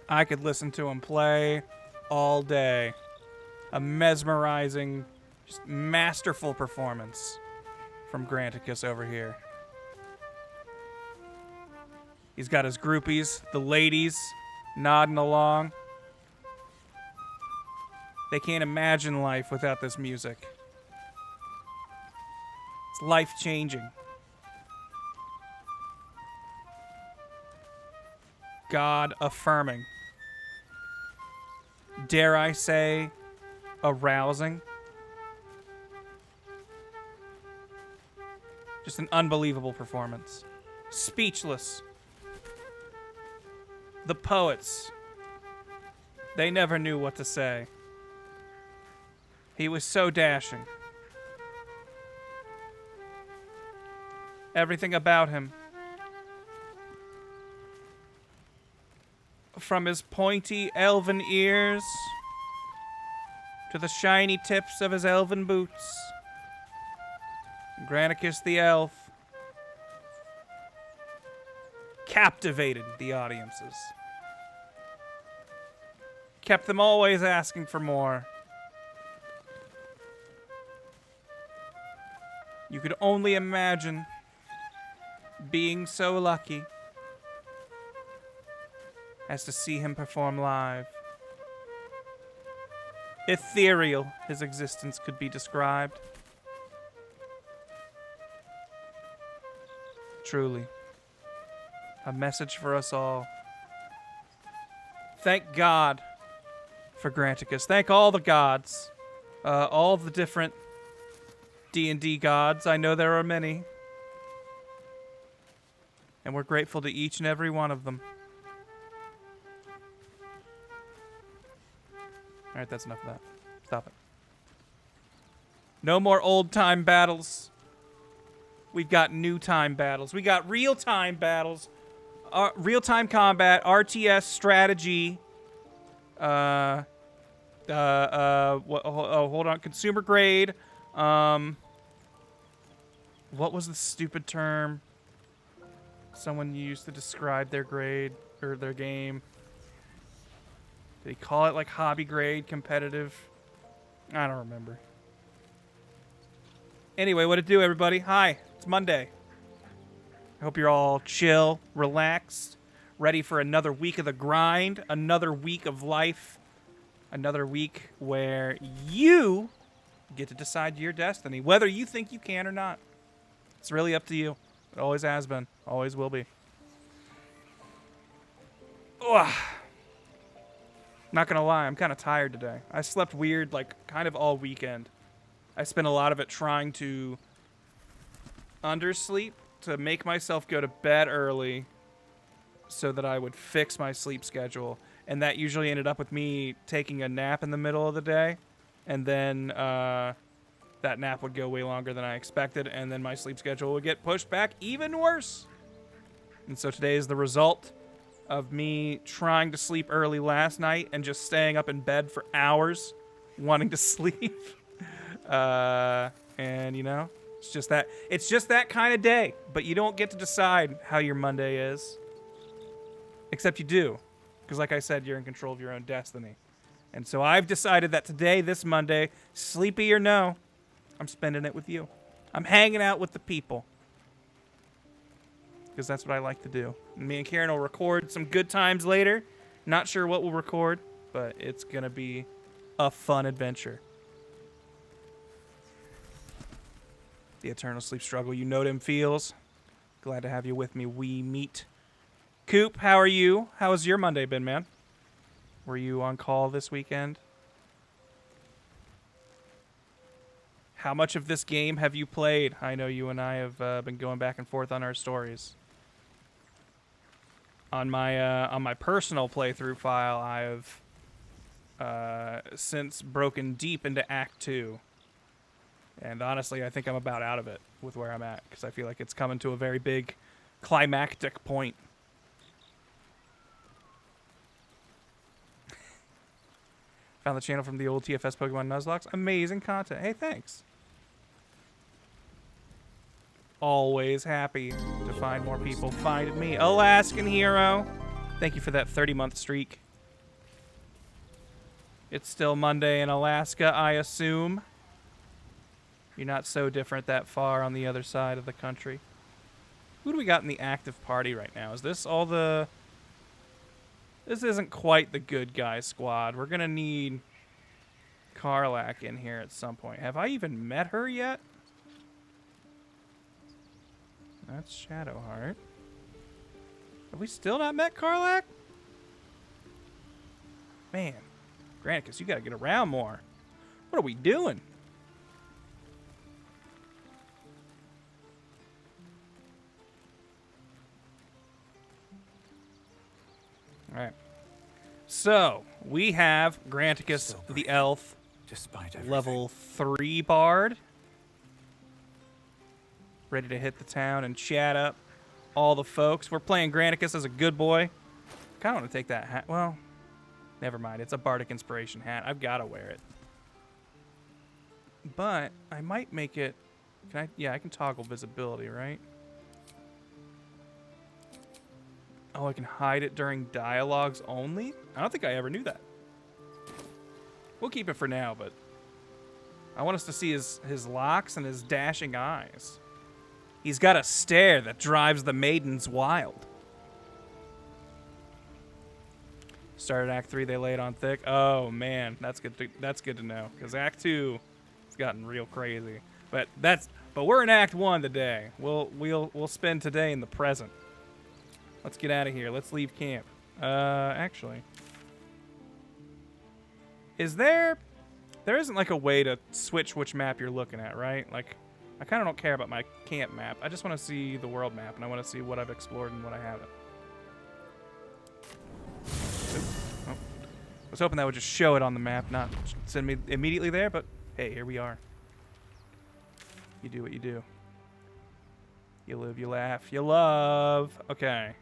I could listen to him play all day. A mesmerizing, just masterful performance from Granticus over here. He's got his groupies, the ladies, nodding along. They can't imagine life without this music. It's life-changing. God-affirming. Dare I say, arousing. Just an unbelievable performance. Speechless. The poets. They never knew what to say. He was so dashing. Everything about him. From his pointy elven ears to the shiny tips of his elven boots. Granicus the elf captivated the audiences. Kept them always asking for more. You could only imagine being so lucky as to see him perform live. Ethereal his existence could be described. Truly, a message for us all. Thank God for Granticus. Thank all the gods, all the different D&D gods. I know there are many. And we're grateful to each and every one of them. Alright, that's enough of that. Stop it. No more old-time battles. We've got new-time battles. We got real-time battles. Real-time combat, RTS, strategy. Hold on. Consumer grade. What was the stupid term someone used to describe their grade or their game? Did he call it like hobby grade, competitive? I don't remember. Anyway, what it do, everybody? Hi, it's Monday. I hope you're all chill, relaxed, ready for another week of the grind, another week of life, another week where you get to decide your destiny, whether you think you can or not. It's really up to you. It always has been, always will be. Ugh. Not gonna lie, I'm kind of tired today. I slept weird, like, kind of all weekend. I spent a lot of it trying to undersleep, to make myself go to bed early so that I would fix my sleep schedule. And that usually ended up with me taking a nap in the middle of the day. And then that nap would go way longer than I expected. And then my sleep schedule would get pushed back even worse. And so today is the result of me trying to sleep early last night and just staying up in bed for hours wanting to sleep. And, you know, it's just that kind of day. But you don't get to decide how your Monday is. Except you do. Because like I said, you're in control of your own destiny. And so I've decided that today, this Monday, sleepy or no, I'm spending it with you. I'm hanging out with the people. Because that's what I like to do. Me and Karen will record some good times later. Not sure what we'll record, but it's going to be a fun adventure. The eternal sleep struggle. You know them feels. Glad to have you with me. We meet. Coop, how are you? How has your Monday been, man? Were you on call this weekend? How much of this game have you played? I know you and I have been going back and forth on our stories. On my personal playthrough file, I have since broken deep into Act 2. And honestly, I think I'm about out of it with where I'm at, because I feel like it's coming to a very big climactic point. Found the channel from the old TFS Pokemon Nuzlocke. Amazing content. Hey, thanks. Always happy to find more people finding me. Alaskan Hero. Thank you for that 30-month streak. It's still Monday in Alaska, I assume. You're not so different that far on the other side of the country. Who do we got in the active party right now? Is this all the... This isn't quite the good guy squad. We're going to need Karlach in here at some point. Have I even met her yet? That's Shadowheart. Have we still not met Karlach? Man, Granicus, you got to get around more. What are we doing? All right. So, we have Granicus the elf, level 3 bard. Ready to hit the town and chat up all the folks. We're playing Granicus as a good boy. Kind of want to take that hat. Well, never mind. It's a bardic inspiration hat. I've got to wear it. But I might make it... Can I? Yeah, I can toggle visibility, right? Oh, I can hide it during dialogues only? I don't think I ever knew that. We'll keep it for now, but I want us to see his locks and his dashing eyes. He's got a stare that drives the maidens wild. Started Act 3, they lay it on thick. Oh man, that's good to know, because Act 2 has gotten real crazy. But we're in Act 1 today. We'll spend today in the present. Let's get out of here. Let's leave camp. Actually, there isn't like a way to switch which map you're looking at, right? Like, I kind of don't care about my camp map. I just want to see the world map, and I want to see what I've explored and what I haven't. Oh. I was hoping that would just show it on the map, not send me immediately there, but hey, here we are. You do what you do. You live, you laugh, you love. Okay.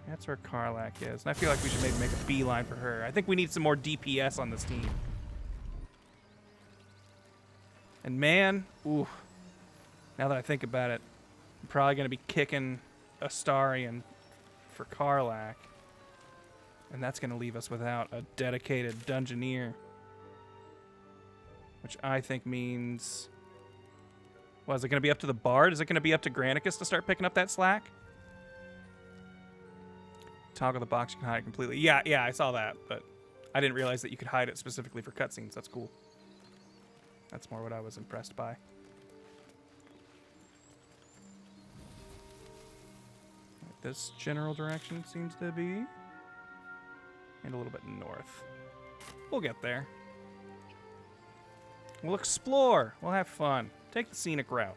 That's where Karlach is. And I feel like we should maybe make a beeline for her. I think we need some more DPS on this team. And man, ooh, now that I think about it, I'm probably going to be kicking Astarion for Karlach. And that's going to leave us without a dedicated dungeoneer. Which I think means... Well, is it going to be up to the bard? Is it going to be up to Granicus to start picking up that slack? Toggle the box, you can hide it completely. Yeah, I saw that, but I didn't realize that you could hide it specifically for cutscenes. That's cool. That's more what I was impressed by. This general direction seems to be. And a little bit north. We'll get there. We'll explore. We'll have fun. Take the scenic route.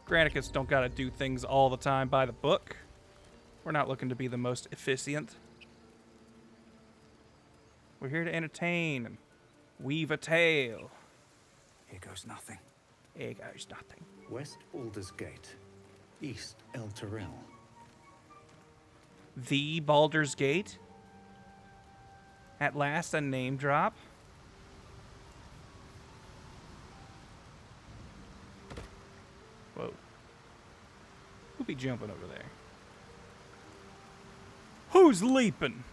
Granicus don't gotta do things all the time by the book. We're not looking to be the most efficient. We're here to entertain and weave a tale. Here goes nothing. Here goes nothing. West Baldur's Gate. East El Terrell. The Baldur's Gate? At last a name drop? Whoa. Who be jumping over there? Who's leaping?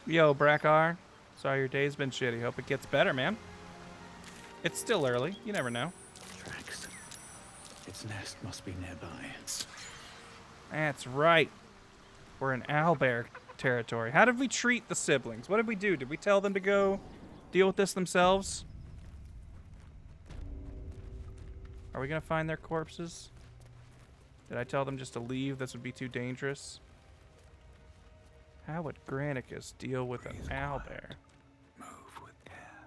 Yo, Brackar. Sorry your day's been shitty. Hope it gets better, man. It's still early. You never know. Tracks. Its nest must be nearby. That's right. We're in Owlbear territory. How did we treat the siblings? What did we do? Did we tell them to go deal with this themselves? Are we going to find their corpses? Did I tell them just to leave? This would be too dangerous. How would Granicus deal with an owlbear? Move with care.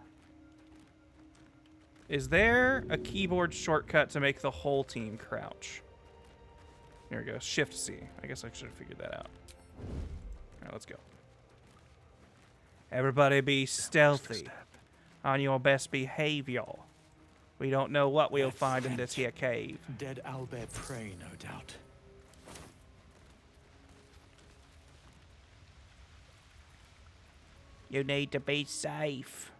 Is there a keyboard shortcut to make the whole team crouch? Here we go. Shift C. I guess I should have figured that out. All right, let's go. Everybody be stealthy. On your best behavior. We don't know what we'll find in this here cave. Dead owlbear prey, no doubt. You need to be safe.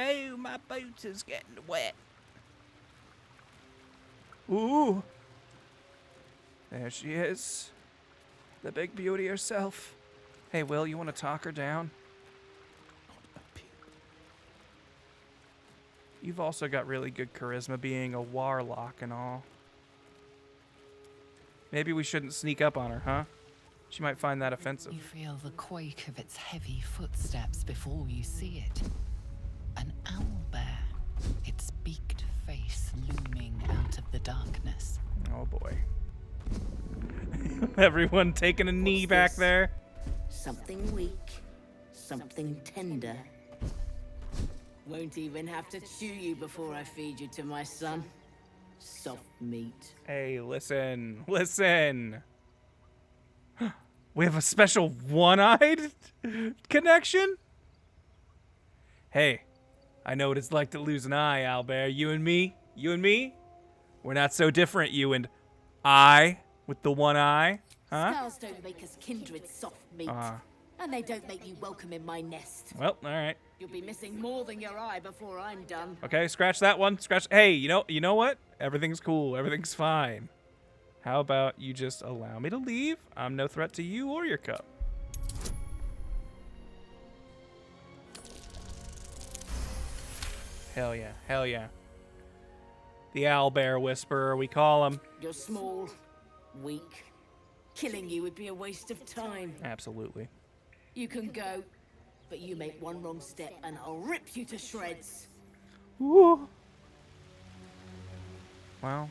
Oh, my boot is getting wet. Ooh. There she is. The big beauty herself. Hey, Will, you want to talk her down? You've also got really good charisma being a warlock and all. Maybe we shouldn't sneak up on her, huh? She might find that offensive. You feel the quake of its heavy footsteps before you see it. An owlbear, its beaked face looming out of the darkness. Oh boy. Everyone taking a knee back there. Something weak, something tender. Won't even have to chew you before I feed you to my son. Soft meat. Hey, listen. Listen. We have a special one-eyed connection? Hey, I know what it's like to lose an eye, Owlbear. You and me, we're not so different, you and I with the one eye. Huh? Scars don't make us kindred soft meat. And they don't make you welcome in my nest. Well, all right. You'll be missing more than your eye before I'm done. Okay, scratch that one. Scratch. Hey, you know what? Everything's cool. Everything's fine. How about you just allow me to leave? I'm no threat to you or your cup. Hell yeah. Hell yeah. The Owlbear Whisperer, we call him. You're small, weak. Killing you would be a waste of time. Absolutely. You can go, but you make one wrong step and I'll rip you to shreds. Ooh. Well.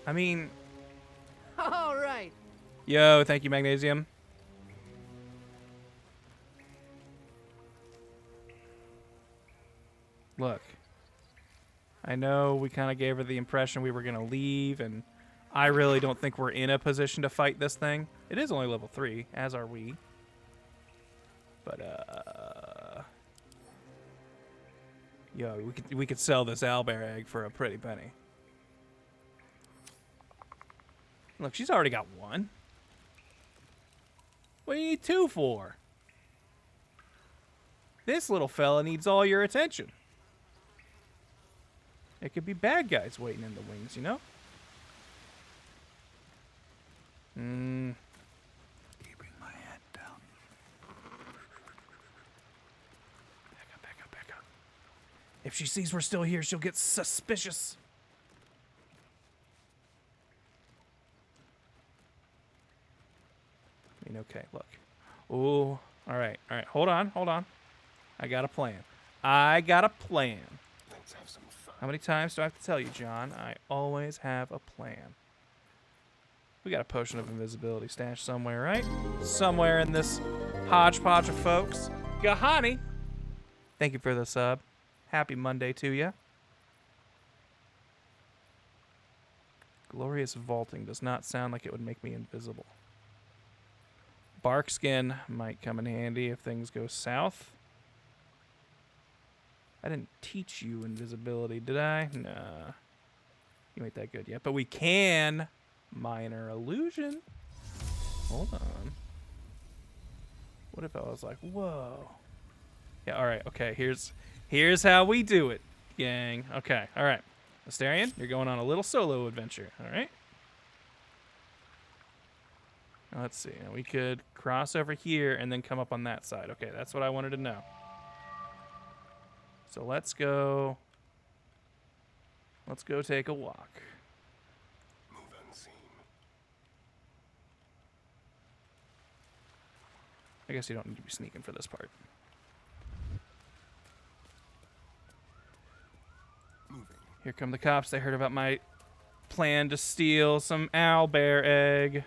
I mean... All right. Yo, thank you, Magnesium. Look. I know we kind of gave her the impression we were going to leave, and I really don't think we're in a position to fight this thing. It is only level 3, as are we. But, yo, we could sell this owlbear egg for a pretty penny. Look, she's already got one. What do you need 2 for? This little fella needs all your attention. It could be bad guys waiting in the wings, you know? Keeping my head down. Back up. If she sees we're still here, she'll get suspicious. I mean, okay, look. Ooh, all right. Hold on. I got a plan. Let's have some fun. How many times do I have to tell you, John? I always have a plan. We got a potion of invisibility stashed somewhere, right? Somewhere in this hodgepodge of folks. Gahani, thank you for the sub. Happy Monday to you. Glorious vaulting does not sound like it would make me invisible. Bark skin might come in handy if things go south. I didn't teach you invisibility, did I? Nah. You ain't that good yet. But we can minor illusion. Hold on. What if I was like, whoa. Yeah, all right. Okay, here's how we do it, gang. Okay, all right. Astarion, you're going on a little solo adventure, all right? Let's see. We could cross over here and then come up on that side. Okay, that's what I wanted to know. So let's go take a walk. Move unseen. I guess you don't need to be sneaking for this part. Moving. Here come the cops. They heard about my plan to steal some owlbear egg.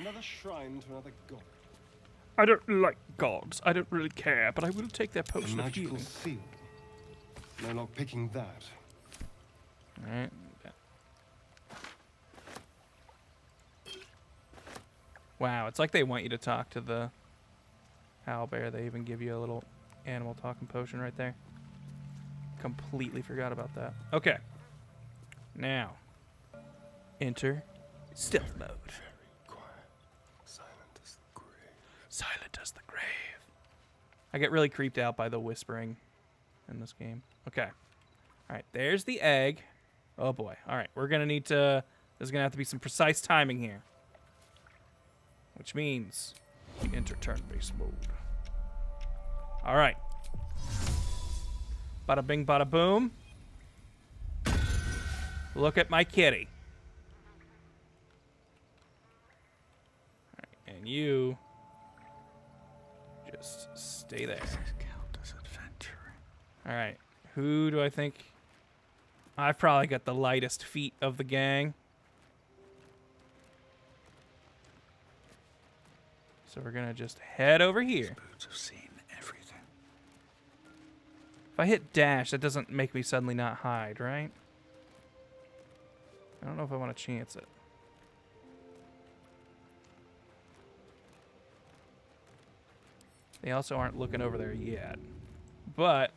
Another shrine to another god. I don't like gogs. I don't really care, but I will take their A potion of magical healing. seal. No luck picking that. All right. Wow, it's like they want you to talk to the owlbear. They even give you a little animal talking potion right there. Completely forgot about that. Okay. Now, enter stealth mode. Very quiet. Silent as the grave. I get really creeped out by the whispering in this game. Okay. All right, there's the egg. Oh boy. All right, we're gonna need to, there's gonna have to be some precise timing here. Which means we enter turn-based mode. All right. Bada bing, bada boom. Look at my kitty. All right, and you just stay there. All right, who do I think? I've probably got the lightest feet of the gang. So we're gonna just head over here. Boots have seen everything. If I hit dash, that doesn't make me suddenly not hide, right? I don't know if I want to chance it. They also aren't looking over there yet. But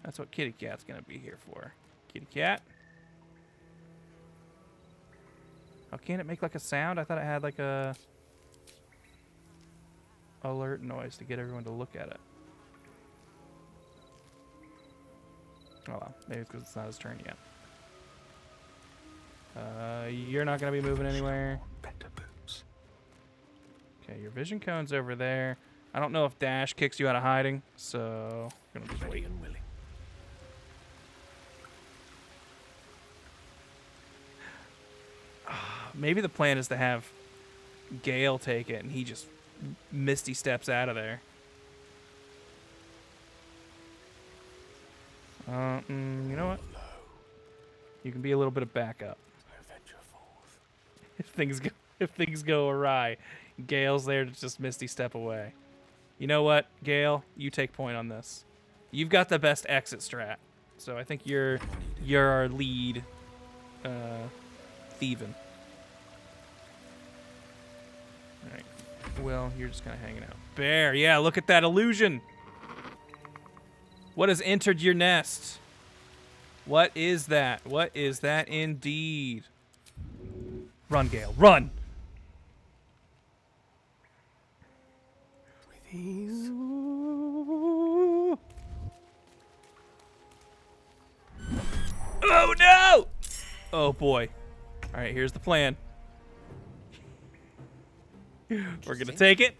that's what Kitty Cat's gonna be here for. Kitty Cat. Oh, can't it make like a sound? I thought it had like a alert noise to get everyone to look at it. Oh well, maybe it's because it's not his turn yet. You're not gonna be moving anywhere. Better boots. Okay, your vision cone's over there. I don't know if dash kicks you out of hiding, so I'm gonna just Ready wait. and willing. Maybe the plan is to have Gale take it, and he just misty steps out of there. You know what? You can be a little bit of backup. If things go awry, Gale's there to just misty step away. You know what, Gale? You take point on this. You've got the best exit strat, so I think you're our lead thieving. All right. Well, you're just kind of hanging out. Bear, yeah, look at that illusion. What has entered your nest? What is that? What is that indeed? Run, Gale, run! With ease. Oh no! Oh boy. All right, here's the plan. We're gonna take it.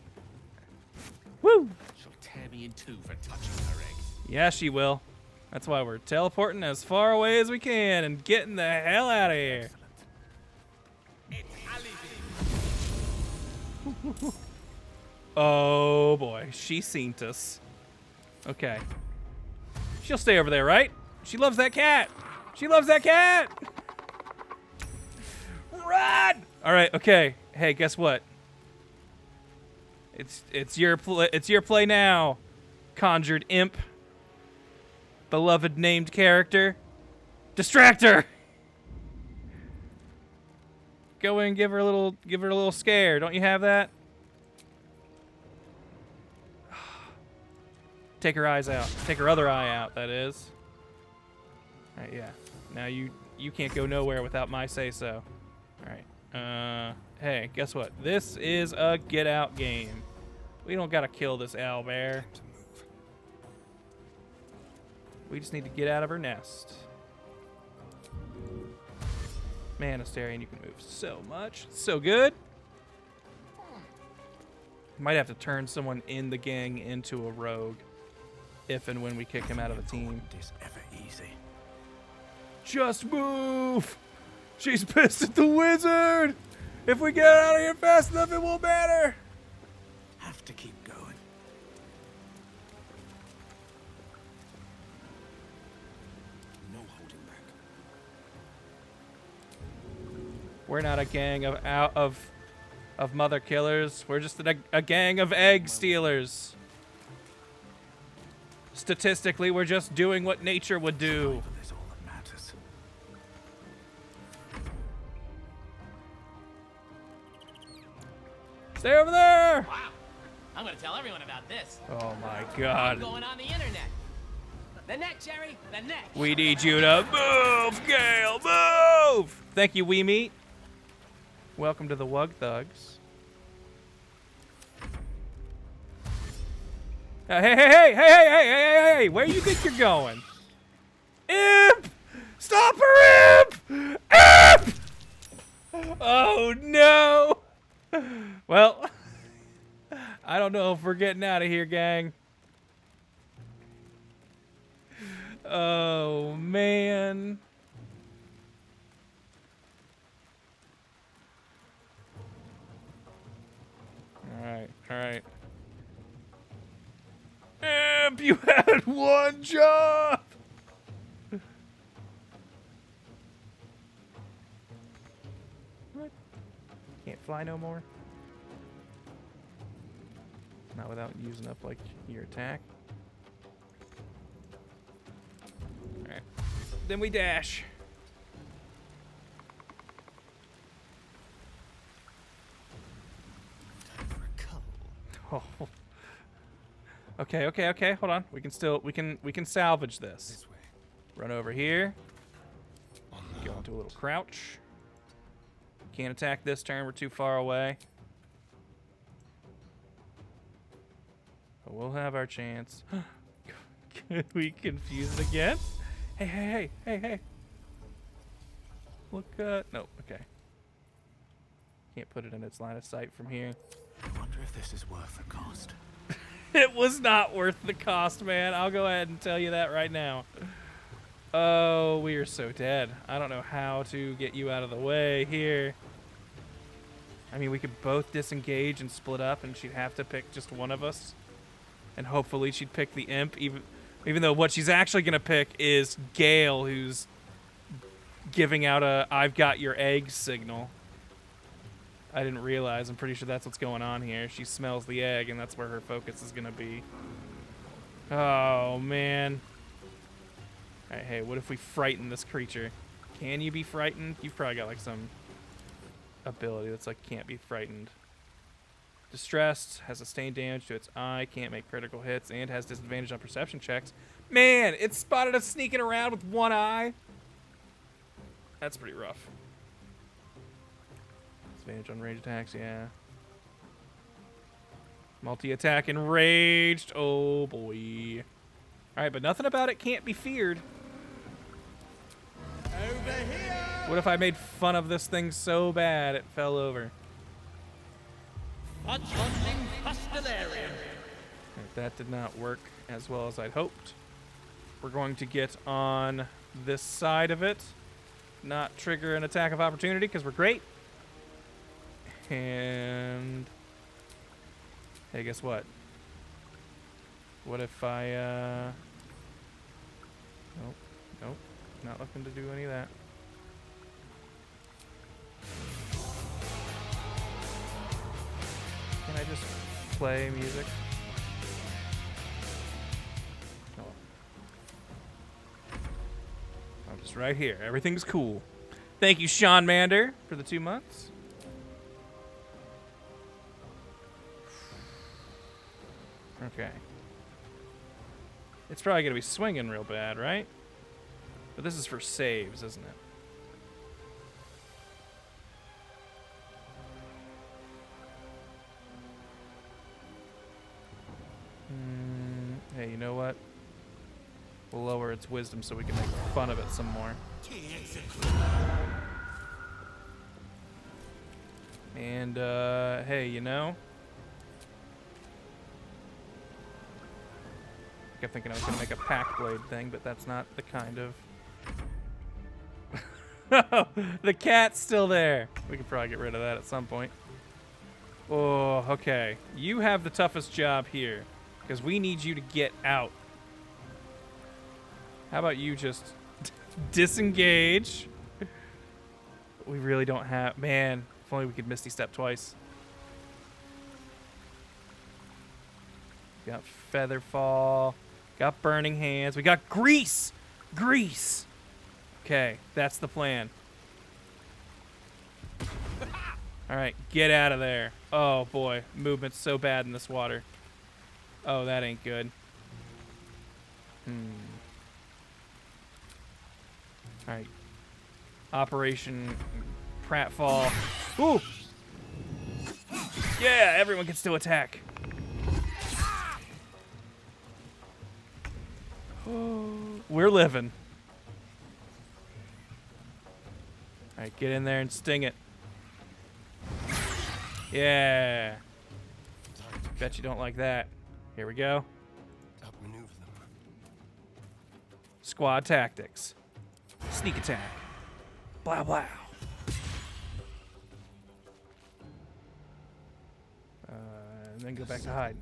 Woo! She'll tear me in two for touching her egg. Yeah, she will. That's why we're teleporting as far away as we can and getting the hell out of here. Oh boy, she seen us. Okay. She'll stay over there, right? She loves that cat. She loves that cat. Run! All right, okay. Hey, guess what? It's your play now. Conjured imp. Beloved named character. Distractor. Go in and give her a little scare. Don't you have that? Take her eyes out. Take her other eye out, that is. All right, yeah. Now you can't go nowhere without my say-so. All right. Hey, guess what? This is a get-out game. We don't gotta kill this owlbear. We just need to get out of her nest. Man, Astarion, you can move so much. So good. Might have to turn someone in the gang into a rogue if and when we kick him out of the team. Is ever easy. Just move! She's pissed at the wizard! If we get out of here fast enough, it won't matter! Have to keep going. No holding back. We're not a gang of mother killers. We're just a gang of egg stealers. Statistically, we're just doing what nature would do. Survival is all that matters. Stay over there! Wow. I'm gonna tell everyone about this. Oh my I'm god. going on the internet. The neck, Jerry. The neck. We need you to move, Gale, move! Thank you, Wee Meat. Welcome to the Wug Thugs. Hey, where you think you're going? Imp! Stop her, Imp! Imp! Oh, no! Well, I don't know if we're getting out of here, gang. Oh, man. All right. Imp, you had one job! What? Can't fly no more? Not without using up, like, your attack. Alright. Then we dash. Oh. Okay. Hold on. We can salvage this. Run over here. Go into a little crouch. Can't attack this turn. We're too far away. But we'll have our chance. Can we confuse it again? Hey. Look, nope, okay. Can't put it in its line of sight from here. I wonder if this is worth the cost. It was not worth the cost, man. I'll go ahead and tell you that right now. Oh, we are so dead. I don't know how to get you out of the way here. I mean, we could both disengage and split up, and she'd have to pick just one of us. And hopefully she'd pick the imp, even though what she's actually going to pick is Gale, who's giving out a "I've got your eggs" signal. I didn't realize. I'm pretty sure that's what's going on here. She smells the egg, and that's where her focus is going to be. Oh, man. All right, hey, what if we frighten this creature? Can you be frightened? You've probably got, like, some ability that's, like, can't be frightened. Distressed, has sustained damage to its eye, can't make critical hits, and has disadvantage on perception checks. Man, it spotted us sneaking around with one eye. That's pretty rough. Disadvantage on range attacks, yeah. Multi-attack enraged. Oh, boy. All right, but nothing about it can't be feared. Over here! What if I made fun of this thing so bad it fell over? Confronting Astarion. That did not work as well as I'd hoped. We're going to get on this side of it. Not trigger an attack of opportunity because we're great. And hey, guess what? What if I Nope. Not looking to do any of that. Can I just play music? Oh. I'm just right here. Everything's cool. Thank you, Sean Mander, for the 2 months. Okay. It's probably going to be swinging real bad, right? But this is for saves, isn't it? Hey, you know what? We'll lower its wisdom so we can make fun of it some more. And, hey, you know? I kept thinking I was going to make a pack blade thing, but that's not the kind of... The cat's still there. We could probably get rid of that at some point. Oh, okay. You have the toughest job here, because we need you to get out. How about you just disengage? We really don't have... Man, if only we could Misty Step twice. Got Feather Fall. Got Burning Hands. We got Grease! Grease! Okay, that's the plan. Alright, get out of there. Oh, boy. Movement's so bad in this water. Oh, that ain't good. Alright. Operation Pratfall. Ooh! Yeah, everyone can still attack. We're living. All right, get in there and sting it. Yeah. Bet you don't like that. Here we go. Outmaneuver them. Squad tactics. Sneak attack. Blah, blah. And then go back to hide.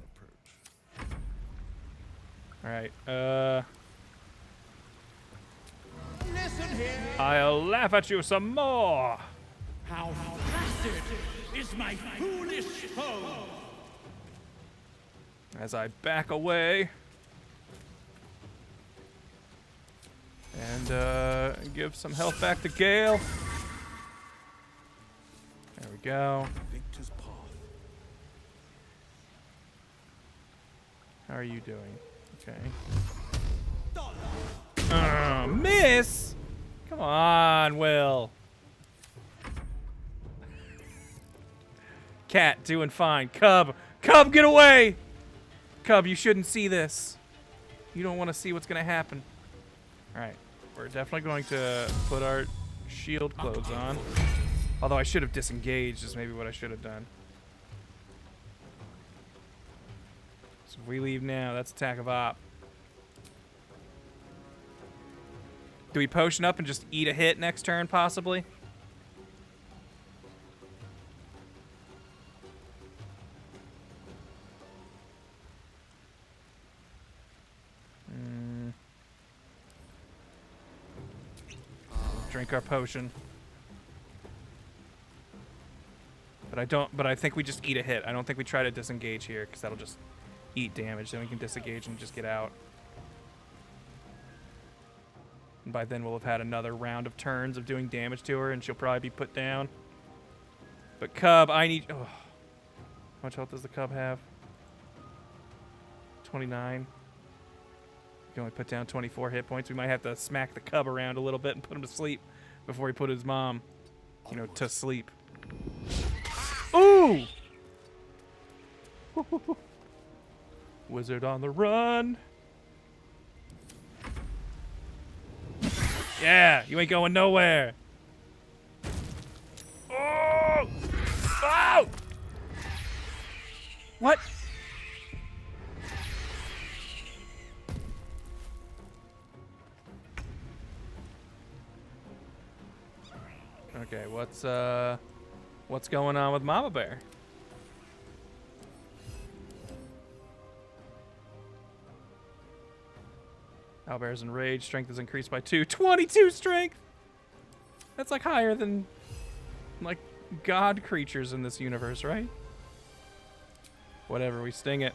All right. Listen here. I'll laugh at you some more. How placid is my foolish foe. As I back away. And give some health back to Gale. There we go. Victor's path. How are you doing? Okay. Miss! Come on, Will. Cat doing fine. Cub! Cub, get away! Cub, you shouldn't see this. You don't want to see what's going to happen. Alright. We're definitely going to put our shield clothes on. Although I should have disengaged is maybe what I should have done. So if we leave now, that's attack of op. Do we potion up and just eat a hit next turn, possibly? Drink our potion. But I think we just eat a hit. I don't think we try to disengage here, because that'll just eat damage. Then we can disengage and just get out. And by then we'll have had another round of turns of doing damage to her, and she'll probably be put down. But Cub, I need... Oh. How much health does the Cub have? 29. You can only put down 24 hit points. We might have to smack the Cub around a little bit and put him to sleep before he put his mom, you know, to sleep. Ooh! Wizard on the run. Yeah, you ain't going nowhere. Oh! Oh! What? Okay, what's going on with Mama Bear? Owlbear's enraged. Strength is increased by 2. 22 strength! That's like higher than like god creatures in this universe, right? Whatever, we sting it.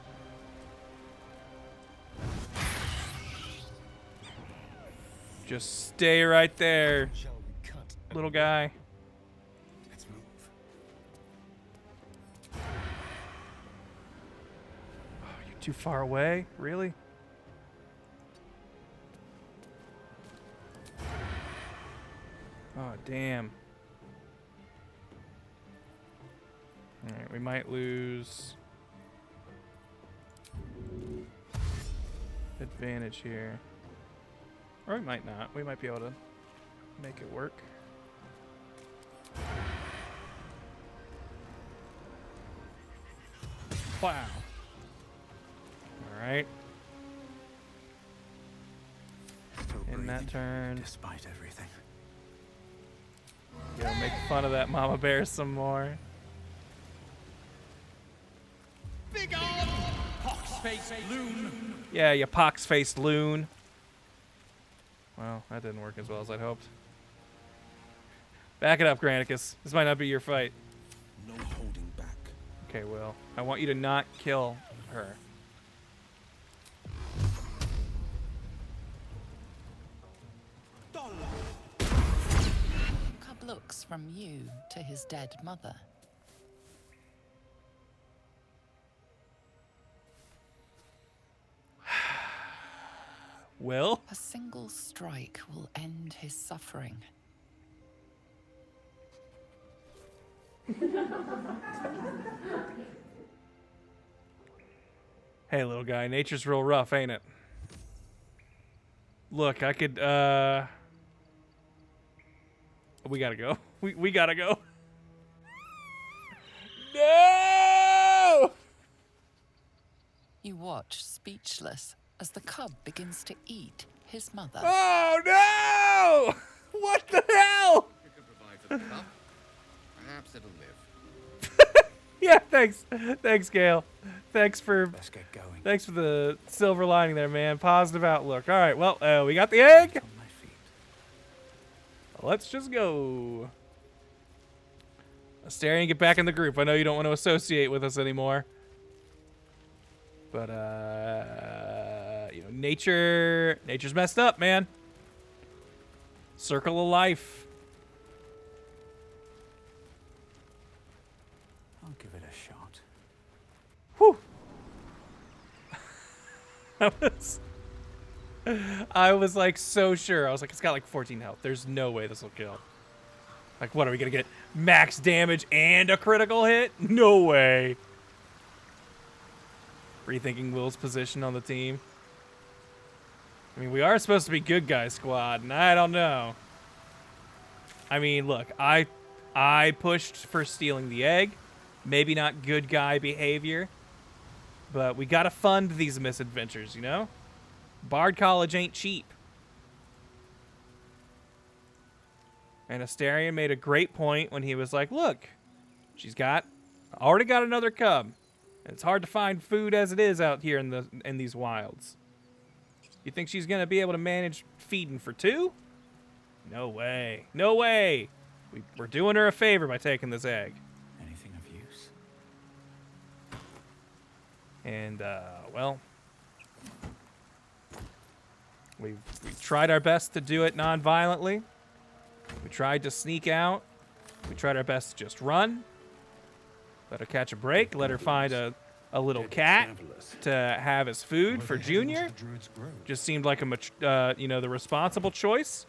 Just stay right there, Shall we cut? little guy. Let's move. Oh, you're too far away? Really? Oh, damn. Alright, we might lose advantage here. Or we might not. We might be able to make it work. Wow. Alright. Still In that breathing, turn. despite everything. Yeah, make fun of that mama bear some more. Big on! Pox-faced loon! Yeah, you pox-faced loon. Well, that didn't work as well as I'd hoped. Back it up, Granicus. This might not be your fight. No holding back. Okay, Will. I want you to not kill her. Cub looks from you to his dead mother. Will? A single strike will end his suffering. Hey, little guy. Nature's real rough, ain't it? Look, I could, we gotta go. We gotta go. No! You watch, speechless, as the cub begins to eat his mother. Oh, no! What the hell? You can provide for the cub. Perhaps it'll live. Yeah, thanks. Thanks, Gale. Thanks for Let's get going. the silver lining there, man. Positive outlook. All right, well, we got the egg. On my feet. Let's just go. Astarion, get back in the group. I know you don't want to associate with us anymore. But, you know, nature's messed up, man. Circle of life. I'll give it a shot. Whew. I was like so sure. I was like, it's got like 14 health. There's no way this will kill. Like, what are we gonna get? Max damage and a critical hit? No way. Rethinking Will's position on the team. I mean, we are supposed to be good guy squad, and I don't know. I mean, look, I pushed for stealing the egg. Maybe not good guy behavior, but we gotta fund these misadventures, you know? Bard College ain't cheap. And Astarion made a great point when he was like, look, she's already got another cub. It's hard to find food as it is out here in these wilds. You think she's gonna be able to manage feeding for 2? No way. No way. We're doing her a favor by taking this egg. Anything of use? And, well, we tried our best to do it non-violently. We tried to sneak out. We tried our best to just run. Let her catch a break. Let her find a little cat to have as food for Junior. Just seemed like you know, the responsible choice.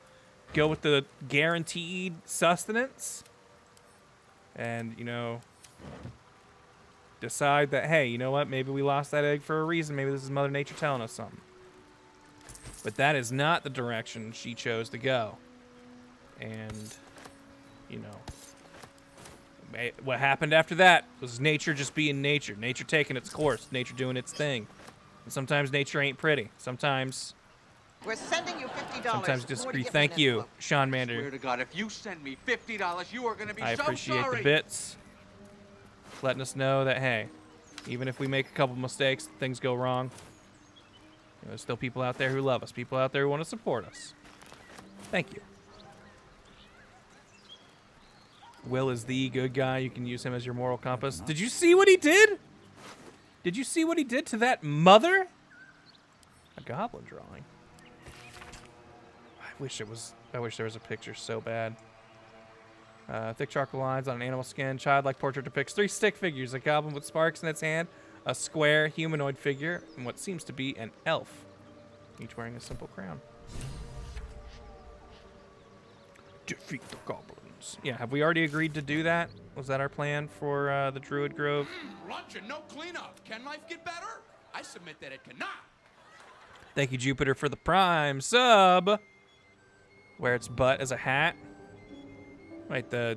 Go with the guaranteed sustenance. And, you know, decide that, hey, you know what? Maybe we lost that egg for a reason. Maybe this is Mother Nature telling us something. But that is not the direction she chose to go. And, you know, what happened after that was nature just being nature. Nature taking its course. Nature doing its thing. And sometimes nature ain't pretty. Sometimes... We're sending you $50. Sometimes disagree. Thank you, Sean Mander. Swear to God, if you send me $50, you are going to be I so appreciate sorry. the bits. Letting us know that, hey, even if we make a couple mistakes, things go wrong. You know, there's still people out there who love us. People out there who want to support us. Thank you. Will is the good guy. You can use him as your moral compass. Did you see what he did? Did you see what he did to that mother? A goblin drawing. I wish there was a picture so bad. Thick charcoal lines on an animal skin. Childlike portrait depicts 3 stick figures. A goblin with sparks in its hand. A square humanoid figure. And what seems to be an elf. Each wearing a simple crown. Defeat the goblins. Yeah, have we already agreed to do that? Was that our plan for the Druid Grove? Lunch and no cleanup. Can life get better? I submit that it cannot. Thank you, Jupiter, for the Prime sub. Wear its butt as a hat. Wait, the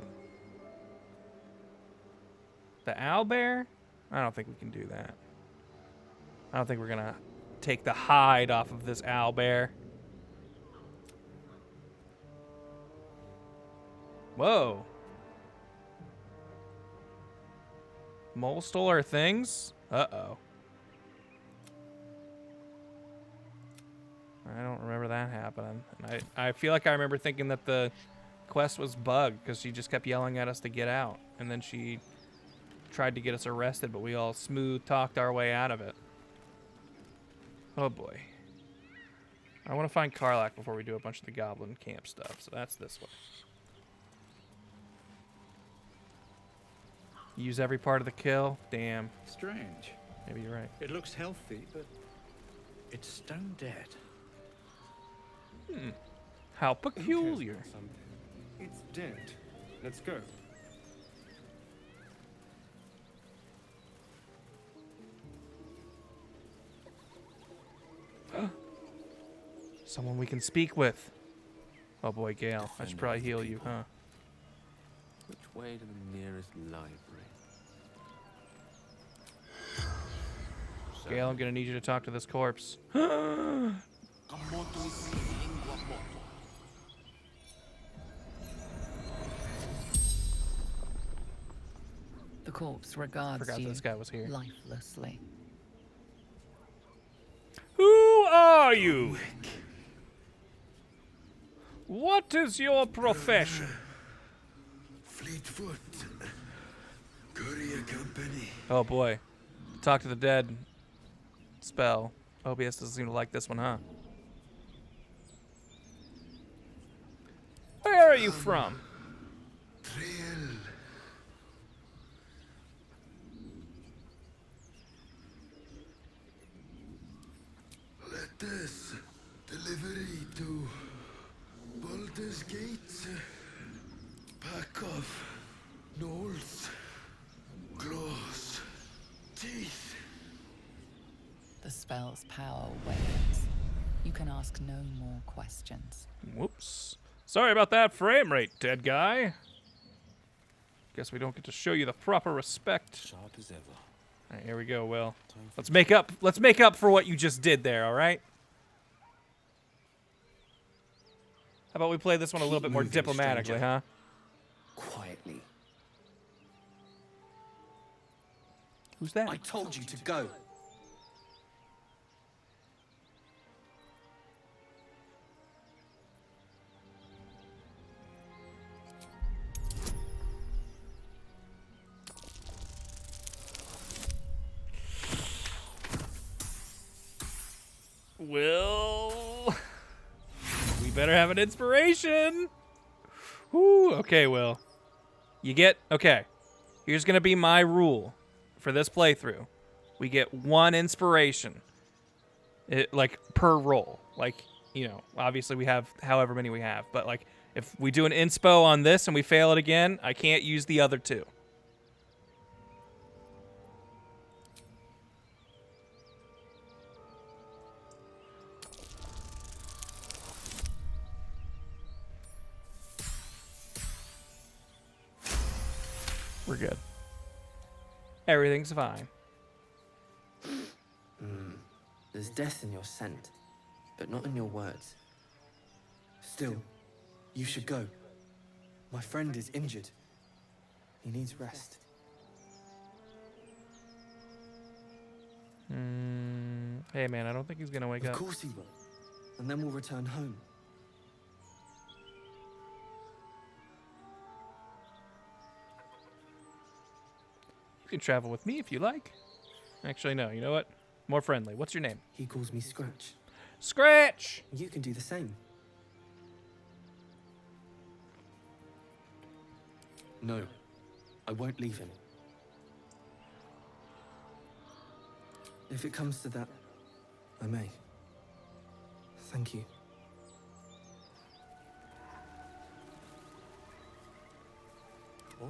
owlbear? I don't think we can do that. I don't think we're gonna take the hide off of this owlbear. Whoa. Mole stole our things? Uh-oh. I don't remember that happening. And I feel like I remember thinking that the quest was bugged because she just kept yelling at us to get out. And then she tried to get us arrested, but we all smooth talked our way out of it. Oh boy. I want to find Karlach before we do a bunch of the goblin camp stuff, so that's this way. Use every part of the kill? Damn. Strange. Maybe you're right. It looks healthy, but it's stone dead. How peculiar. It's dead. Let's go. Someone we can speak with. Oh boy, Gale. I should probably heal you, huh? Which way to the nearest library? Gale, I'm gonna need you to talk to this corpse. The corpse regards Forgot you this guy was here. lifelessly. Who are you? What is your profession? Fleetfoot. Courier company. Oh boy. Talk to the dead spell. OBS doesn't seem to like this one, huh? Where are you from? Trail. Letters. Delivery to Baldur's Gate. Pack of gnolls. Claws. Teeth. The spell's power wanes. You can ask no more questions. Whoops. Sorry about that frame rate, dead guy. Guess we don't get to show you the proper respect. Sharp as ever. All right, here we go, Will. Let's make up for what you just did there, all right? How about we play this one a little bit more diplomatically, huh? Quietly. Who's that? I told you to go. Will, we better have an inspiration. Whoo, okay, Will. Okay, here's gonna be my rule for this playthrough. We get 1 inspiration, like, per roll. Like, you know, obviously we have however many we have, but like, if we do an inspo on this and we fail it again, I can't use the other 2. We're good. Everything's fine. There's death in your scent, but not in your words. Still, you should go. My friend is injured. He needs rest. Hey man, I don't think he's gonna wake up. Of course he will. And then we'll return home. You can travel with me if you like. Actually, no. You know what? More friendly. What's your name? He calls me Scratch. Scratch! You can do the same. No, I won't leave him. If it comes to that, I may. Thank you.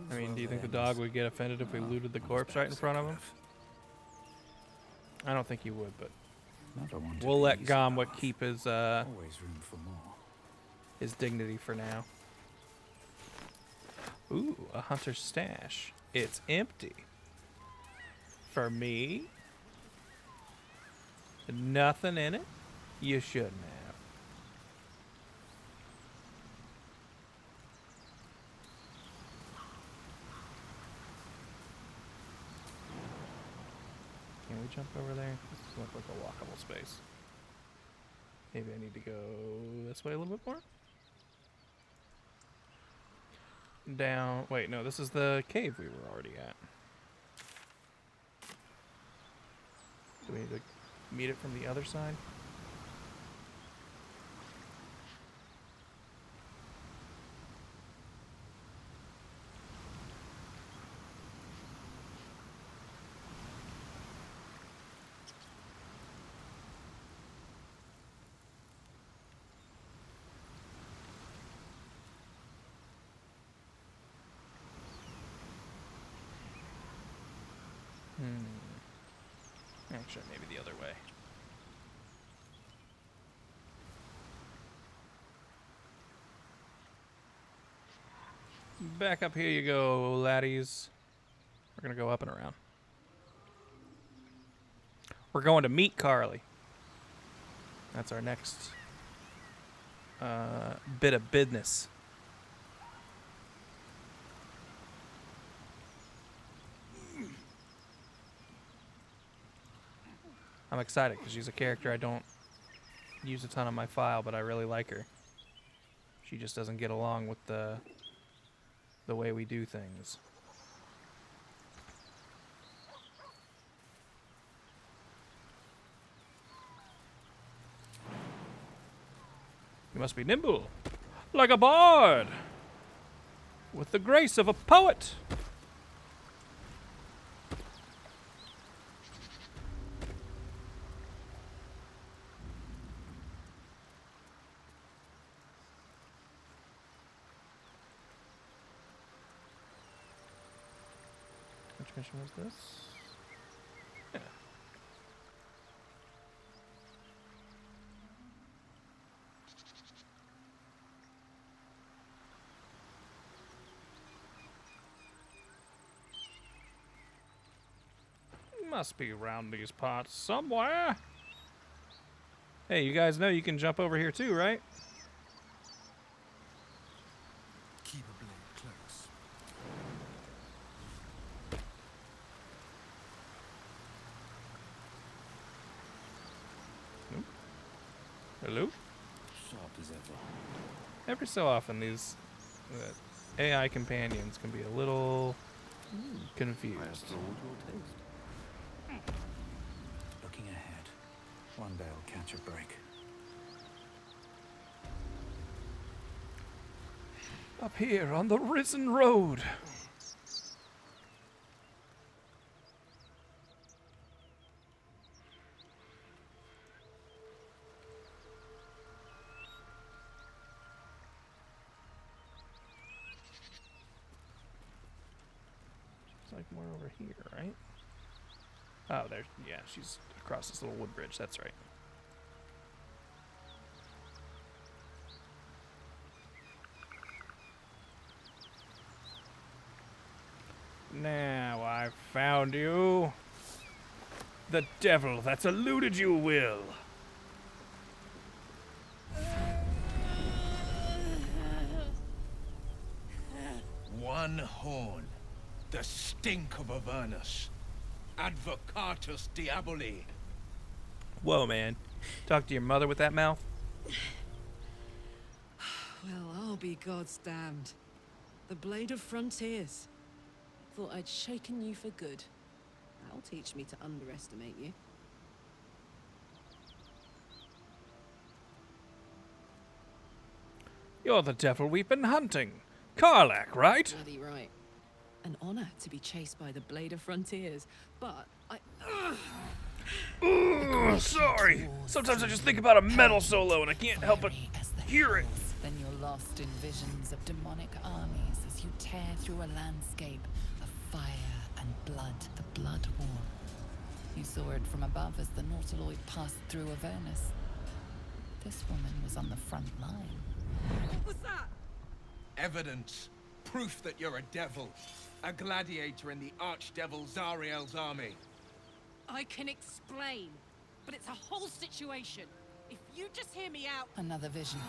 I mean, do you think the dog would get offended if we looted the corpse right in front of him? I don't think he would, but we'll let Gomwick keep his his dignity for now. Ooh, a hunter's stash. It's empty. For me? Nothing in it? You shouldn't have. Can we jump over there? This doesn't look like a walkable space. Maybe I need to go this way a little bit more? Down. Wait, no, this is the cave we were already at. Do we need to meet it from the other side? Actually, maybe the other way. Back up here you go, laddies. We're gonna go up and around. We're going to meet Carly. That's our next bit of business. I'm excited because she's a character I don't use a ton on my file, but I really like her. She just doesn't get along with the way we do things. You must be nimble, like a bard, with the grace of a poet. Which mission was this? Yeah. Must be around these parts somewhere. Hey, you guys know you can jump over here too, right? Keep a blade close. Nope. Hello? Sharp as ever. Every so often, these AI companions can be a little confused. Looking ahead. One day I'll catch a break. Up here on the Risen Road. It's like more over here, right? Oh, there. Yeah, she's across this little wood bridge. That's right. Now I've found you. The devil that's eluded you, Will. One horn. The stink of Avernus. Advocatus diaboli. Whoa, man. Talk to your mother with that mouth? Well, I'll be God's damned. The Blade of Frontiers. Thought I'd shaken you for good. That'll teach me to underestimate you. You're the devil we've been hunting. Karlach, right? Bloody right. An honor to be chased by the Blade of Frontiers, but I... Ugh, sorry. Sometimes I just think about a metal solo and I can't help but hear it. Then you're lost in visions of demonic armies as you tear through a landscape of fire and blood, the Blood War. You saw it from above as the Nautiloid passed through Avernus. This woman was on the front line. What was that? Evidence. Proof that you're a devil. A gladiator in the archdevil Zariel's army. I can explain, but it's a whole situation. If you just hear me out... Another vision.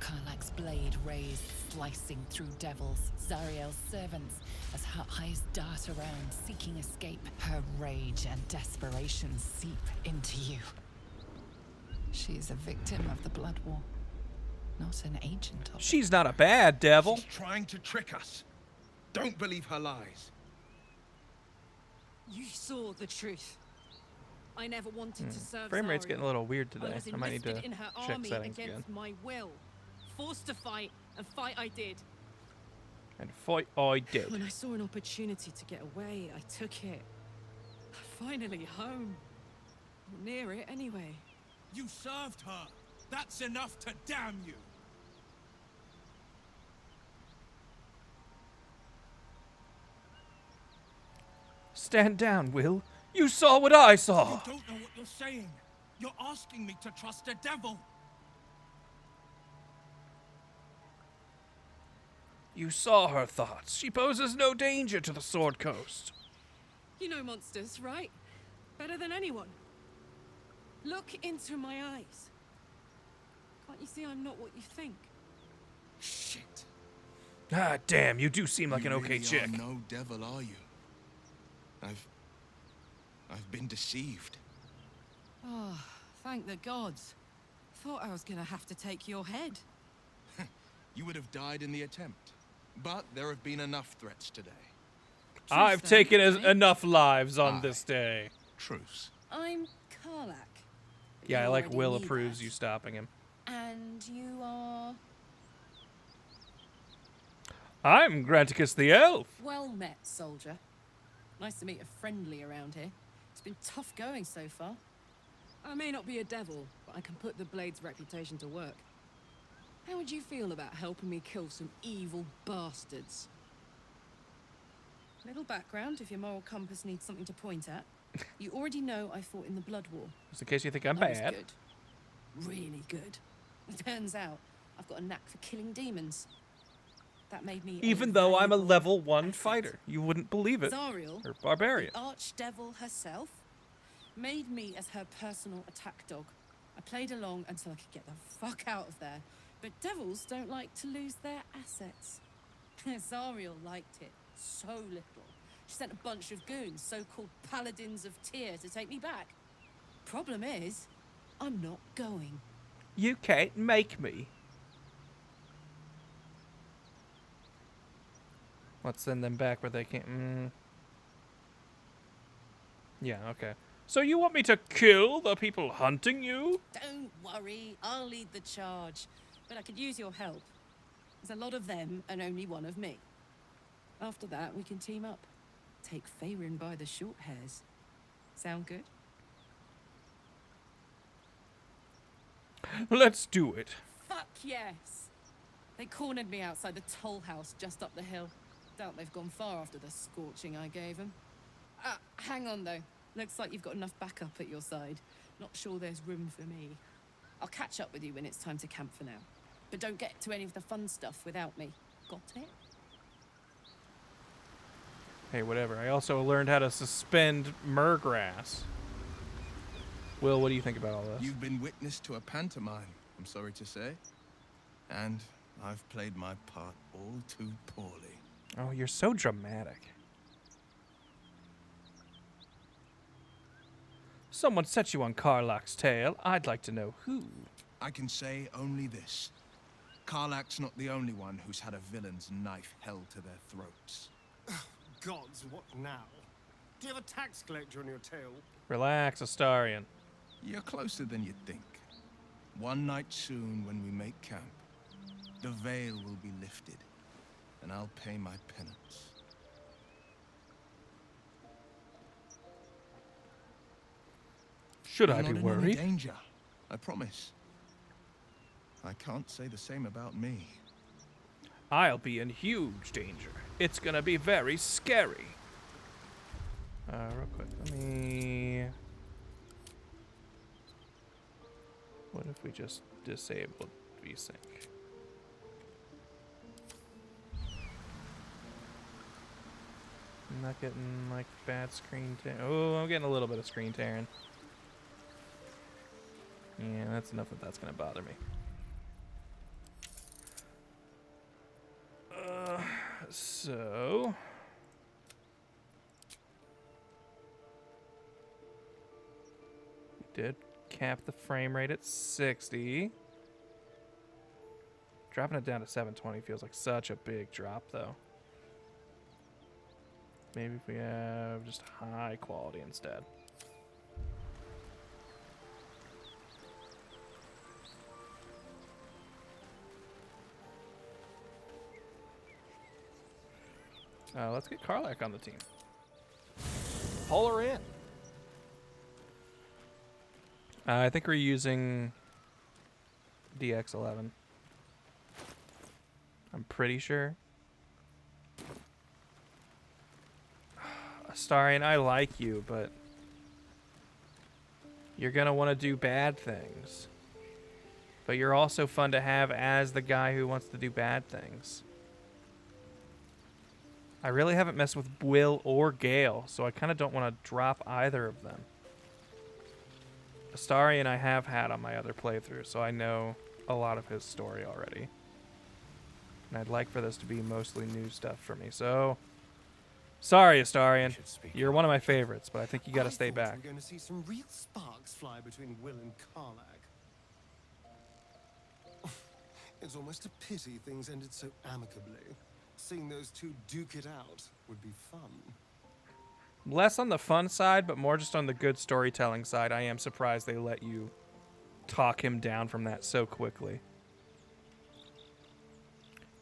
Karlach's blade raised, slicing through devils, Zariel's servants, as her eyes dart around, seeking escape. Her rage and desperation seep into you. She is a victim of the Blood War, not an agent of it. She's not a bad devil. She's trying to trick us. Don't believe her lies. You saw the truth. I never wanted to serve Frame rate's Zariel. getting a little weird today. I I might need to in her check army settings against again. my will. Forced to fight, and fight I did. And fight I did. When I saw an opportunity to get away, I took it. Finally home. Near it, anyway. You served her. That's enough to damn you. Stand down, Will. You saw what I saw. You don't know what you're saying. You're asking me to trust a devil. You saw her thoughts. She poses no danger to the Sword Coast. You know monsters, right? Better than anyone. Look into my eyes. Can't you see I'm not what you think? Shit. Ah, damn, you do seem like an okay really chick. Are no devil, are you? I've been deceived. Oh, thank the gods. Thought I was gonna have to take your head. You would have died in the attempt. But there have been enough threats today. I've taken enough lives on this day. Truce. I'm Karlach. Yeah, I You like already Will knew approves that. you stopping him. And you are... I'm Granticus the Elf. Well met, soldier. Nice to meet a friendly around here. It's been tough going so far. I may not be a devil, but I can put the Blade's reputation to work. How would you feel about helping me kill some evil bastards? Little background, if your moral compass needs something to point at. You already know I fought in the Blood War. Just in case you think I'm I was bad. good. Really good. It turns out I've got a knack for killing demons. That made me Even though I'm a valuable level 1 asset. fighter. You wouldn't believe it. Zariel, Or barbarian. the archdevil herself, made me as her personal attack dog. I played along until I could get the fuck out of there. But devils don't like to lose their assets. Zariel liked it so little. She sent a bunch of goons, so-called paladins of Tyr, to take me back. Problem is, I'm not going. You can't make me. Let's send them back where they can't. Yeah, okay. So you want me to kill the people hunting you? Don't worry, I'll lead the charge. But I could use your help. There's a lot of them and only one of me. After that, we can team up. Take Faerun by the short hairs. Sound good? Let's do it. Fuck yes! They cornered me outside the toll house just up the hill. Doubt they've gone far after the scorching I gave them. Hang on though. Looks like you've got enough backup at your side. Not sure there's room for me. I'll catch up with you when it's time to camp for now. But don't get to any of the fun stuff without me. Got it? Hey, whatever. I also learned how to suspend murgrass. Will, what do you think about all this? You've been witness to a pantomime, I'm sorry to say. And I've played my part all too poorly. Oh, you're so dramatic. Someone set you on Karlach's tail. I'd like to know who. I can say only this. Karlach's not the only one who's had a villain's knife held to their throats. Gods, what now? Do you have a tax collector on your tail? Relax, Astarion. You're closer than you think. One night soon when we make camp, the veil will be lifted, and I'll pay my penance. Should You're I be not in worried? any danger, I promise. I can't say the same about me. I'll be in huge danger. It's gonna be very scary. Real quick, let me... What if we just disabled VSync? I'm not getting, like, bad screen tearing. Oh, I'm getting a little bit of screen tearing. Yeah, that's enough that that's gonna bother me. So... We did cap the frame rate at 60. Dropping it down to 720 feels like such a big drop, though. Maybe if we have just high quality instead. Let's get Karlach on the team. Pull her in. I think we're using DX11. I'm pretty sure. Astarion, I like you, but you're going to want to do bad things. But you're also fun to have as the guy who wants to do bad things. I really haven't messed with Will or Gale, so I kind of don't want to drop either of them. Astarion I have had on my other playthrough, so I know a lot of his story already. And I'd like for this to be mostly new stuff for me, so... Sorry, Astarion. You're one of my favorites, but I think you gotta stay back. We're going to see some real sparks fly between Will and Karlach. It's almost a pity things ended so amicably. Seeing those two duke it out would be fun. Less on the fun side, but more just on the good storytelling side. I am surprised they let you talk him down from that so quickly.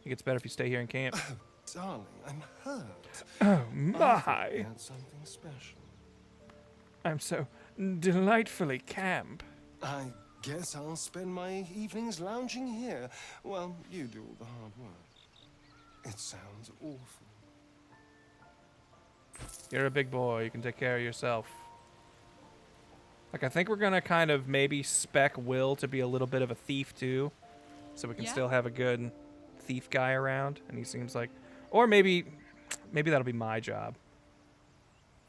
It gets better if you stay here in camp. Oh, darling, I'm hurt. Oh, I thought we my. had something special. I'm so delightfully camp. I guess I'll spend my evenings lounging here while you do all the hard work. It sounds awful. You're a big boy. You can take care of yourself. Like, I think we're going to kind of maybe spec Will to be a little bit of a thief, too. So we can still have a good thief guy around. And he seems like... Or maybe that'll be my job.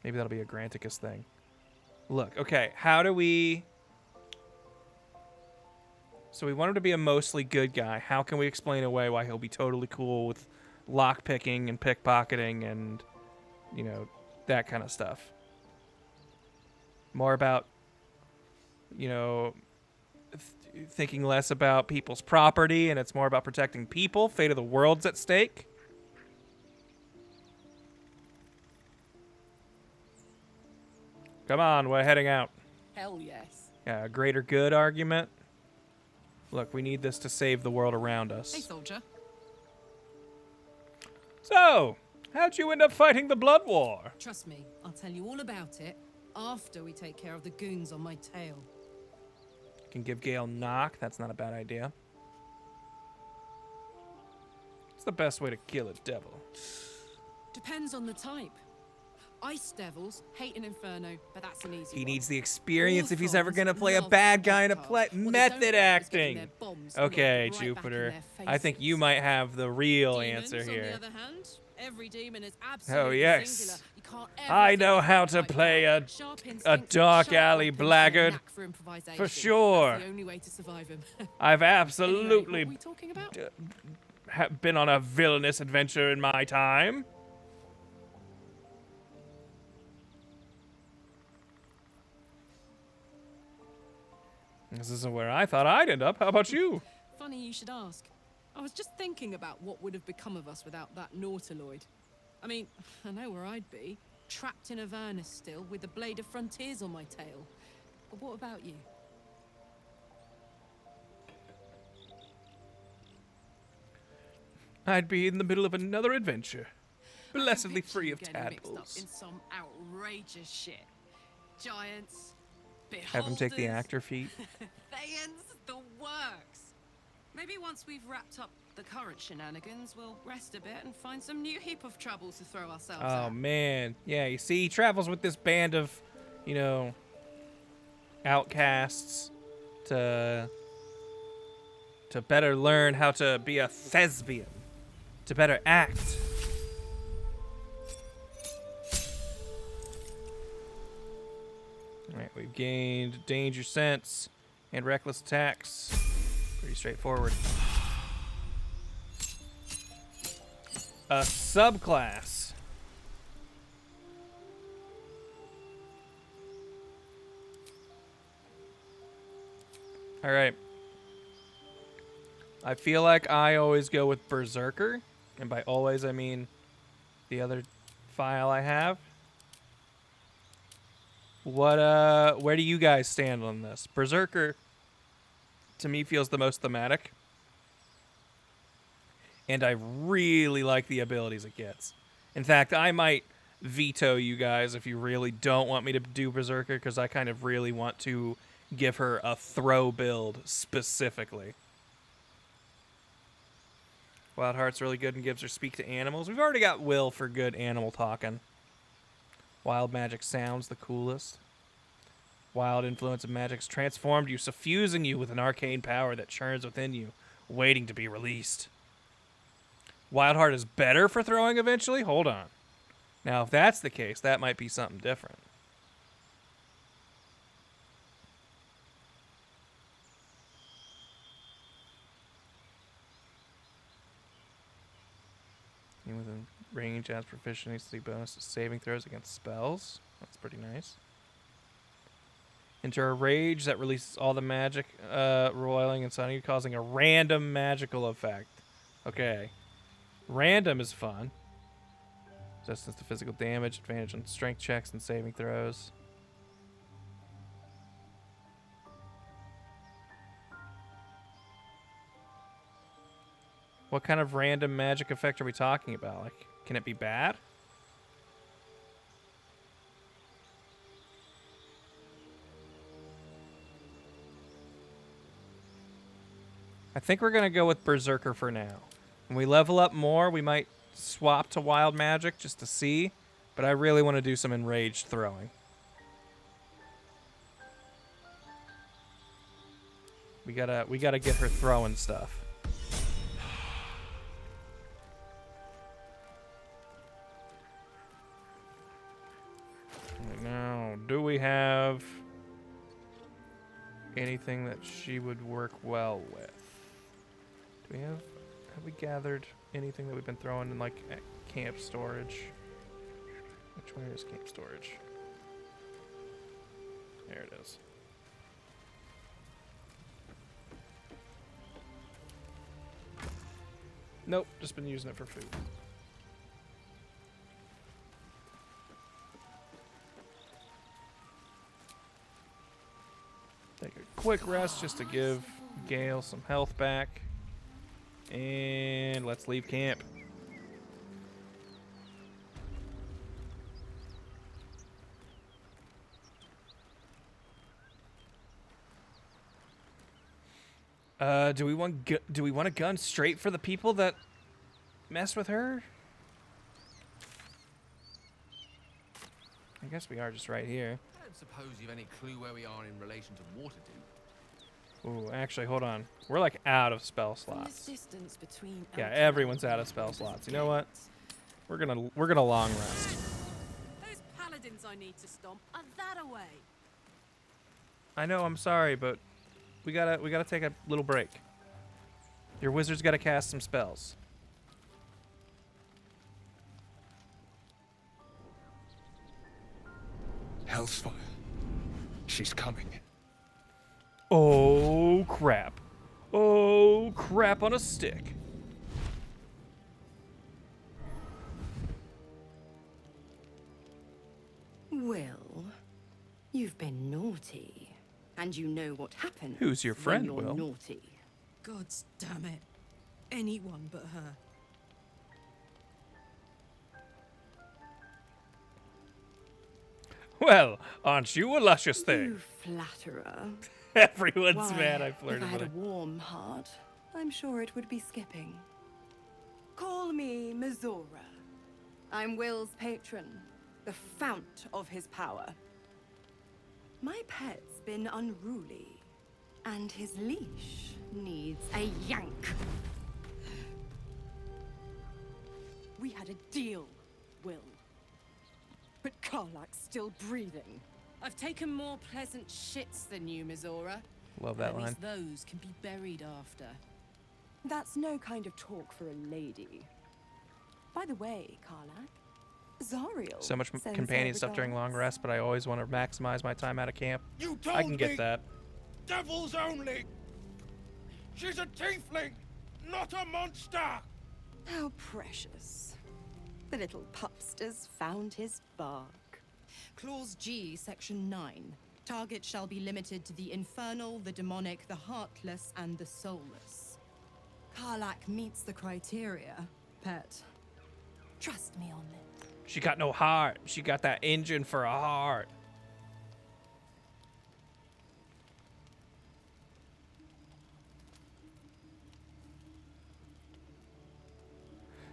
Maybe that'll be a Granticus thing. Look, okay. How do we... So we want him to be a mostly good guy. How can we explain away why he'll be totally cool with lockpicking and pickpocketing and, you know, that kind of stuff? More about, you know, thinking less about people's property, and it's more about protecting people. Fate of the world's at stake. Come on, we're heading out. Hell yes. Yeah, a greater good argument. Look, we need this to save the world around us. Hey, soldier. So, how'd you end up fighting the Blood War? Trust me, I'll tell you all about it after we take care of the goons on my tail. Can give Gale knock. That's not a bad idea. It's the best way to kill a devil. Depends on the type. Ice devils hate an inferno, but that's an easy He one. needs the experience if he's Wolf ever going to thorns play a love bad guy in a Gale. play. What they don't Method like is getting acting. their bombs Okay, lobbed right back in Jupiter. their I think faces. you might have the real Demons, answer here. On the other hand, every demon is absolutely Oh, yes. singular. You can't ever I think know of how it to like play that. a Sharp instincts, dark sharp alley weapons, and a blackguard. knack for improvisation. For sure. That's the only way to survive him. I've Anyway, absolutely what were we talking about? been on a villainous adventure in my time. This isn't where I thought I'd end up. How about you? Funny you should ask. I was just thinking about what would have become of us without that Nautiloid. I mean, I know where I'd be. Trapped in Avernus still, with the Blade of Frontiers on my tail. But what about you? I'd be in the middle of another adventure. I can Blessedly picture free you of getting mixed up tadpoles. in some outrageous shit. Giants, Have him take the beholders, actor feat. Thayans, the works. Maybe once we've wrapped up the current shenanigans, we'll rest a bit and find some new heap of troubles to throw ourselves Oh, at. man. Yeah, you see, he travels with this band of, you know, outcasts to better learn how to be a thespian, to better act. All right, we've gained danger sense and reckless attacks. Pretty straightforward. A subclass. All right. I feel like I always go with Berserker, and by always I mean the other file I have. Where do you guys stand on this? Berserker to me feels the most thematic. And I really like the abilities it gets. In fact, I might veto you guys if you really don't want me to do Berserker, because I kind of really want to give her a throw build specifically. Wild Heart's really good and gives her speak to animals. We've already got Will for good animal talking. Wild magic sounds the coolest. Wild influence of magic's transformed you, suffusing you with an arcane power that churns within you, waiting to be released. Wildheart is better for throwing eventually? Hold on. Now, if that's the case, that might be something different. Within range adds proficiency bonus to saving throws against spells. That's pretty nice. Enter a rage that releases all the magic roiling inside of you, causing a random magical effect. Okay. Random is fun. Resistance to physical damage, advantage on strength checks and saving throws. What kind of random magic effect are we talking about? Like, can it be bad? I think we're going to go with Berserker for now. When we level up more, we might swap to Wild Magic just to see. But I really want to do some enraged throwing. We gotta get her throwing stuff. Now, do we have anything that she would work well with? Do we have we gathered anything that we've been throwing in like at camp storage? Which one is camp storage? There it is. Nope, just been using it for food. Take a quick rest just to give Gale some health back. And let's leave camp. Do we want a gun straight for the people that mess with her? I guess we are just right here. I don't suppose you've any clue where we are in relation to Waterdeep. Ooh, actually, hold on. We're like out of spell slots. Yeah, everyone's out of spell slots. You know what? We're gonna long rest. Those paladins I need to stomp are that away. I know, I'm sorry, but we gotta take a little break. Your wizard's gotta cast some spells. Hellsfire. She's coming. Oh, crap. Oh, crap on a stick. Will, you've been naughty. And you know what happens. Who's your friend, when you're Will? naughty. Gods damn it. Anyone but her. Well, aren't you a luscious thing? You flatterer. Everyone's Why, mad I if flirted I had with a her. warm heart, I'm sure it would be skipping. Call me Mizora. I'm Will's patron, the fount of his power. My pet's been unruly, and his leash needs a yank. We had a deal, Will. But Karlach's still breathing. I've taken more pleasant shits than you, Mizora. Love that At line. least those can be buried after. That's no kind of talk for a lady. By the way, Karlach, Zariel So much sends companion her stuff during long regards. rest, but I always want to maximize my time out of camp. You told I can me get that. devils only. She's a tiefling, not a monster. How precious. The little pupster's found his bark. Clause G, Section 9. Target shall be limited to the infernal, the demonic, the heartless, and the soulless. Karlach meets the criteria, pet. Trust me on it. She got no heart. She got that engine for a heart.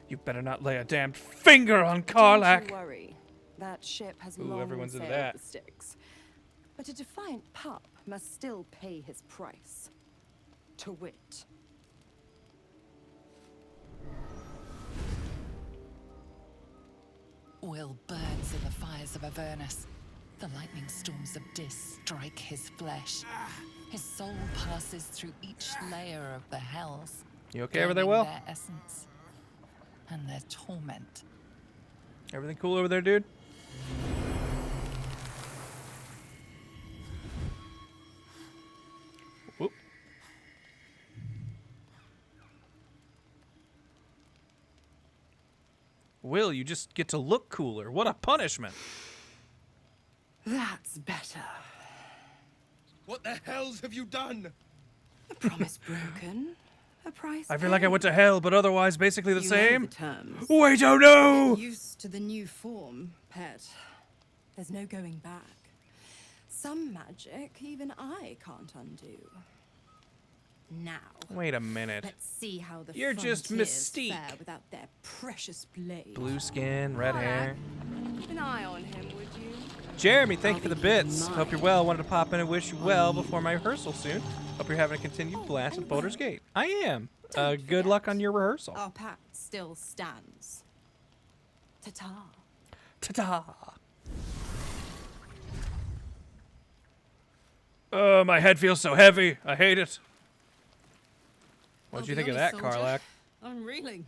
You better not lay a damned finger on Karlach. Don't you worry. That ship has Ooh, long everyone's into sailed that. the Styx. But a defiant pup must still pay his price. To wit. Will burns in the fires of Avernus. The lightning storms of Dis strike his flesh. His soul passes through each layer of the hells. You okay over there, gaining Will? Their essence and their torment. Everything cool over there, dude? Whoop. Will, you just get to look cooler. What a punishment. That's better. What the hells have you done? A promise broken. A price I feel like I went to hell, but otherwise basically the You know same. the terms. Wait, oh no! Used to the new form, pet. There's no going back. Some magic even I can't undo. Now, Wait a minute. let's see how the You're just frontiers Mystique. fare without their precious blade. Blue skin, red hair. Keep an eye on him, would you? Jeremy, thank you for the bits. Hope you're well. Wanted to pop in and wish you well before my rehearsal soon. Hope you're having a continued blast at Baldur's Gate. I am. Good luck on your rehearsal. Our pact still stands. Ta-ta. Ta-ta. My head feels so heavy. I hate it. What'd you think of that, Karlach? I'm reeling.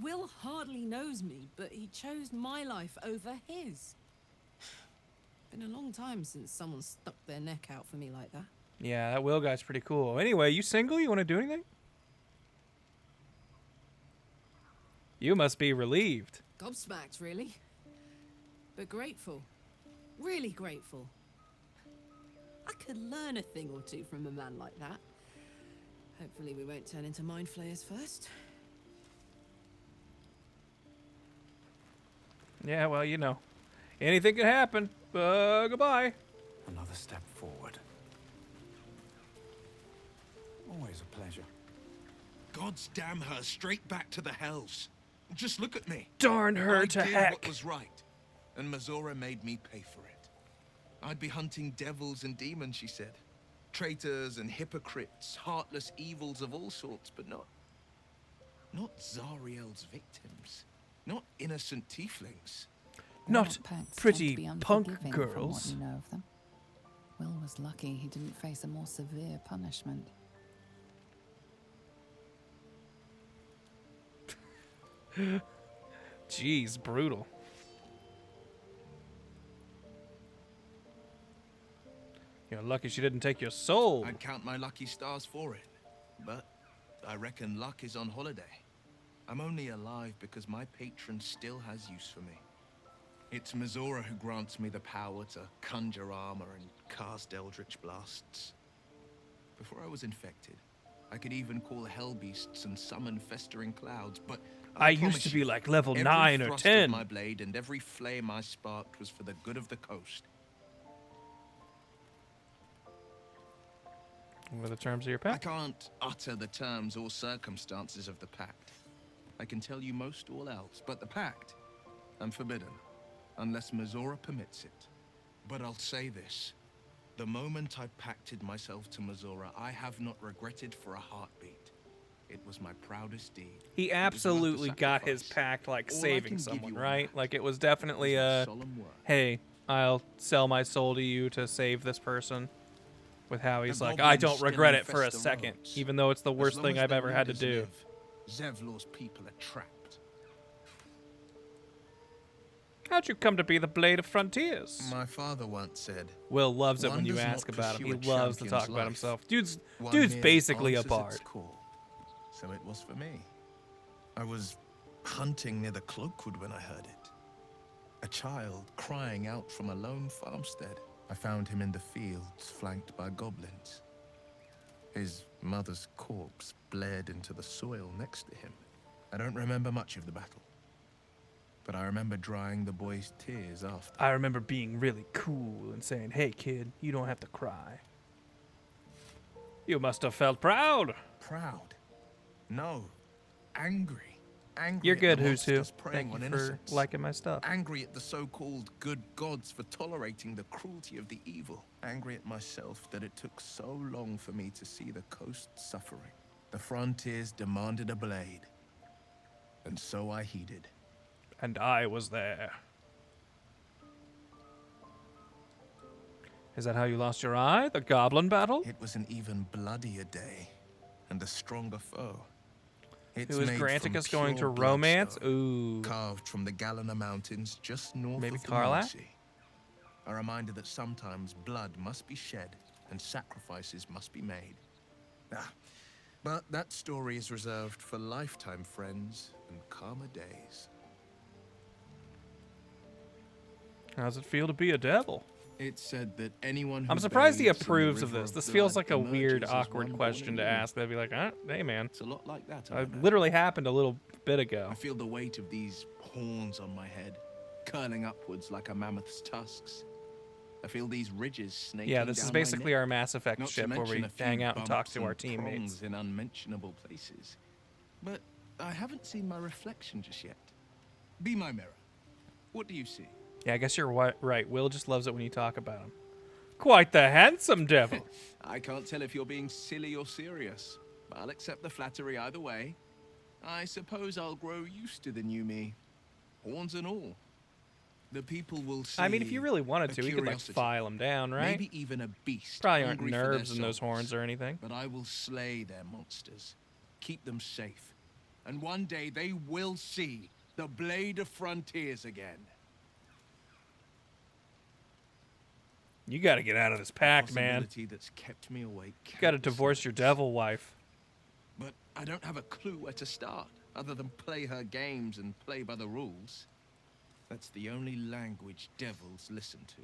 Will hardly knows me, but he chose my life over his. Been a long time since someone stuck their neck out for me like that. Yeah, that Will guy's pretty cool. Anyway, you single? You want to do anything? You must be relieved. Gobsmacked, really. But grateful. Really grateful. I could learn a thing or two from a man like that. Hopefully we won't turn into mind flayers first. Yeah, well, you know. Anything could happen. Goodbye. Another step forward. Always a pleasure. God's damn her, straight back to the hells. Just look at me. Darn her I to did heck. what was right, and Mizora made me pay for it. I'd be hunting devils and demons, she said. Traitors and hypocrites, heartless evils of all sorts, but not Zariel's victims. Not innocent tieflings. Not Pacts tend to pretty be punk unforgiving from girls. what you know of them. Will was lucky he didn't face a more severe punishment. Jeez, brutal. You're lucky she didn't take your soul. I'd count my lucky stars for it, but I reckon luck is on holiday. I'm only alive because my patron still has use for me. It's Mizora who grants me the power to conjure armor and cast eldritch blasts. Before I was infected, I could even call hell beasts and summon festering clouds, but I used to be like level every 9 or thrust 10. of my blade and every flame I sparked was for the good of the coast. What are the terms of your I pact? can't utter the terms or circumstances of the pact. I can tell you most all else, but the pact, I'm forbidden, unless Mizora permits it. But I'll say this. The moment I pacted myself to Mizora, I have not regretted for a heartbeat. It was my proudest deed. He absolutely got his pact like All I saving can give someone, you on right? that Like it was definitely is a, my solemn word. hey, I'll sell my soul to you to save this person. With how he's The like, I goblins don't still regret it for a infest the second, roads. even though it's the As worst long thing as I've their ever had to leaders do. live, Zevlor's people are trapped. How'd you come to be the Blade of Frontiers? My father once said, Will loves it "One when you does not ask about him. He pursue a loves to talk champion's about life. himself. Dude's One dude's merely basically a answers bard. its call." So it was for me. I was hunting near the Cloakwood when I heard it. A child crying out from a lone farmstead. I found him in the fields, flanked by goblins. His mother's corpse bled into the soil next to him. I don't remember much of the battle, but I remember drying the boy's tears after. I remember being really cool and saying, hey kid, you don't have to cry. You must have felt proud. Proud? No. Angry. Angry You're at good, the Who's Who. monsters preying Thank on you for innocents. liking my stuff. Angry at the so-called good gods for tolerating the cruelty of the evil. Angry at myself that it took so long for me to see the coast suffering. The frontiers demanded a blade. And so I heeded. And I was there. Is that how you lost your eye? The goblin battle? It was an even bloodier day, and a stronger foe. It's Who is made granting from us going to pure romance? bloodstone, Ooh. carved from the Galena Mountains just north Maybe of the Karlach? Mercy. A reminder that sometimes blood must be shed and sacrifices must be made. But that story is reserved for lifetime friends and calmer days. How's it feel to be a devil? It's said that anyone who I'm surprised he bathes in the approves of river this. This blood feels like a emerges weird, as awkward one question born to anew. ask. They'd be like, hey man. It's a lot like that. It literally happened a little bit ago. I feel the weight of these horns on my head, curling upwards like a mammoth's tusks. I feel these ridges snaking Yeah, this is down basically my our neck. Mass Effect Not to ship where mention we a few hang out and talk bumps to our and teammates. prongs in unmentionable places. But I haven't seen my reflection just yet. Be my mirror. What do you see? Yeah, I guess you're right. Will just loves it when you talk about him. Quite the handsome devil. I can't tell if you're being silly or serious. I'll accept the flattery either way. I suppose I'll grow used to the new me. Horns and all. The people will see. I mean, if you really wanted a to, you could like curiosity, file them down, right? Maybe even a beast. Probably aren't hungry for their nerves in those souls. horns or anything. But I will slay their monsters, keep them safe, and one day they will see the Blade of Frontiers again. You got to get out of this pact, man. Possibility that's kept me awake. You got to divorce your devil wife. But I don't have a clue where to start, other than play her games and play by the rules. That's the only language devils listen to.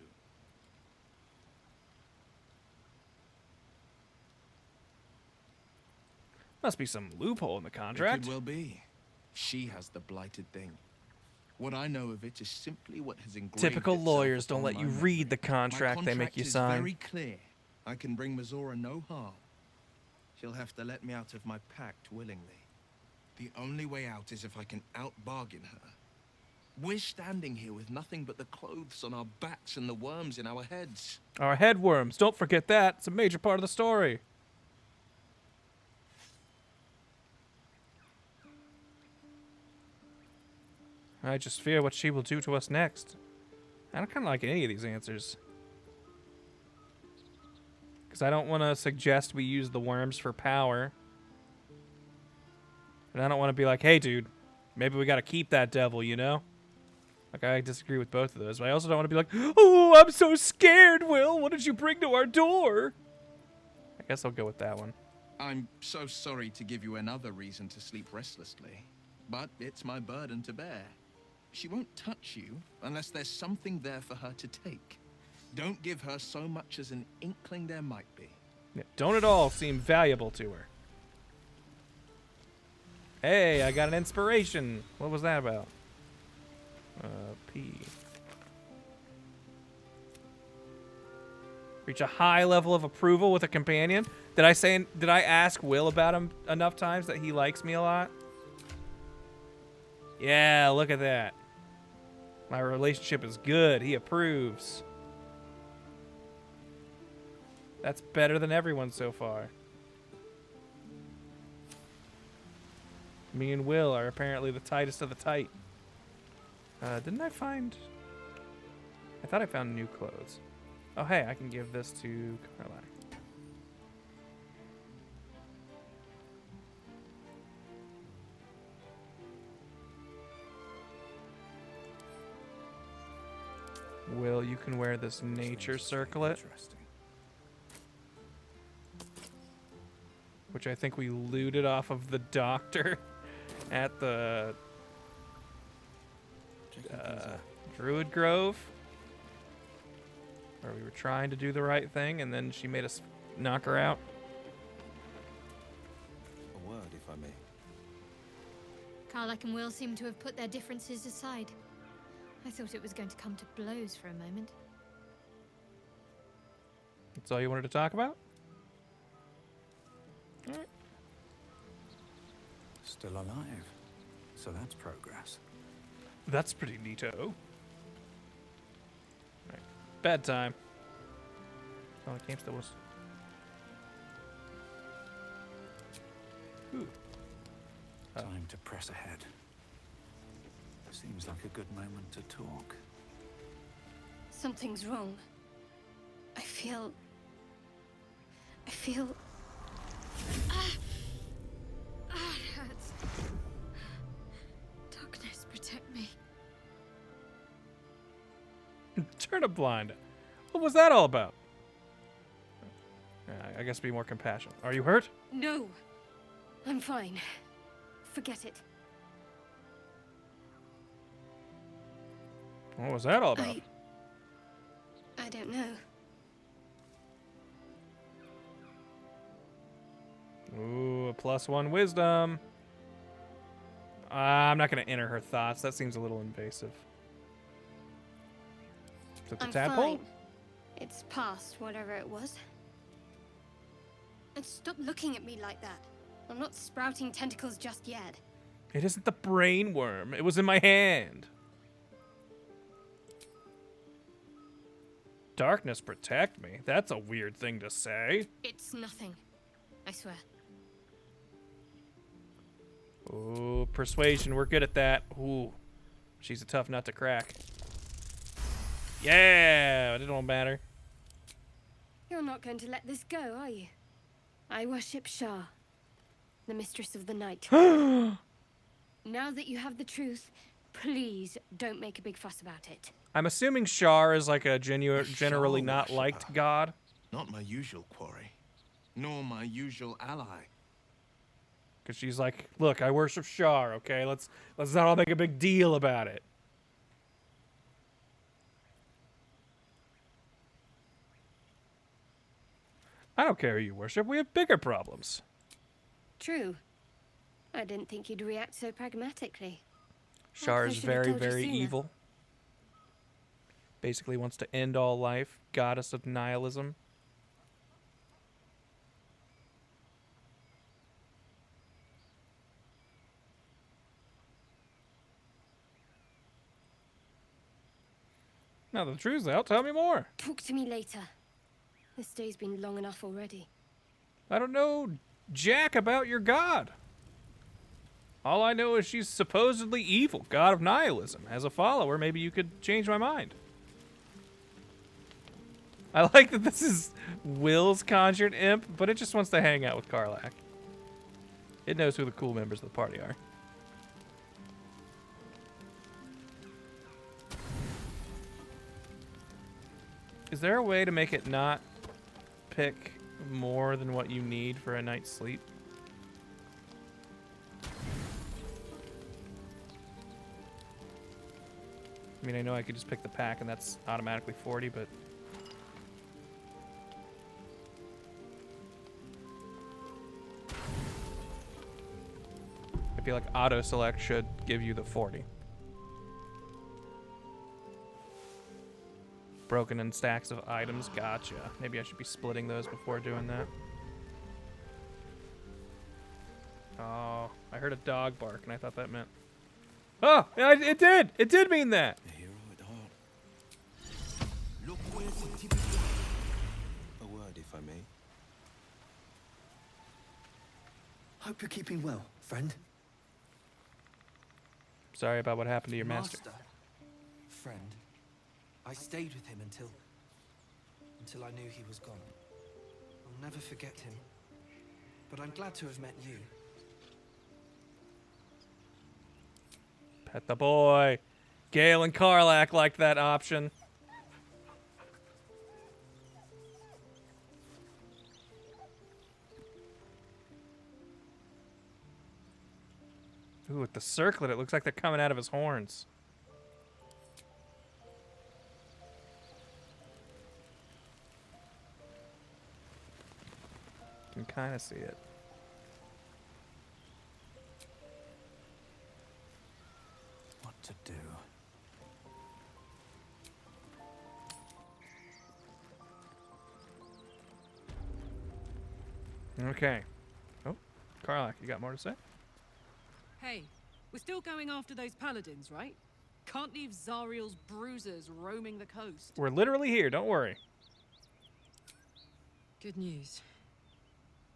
Must be some loophole in the It contract. could well be. She has the blighted thing. What I know of it is simply what has engraved Typical itself lawyers don't upon let you my read the memory. contract My they make you is sign. very clear. I can bring Mizora no harm. She'll have to let me out of my pact willingly. The only way out is if I can out-bargain her. We're standing here with nothing but the clothes on our backs and the worms in our heads. Our head worms. Don't forget that. It's a major part of the story. I just fear what she will do to us next. I don't kind of like any of these answers. Because I don't want to suggest we use the worms for power. And I don't want to be like, hey, dude, maybe we got to keep that devil, you know? Like, I disagree with both of those. But I also don't want to be like, oh, I'm so scared, Will. What did you bring to our door? I guess I'll go with that one. I'm so sorry to give you another reason to sleep restlessly, but it's my burden to bear. She won't touch you unless there's something there for her to take. Don't give her so much as an inkling there might be. Yeah, don't at all seem valuable to her. Hey, I got an inspiration. What was that about? P. Reach a high level of approval with a companion. Did I ask Will about him enough times that he likes me a lot? Yeah, look at that. My relationship is good. He approves. That's better than everyone so far. Me and Will are apparently the tightest of the tight. Didn't I find... I thought I found new clothes. Oh, hey, I can give this to Karlach. Will, you can wear this nature circlet. Which I think we looted off of the doctor at the Druid Grove. Where we were trying to do the right thing and then she made us knock her out. A word, if I may. Karlach and Will seem to have put their differences aside. I thought it was going to come to blows for a moment. That's all you wanted to talk about? All right. Still alive. So that's progress. That's pretty neato. All right. Bedtime. Oh, the game still was. Ooh. Time to press ahead. Seems like a good moment to talk. Something's wrong. I feel feel... it hurts. Darkness, protect me. Turn a blind. What was that all about? I guess be more compassionate. Are you hurt? No. I'm fine. Forget it. What was that all about? I don't know. Ooh, a +1 wisdom. I'm not going to enter her thoughts. That seems a little invasive. Is it the tadpole? Fine. It's past whatever it was. And stop looking at me like that. I'm not sprouting tentacles just yet. It isn't the brain worm. It was in my hand. Darkness protect me. That's a weird thing to say. It's nothing. I swear. Ooh, persuasion. We're good at that. Ooh, she's a tough nut to crack. Yeah, it don't matter. You're not going to let this go, are you? I worship Shah, the mistress of the night. Now that you have the truth, please don't make a big fuss about it. I'm assuming Shar is like a generally not liked god. Not my usual quarry, nor my usual ally. Because she's like, look, I worship Shar, okay? Let's not all make a big deal about it. I don't care who you worship. We have bigger problems. True. I didn't think you'd react so pragmatically. Shar is very, very evil. Basically wants to end all life. Goddess of nihilism. Now the truth's out. Tell me more. Talk to me later. This day's been long enough already. I don't know jack about your god. All I know is she's supposedly evil, god of nihilism. As a follower, maybe you could change my mind. I like that this is Will's conjured imp, but it just wants to hang out with Karlach. It knows who the cool members of the party are. Is there a way to make it not pick more than what you need for a night's sleep? I mean, I know I could just pick the pack and that's automatically 40, but... I feel like auto select should give you the 40. Broken in stacks of items, gotcha. Maybe I should be splitting those before doing that. Oh, I heard a dog bark and I thought that meant... Oh, it did! It did mean that! A word, if I may. Hope you're keeping well, friend. Sorry about what happened to your master. Friend. I stayed with him until I knew he was gone. I'll never forget him. But I'm glad to have met you. Pet the boy. Gale and Karlach liked that option. Ooh, with the circlet, it looks like they're coming out of his horns. You can kind of see it. What to do? Okay. Oh, Karlach, you got more to say? Hey, we're still going after those paladins, right? Can't leave Zariel's bruisers roaming the coast. We're literally here, don't worry. Good news.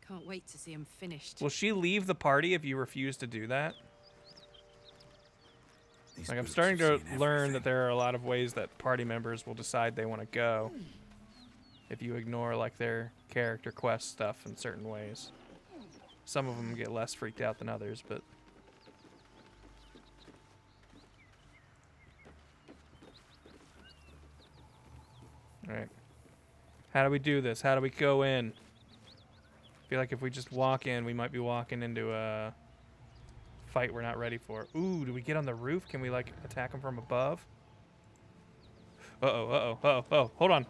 Can't wait to see him finished. Will she leave the party if you refuse to do that? Like, I'm starting to learn that there are a lot of ways that party members will decide they want to go. if you ignore like their character quest stuff in certain ways. Some of them get less freaked out than others, but all right. How do we do this? How do we go in? I feel like if we just walk in, we might be walking into a fight we're not ready for. Ooh, do we get on the roof? Can we like attack them from above? Uh-oh, uh-oh, uh-oh, oh. Hold on.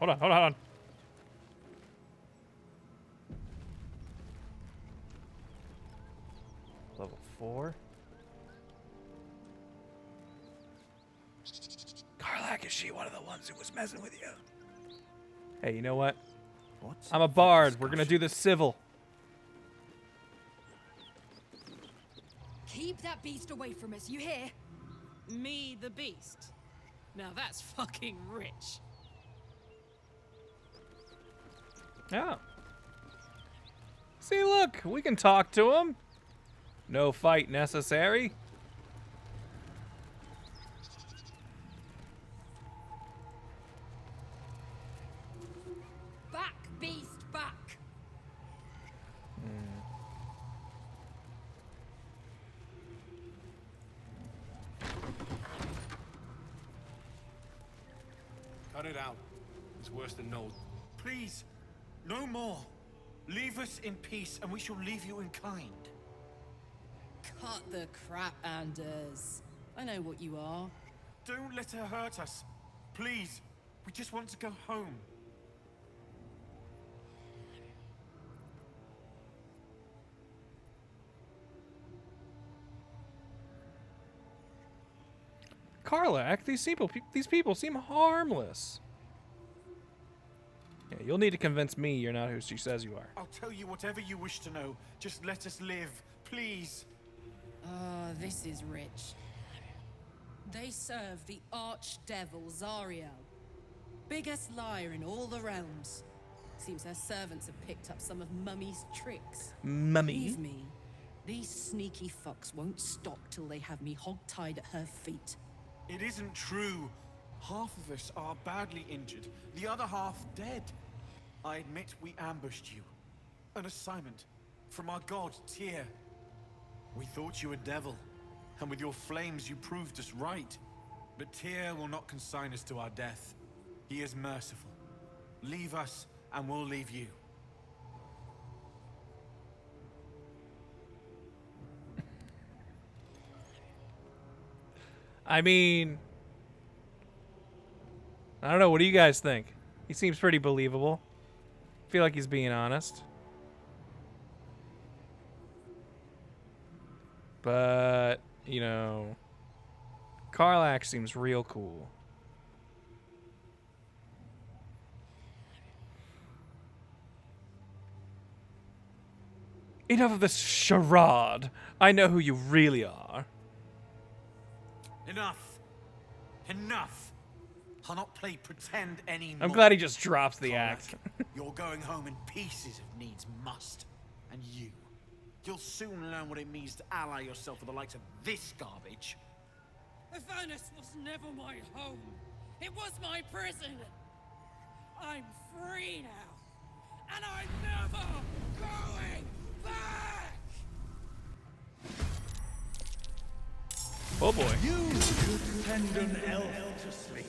Level 4. Karlach, is she one of the ones who was messing with you? Hey, you know what? I'm a bard. We're gonna do this civil. Keep that beast away from us, you hear? Me, the beast. Now that's fucking rich. Yeah. See, look, we can talk to him. No fight necessary. Back, beast, back. Cut it out. It's worse than no. Please, no more. Leave us in peace, and we shall leave you in kind. Cut the crap, Anders. I know what you are. Don't let her hurt us. Please, we just want to go home. Karlach, these people seem harmless. Yeah, you'll need to convince me you're not who she says you are. I'll tell you whatever you wish to know. Just let us live, please. This is rich. They serve the archdevil Zariel. Biggest liar in all the realms. Seems her servants have picked up some of Mummy's tricks. Mummy? Believe me, these sneaky fucks won't stop till they have me hog-tied at her feet. It isn't true. Half of us are badly injured, the other half dead. I admit we ambushed you. An assignment from our god, Tyr. We thought you a devil, and with your flames you proved us right. But Tyr will not consign us to our death. He is merciful. Leave us, and we'll leave you. I mean, I don't know. What do you guys think? He seems pretty believable. I feel like he's being honest. But, you know, Karlach seems real cool. Enough of this charade. I know who you really are. Enough. Enough. I'll not play pretend anymore. I'm glad he just drops the act. You're going home in pieces if needs must. And you'll soon learn what it means to ally yourself with the likes of this garbage. Avernus was never my home. It was my prison. I'm free now. And I'm never going back! Oh boy. You should send an elf to sleep.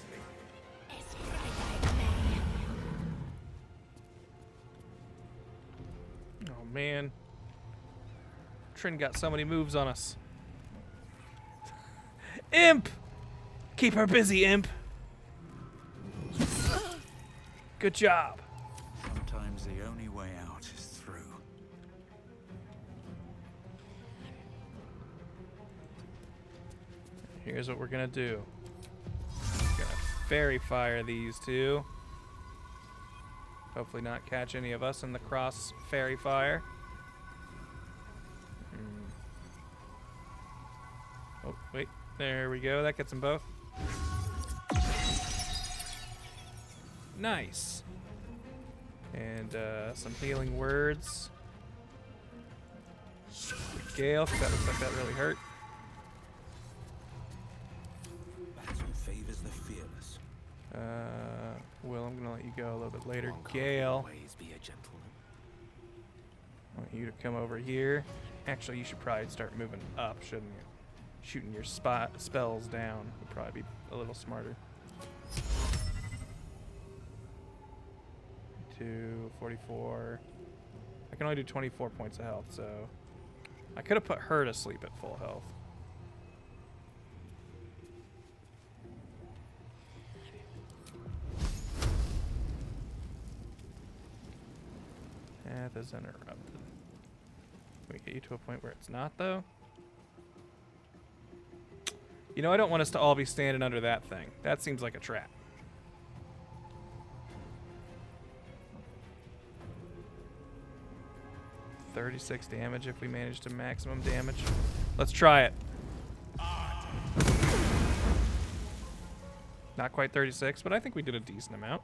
Oh man. Trin got so many moves on us. Imp! Keep her busy, Imp. Good job. Sometimes the only way out is through. Here's what we're gonna do. We're gonna fairy fire these two. Hopefully not catch any of us in the cross fairy fire. Oh, wait. There we go. That gets them both. Nice. And some healing words. For Gale, because that looks like that really hurt. Battle favors the fearless. Will, I'm gonna let you go a little bit later. Gale, Always be a gentleman. I want you to come over here. Actually, you should probably start moving up, shouldn't you? Shooting your spells down would probably be a little smarter. 44. I can only do 24 points of health, so I could have put her to sleep at full health. Path is interrupted. Can we get you to a point where it's not, though? You know, I don't want us to all be standing under that thing. That seems like a trap. $36 damage if we manage to maximum damage. Let's try it. Not quite 36, but I think we did a decent amount.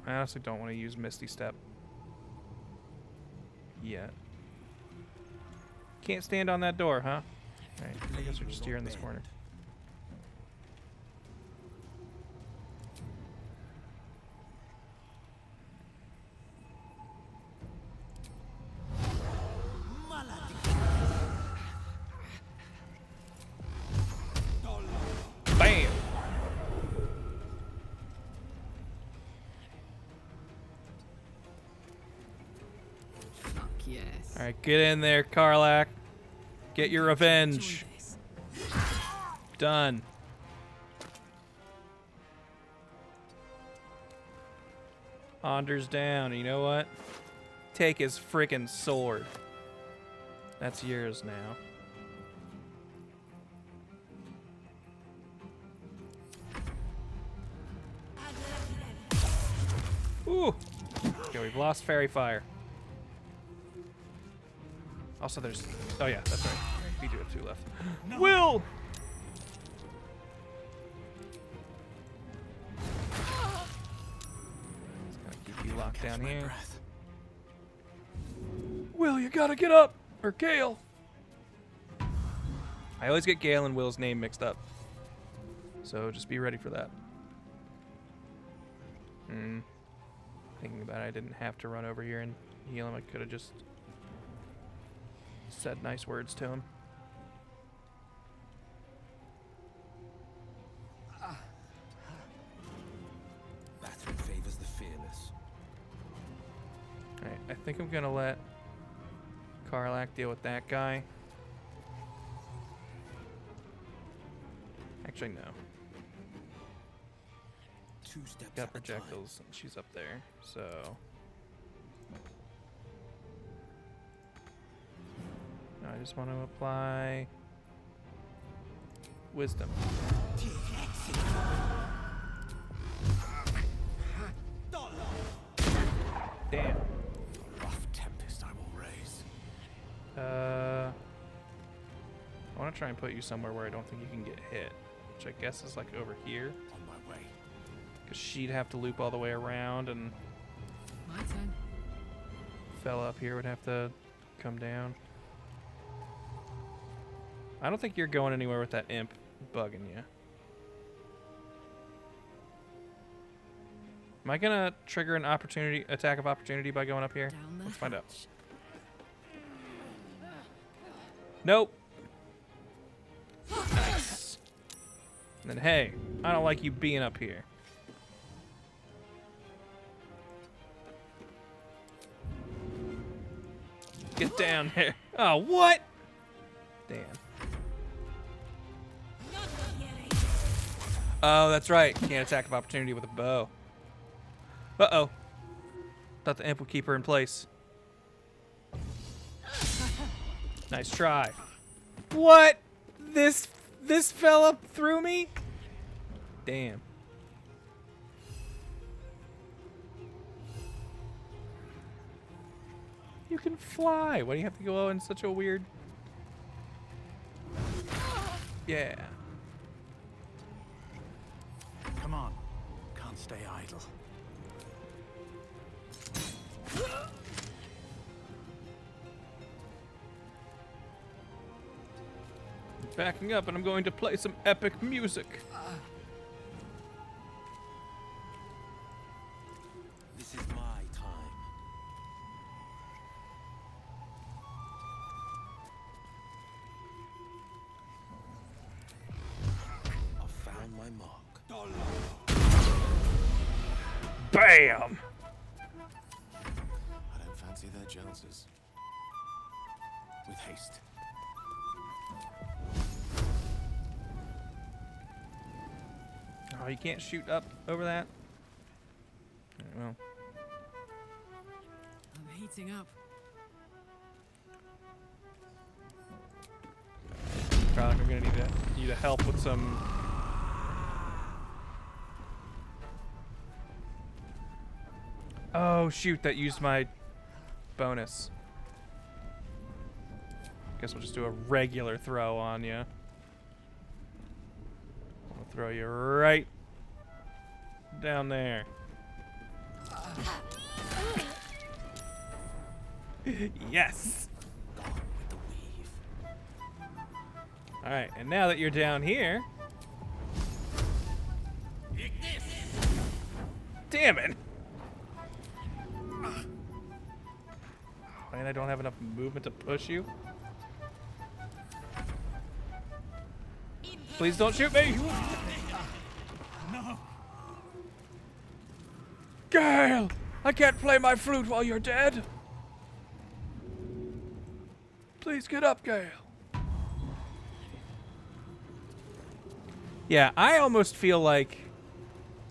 I honestly don't want to use Misty Step yet. Can't stand on that door, huh? Alright, I guess we're just here in this corner. Bam! Fuck yes. Alright, get in there, Karlach. Get your revenge. Done. Onder's down. You know what? Take his frickin' sword. That's yours now. Ooh. Okay, we've lost Fairy Fire. Also, there's... Oh, yeah, that's right. We do have 2 left. No. Will! Just gonna keep you locked down here. Breath. Will, you gotta get up! Or Gale! I always get Gale and Will's name mixed up. So just be ready for that. Thinking about it, I didn't have to run over here and heal him. I could have just said nice words to him. Battering favors the fearless. Alright, I think I'm gonna let Karlach deal with that guy. Actually, no. 2 steps Got at a time. projectiles, and she's up there, so... I just want to apply wisdom. Damn. Rough tempest I will raise. I want to try and put you somewhere where I don't think you can get hit, which I guess is like over here. On my way. Because she'd have to loop all the way around, and My turn. fella up here would have to come down. I don't think you're going anywhere with that imp bugging you. Am I gonna trigger an attack of opportunity by going up here? Let's find out. Nope. Nice. And then, hey, I don't like you being up here. Get down here. Oh, what? Damn. Oh, that's right. Can't attack of opportunity with a bow. Uh-oh. Thought the imp would keep her in place. Nice try. What? This fella threw me? Damn. You can fly. Why do you have to go in such a weird... Yeah. Come on. Can't stay idle. Backing up, and I'm going to play some epic music. This is my time. I've found my mark. Bam! I don't fancy their chances. With haste. Oh, you can't shoot up over that? Alright, well. I'm heating up. Karlach, I'm gonna need you to help with some. Oh shoot, that used my bonus. Guess we'll just do a regular throw on you. I'll throw you right down there. Yes! Alright, and now that you're down here. Damn it! And I don't have enough movement to push you. Please don't shoot me! No. Gale! I can't play my flute while you're dead! Please get up, Gale. Yeah, I almost feel like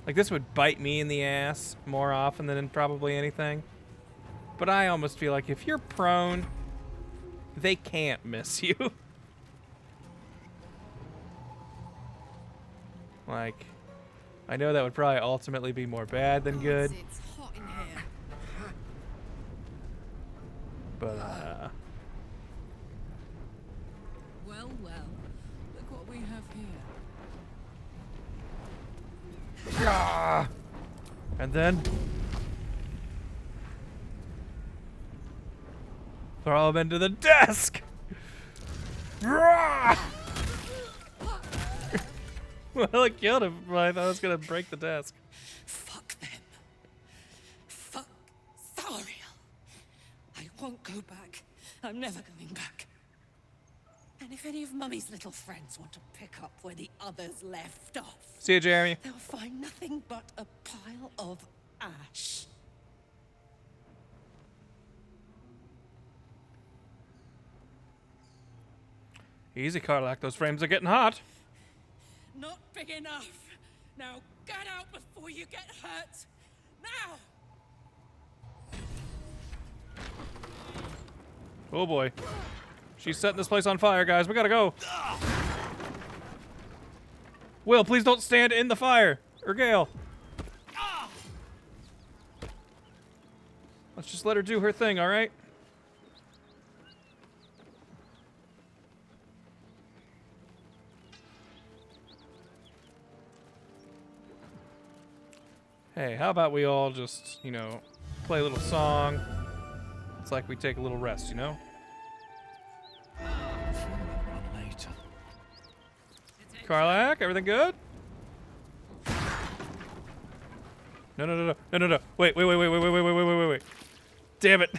this would bite me in the ass more often than probably anything. But I almost feel like if you're prone, they can't miss you. Like, I know that would probably ultimately be more bad than good. It's hot in here. But, Well, well. Look what we have here. ah! And then throw him into the desk! Rah! Well, it killed him, but I thought I was gonna break the desk. Fuck them. Fuck Thariel. I won't go back. I'm never going back. And if any of Mummy's little friends want to pick up where the others left off, See you, Jeremy. they'll find nothing but a pile of ash. Easy, Karlach. Those frames are getting hot. Not big enough. Now get out before you get hurt. Now! Oh boy. She's setting this place on fire, guys. We gotta go. Will, please don't stand in the fire. Or Gale. Let's just let her do her thing, alright? Hey, how about we all just, you know, play a little song? It's like we take a little rest, you know? Later. Karlach, everything good? No. Wait. Damn it.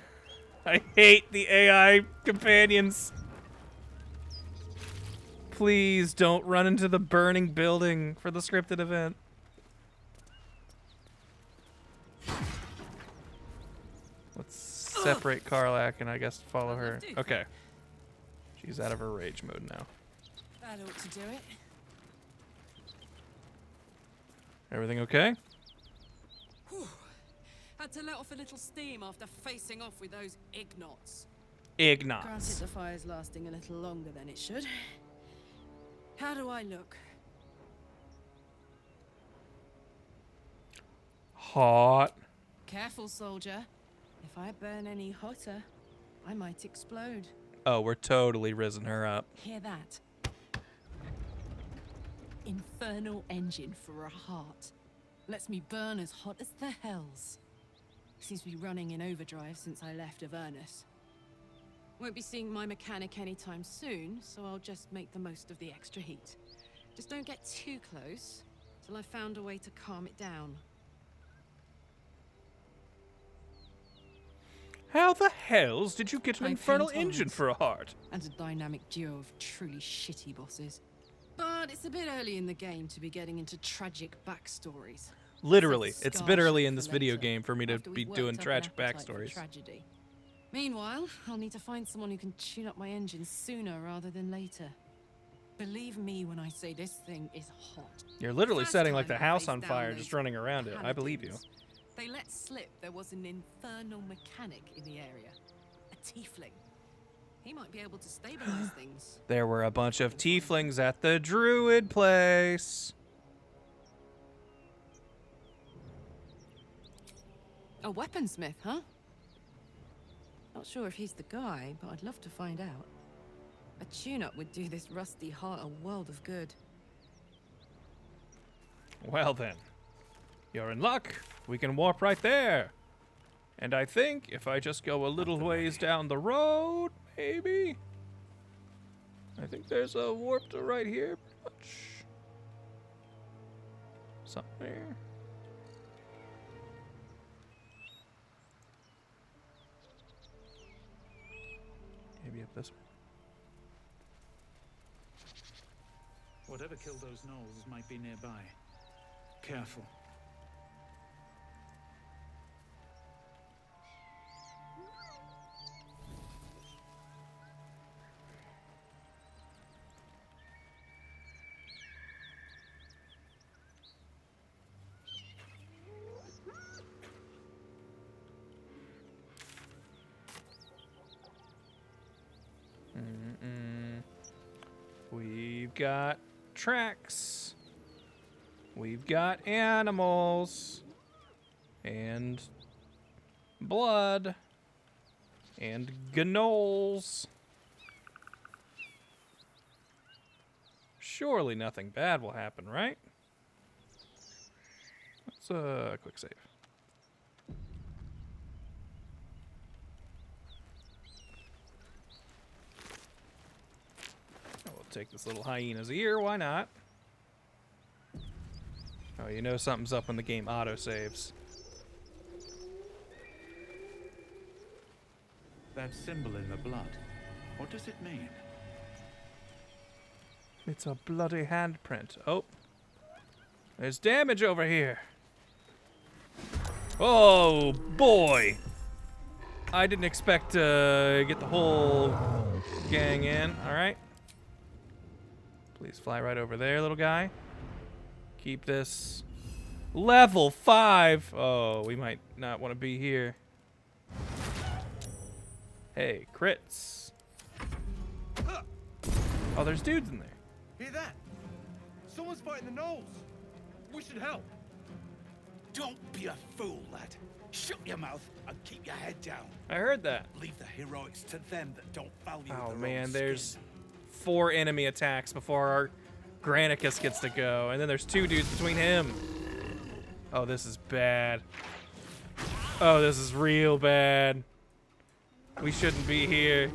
I hate the AI companions. Please don't run into the burning building for the scripted event. Let's separate Karlach and I guess follow her. Okay. She's out of her rage mode now. That ought to do it. Everything okay? Whew. Had to let off a little steam after facing off with those ignots. Granted, Ignots. the fire's lasting a little longer than it should. How do I look? Hot. Careful, soldier. If I burn any hotter, I might explode. Oh, we're totally risen her up. Hear that? Infernal engine for a heart. Lets me burn as hot as the hells. Seems to be running in overdrive since I left Avernus. Won't be seeing my mechanic anytime soon, so I'll just make the most of the extra heat. Just don't get too close till I've found a way to calm it down. How the hells did you get an High infernal pain engine tolerance. for a heart? And a dynamic duo of truly shitty bosses. But it's a bit early in the game to be getting into tragic backstories. Literally, Save the it's a scar bit early shit in this for video later, game for me to after be we've doing worked up an tragic appetite for backstories. tragedy. Meanwhile, I'll need to find someone who can tune up my engine sooner rather than later. Believe me when I say this thing is hot. You're literally First setting like time the I house faced on down fire those just running around it. I believe you. paladins, they let slip there was an infernal mechanic in the area. A tiefling. He might be able to stabilize things. There were a bunch of tieflings at the druid place. A weaponsmith, huh? Not sure if he's the guy, but I'd love to find out. A tune-up would do this rusty heart a world of good. Well then, you're in luck. We can warp right there. And I think if I just go a little ways down the road, maybe. I think there's a warp to right here, pretty much. Somewhere. Maybe up this way. Whatever killed those gnolls might be nearby. Careful. We've got tracks. We've got animals. And blood. And gnolls. Surely nothing bad will happen, right? Let's quick save. Take this little hyena's ear, why not? Oh, you know something's up when the game auto-saves. That symbol in the blood, what does it mean? It's a bloody handprint. Oh. There's damage over here. Oh, boy. I didn't expect to get the whole gang in. All right. Please fly right over there, little guy. Keep this level 5. Oh, we might not want to be here. Hey, crits. Oh, there's dudes in there. Hear that? Someone's fighting the gnolls. We should help. Don't be a fool, lad. Shut your mouth and keep your head down. I heard that. Leave the heroics to them that don't value Oh their man, own there's skin. 4 enemy attacks before our Granicus gets to go, and then there's 2 dudes between him. Oh, this is bad. Oh, this is real bad. We shouldn't be here.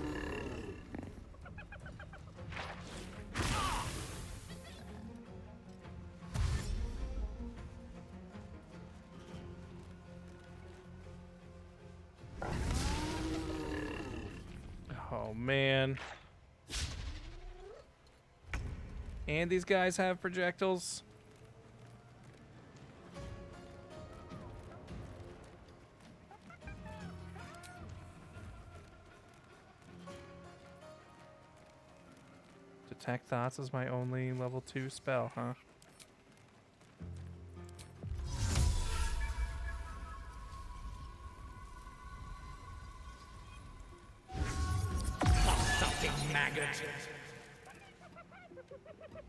Oh man. And these guys have projectiles. Detect thoughts is my only level 2 spell, huh? Something maggot.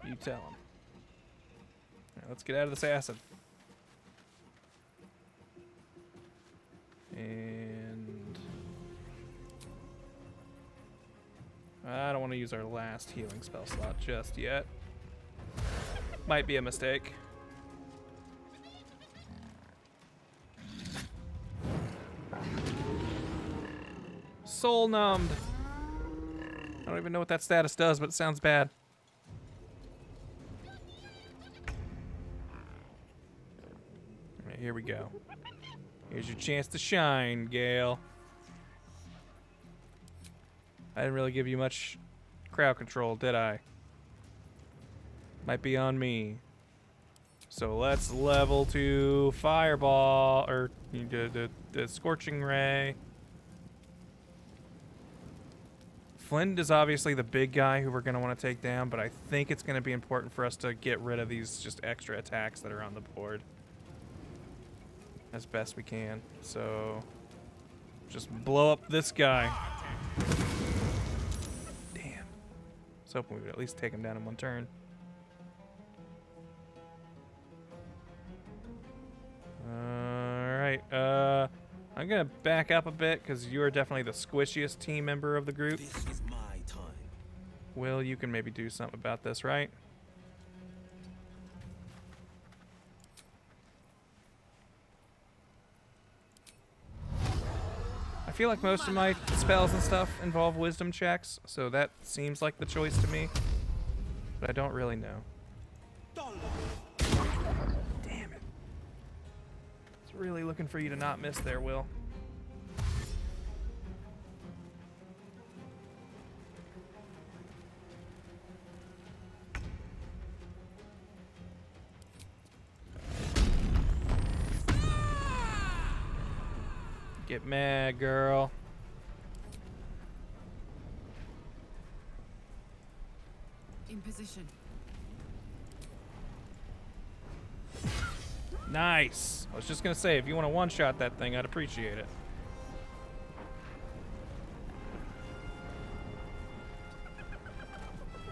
You tell him. Right, let's get out of this acid. And I don't want to use our last healing spell slot just yet. Might be a mistake. Soul numbed. I don't even know what that status does, but it sounds bad. All right, here we go. Here's your chance to shine, Gale. I didn't really give you much crowd control, did I? Might be on me. So let's level to Fireball, or the Scorching Ray. Flint is obviously the big guy who we're going to want to take down, but I think it's going to be important for us to get rid of these just extra attacks that are on the board as best we can. So just blow up this guy. Damn. I was hoping we would at least take him down in one turn. Alright, I'm gonna back up a bit because you are definitely the squishiest team member of the group. This is my time. Will, you can maybe do something about this, right? I feel like most of my spells and stuff involve wisdom checks, so that seems like the choice to me. But I don't really know. Damn it. It's really looking for you to not miss there, Will. Get mad, girl. In position. Nice. I was just gonna say, if you want to one-shot that thing, I'd appreciate it.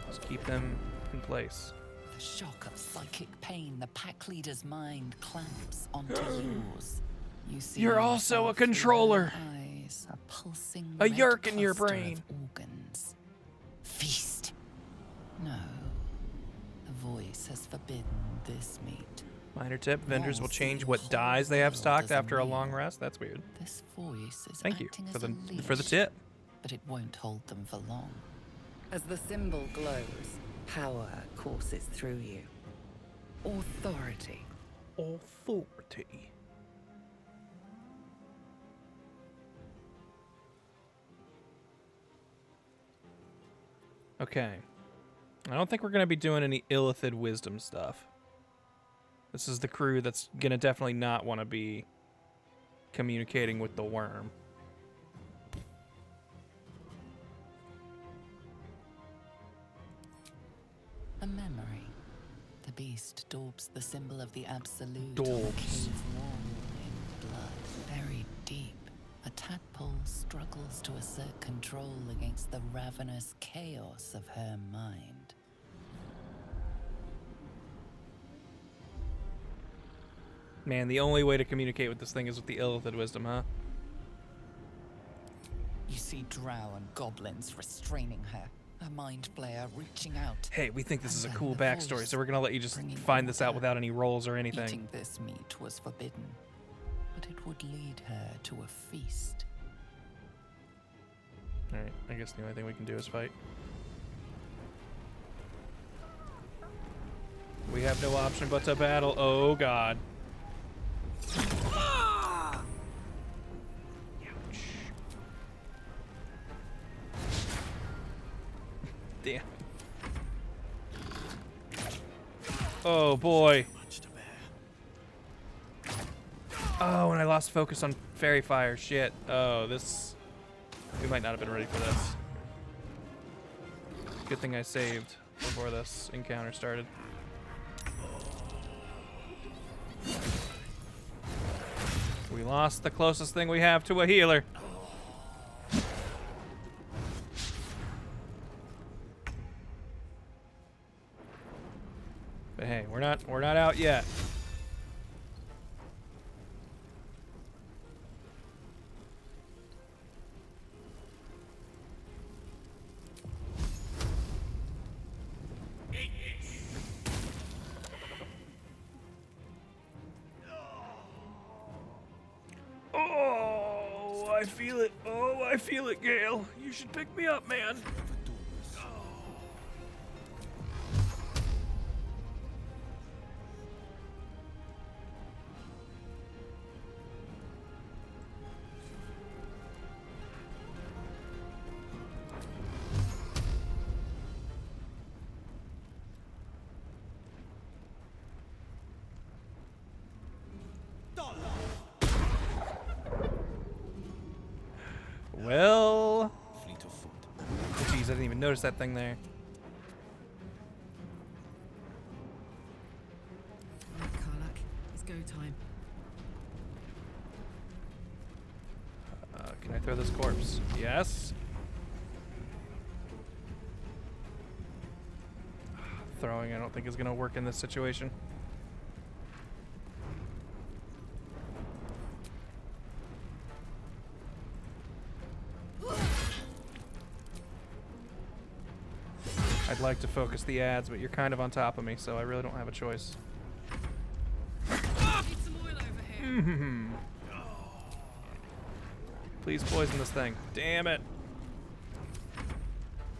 Just keep them in place. The shock of psychic pain, the pack leader's mind clamps onto yours. You see You're also a controller. Eyes, a pulsing A red yerk in your cluster brain. of organs. Feast. No. The voice has forbidden this meat. Minor tip, vendors will change what dyes they have stocked after a long rest. That's weird. This voice is Thank you acting for as a the leash, tip. but it won't hold them for long. As the symbol glows, power courses through you. Authority. Authority. Okay. I don't think we're going to be doing any Illithid wisdom stuff. This is the crew that's going to definitely not want to be communicating with the worm. A memory. The beast daubs the symbol of the absolute Daubs. on the cave wall in blood, buried deep. A tadpole struggles to assert control against the ravenous chaos of her mind. Man, the only way to communicate with this thing is with the Illithid wisdom, huh? You see drow and goblins restraining her. A mind flayer reaching out. Hey, we think this is a And cool then the backstory, voice so we're gonna let you just bringing find this out order. without any rolls or anything. Eating this meat was forbidden, but it would lead her to a feast. Alright, I guess the only thing we can do is fight. We have no option but to battle. Oh god. Damn. Oh boy. Oh, and I lost focus on fairy fire. Shit. Oh, this. We might not have been ready for this. Good thing I saved before this encounter started. We lost the closest thing we have to a healer. But hey, we're not out yet. Oh, I feel it. Oh, I feel it, Gale. You should pick me up, man. even notice that thing there. Karlach, it's go time. Can I throw this corpse? Yes. Throwing, I don't think is going to work in this situation. I'd like to focus the ads, but you're kind of on top of me, so I really don't have a choice. Please poison this thing. Damn it.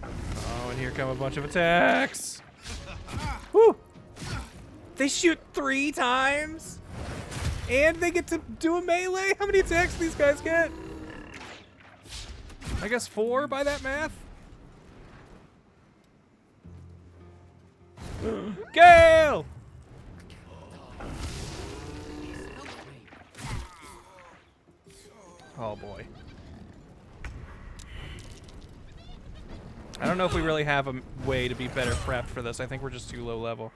Oh, and here come a bunch of attacks. Woo! They shoot 3 times? And they get to do a melee? How many attacks do these guys get? I guess 4 by that math? Gale! Oh boy. I don't know if we really have a way to be better prepped for this. I think we're just too low level.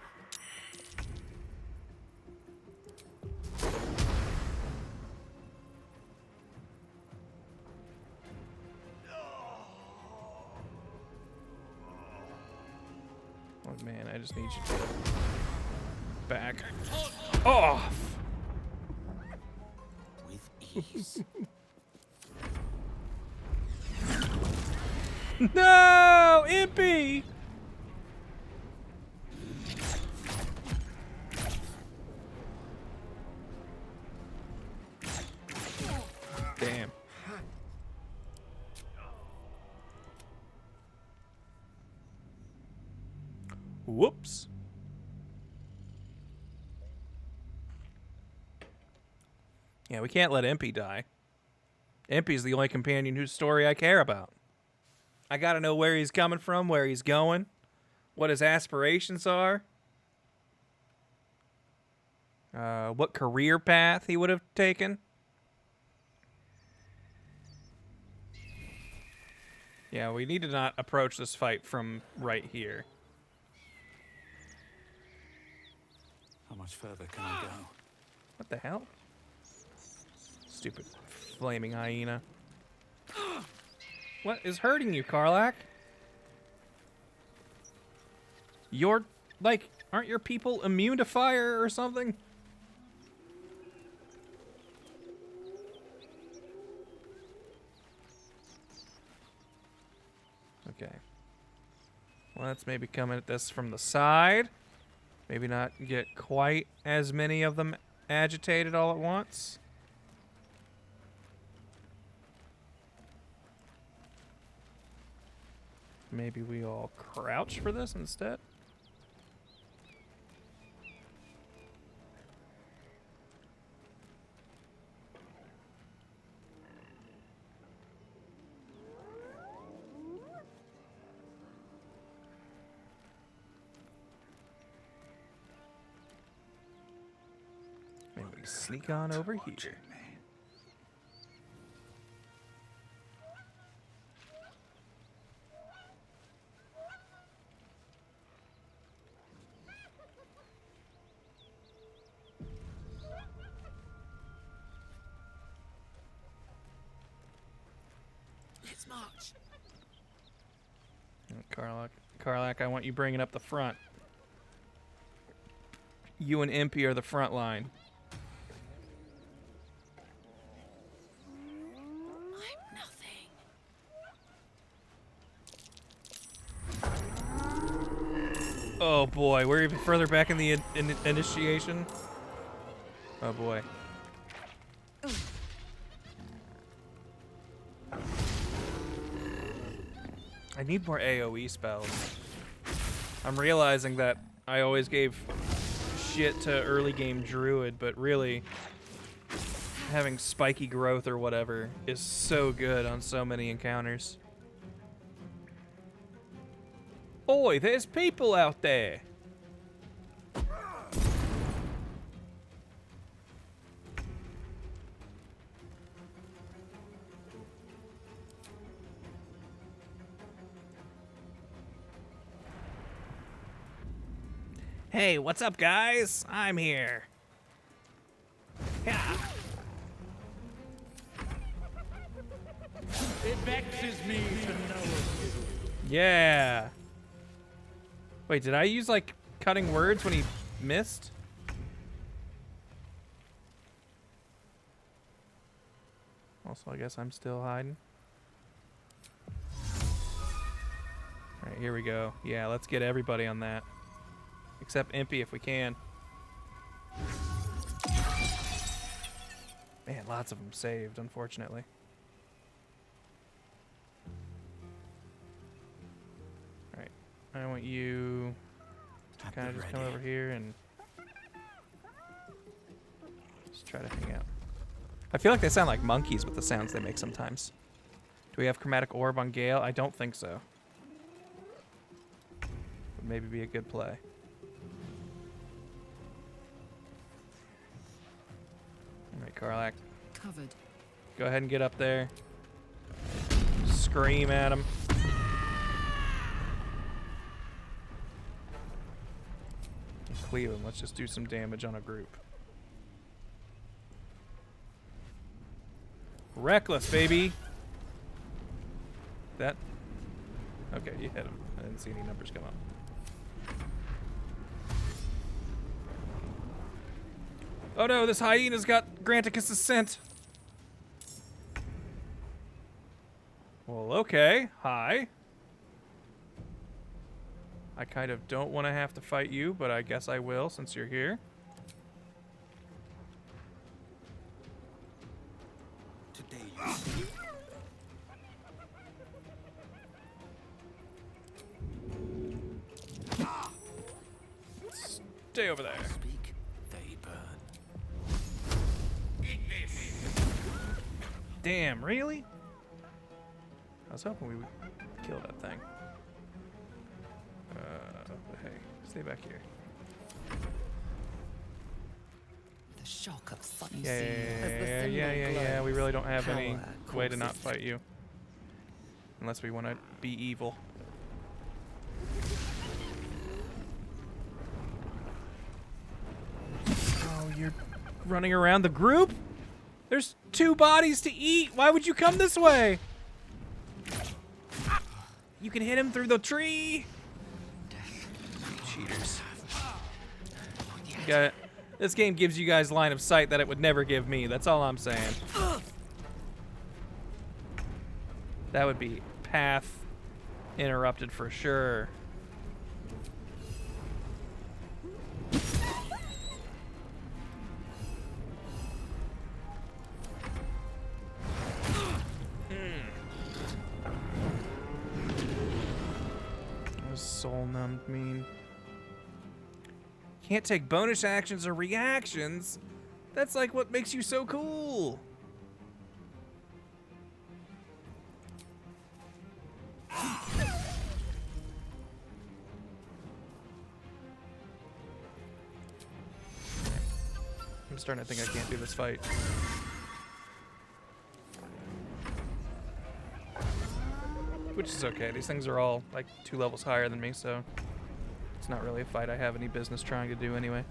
Oh man, I just need you to back off. With ease. No, Impy! Damn. Whoops. Yeah, we can't let Impy die. Impy's the only companion whose story I care about. I gotta know where he's coming from, where he's going, what his aspirations are, what career path he would have taken. Yeah, we need to not approach this fight from right here. How much further can I go? What the hell? Stupid flaming hyena. What is hurting you, Karlach? You're, like, aren't your people immune to fire or something? Okay. Well, let's maybe come at this from the side. Maybe not get quite as many of them agitated all at once. Maybe we all crouch for this instead. Maybe we sneak on over here. Let's march. Karlach, I want you bringing up the front. You and Impy are the front line. I'm nothing. Oh boy, we're even further back in the initiation. Oh boy. I need more AoE spells. I'm realizing that I always gave shit to early game druid, but really having spiky growth or whatever is so good on so many encounters. Oi, there's people out there. Hey, what's up, guys? I'm here. Yeah. It vexes me to know of you. Yeah. Wait, did I use like cutting words when he missed? Also, I guess I'm still hiding. All right, here we go. Yeah, let's get everybody on that. Except Impy if we can. Man, lots of them saved, unfortunately. Alright, I want you to kind of just come over here and just try to hang out. I feel like they sound like monkeys with the sounds they make sometimes. Do we have chromatic orb on Gale? I don't think so. Would maybe be a good play. Alright, Karlach. Covered. Go ahead and get up there. Scream at him. Cleave him. Let's just do some damage on a group. Reckless, baby. That? Okay, you hit him. I didn't see any numbers come up. Oh no, this hyena's got Granticus's scent. Well, okay. Hi. I kind of don't want to have to fight you, but I guess I will since you're here. Today Stay over there. Speak, they burn. Damn, really? I was hoping we would kill that thing. But hey, stay back here. The shock of sunny Yeah, sea as the symbol yeah. We glows. really don't have any Power way to not courses fight you. Unless we want to be evil. Oh, you're running around the group? There's 2 bodies to eat. Why would you come this way? You can hit him through the tree. Cheaters. You got it. This game gives you guys line of sight that it would never give me. That's all I'm saying. That would be path interrupted for sure. What does soul numbed mean? Can't take bonus actions or reactions. That's like what makes you so cool. I'm starting to think I can't do this fight. Which is okay. These things are all like 2 levels higher than me, so it's not really a fight I have any business trying to do anyway.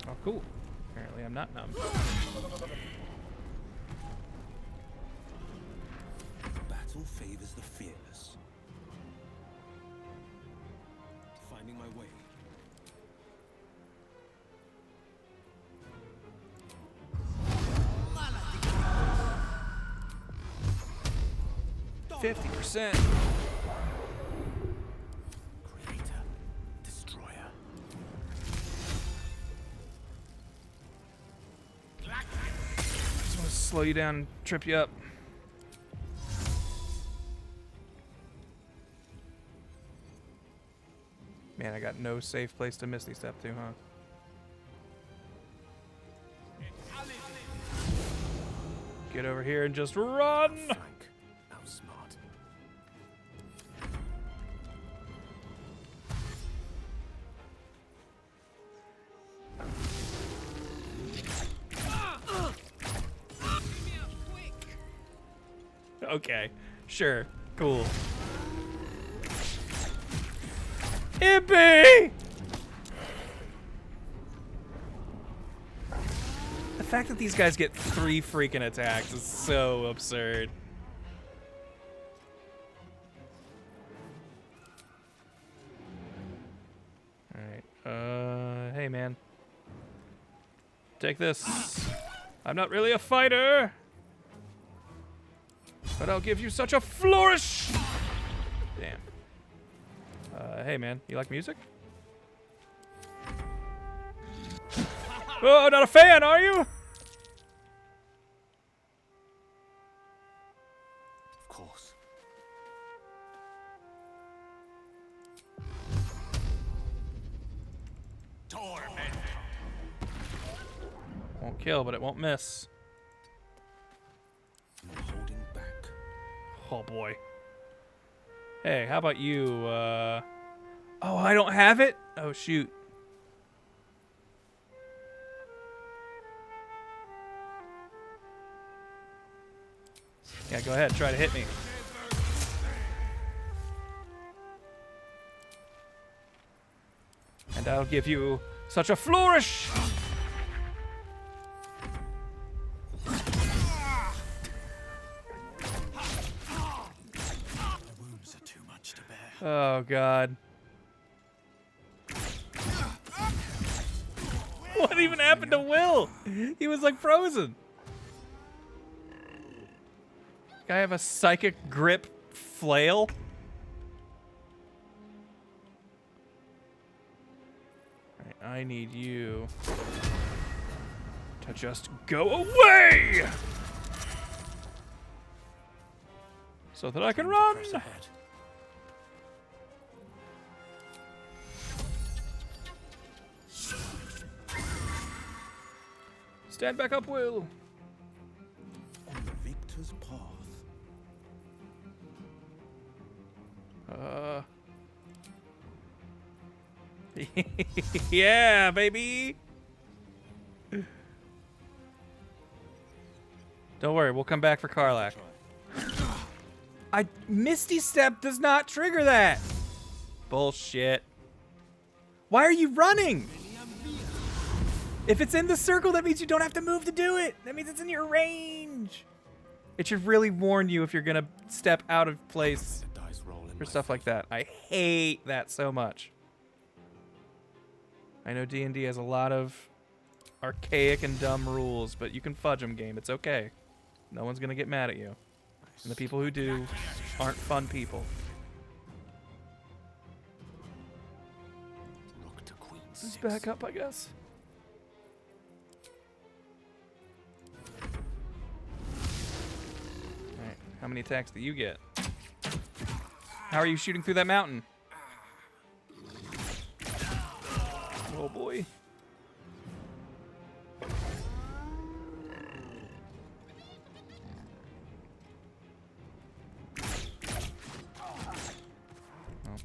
Oh, cool. Apparently I'm not numb. Battle favors the fearless. Finding my way. %. Creator, destroyer. Just want to slow you down and trip you up. Man, I got no safe place to Misty Step to, huh? Get over here and just run! Frank, outsmart. Okay, sure, cool. Ippy! The fact that these guys get 3 freaking attacks is so absurd. Alright, hey man. Take this. I'm not really a fighter, but I'll give you such a flourish! Damn. Hey man, you like music? Oh, not a fan, are you? Of course. Torment. Won't kill, but it won't miss. I'm holding back. Oh boy. Hey, how about you, Oh, I don't have it? Oh, shoot. Yeah, go ahead, try to hit me. And I'll give you such a flourish! Oh, God. What even happened to Will? He was like frozen. Guy have a psychic grip flail? Alright, I need you to just go away! So that I can run! Stand back up, Will. On the victor's path. Yeah, baby. Don't worry, we'll come back for Karlach. Misty Step does not trigger that. Bullshit. Why are you running? If it's in the circle, that means you don't have to move to do it. That means it's in your range. It should really warn you if you're gonna step out of place or stuff like that. I hate that so much. I know D&D has a lot of archaic and dumb rules, but you can fudge them, game. It's okay. No one's gonna get mad at you. And the people who do aren't fun people. Look to Queen This is back up, I guess. Alright, how many attacks do you get? How are you shooting through that mountain? Oh boy. Oh.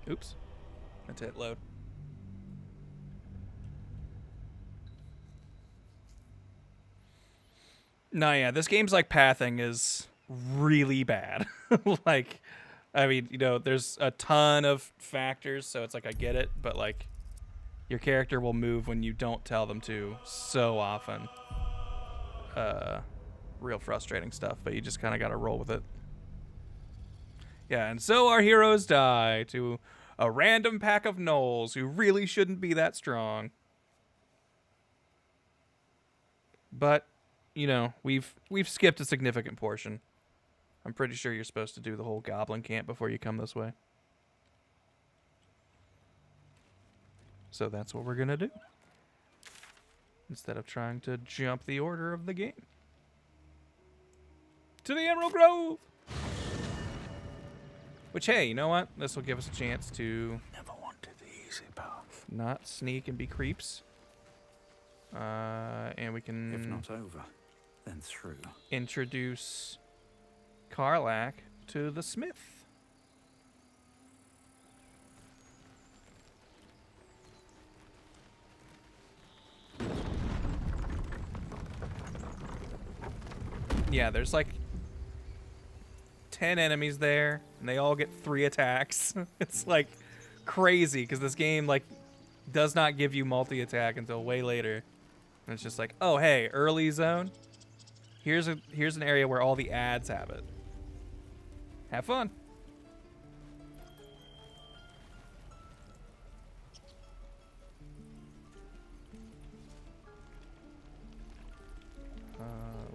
Oops. Meant to hit load. No, yeah, this game's like pathing is really bad. Like, I mean, you know, there's a ton of factors, so it's like I get it, but like your character will move when you don't tell them to so often. Real frustrating stuff, but you just kind of got to roll with it. Yeah, and so our heroes die to a random pack of gnolls who really shouldn't be that strong. But, you know, we've skipped a significant portion. I'm pretty sure you're supposed to do the whole goblin camp before you come this way. So that's what we're gonna do. Instead of trying to jump the order of the game. To the Emerald Grove! Which, hey, you know what? This will give us a chance to Never wanted the easy path. not sneak and be creeps. And we can... If not over, then through. Introduce Karlach to the smith. Yeah, there's like 10 enemies there, and they all get 3 attacks. It's like crazy because this game like does not give you multi-attack until way later. And it's just like, oh hey, early zone. Here's an area where all the ads have it. Have fun.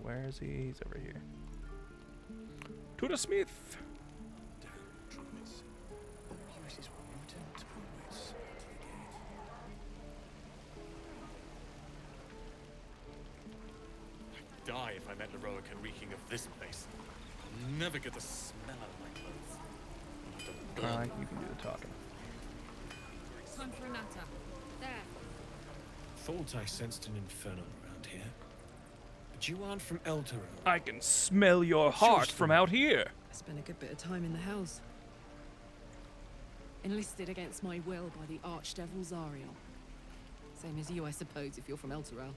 Where is he? He's over here. To the Smith. I'd die if I met Heroica reeking of this place. I'll never get the smell out of my clothes. You can do the talking. Time for a natter. There. Thought I sensed an inferno around here. But you aren't from Elturel. I can smell your heart from out here. I spent a good bit of time in the hells. Enlisted against my will by the archdevil Astarion. Same as you, I suppose, if you're from Elturel.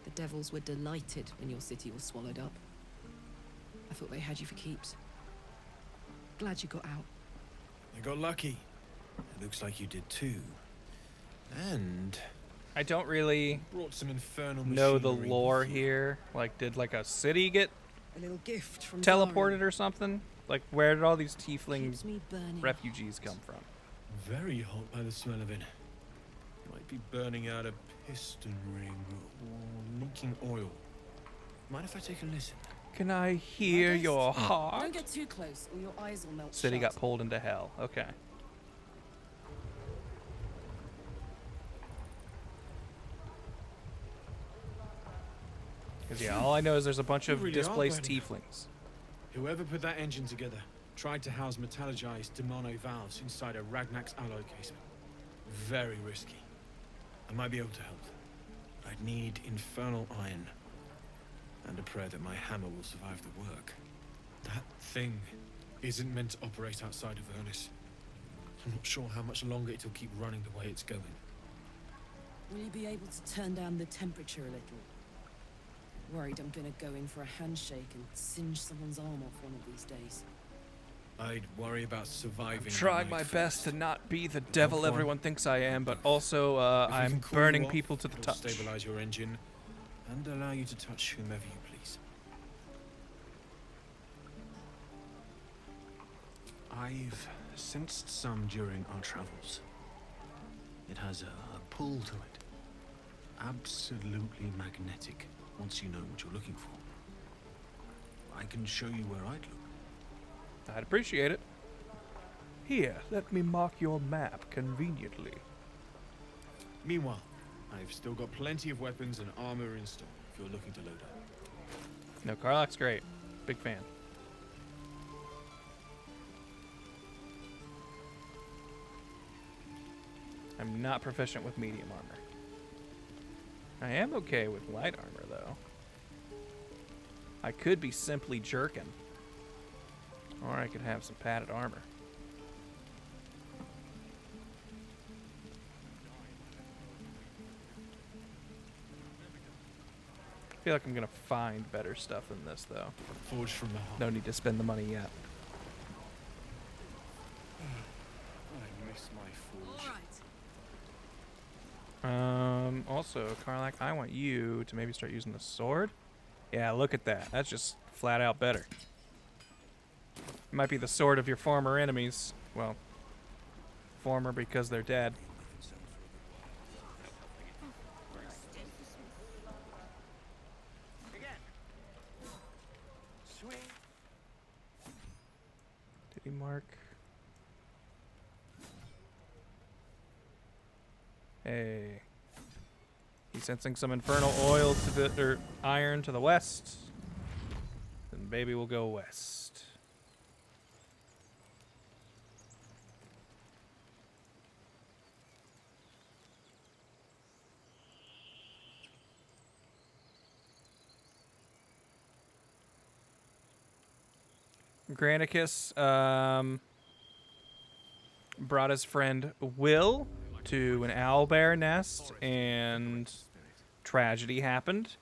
The devils were delighted when your city was swallowed up. I thought they had you for keeps. Glad you got out. I got lucky. It looks like you did too. And I don't really brought some infernal know the machinery lore with you. here. Like, did like a city get A little gift from teleported or something? Like, where did all these tiefling Keeps me burning refugees come from? Very hot by the smell of it. Might be burning out a piston ring or leaking oil. Mind if I take a listen? Can I hear your heart? Don't get too close, or your eyes will melt City shut. got pulled into hell. Okay. Because, yeah, all I know is there's a bunch You of really are displaced burning. tieflings. Whoever put that engine together tried to house metallurgized demono valves inside a Ragnak's alloy casement. Very risky. I might be able to help. I'd need infernal iron. And a prayer that my hammer will survive the work. That thing isn't meant to operate outside of Ernest. I'm not sure how much longer it'll keep running the way it's going. Will you be able to turn down the temperature a little? Worried I'm gonna go in for a handshake and singe someone's arm off one of these days. I'd worry about surviving. I'm trying the my night best first. to not be the devil Help one. everyone thinks I am, but also If we I'm can cool burning you off, people to the it'll touch. Stabilize your engine and allow you to touch whomever you please. I've sensed some during our travels. It has a pull to it. Absolutely magnetic once you know what you're looking for. I can show you where I'd look. I'd appreciate it. Here, let me mark your map conveniently. Meanwhile, I've still got plenty of weapons and armor in stock if you're looking to load up. No, Karlach's great. Big fan. I'm not proficient with medium armor. I am okay with light armor, though. I could be simply jerking. Or I could have some padded armor. I feel like I'm gonna find better stuff than this, though. Forged from the heart. No need to spend the money yet. I miss my forge. Also, Karlach, I want you to maybe start using the sword. Yeah, look at that. That's just flat out better. It might be the sword of your former enemies. Well, former because they're dead. Did he mark? Hey. He's sensing some infernal oil to the, or iron to the west. Then baby will go west. Granicus brought his friend Will to an owlbear nest, and tragedy happened.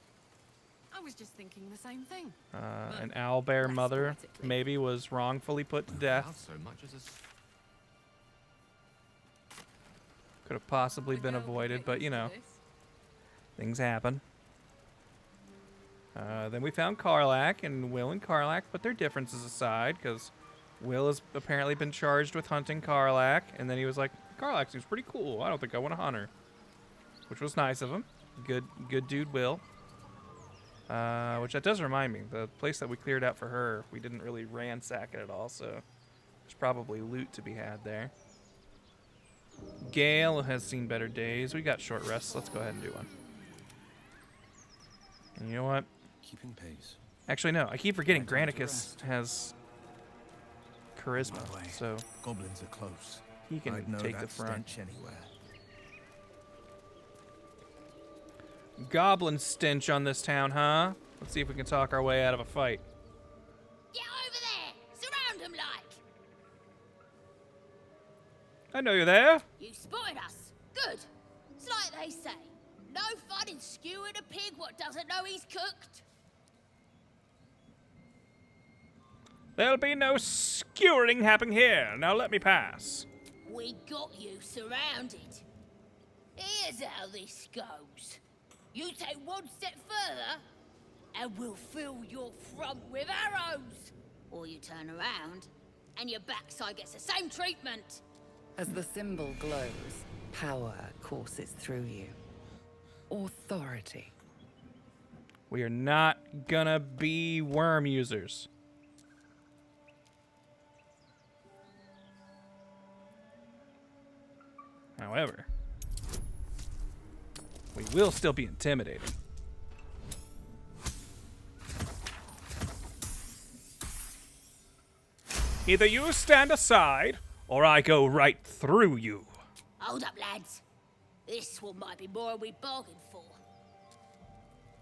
I was just thinking the same thing. An owlbear mother maybe was wrongfully put to death. So much as a Could have possibly been avoided, but you know, things happen. Then we found Karlach, and Will and Karlach put their differences aside, because Will has apparently been charged with hunting Karlach, and then he was like, Karlach seems pretty cool. I don't think I want to hunt her. Which was nice of him. Good dude, Will. Which that does remind me, the place that we cleared out for her, we didn't really ransack it at all, so there's probably loot to be had there. Gale has seen better days. We got short rests. Let's go ahead and do one. And you know what? Keeping pace. Actually, no. I keep forgetting Granicus has charisma, so goblins are close. He can I'd know take the that front. stench anywhere. Goblin stench on this town, huh? Let's see if we can talk our way out of a fight. Get over there! Surround him like! I know you're there. You spotted us. Good. It's like they say. No fun in skewing a pig what doesn't know he's cooked. There'll be no skewering happening here. Now let me pass. We got you surrounded. Here's how this goes. You take one step further, and we'll fill your front with arrows. Or you turn around, and your backside gets the same treatment. As the symbol glows, power courses through you. Authority. We are not gonna be worm users. However, we will still be intimidating. Either you stand aside, or I go right through you. Hold up, lads. This one might be more than we bargained for.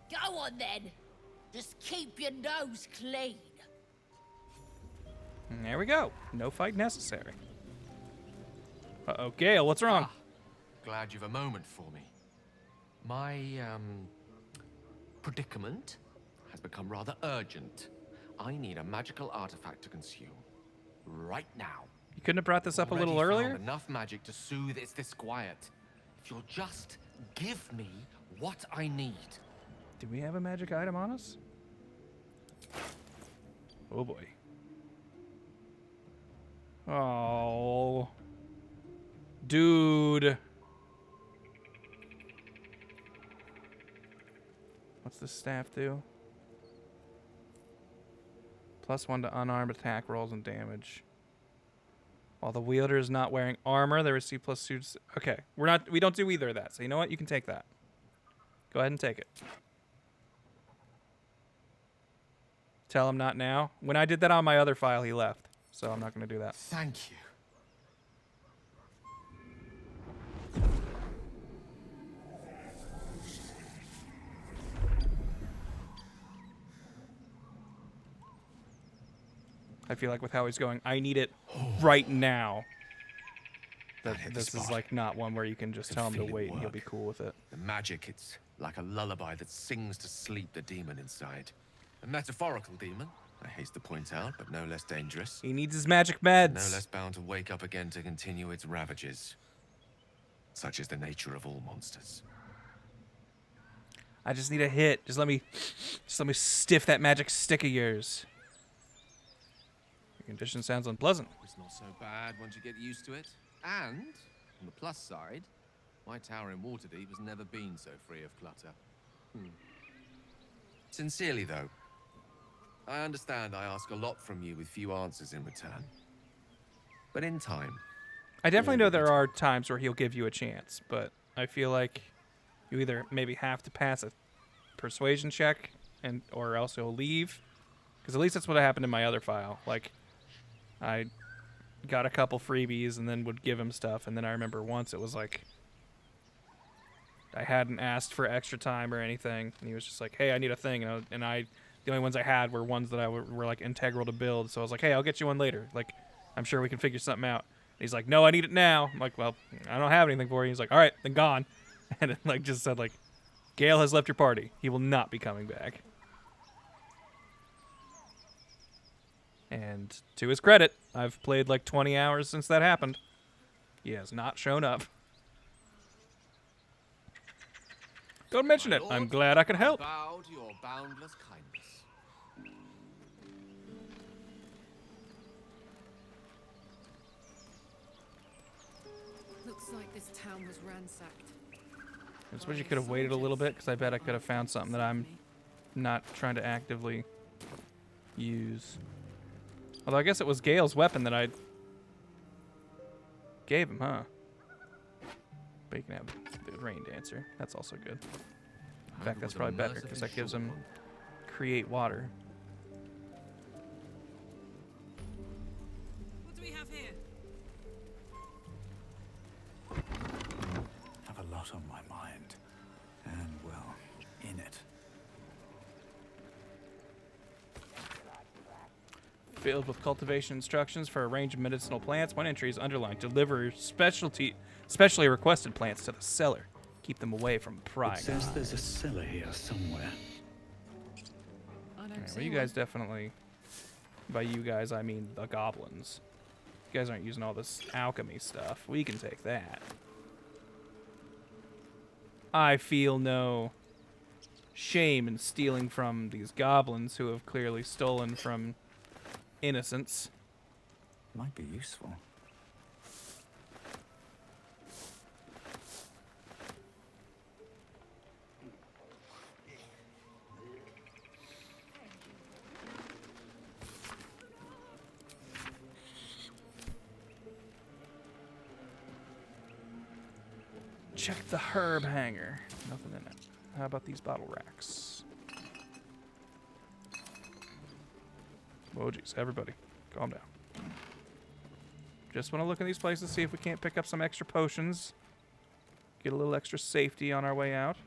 Go on, then. Just keep your nose clean. And there we go. No fight necessary. Uh-oh, Gale, what's wrong? Glad you've a moment for me. My, predicament has become rather urgent. I need a magical artifact to consume. Right now. You couldn't have brought this up a little Already earlier? found enough magic to soothe its disquiet. If you'll just give me what I need. Do we have a magic item on us? Oh boy. Oh. Dude. What's this staff do? +1 to unarmed attack rolls and damage. While the wielder is not wearing armor, they receive +2. Okay, we don't do either of that. So you know what? You can take that. Go ahead and take it. Tell him not now. When I did that on my other file, he left. So I'm not going to do that. Thank you. I feel like with how he's going, I need it right now. That this is like not one where you can just tell him to wait and he'll be cool with it. The magic, it's like a lullaby that sings to sleep the demon inside. A metaphorical demon, I haste to point out, but no less dangerous. He needs his magic meds. No less bound to wake up again to continue its ravages. Such is the nature of all monsters. I just need a hit. Just let me stiff that magic stick of yours. Your condition sounds unpleasant. It's not so bad once you get used to it. And, on the plus side, my tower in Waterdeep has never been so free of clutter. Sincerely, though, I understand I ask a lot from you with few answers in return. But in time... I definitely know there are times where he'll give you a chance, but I feel like you either maybe have to pass a persuasion check, or else he'll leave. Because at least that's what happened in my other file. Like, I got a couple freebies and then would give him stuff, and then I remember once it was like I hadn't asked for extra time or anything, and he was just like, hey, I need a thing, and the only ones I had were ones that were like integral to build, so I was like, hey, I'll get you one later, like, I'm sure we can figure something out. And he's like, no, I need it now. I'm like, well, I don't have anything for you. He's like, all right, then gone. And it like just said like, Gale has left your party. He will not be coming back. And to his credit, I've played like 20 hours since that happened. He has not shown up. Don't mention it. I'm glad I could help. Bow to your boundless kindness. Looks like this town was ransacked. I suppose you could have waited a little bit, because I bet I could have found something that I'm not trying to actively use. Although I guess it was Gale's weapon that I gave him, huh? But you can have the rain dancer. That's also good. In fact, that's probably better, because that gives him create water. What do we have here? Have a lot on my mind. And, well, in it. Filled with cultivation instructions for a range of medicinal plants. One entry is underlined. Deliver specially requested plants to the cellar. Keep them away from prying. It says there's a cellar here somewhere. Right, well, you guys definitely... By you guys, I mean the goblins. You guys aren't using all this alchemy stuff. We can take that. I feel no shame in stealing from these goblins who have clearly stolen from innocents. Might be useful. Check the herb hanger. Nothing in it. How about these bottle racks? Whoa, geez, everybody, calm down. Just want to look in these places, see if we can't pick up some extra potions. Get a little extra safety on our way out.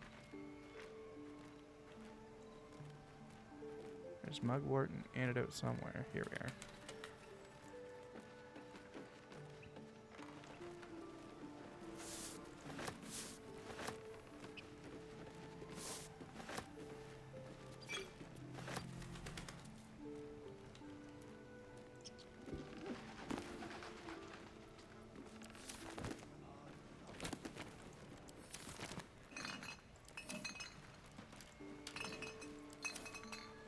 There's mugwort and antidote somewhere. Here we are.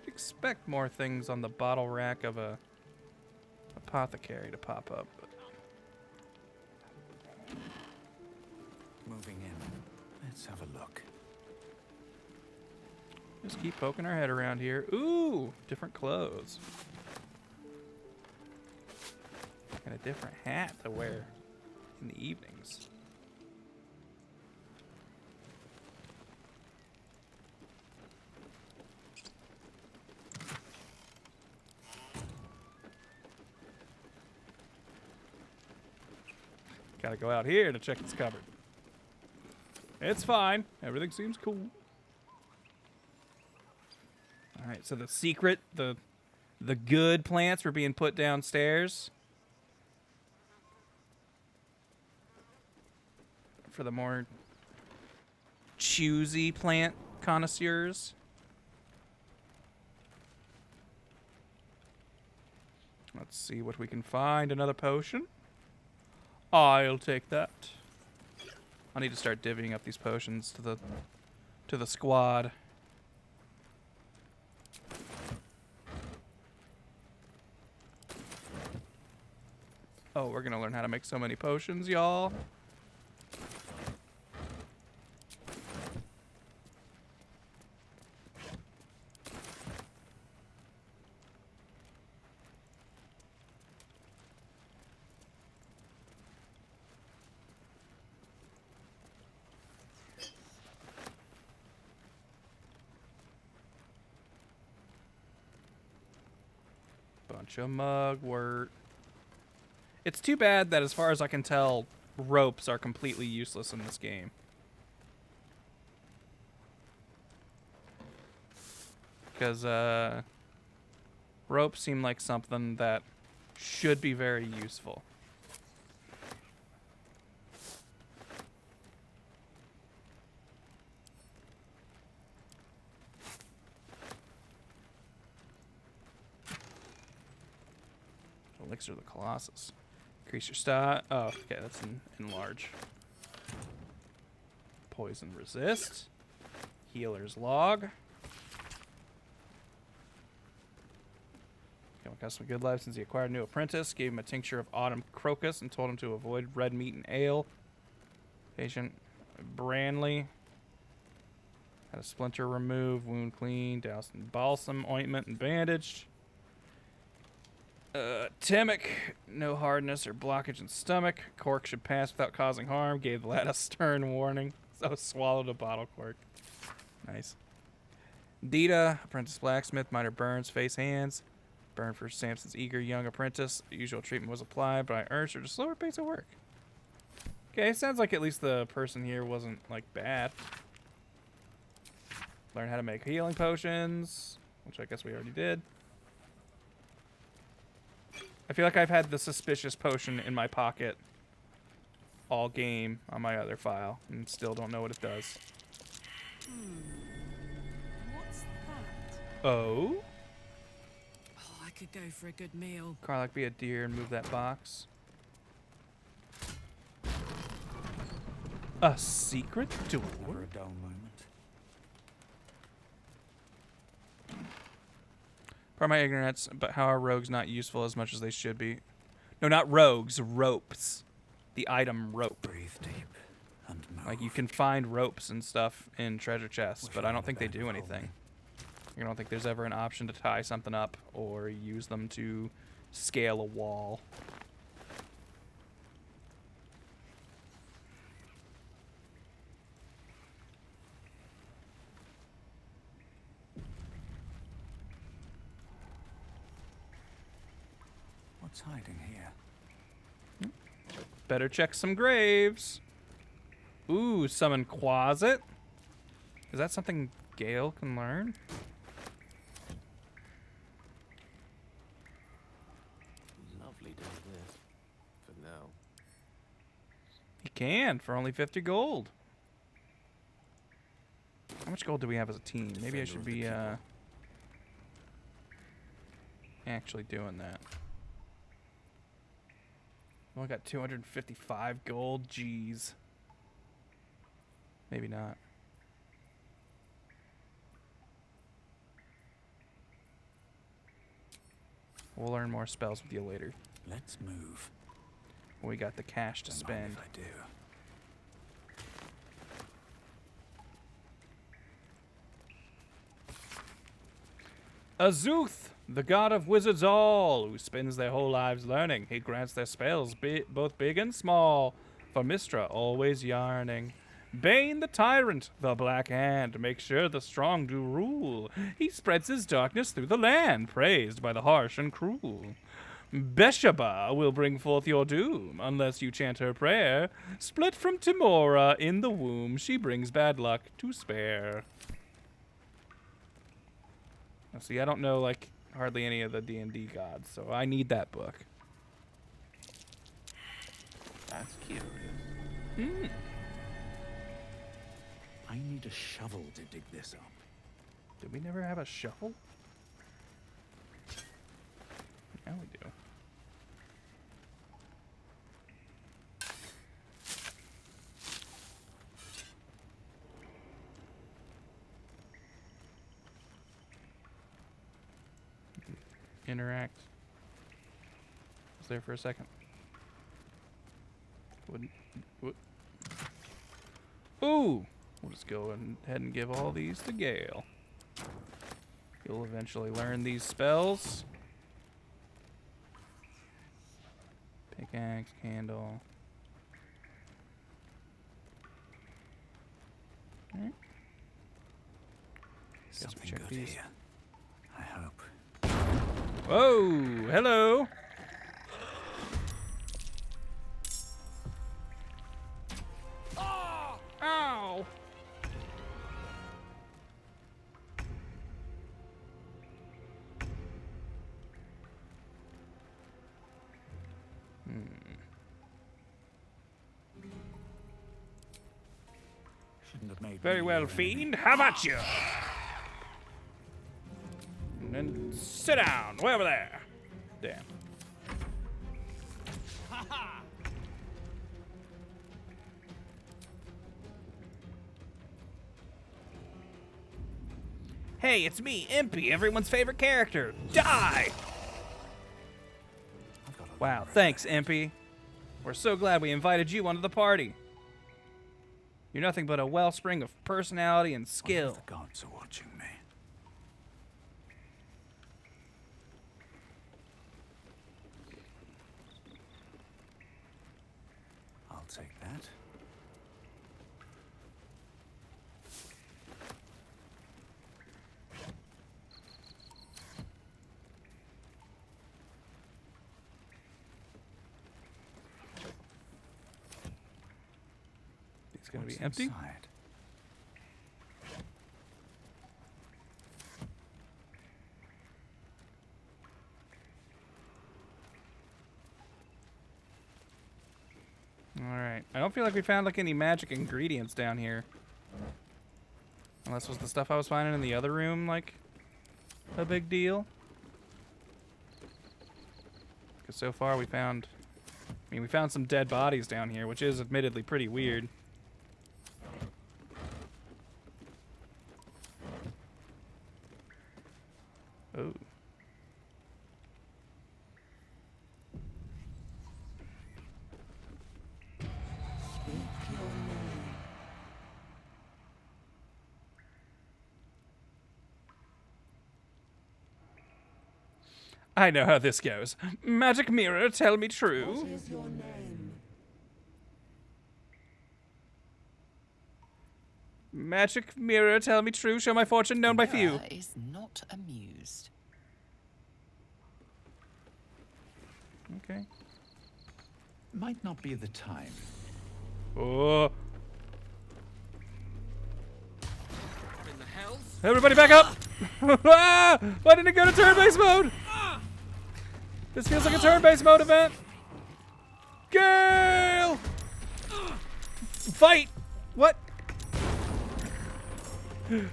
Expect more things on the bottle rack of a apothecary to pop up. Moving in. Let's have a look. Just keep poking our head around here. Ooh, different clothes. And a different hat to wear in the evenings. Gotta go out here to check this cupboard. It's fine. Everything seems cool. Alright, so the secret, the good plants were being put downstairs. For the more choosy plant connoisseurs. Let's see what we can find. Another potion. I'll take that. I need to start divvying up these potions to the squad. Oh, we're gonna learn how to make so many potions, y'all. Bunch of mugwort. It's too bad that, as far as I can tell, ropes are completely useless in this game. Because ropes seem like something that should be very useful. Elixir of the Colossus. Increase your stat. Oh, okay, that's enlarge. Poison resist. Healer's log. Came across some good life since he acquired a new apprentice. Gave him a tincture of autumn crocus and told him to avoid red meat and ale. Patient Branley. Had a splinter removed, wound clean, doused in balsam, ointment, and bandaged. Temic, no hardness or blockage in stomach. Cork should pass without causing harm. Gave the lad a stern warning. So swallowed a bottle cork. Nice. Dita, apprentice blacksmith, minor burns, face, hands. Burn for Samson's eager young apprentice. The usual treatment was applied, but I urged her to slower pace of work. Okay, sounds like at least the person here wasn't, like, bad. Learn how to make healing potions, which I guess we already did. I feel like I've had the suspicious potion in my pocket all game on my other file and still don't know what it does. What's that? Oh? Oh, I could go for a good meal. Karlach, be a deer and move that box. A secret door? Never a dull moment. Pardon my ignorance, but how are rogues not useful as much as they should be? No, not rogues, ropes. The item rope. Breathe deep and move. Like, you can find ropes and stuff in treasure chests, but I don't think they do anything. I don't think there's ever an option to tie something up or use them to scale a wall. What's hiding here? Better check some graves. Ooh, summon Quasit. Is that something Gale can learn? Lovely doing this. For now. He can, for only 50 gold. How much gold do we have as a team? Maybe I should be, actually doing that. Only got 255 gold. Jeez. Maybe not. We'll learn more spells with you later. Let's move. We got the cash to Don't spend. mind if I do. Azuth, the god of wizards all, who spends their whole lives learning. He grants their spells, both big and small, for Mistra always yarning. Bane the tyrant, the black hand, makes sure the strong do rule. He spreads his darkness through the land, praised by the harsh and cruel. Beshaba will bring forth your doom, unless you chant her prayer. Split from Timora in the womb, she brings bad luck to spare. Now, see, I don't know, like, hardly any of the D&D gods, so I need that book. That's curious. Hmm. I need a shovel to dig this up. Did we never have a shovel? Now we do. Interact. Was there for a second. Wouldn't. Ooh! We'll just go ahead and give all these to Gale. You'll eventually learn these spells. Pickaxe, candle. Alright. Something good here. I hope. Whoa! Hello! Oh! Ow! Shouldn't have made Very me well, your enemy. fiend. How about you? And then sit down. Way over there. Damn. Hey, it's me, Impy, everyone's favorite character. Die! Wow, thanks, Impy. We're so glad we invited you onto the party. You're nothing but a wellspring of personality and skill. The gods are watching me. I'll take that. It's gonna be empty. Inside? Alright. I don't feel like we found like any magic ingredients down here. Unless was the stuff I was finding in the other room like a big deal. Because so far we found... I mean, we found some dead bodies down here, which is admittedly pretty weird. Oh. I know how this goes. Magic mirror, tell me true. What is your name? Magic mirror, tell me true. Show my fortune known by few. Mirror is not amused. Okay. Might not be the time. Oh. In the hells? Everybody back up! Ah! Why didn't it go to turn-based mode? This feels like a turn-based mode event. Gale! Fight! What?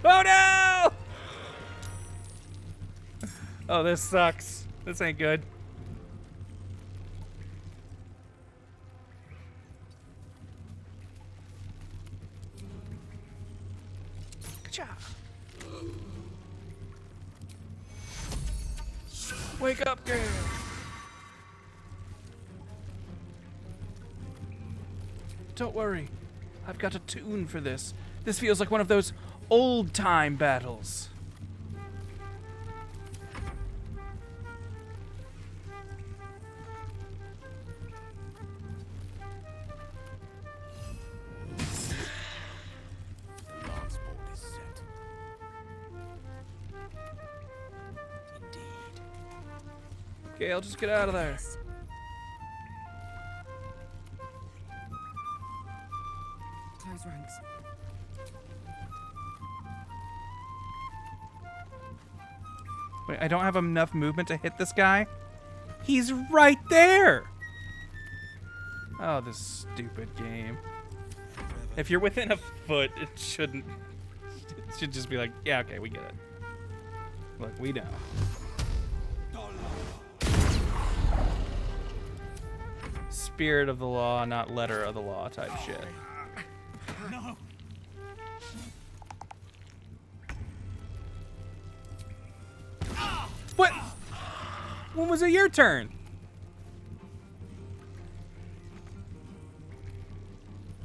Oh no! Oh, this sucks. This ain't good. Ka-cha! Wake up, Gale! Don't worry. I've got a tune for this. This feels like one of those old-time battles. The lance board is set. Indeed. Gale, just get out of there. Close ranks. Wait, I don't have enough movement to hit this guy? He's right there! Oh, this stupid game. If you're within a foot, it shouldn't... It should just be like, yeah, okay, we get it. Look, we know. Spirit of the law, not letter of the law type shit. No. What? When was it your turn?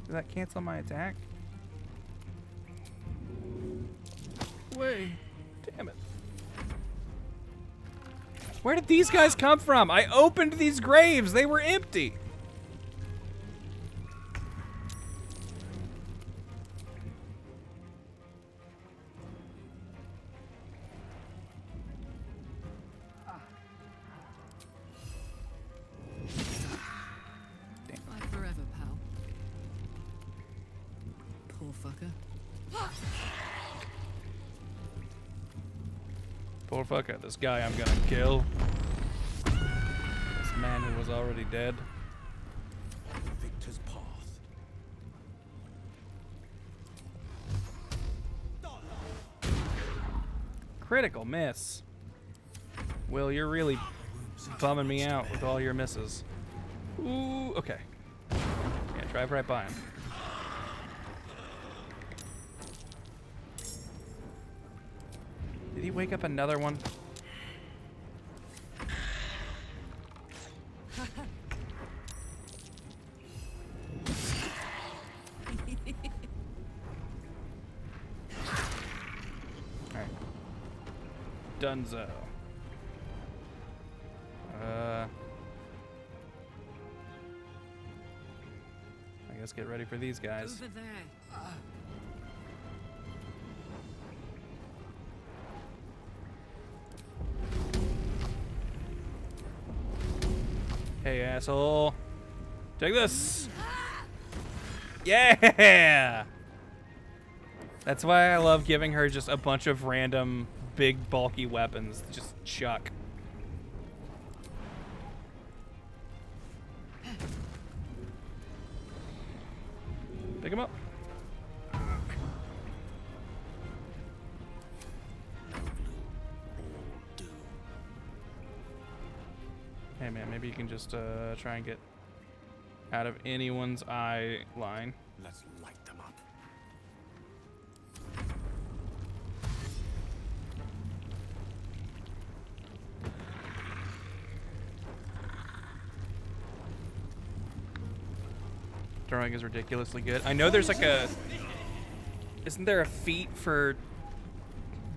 Did that cancel my attack? Wait. Damn it. Where did these guys come from? I opened these graves. They were empty. Fight forever, pal. Poor fucker. Poor fucker. This guy I'm gonna kill. This man who was already dead. Victor's path. Critical miss. Will, you're really bumming me out with all your misses. Ooh, okay. Yeah, drive right by him. he wake up another one? Alright. Dunzo. I guess get ready for these guys. Over there. Hey, asshole. Take this. Yeah! That's why I love giving her just a bunch of random big bulky weapons. Just chuck. Pick him up. Hey man, maybe you can just try and get out of anyone's eye line. Let's light them up. Throwing is ridiculously good. I know there's like a... Isn't there a feat for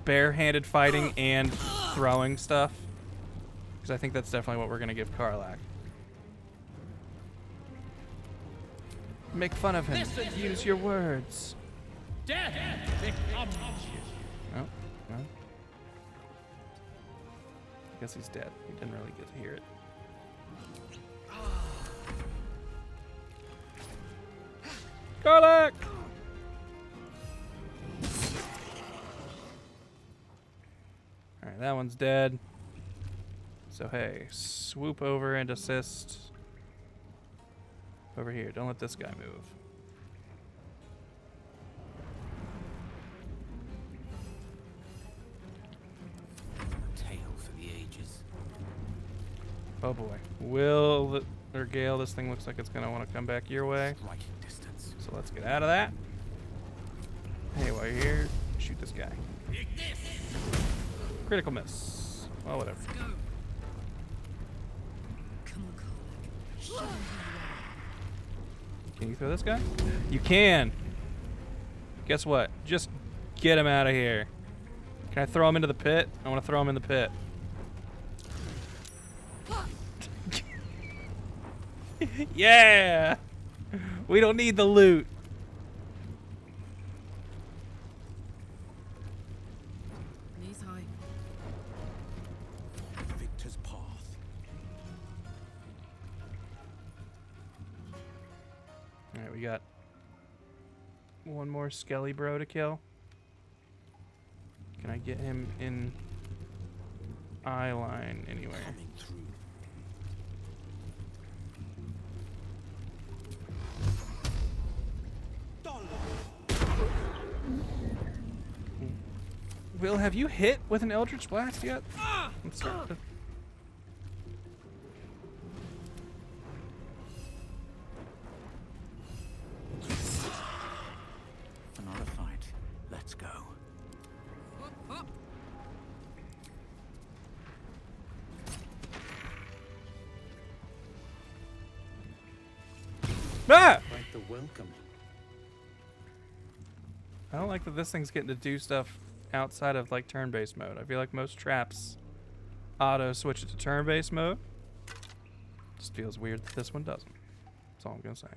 barehanded fighting and throwing stuff? Because I think that's definitely what we're going to give Karlach. Make fun of him. Use your words. Death becomes you. Oh, well. I guess he's dead. He didn't really get to hear it. Karlach! Alright, that one's dead. So hey, swoop over and assist. Over here, don't let this guy move. A tale for the ages. Oh boy. Or Gale, this thing looks like it's gonna want to come back your way. So let's get out of that. Hey, while you're here, shoot this guy. Critical miss. Well, whatever. Can you throw this guy? You can. Guess what? Just get him out of here. Can I throw him into the pit? I want to throw him in the pit. Yeah! We don't need the loot. Knees high. Victor's path. Alright, we got one more skelly bro to kill. Can I get him in eye line anywhere? Will, have you hit with an Eldritch Blast yet? I'm starting to... Another fight. Let's go. Ah! Like the welcome. I don't like that this thing's getting to do stuff outside of like turn-based mode. I feel like most traps auto switch it to turn-based mode. Just feels weird that this one doesn't. That's all I'm gonna say.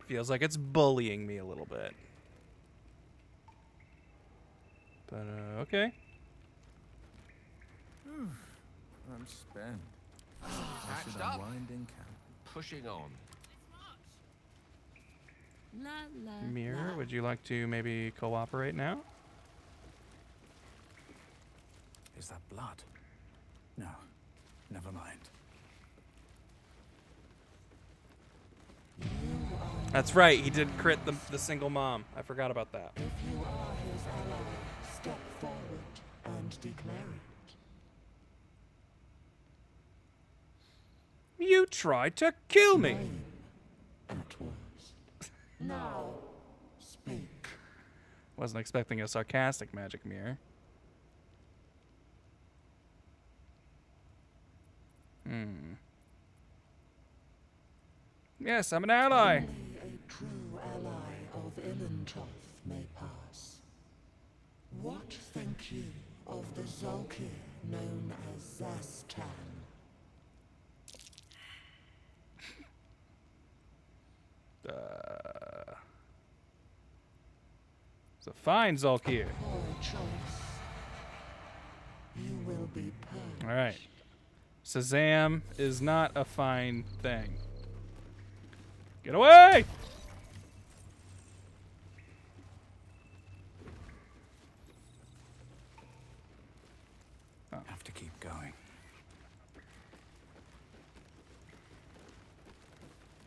Feels like it's bullying me a little bit. But okay. I'm spent. I Patched should up. unwind in camp. Pushing on. La, la, Mirror, la. would you like to maybe cooperate now? Is that blood? No. Never mind. That's right, he did crit the single mom. I forgot about that. If you are his ally, step forward and declare it. You tried to kill me! At worst. Now, speak. Wasn't expecting a sarcastic magic mirror. Yes, I'm an ally. Only a true ally of Ilintoth may pass. What think you of the Zolkir known as Zastan? It's a fine Zolkir. Poor choice. You will be punished. All right. Shazam is not a fine thing. Get away! Have to keep going.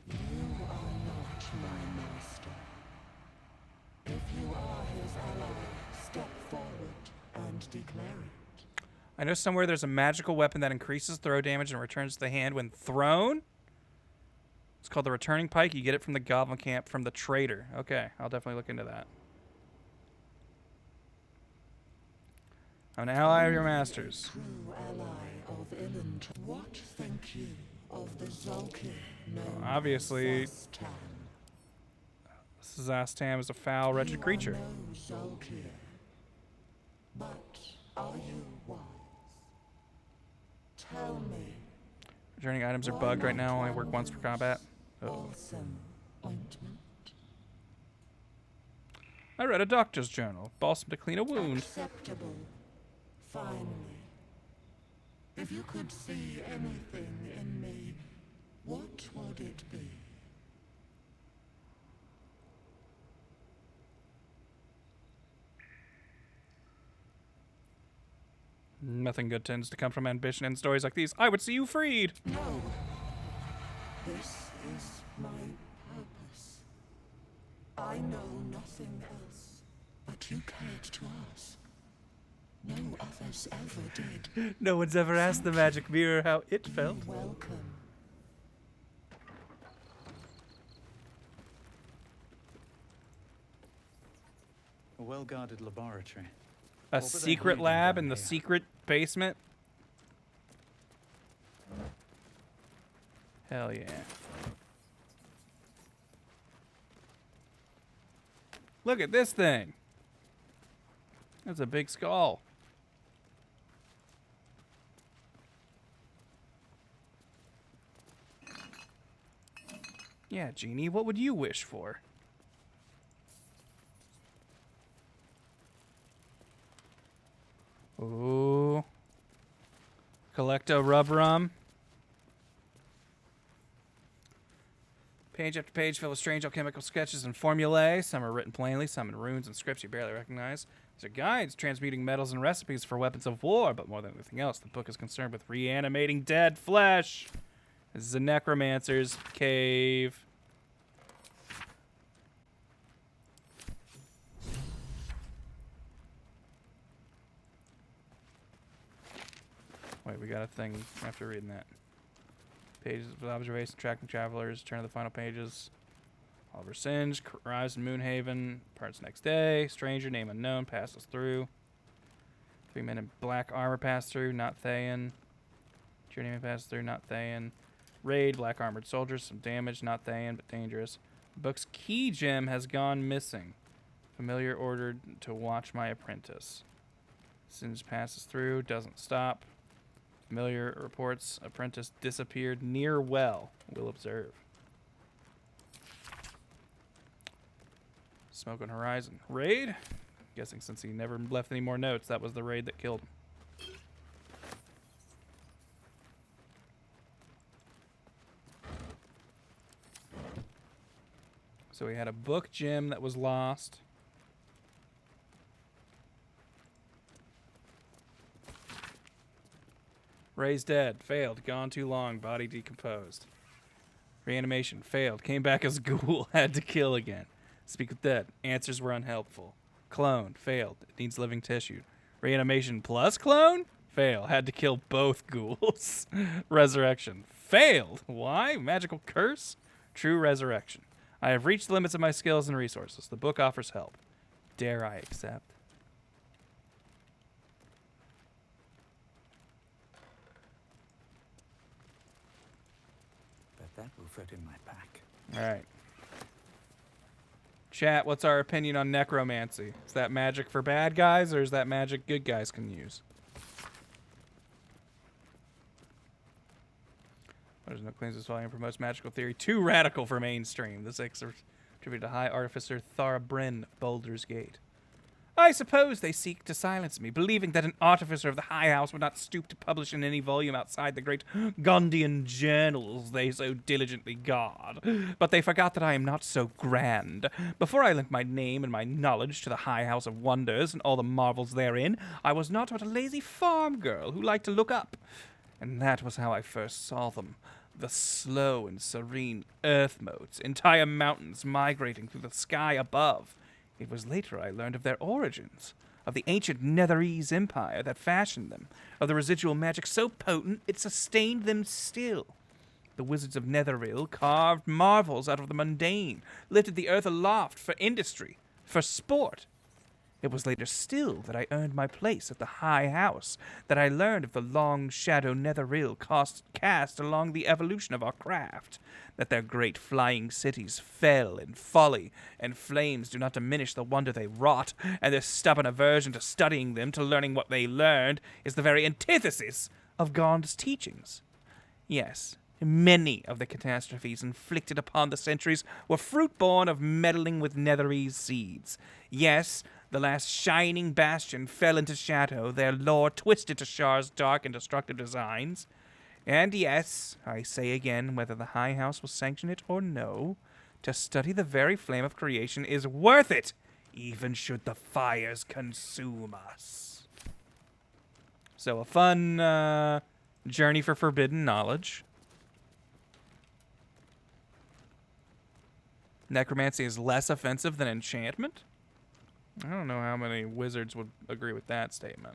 You are not my master. If you are his ally, step forward and declare it. I know somewhere there's a magical weapon that increases throw damage and returns to the hand when thrown. It's called the Returning Pike. You get it from the Goblin Camp from the Trader. Okay, I'll definitely look into that. I'm an ally of your master's. True ally of Ilintoth. What think you of the Zolkir known Obviously, as Zastan? Zastam is a foul, wretched creature. You are no Zolkir, but are you wise? Tell me. Returning items are bugged right now. Only work once per combat. Oh. Balsam ointment. I read a doctor's journal. Balsam to clean a wound. Acceptable. Finally. If you could see anything in me, what would it be? Nothing good tends to come from ambition in stories like these. I would see you freed. No. This is my purpose. I know nothing else, but you cared to ask. No others ever did. No one's ever asked the magic mirror how it felt. Welcome. A well-guarded laboratory. A What were they secret hiding lab down in the here? secret basement. Hell yeah. Look at this thing. That's a big skull. Yeah, Genie, what would you wish for? Ooh. Collect a rub rum. Page after page full of strange alchemical sketches and formulae. Some are written plainly, some in runes and scripts you barely recognize. These are guides transmuting metals and recipes for weapons of war, but more than anything else, the book is concerned with reanimating dead flesh. This is a necromancer's cave. Wait, we got a thing after reading that. Pages of observation, tracking travelers, turn to the final pages. Oliver Singe, arrives in Moonhaven, parts next day. Stranger, name unknown, passes through. 3 men in black armor pass through, not Thayan. Journeyman passes through, not Thayan. Raid, black armored soldiers, some damage, not Thayan, but dangerous. The book's key gem has gone missing. Familiar ordered to watch my apprentice. Singe passes through, doesn't stop. Familiar reports apprentice disappeared near well. Will observe. Smoke on horizon. Raid? Guessing since he never left any more notes, that was the raid that killed him. So we had a book gem that was lost. Ray's dead. Failed. Gone too long. Body decomposed. Reanimation. Failed. Came back as ghoul. Had to kill again. Speak with dead. Answers were unhelpful. Clone. Failed. It needs living tissue. Reanimation plus clone? Fail. Had to kill both ghouls. Resurrection. Failed. Why? Magical curse? True resurrection. I have reached the limits of my skills and resources. The book offers help. dare I accept? But that will fit in my pack. All right. Chat, what's our opinion on necromancy? Is that magic for bad guys, or is that magic good guys can use? There's no claims this volume promotes magical theory. Too radical for mainstream. This excerpt attributed to High Artificer Thara Bryn of Baldur's Gate. I suppose they seek to silence me, believing that an artificer of the High House would not stoop to publish in any volume outside the great Gondian journals they so diligently guard. But they forgot that I am not so grand. Before I lent my name and my knowledge to the High House of Wonders and all the marvels therein, I was naught but a lazy farm girl who liked to look up. And that was how I first saw them. The slow and serene earth motes, entire mountains migrating through the sky above. It was later I learned of their origins, of the ancient Netherese empire that fashioned them, of the residual magic so potent it sustained them still. The wizards of Netheril carved marvels out of the mundane, lifted the earth aloft for industry, for sport. It was later still that I earned my place at the High House, that I learned of the long shadow Netheril cast along the evolution of our craft, that their great flying cities fell in folly, and flames do not diminish the wonder they wrought, and their stubborn aversion to studying them, to learning what they learned, is the very antithesis of Gond's teachings. Yes, many of the catastrophes inflicted upon the centuries were fruit born of meddling with Netherese seeds. Yes, the last shining bastion fell into shadow, their lore twisted to Shar's dark and destructive designs. And yes, I say again, whether the High House will sanction it or no, to study the very flame of creation is worth it, even should the fires consume us. So a fun journey for forbidden knowledge. Necromancy is less offensive than enchantment? I don't know how many wizards would agree with that statement.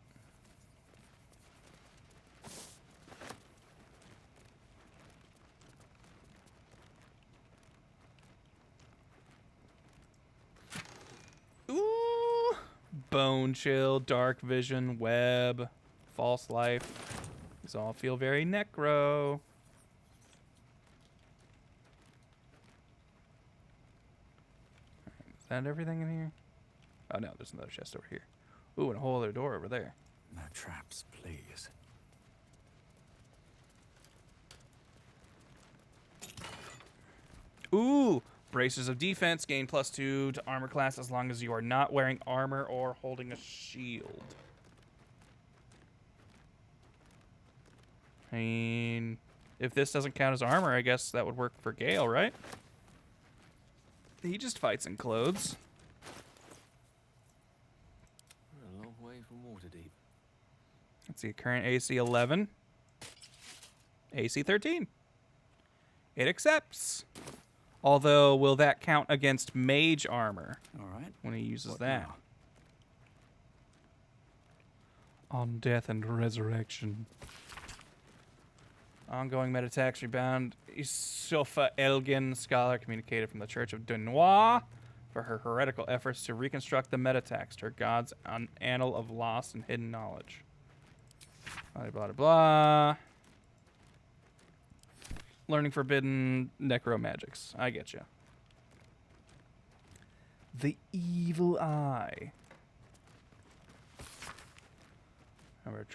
Ooh! Bone Chill, Dark Vision, Web, False Life. These all feel very necro. Is that everything in here? Oh no, there's another chest over here. Ooh, and a whole other door over there. No traps, please. Ooh! Bracers of defense gain +2 to armor class as long as you are not wearing armor or holding a shield. I mean, if this doesn't count as armor, I guess that would work for Gale, right? He just fights in clothes. We're a long way from Waterdeep. Let's see, current AC 11. AC 13. It accepts. Although, will that count against mage armor? All right. When he uses What that. now? On death and resurrection. Ongoing meta attacks rebound. Isofa Elgin, scholar communicated from the Church of Dunois, for her heretical efforts to reconstruct the meta text, her god's annal of lost and hidden knowledge. Blah, blah, blah, blah. Learning forbidden necromagics. I get you. The Evil Eye. Remember,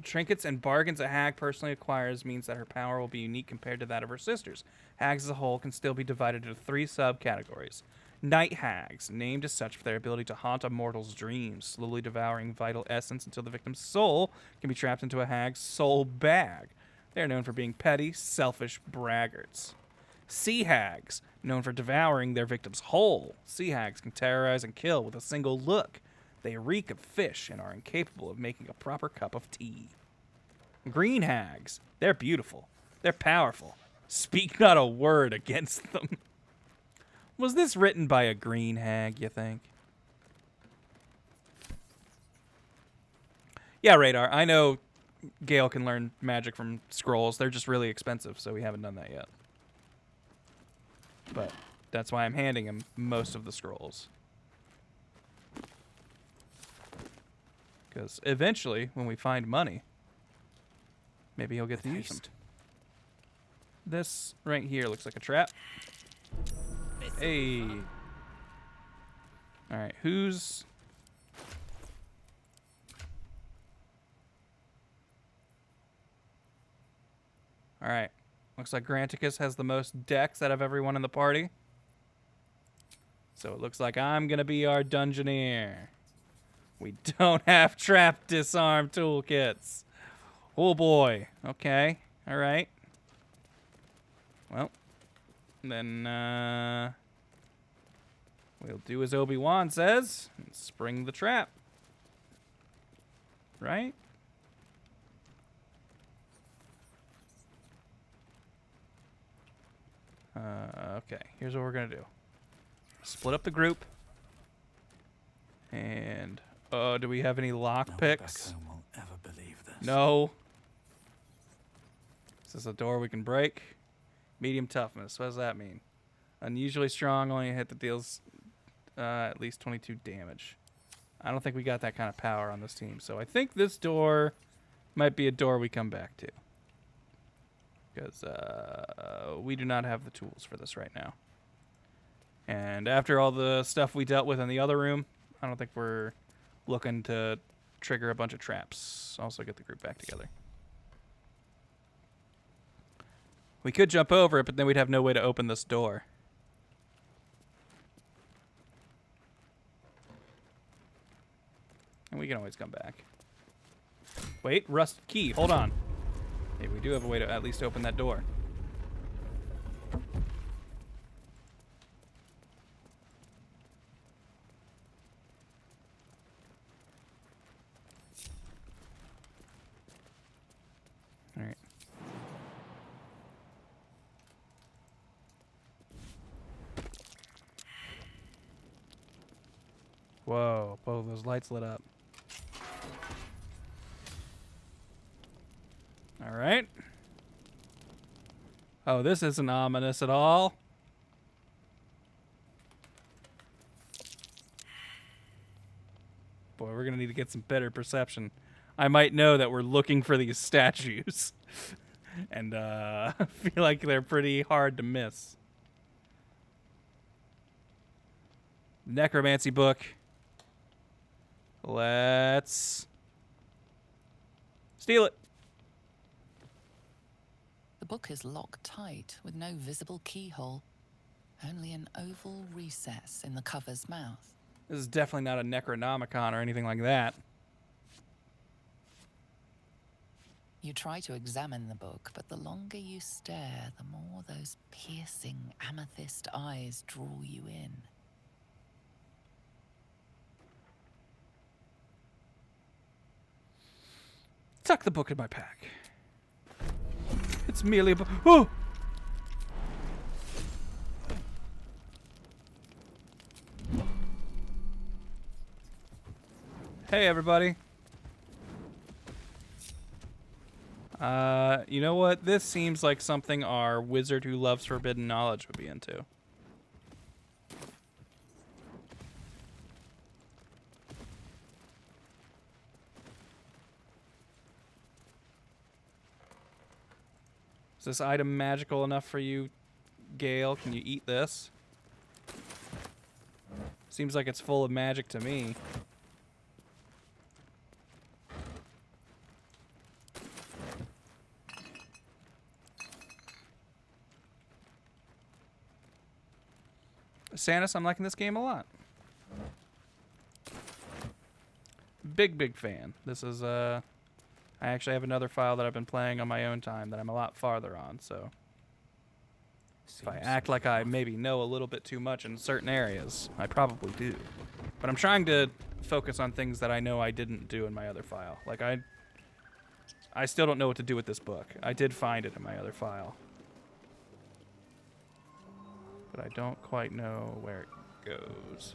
trinkets and bargains a hag personally acquires means that her power will be unique compared to that of her sisters. Hags as a whole can still be divided into 3 subcategories. Night hags, named as such for their ability to haunt a mortal's dreams, slowly devouring vital essence until the victim's soul can be trapped into a hag's soul bag. They are known for being petty, selfish braggarts. Sea hags, known for devouring their victims whole. Sea hags can terrorize and kill with a single look. They reek of fish and are incapable of making a proper cup of tea. Green hags, they're beautiful. They're powerful. Speak not a word against them. Was this written by a green hag, you think? Yeah, Radar, I know Gale can learn magic from scrolls. They're just really expensive, so we haven't done that yet. But that's why I'm handing him most of the scrolls. Because eventually, when we find money, maybe he'll get to use them. This right here looks like a trap. Hey. All right, who's... All right. Looks like Granticus has the most dex out of everyone in the party. So it looks like I'm going to be our dungeoneer. We don't have trap disarm toolkits. Oh boy. Okay. All right. Well, then we'll do as Obi-Wan says and spring the trap. Right? Okay, here's what we're gonna do. Split up the group. And do we have any lock picks? won't ever believe this. No. Is this a door we can break? Medium toughness. What does that mean? Unusually strong, only a hit that deals at least 22 damage. I don't think we got that kind of power on this team. So I think this door might be a door we come back to. Because we do not have the tools for this right now. And after all the stuff we dealt with in the other room, I don't think we're looking to trigger a bunch of traps. Also get the group back together. We could jump over it, but then we'd have no way to open this door. And we can always come back. Wait, rusted key. Hold on. Maybe we do have a way to at least open that door. All right. Whoa, both those lights lit up. All right. Oh, this isn't ominous at all. Boy, we're gonna need to get some better perception. I might know that we're looking for these statues. And I feel like they're pretty hard to miss. Necromancy book. Let's steal it. The book is locked tight with no visible keyhole. Only an oval recess in the cover's mouth. This is definitely not a Necronomicon or anything like that. You try to examine the book, but the longer you stare, the more those piercing amethyst eyes draw you in. Tuck the book in my pack. It's merely a book. Oh! Hey, everybody. You know what? This seems like something our wizard who loves forbidden knowledge would be into. Is this item magical enough for you, Gale? Can you eat this? Seems like it's full of magic to me. Sanus, I'm liking this game a lot. Big fan. This is, I actually have another file that I've been playing on my own time that I'm a lot farther on, so. If I act like I maybe know a little bit too much in certain areas, I probably do. But I'm trying to focus on things that I know I didn't do in my other file. Like, I still don't know what to do with this book. I did find it in my other file. But I don't quite know where it goes.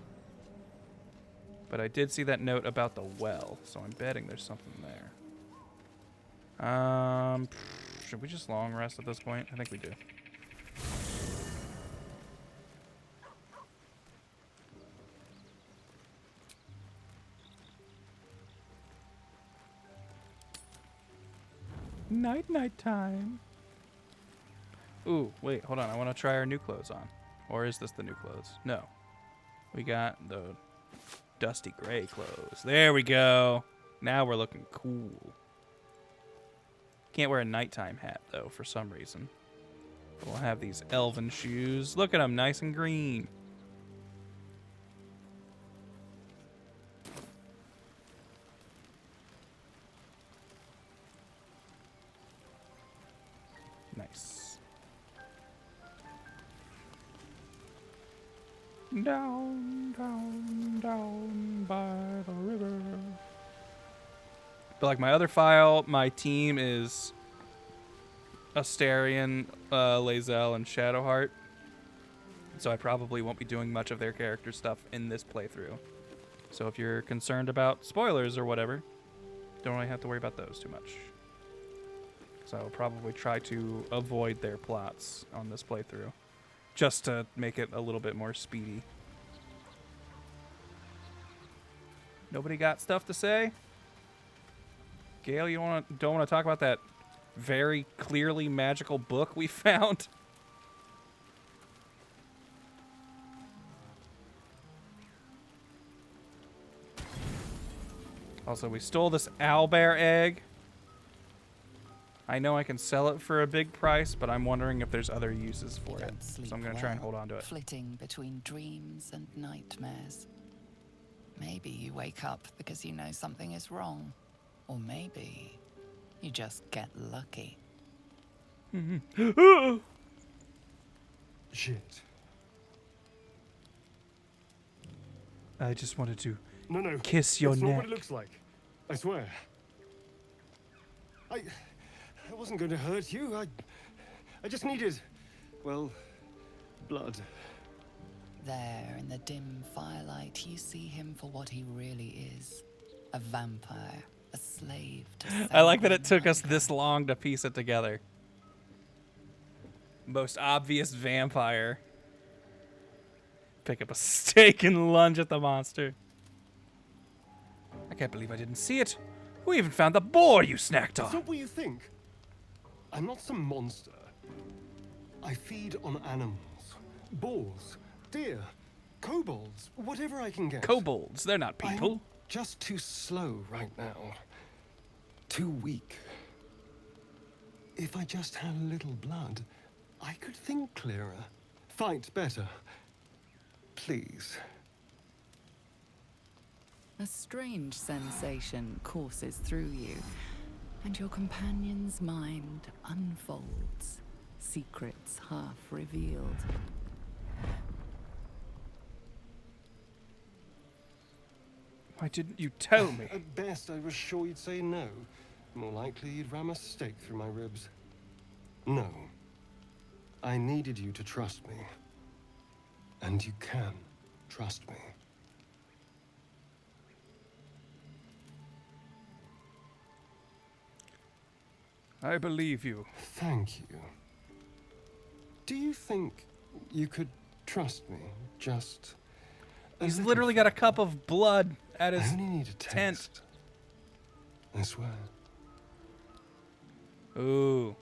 But I did see that note about the well, so I'm betting there's something there. Should we just long rest at this point? I think we do. Night time. Ooh, wait, hold on. I want to try our new clothes on. Or is this the new clothes? No. We got the dusty gray clothes. There we go. Now we're looking cool. Can't wear a nighttime hat, though, for some reason. But we'll have these elven shoes. Look at them, nice and green. Nice. Down, down, down by the river. But like my other file, my team is Astarion, Lae'zel, and Shadowheart. So I probably won't be doing much of their character stuff in this playthrough. So if you're concerned about spoilers or whatever, don't really have to worry about those too much. So I'll probably try to avoid their plots on this playthrough, just to make it a little bit more speedy. Nobody got stuff to say? Gale, you don't want to talk about that very clearly magical book we found? Also, we stole this owlbear egg. I know I can sell it for a big price, but I'm wondering if there's other uses for it. So I'm going to try and hold on to it. Flitting between dreams and nightmares. Maybe you wake up because you know something is wrong. Or maybe you just get lucky. Shit. I just wanted to No, kiss your that's neck. not what it looks like. I swear. I wasn't going to hurt you. I just needed, well, blood. There, in the dim firelight, you see him for what he really is. A vampire, a slave to I like that it took us this long to piece it together. Most obvious vampire. Pick up a stake and lunge at the monster. I can't believe I didn't see it. Who even found the boar you snacked on? That's not what you think. I'm not some monster. I feed on animals. Boars, deer, kobolds, whatever I can get. Kobolds, they're not people. I'm just too slow right now. Too weak. If I just had a little blood, I could think clearer. Fight better. Please. A strange sensation courses through you, and your companion's mind unfolds, secrets half revealed. Why didn't you tell me? At best, I was sure you'd say no. More likely, you'd ram a stake through my ribs. No. I needed you to trust me. And you can trust me. I believe you. Thank you. Do you think you could trust me? Just He's literally got a cup of blood at his I only need a tent. taste. I swear. Ooh.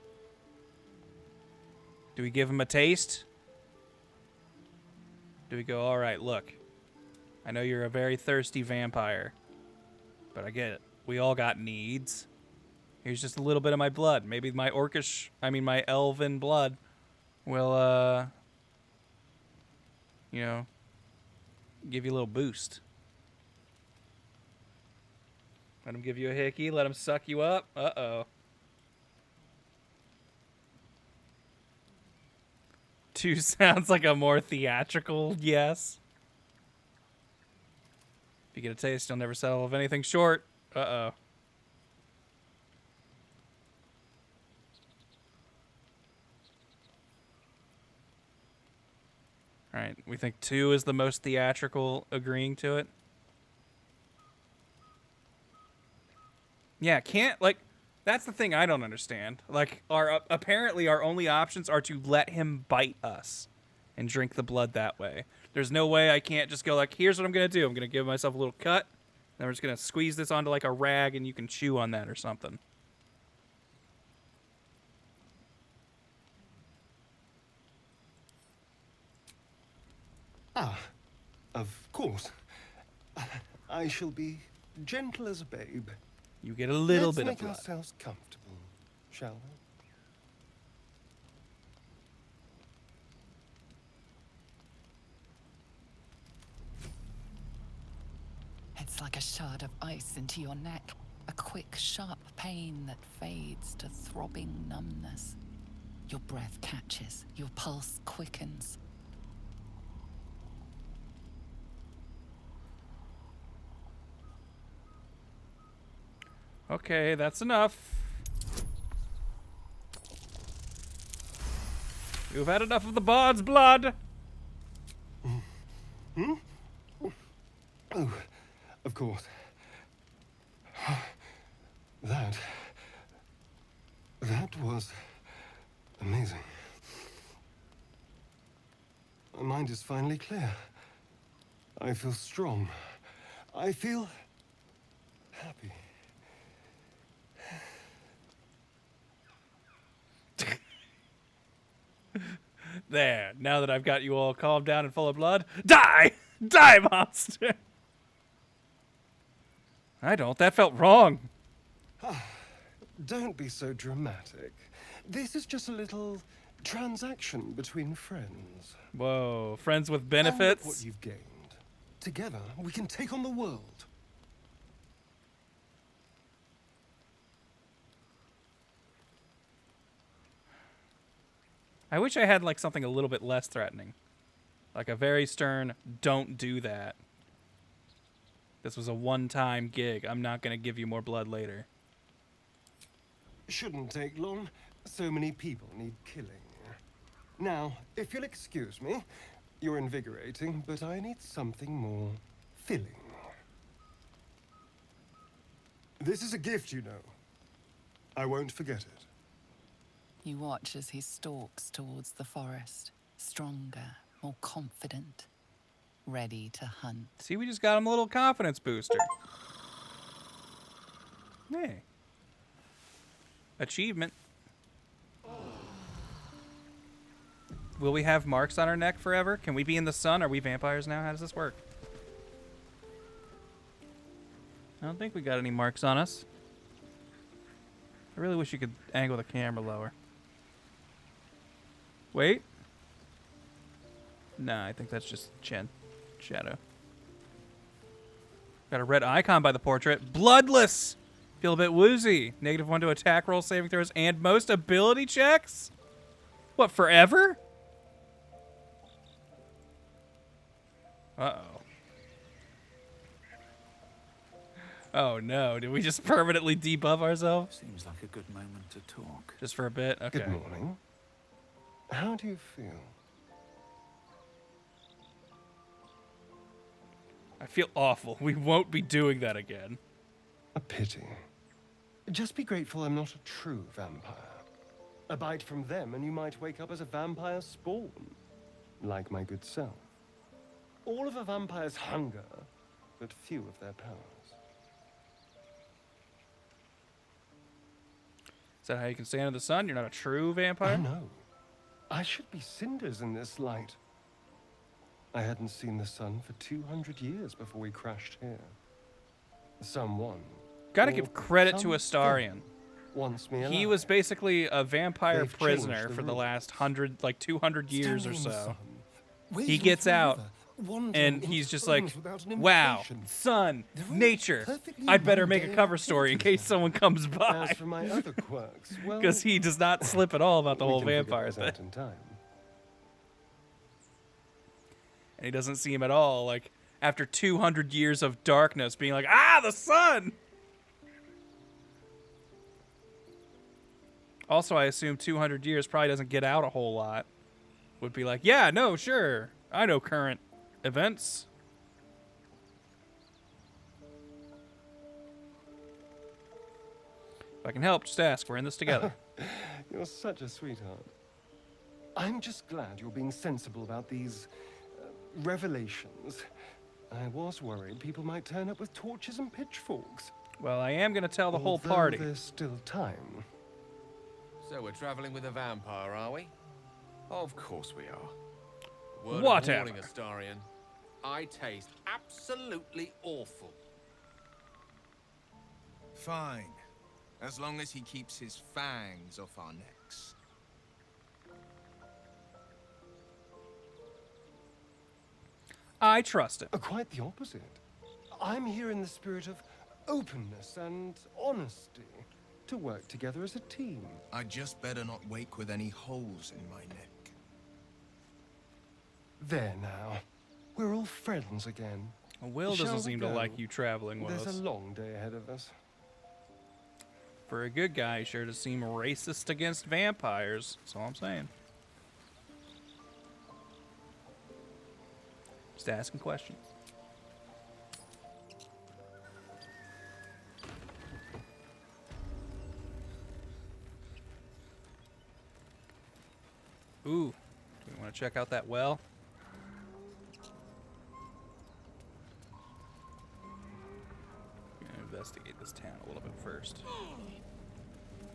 Do we give him a taste? Do we go, all right, look. I know you're a very thirsty vampire, but I get it. We all got needs. Here's just a little bit of my blood. Maybe my my elven blood will, you know, give you a little boost. Let him give you a hickey. Let him suck you up. Uh-oh. 2 sounds like a more theatrical yes. If you get a taste, you'll never settle of anything short. Uh-oh. All right, we think 2 is the most theatrical, agreeing to it. Yeah, that's the thing I don't understand. Like, apparently our only options are to let him bite us and drink the blood that way. There's no way I can't just go like, here's what I'm going to do. I'm going to give myself a little cut. Then we're just going to squeeze this onto like a rag and you can chew on that or something. Ah, of course. I shall be gentle as a babe. You get a little Let's bit of make blood. ourselves comfortable, shall we? It's like a shard of ice into your neck. A quick, sharp pain that fades to throbbing numbness. Your breath catches, your pulse quickens. Okay, that's enough. You've had enough of the bard's blood. Hmm? Oh, of course. That was amazing. My mind is finally clear. I feel strong. I feel happy. There, now that I've got you all calmed down and full of blood, die! Die, monster! I don't. That felt wrong. Don't be so dramatic. This is just a little transaction between friends. Whoa, friends with And benefits? look what you've gained. Together, we can take on the world. I wish I had like something a little bit less threatening. Like a very stern, don't do that. This was a one-time gig. I'm not going to give you more blood later. Shouldn't take long. So many people need killing. Now, if you'll excuse me, you're invigorating, but I need something more filling. This is a gift, you know. I won't forget it. You watch as he stalks towards the forest, stronger, more confident, ready to hunt. See, we just got him a little confidence booster. Hey. Achievement. Will we have marks on our neck forever? Can we be in the sun? Are we vampires now? How does this work? I don't think we got any marks on us. I really wish you could angle the camera lower. Wait. Nah, I think that's just shadow. Got a red icon by the portrait. Bloodless! Feel a bit woozy. -1 to attack roll, saving throws, and most ability checks? What, forever? Uh-oh. Oh no, did we just permanently debuff ourselves? Seems like a good moment to talk. Just for a bit? Okay. Good morning. How do you feel? I feel awful. We won't be doing that again. A pity. Just be grateful I'm not a true vampire. A bite from them and you might wake up as a vampire spawn. Like my good self. All of a vampire's hunger, but few of their powers. Is that how you can stand in the sun? You're not a true vampire? Oh, no. I should be cinders in this light. I hadn't seen the sun for 200 years before we crashed here. Someone. Gotta give credit to something Astarion. Wants me alive. He was basically a vampire They've prisoner changed the for the rules. last 200 years or Standing in the so. sun, He waiting gets out, forever, wandering and in he's just times like, without an wow, invitation. sun, They're all nature. perfectly I'd better make a mundane cover story in case someone comes As by. for my other quirks, well, Because he does not slip at all about the we whole can figure vampire those thing. out in time. And he doesn't see him at all, like, after 200 years of darkness, being like, ah, the sun! Also, I assume 200 years probably doesn't get out a whole lot. Would be like, yeah, no, sure. I know current events. If I can help, just ask. We're in this together. You're such a sweetheart. I'm just glad you're being sensible about these revelations. I was worried people might turn up with torches and pitchforks. Well, I am going to tell the whole Although party. There's still time. So we're traveling with a vampire, are we? Of course we are. Word of Whatever. warning, Astarion. I taste absolutely awful. Fine. As long as he keeps his fangs off our necks. I trust him. Quite the opposite. I'm here in the spirit of openness and honesty to work together as a team. I just better not wake with any holes in my neck. There now. We're all friends again. Will Shall doesn't we seem to go? like you traveling with There's us. a long day ahead of us. For a good guy, he sure does seem racist against vampires. That's all I'm saying. Just asking questions. Ooh, do we want to check out that well? I'm gonna investigate this town a little bit first. Oh,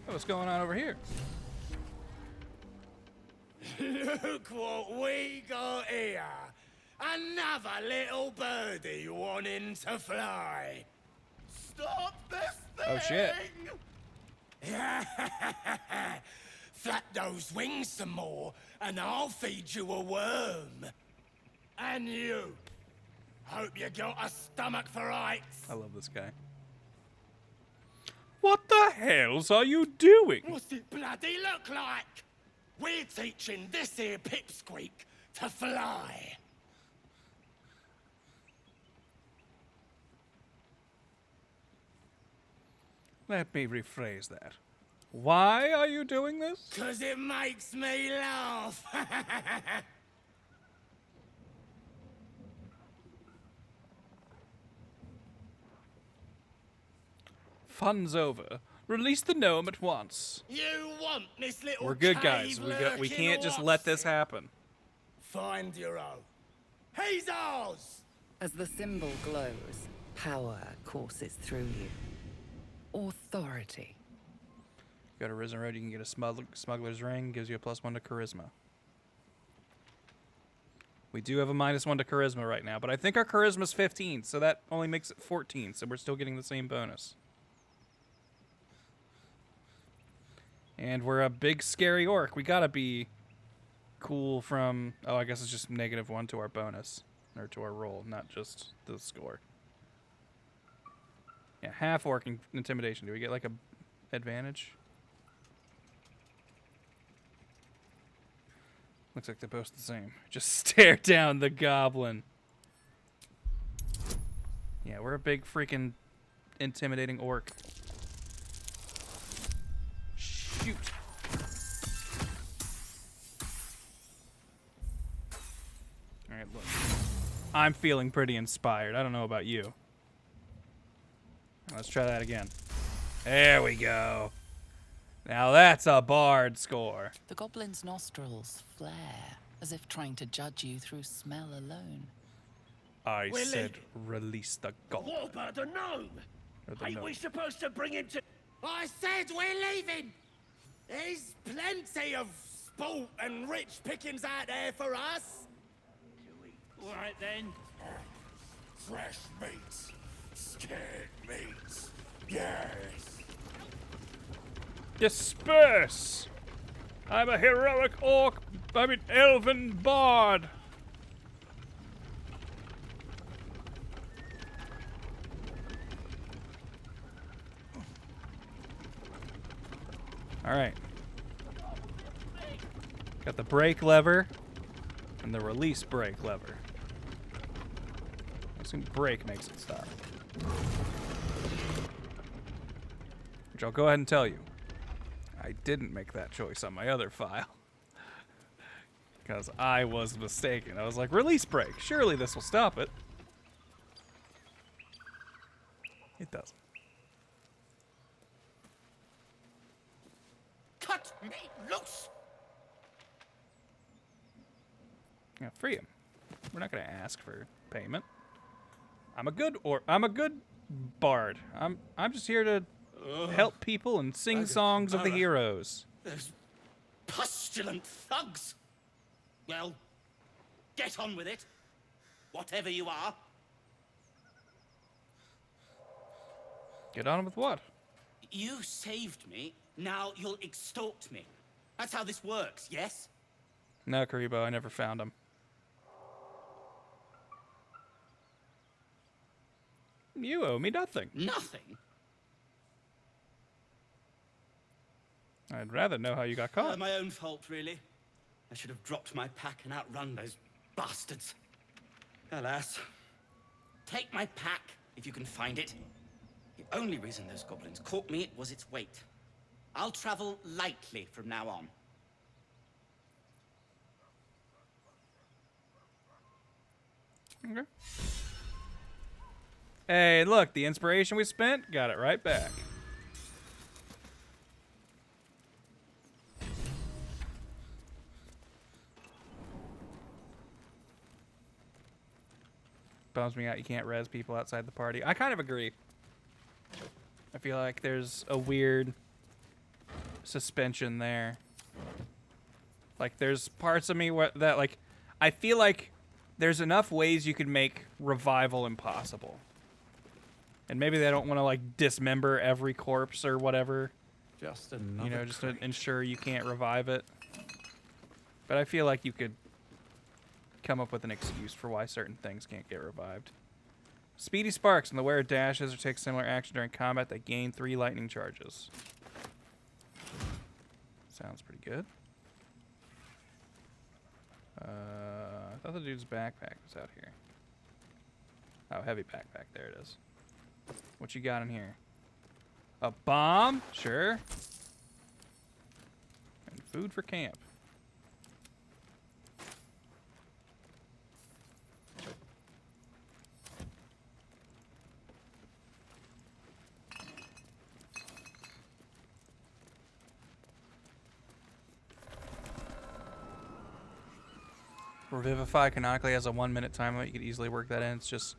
what's going on over here? Look what we got here. Another little birdie wanting to fly. Stop this thing! Oh, shit. Flap those wings some more, and I'll feed you a worm. And you. Hope you got a stomach for rights. I love this guy. What the hells are you doing? What's it bloody look like? We're teaching this here pipsqueak to fly. Let me rephrase that. Why are you doing this? 'Cause it makes me laugh. Fun's over. Release the gnome at once. You want this little We're good cave guys. We lurking can't just or let what? this happen. Find your own. He's ours! As the symbol glows, power courses through you. Authority. Go to Risen Road, you can get a smuggler's ring, gives you a +1 to charisma. We do have a -1 to charisma right now, but I think our charisma's 15, so that only makes it 14, so we're still getting the same bonus. And we're a big scary orc. We gotta be cool from... Oh, I guess it's just -1 to our bonus. Or to our roll, not just the score. Yeah, half orc intimidation. Do we get like a advantage? Looks like they're both the same. Just stare down the goblin. Yeah, we're a big freaking intimidating orc. Shoot. Alright, look. I'm feeling pretty inspired. I don't know about you. Let's try that again. There we go. Now that's a bard score. The goblin's nostrils flare, as if trying to judge you through smell alone. I We're said leaving. release the goblin. What about the gnome? Or the Ain't gnome. we supposed to bring him to... I said we're leaving! There's plenty of sport and rich pickings out there for us. All right then. Fresh meats. Scared meats. Yes. Disperse! I'm a heroic orc. I'm an elven bard. All right. Got the brake lever and the release brake lever. I assume brake makes it stop. Which I'll go ahead and tell you. I didn't make that choice on my other file. Because I was mistaken. I was like, release brake. Surely this will stop it. It doesn't. Cut me loose! Yeah, free him. We're not gonna ask for payment. I'm a good bard. I'm just here to help people and sing songs of the heroes. Those pestilent thugs. Well, get on with it. whatever you are. Get on with what? You saved me, now you'll extort me. That's how this works, yes? No, Karibo, I never found him. You owe me nothing. Nothing? I'd rather know how you got caught. My own fault, really. I should have dropped my pack and outrun those bastards. Alas. Take my pack, if you can find it. The only reason those goblins caught me was its weight. I'll travel lightly from now on. Okay. Hey, look, the inspiration we spent, got it right back. Bums me out you can't res people outside the party. I kind of agree. I feel like there's a weird suspension there. Like, there's parts of me that, like, I feel like there's enough ways you could make revival impossible. And maybe they don't want to, like, dismember every corpse or whatever. Just another You know, just to ensure you can't revive it. But I feel like you could come up with an excuse for why certain things can't get revived. Speedy sparks. When the wearer dashes or takes similar action during combat, they gain 3 lightning charges. Sounds pretty good. I thought the dude's backpack was out here. Oh, heavy backpack. There it is. What you got in here? A bomb? Sure. And food for camp. Revivify canonically has a 1-minute time limit. You could easily work that in. It's just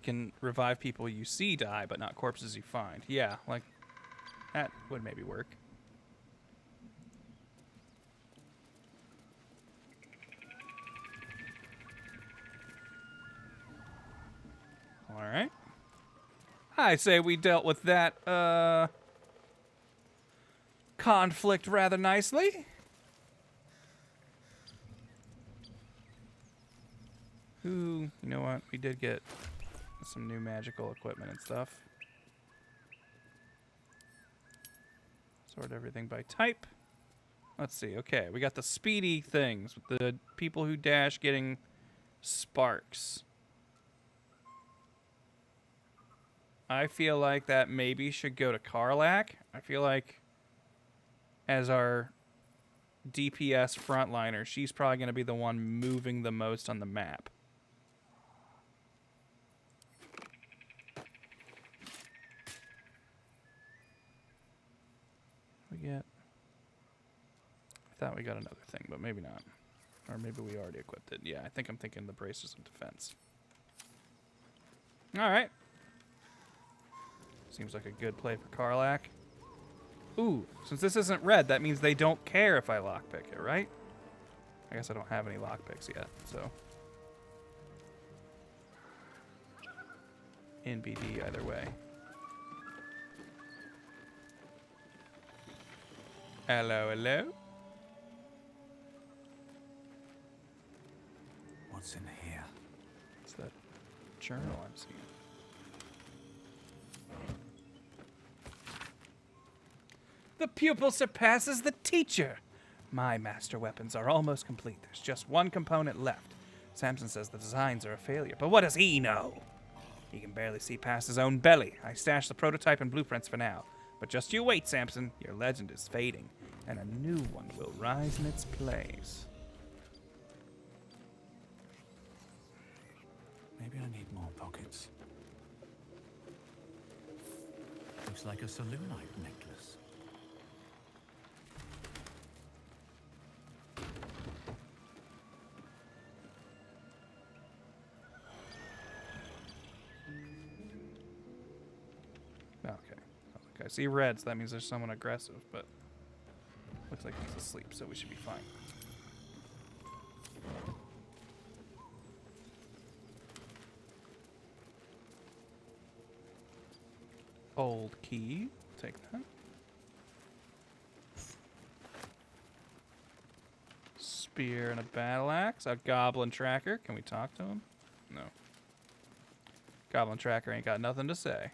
can revive people you see die, but not corpses you find. Yeah, like that would maybe work. All right. I say we dealt with that conflict rather nicely. Ooh, you know what? We did get some new magical equipment and stuff. Sort everything by type. Let's see. Okay, we got the speedy things with the people who dash getting sparks. I feel like that maybe should go to Karlach. I feel like as our DPS frontliner, she's probably going to be the one moving the most on the map. Get. I thought we got another thing, but maybe not. Or maybe we already equipped it. Yeah, I think I'm thinking the braces of defense. Alright. Seems like a good play for Karlach. Ooh, since this isn't red, that means they don't care if I lockpick it, right? I guess I don't have any lockpicks yet, so. NBD either way. Hello, hello. What's in here? It's that journal I'm seeing. The pupil surpasses the teacher. My master weapons are almost complete. There's just one component left. Samson says the designs are a failure, but what does he know? He can barely see past his own belly. I stashed the prototype and blueprints for now. But just you wait, Samson. Your legend is fading, and a new one will rise in its place. Maybe I need more pockets. Looks like a saloonite necklace. Okay, I see red, so that means there's someone aggressive, but looks like he's asleep, so we should be fine. Old key. Take that. Spear and a battle axe. A goblin tracker. Can we talk to him? No. Goblin tracker ain't got nothing to say.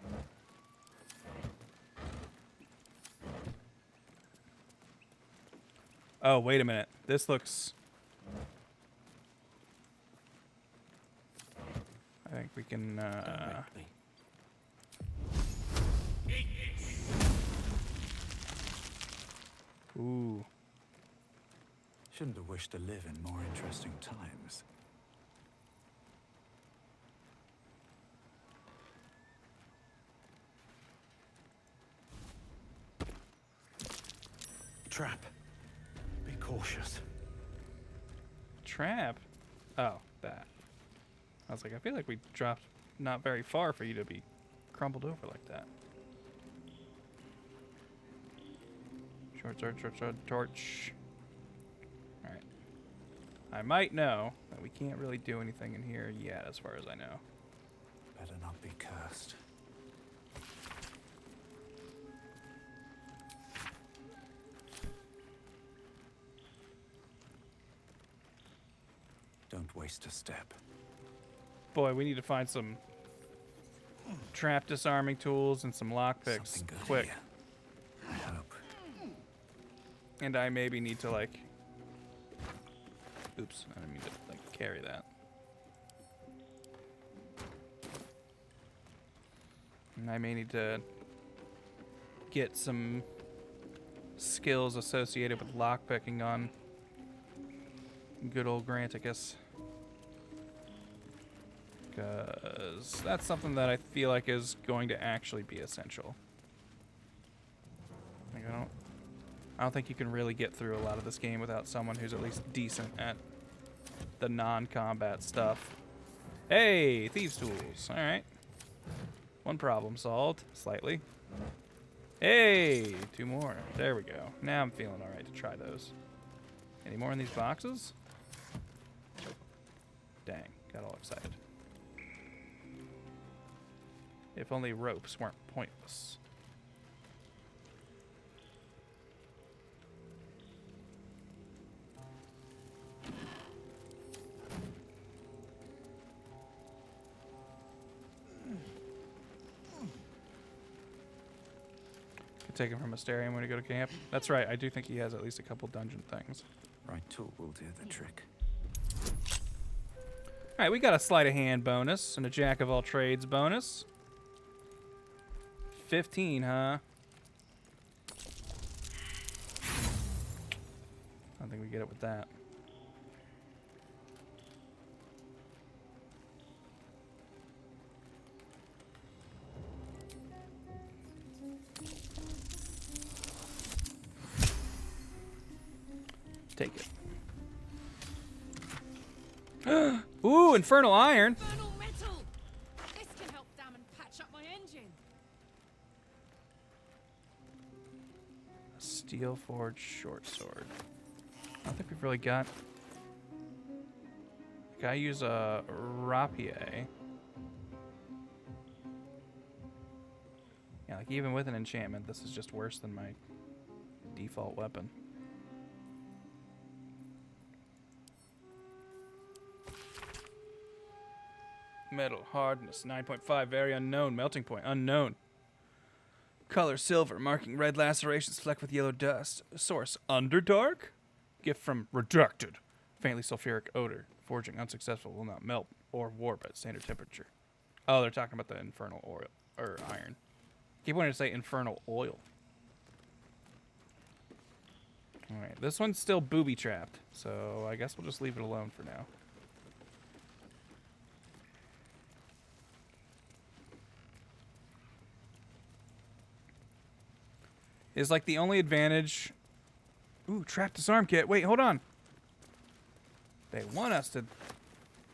Oh, wait a minute. This looks... I think we can, Ooh. Shouldn't have wished to live in more interesting times. Trap. Be cautious. Trap? Oh, that. I was like, I feel like we dropped not very far for you to be crumbled over like that. Short sword, short sword, torch. Alright. I might know that we can't really do anything in here yet, as far as I know. Better not be cursed. Don't waste a step. Boy, we need to find some trap disarming tools and some lockpicks quick. Here. I hope. And I maybe need to, like... Oops, I didn't mean to, like, carry that. And I may need to get some skills associated with lockpicking on good old Granticus. Because that's something that I feel like is going to actually be essential. Like, I don't think you can really get through a lot of this game without someone who's at least decent at the non-combat stuff. Hey, thieves' tools. All right. One problem solved, slightly. Hey, 2 more. There we go. Now I'm feeling all right to try those. Any more in these boxes? Dang, got all excited. If only ropes weren't pointless. Could take him from Astarion when we go to camp. That's right, I do think he has at least a couple dungeon things. Right tool will do the trick. Alright, we got a sleight of hand bonus and a jack of all trades bonus. 15, huh? I don't think we get it with that. Take it. Ooh, infernal iron. Infernal metal! This can help damn and patch up my engine. Steel forged short sword. I don't think we've really got. Like, I use a rapier. Yeah, like even with an enchantment, this is just worse than my default weapon. Metal hardness 9.5, very unknown. Melting point unknown. Color silver, marking red lacerations flecked with yellow dust. Source Underdark. Gift from Redacted. Faintly sulfuric odor. Forging unsuccessful, will not melt or warp at standard temperature. Oh, they're talking about the infernal oil or iron. Keep wanting to say infernal oil. All right, this one's still booby trapped, so I guess we'll just leave it alone for now. Is like the only advantage. Ooh, trap disarm kit. Wait, hold on. They want us to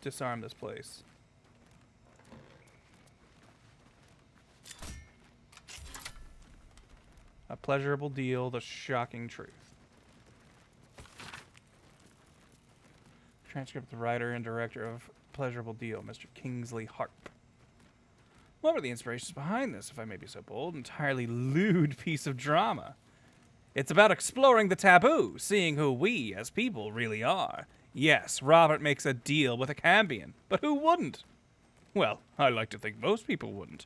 disarm this place. A pleasurable deal, the shocking truth. Transcript the writer and director of Pleasurable Deal, Mr. Kingsley Harp. What were the inspirations behind this, if I may be so bold? Entirely lewd piece of drama. It's about exploring the taboo, seeing who we, as people, really are. Yes, Robert makes a deal with a Cambion, but who wouldn't? Well, I like to think most people wouldn't.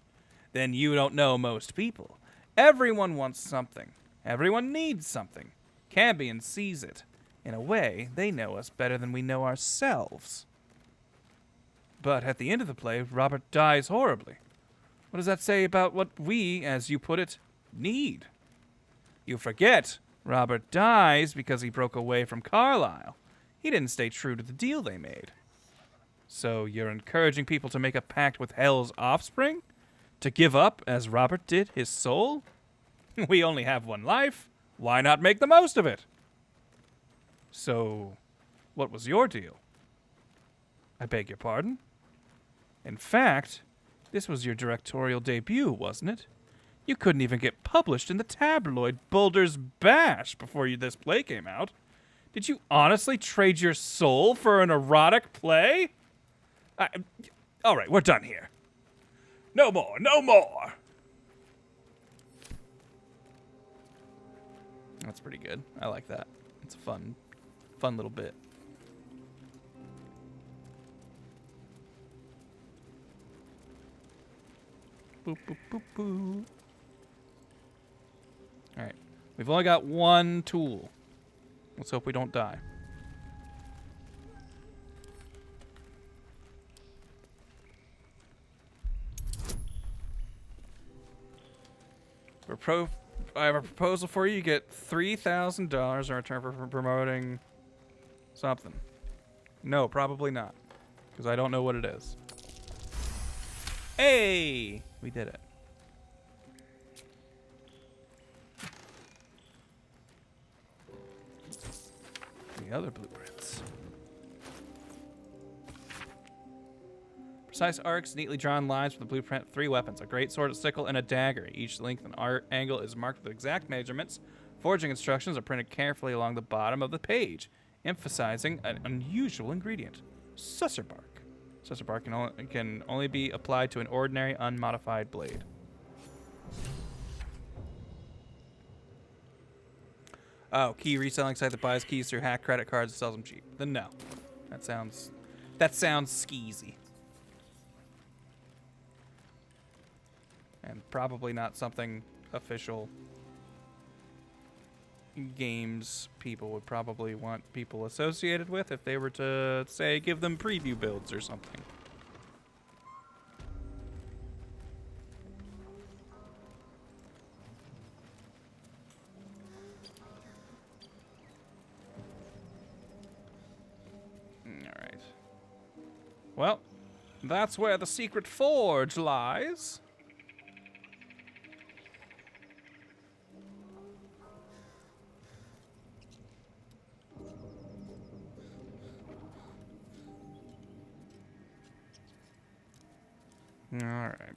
Then you don't know most people. Everyone wants something. Everyone needs something. Cambion sees it. In a way, they know us better than we know ourselves. But at the end of the play, Robert dies horribly. What does that say about what we, as you put it, need? You forget, Robert dies because he broke away from Carlisle. He didn't stay true to the deal they made. So you're encouraging people to make a pact with Hell's offspring? To give up, as Robert did, his soul? We only have one life. Why not make the most of it? So, what was your deal? I beg your pardon? In fact, this was your directorial debut, wasn't it? You couldn't even get published in the tabloid Boulder's Bash before this play came out. Did you honestly trade your soul for an erotic play? All right, we're done here. No more, no more. That's pretty good. I like that. It's a fun little bit. Boop, boop, boop, boop. All right. We've only got one tool. Let's hope we don't die. I have a proposal for you. You get $3,000 in return for promoting something. No, probably not. Because I don't know what it is. Hey! We did it. The other blueprints. Precise arcs, neatly drawn lines for the blueprint. 3 weapons, a great sword, a sickle, and a dagger. Each length and angle is marked with exact measurements. Forging instructions are printed carefully along the bottom of the page, emphasizing an unusual ingredient, susser bark. Susser bark can only be applied to an ordinary, unmodified blade. Oh, key reselling site that buys keys through hack credit cards and sells them cheap. Then no. That sounds skeezy. And probably not something official games people would probably want people associated with if they were to, say, give them preview builds or something. Alright. Well, that's where the secret forge lies. All right.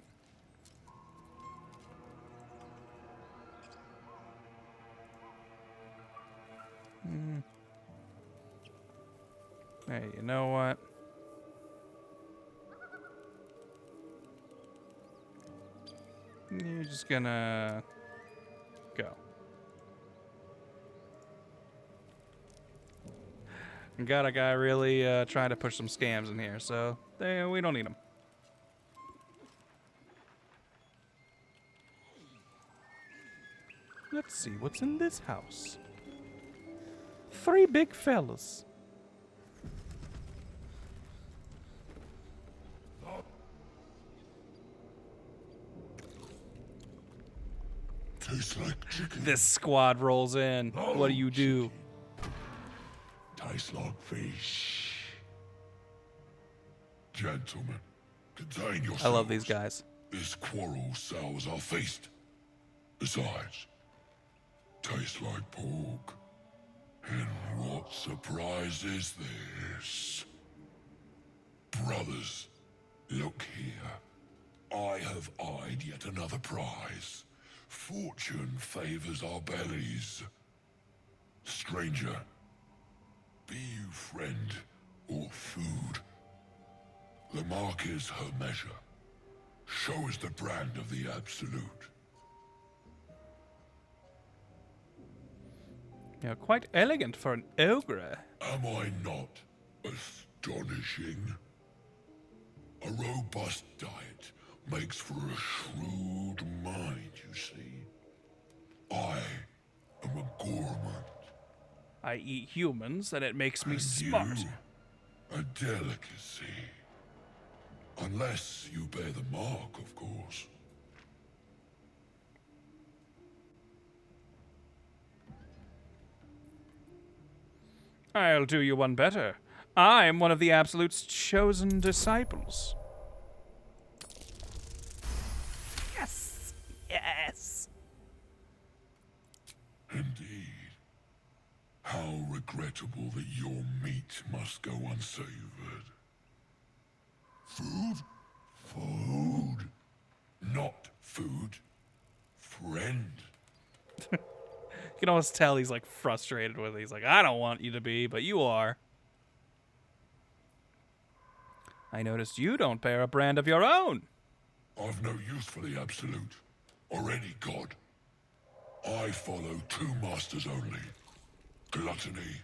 Hey, you know what? You're just gonna go. Got a guy really trying to push some scams in here, so we don't need him. Let's see what's in this house. 3 big fellas. Tastes like chicken. This squad rolls in. What do you do? Tastes like fish. Gentlemen, contain yourselves. I love these guys. This quarrel sours our feast. Besides, tastes like pork. And what surprise is this? Brothers, look here. I have eyed yet another prize. Fortune favors our bellies. Stranger, be you friend or food, the mark is her measure. Show us the brand of the Absolute. Yeah, quite elegant for an ogre. Am I not astonishing? A robust diet makes for a shrewd mind, you see. I am a gourmand. I eat humans, and it makes me smart. A delicacy. Unless you bear the mark, of course. I'll do you one better. I'm one of the Absolute's chosen disciples. Yes! Yes! Indeed. How regrettable that your meat must go unsavored. Food? Food. Not food. Friend. You can almost tell he's like frustrated with it. He's like, I don't want you to be, but you are. I noticed you don't bear a brand of your own. I've no use for the Absolute, or any god. I follow two masters only. Gluttony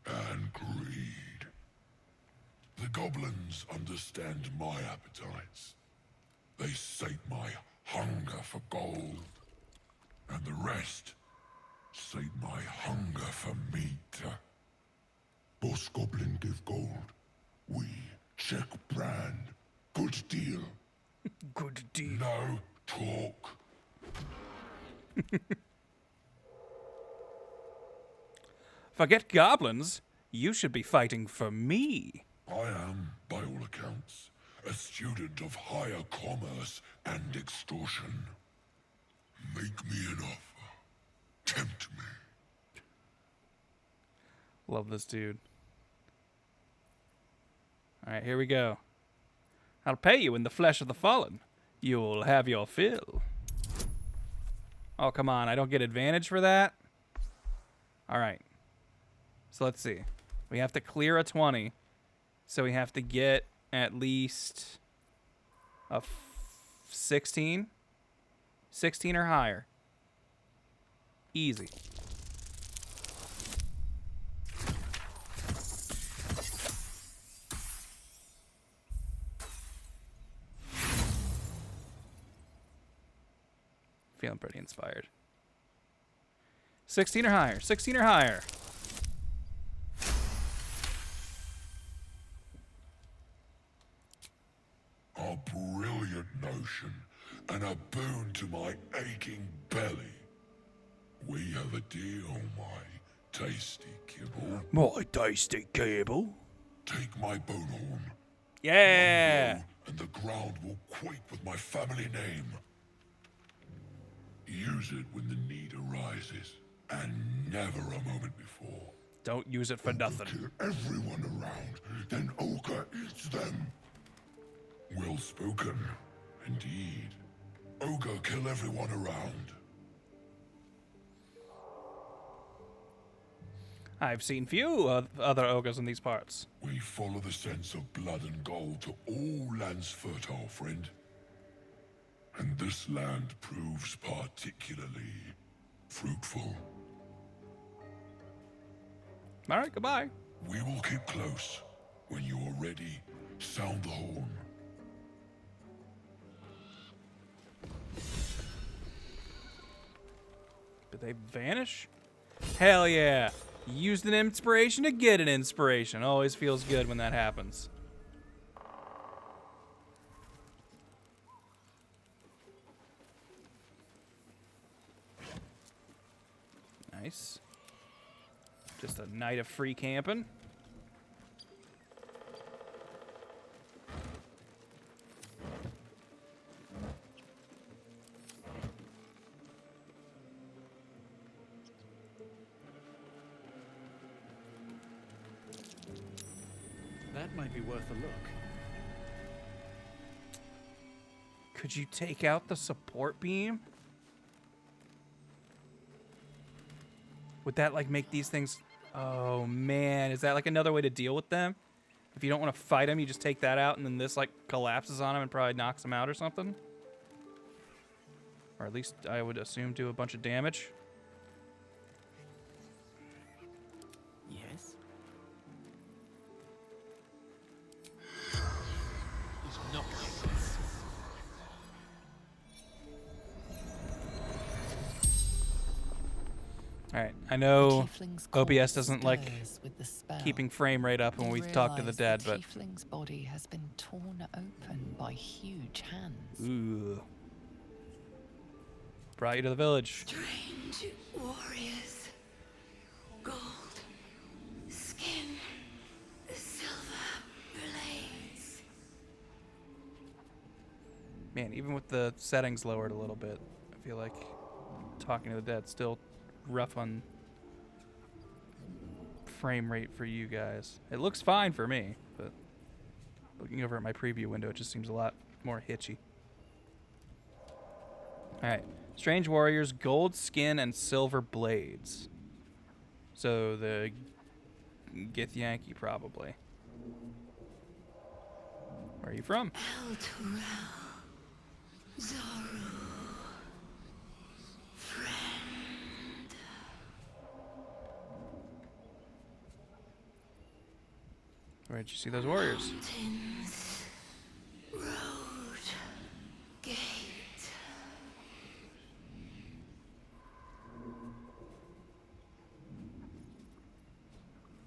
and greed. The goblins understand my appetites. They sate my hunger for gold. And the rest sate my hunger for meat. Boss Goblin give gold. We check brand. Good deal. Good deal. No talk. Forget goblins. You should be fighting for me. I am, by all accounts, a student of higher commerce and extortion. Make me an offer. Tempt me. Love this dude. Alright, here we go. I'll pay you in the flesh of the fallen. You'll have your fill. Oh, come on. I don't get advantage for that? Alright. So let's see. We have to clear a 20. So we have to get at least a 16. 16 or higher. Easy. Feeling pretty inspired. 16 or higher. 16 or higher. A brilliant notion, and a boon to my aching belly. We have a deal, my tasty kibble. My tasty kibble. Take my bone horn. Yeah. One blow, and the ground will quake with my family name. Use it when the need arises, and never a moment before. Don't use it for nothing. Kill everyone around, then ogre eats them. Well spoken, indeed. Ogre kill everyone around. I've seen few other ogres in these parts. We follow the sense of blood and gold to all lands fertile, friend. And this land proves particularly fruitful. All right, goodbye. We will keep close. When you are ready, sound the horn. Did they vanish? Hell yeah. Used an inspiration to get an inspiration. Always feels good when that happens. Nice. Just a night of free camping. That might be worth a look. Could you take out the support beam? Would that like make these things... Oh man, is that like another way to deal with them? If you don't want to fight him, you just take that out, and then this like collapses on him and probably knocks him out or something. Or at least I would assume do a bunch of damage. Yes. Alright, I know OBS doesn't like keeping frame rate up when we talk to the dead, but... The tiefling's body has been torn open by huge hands. Ooh. Brought you to the village. Strange warriors. Gold. Skin. Silver blades. Man, even with the settings lowered a little bit, I feel like talking to the dead still rough on frame rate for you guys. It looks fine for me, but looking over at my preview window, it just seems a lot more hitchy. Alright. Strange warriors, gold skin, and silver blades. So the Githyanki, probably. Where are you from? Where'd you see those warriors? Mountains, road, gate.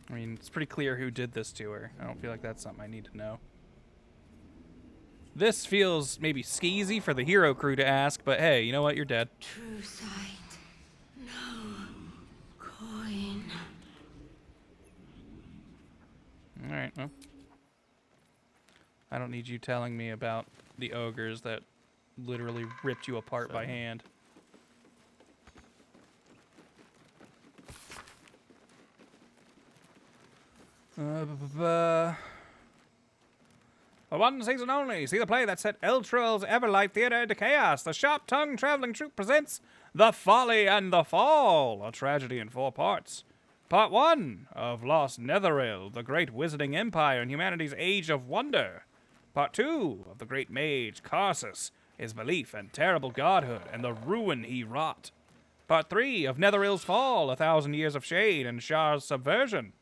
I mean, it's pretty clear who did this to her. I don't feel like that's something I need to know. This feels maybe skeezy for the hero crew to ask, but hey, you know what? You're dead. True sight. No coin. Alright, well. I don't need you telling me about the ogres that literally ripped you apart by hand. For one season only, see the play that set Eltrell's Everlight Theater into chaos. The sharp-tongued traveling troupe presents The Folly and the Fall, a tragedy in 4 parts. Part 1 of Lost Netheril, the great wizarding empire in humanity's age of wonder. Part 2 of the great mage Karsus, his belief and terrible godhood, and the ruin he wrought. Part 3 of Netheril's fall, 1,000 years of shade and Shar's subversion.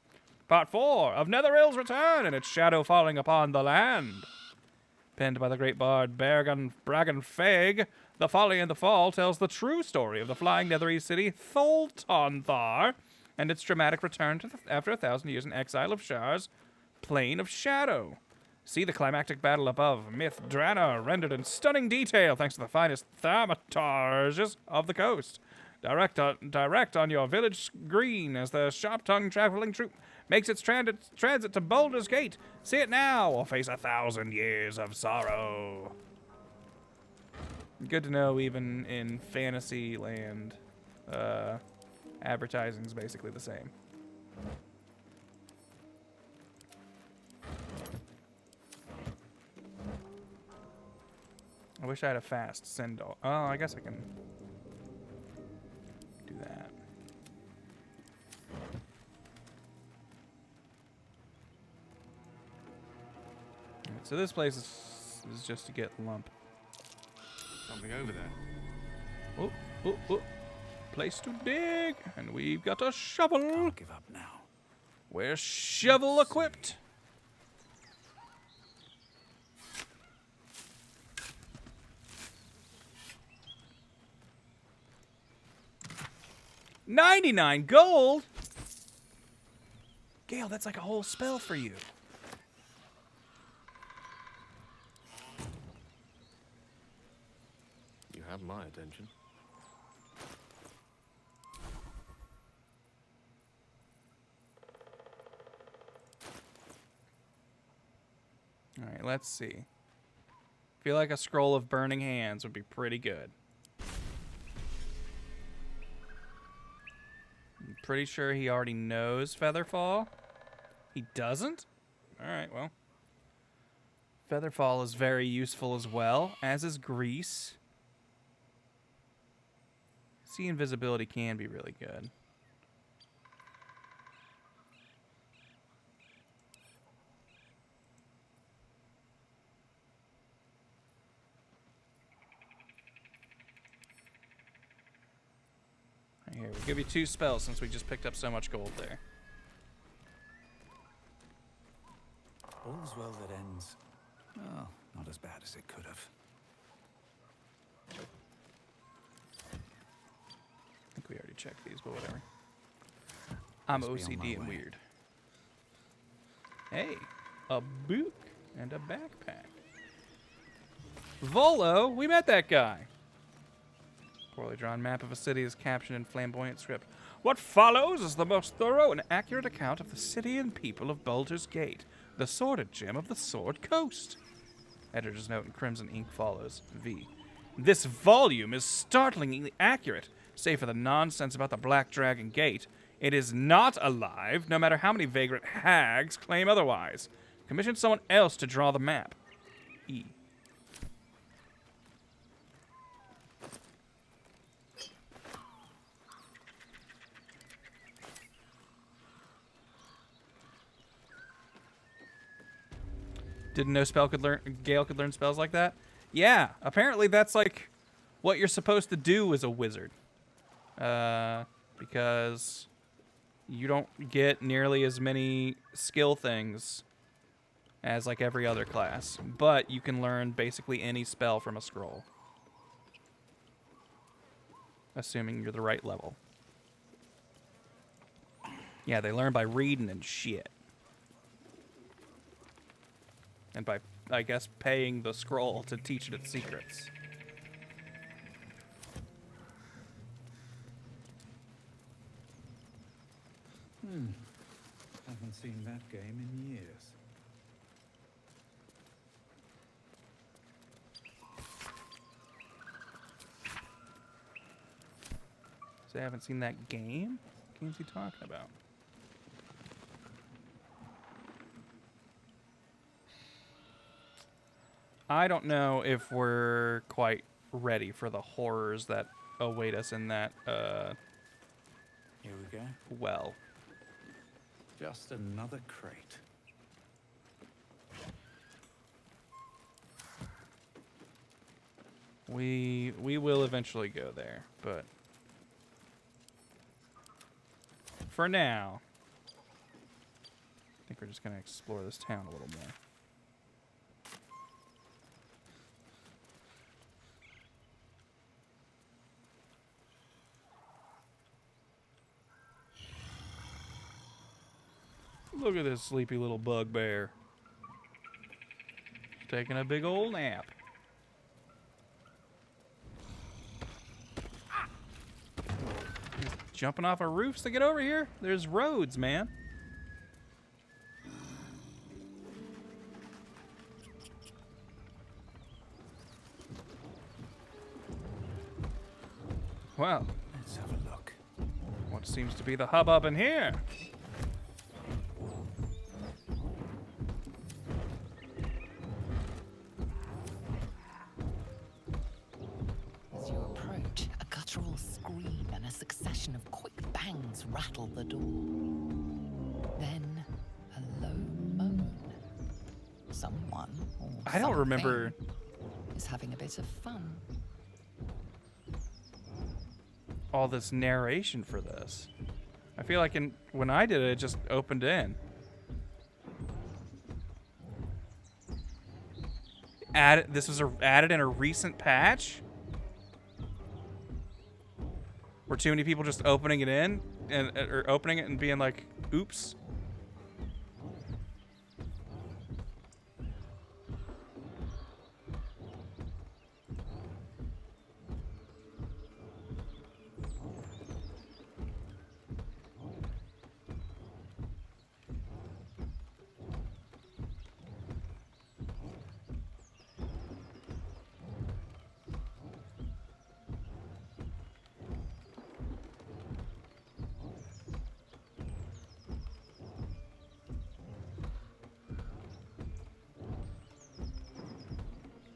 Part 4 of Netheril's return and its shadow falling upon the land. Penned by the great bard Bragan Feg, The Folly and the Fall tells the true story of the flying Netherese city Tholtonthar and its dramatic return to after 1,000 years in exile of Shar's Plane of Shadow. See the climactic battle above Myth Drana rendered in stunning detail thanks to the finest thaumaturges of the coast. Direct on your village screen as the sharp-tongued traveling troupe makes its transit to Baldur's Gate. See it now or face 1,000 years of sorrow. Good to know even in fantasy land, advertising's basically the same. I wish I had a fast send all. Oh, I guess I can do that. Alright, so this place is just to get lump. Something over there. Oh, oh, oh. Place to dig. And we've got a shovel. Can't give up now. We're shovel equipped. $99 gold? Gale, that's like a whole spell for you. You have my attention. All right, let's see. Feel like a scroll of burning hands would be pretty good. I'm pretty sure he already knows Featherfall. He doesn't? All right, well. Featherfall is very useful as well, as is Grease. See, invisibility can be really good. give you 2 spells since we just picked up so much gold there. All's well that ends. Well, not as bad as it could have. I think we already checked these, but whatever. I'm OCD and weird. Hey, a book and a backpack. Volo, we met that guy. Poorly drawn map of a city is captioned in flamboyant script. What follows is the most thorough and accurate account of the city and people of Baldur's Gate, the sordid gem of the Sword Coast. Editor's note in crimson ink follows. V. This volume is startlingly accurate, save for the nonsense about the Black Dragon Gate. It is not alive, no matter how many vagrant hags claim otherwise. Commission someone else to draw the map. E. Didn't know Gale could learn spells like that? Yeah, apparently that's like what you're supposed to do as a wizard. Because you don't get nearly as many skill things as like every other class, but you can learn basically any spell from a scroll. Assuming you're the right level. Yeah, they learn by reading and shit. And by, I guess, paying the scroll to teach it its secrets. Haven't seen that game in years. So I haven't seen that game? What game's he talking about? I don't know if we're quite ready for the horrors that await us in that, Here we go. well. Just another crate. We will eventually go there, but for now, I think we're just going to explore this town a little more. Look at this sleepy little bugbear. Taking a big old nap. He's jumping off of roofs to get over here? There's roads, man. Well, let's have a look. What seems to be the hubbub in here? As you approach, a guttural scream and a succession of quick bangs rattle the door. Then, a low moan. Someone, or I don't remember. something, is having a bit of fun. All this narration for this. I feel like when I did it, it just opened in. This was added in a recent patch? Were too many people just opening it in or opening it and being like, oops.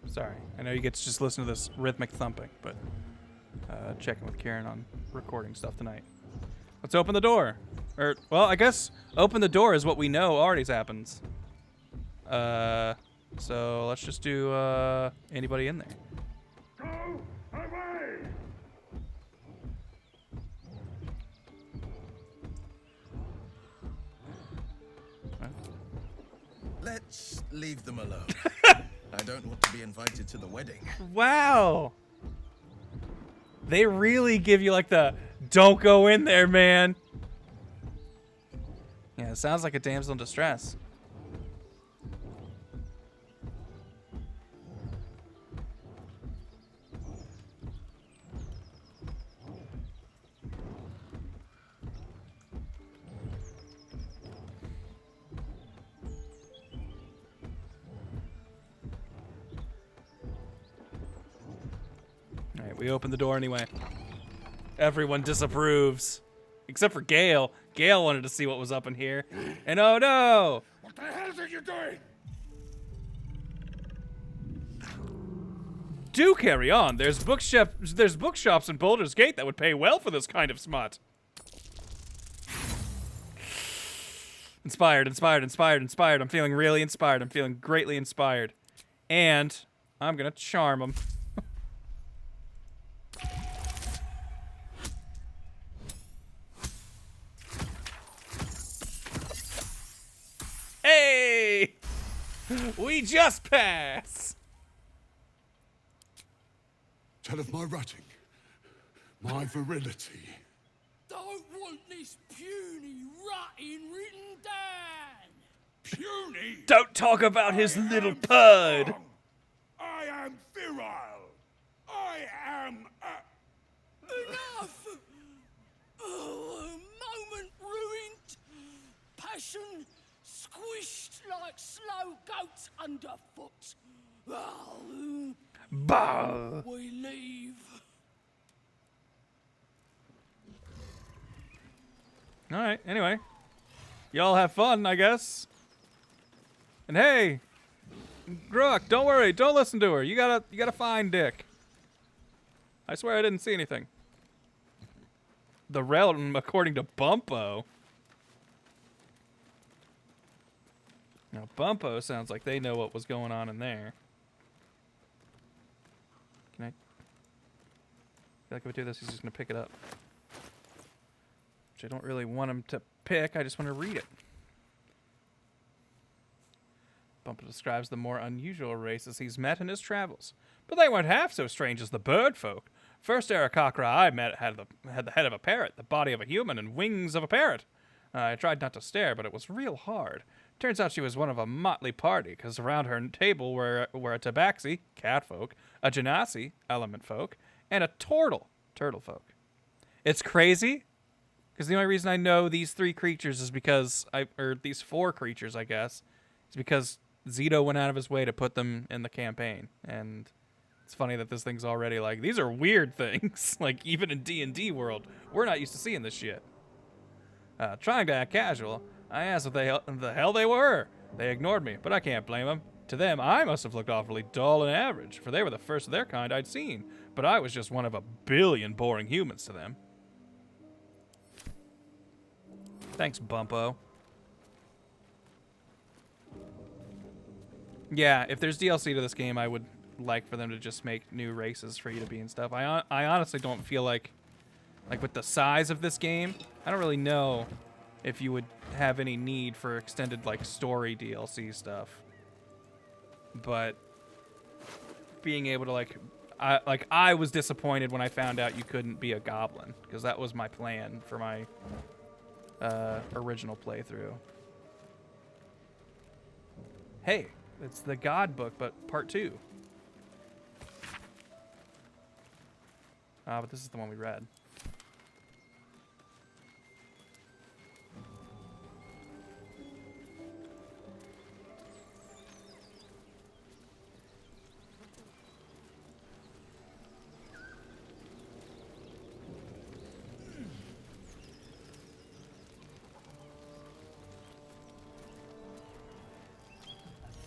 Sorry, I know you get to just listen to this rhythmic thumping, but checking with Karen on recording stuff tonight. Let's open the door. Or, well, I guess open the door is what we know already happens. So let's just do anybody in there. Go away! Let's leave them alone. I don't want to be invited to the wedding. Wow. They really give you like the don't go in there, man. Yeah, it sounds like a damsel in distress. All right, we opened the door anyway. Everyone disapproves. Except for Gale. Gale wanted to see what was up in here. And oh no! What the hell are you doing? Do carry on. There's bookshops in Boulder's Gate that would pay well for this kind of smut. Inspired, inspired, inspired, inspired. I'm feeling really inspired. I'm feeling greatly inspired. And I'm gonna charm him. Hey! We just pass! Tell of my rutting, my virility. Don't want this puny rutting written down. Puny? Don't talk about his little pud! I am virile. I am Enough! Oh, a moment ruined. Passion squished like slow goats underfoot. Oh, bah! we leave. Alright, anyway. Y'all have fun, I guess. And hey! Grok, don't worry, don't listen to her. You gotta find Dick. I swear I didn't see anything. The realm, according to Bumpo. Now, Bumpo sounds like they know what was going on in there. Can I? I feel like if I do this, he's just gonna pick it up. Which I don't really want him to pick, I just want to read it. Bumpo describes the more unusual races he's met in his travels. But they weren't half so strange as the bird folk. First Aarakocra I met had the head of a parrot, the body of a human, and wings of a parrot. I tried not to stare, but it was real hard. Turns out she was one of a motley party, because around her table were a tabaxi, cat folk, a genasi, element folk, and a turtle folk. It's crazy, because the only reason I know these three creatures is because, or these four creatures, I guess, is because Zito went out of his way to put them in the campaign. And it's funny that this thing's already like, these are weird things. Like, even in D&D world, we're not used to seeing this shit. Trying to act casual, I asked what the hell they were. They ignored me, but I can't blame them. To them, I must have looked awfully dull and average, for they were the first of their kind I'd seen. But I was just one of a billion boring humans to them. Thanks, Bumpo. Yeah, if there's DLC to this game, I would like for them to just make new races for you to be and stuff. I honestly don't feel like with the size of this game, I don't really know if you would have any need for extended like story DLC stuff. But being able to I was disappointed when I found out you couldn't be a goblin, because that was my plan for my original playthrough. Hey, it's the God book, but part 2. But this is the one we read.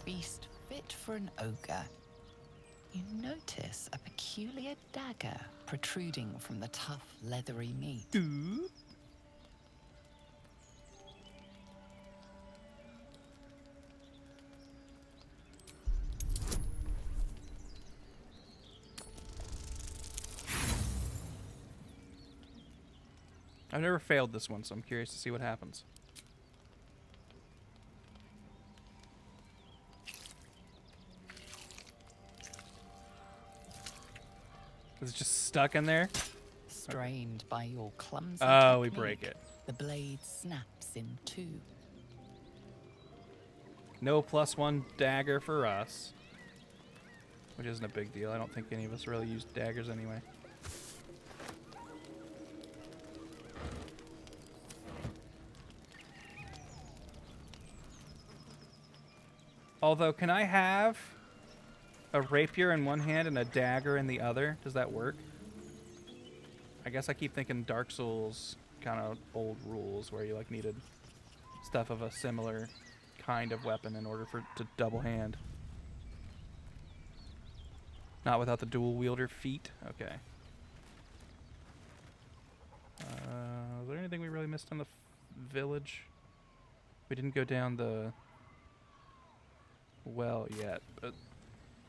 Feast fit for an ogre. You notice a peculiar dagger protruding from the tough, leathery meat. Ooh. I've never failed this one, so I'm curious to see what happens. Is it just stuck in there? Strained by your clumsy Oh, we technique, break it. The blade snaps in two. No +1 dagger for us. Which isn't a big deal. I don't think any of us really use daggers anyway. Although, can I have a rapier in one hand and a dagger in the other? Does that work? I guess I keep thinking Dark Souls kind of old rules where you like needed stuff of a similar kind of weapon in order for it to double hand. Not without the dual wielder feat? Okay. Is there anything we really missed on the village? We didn't go down the well yet, but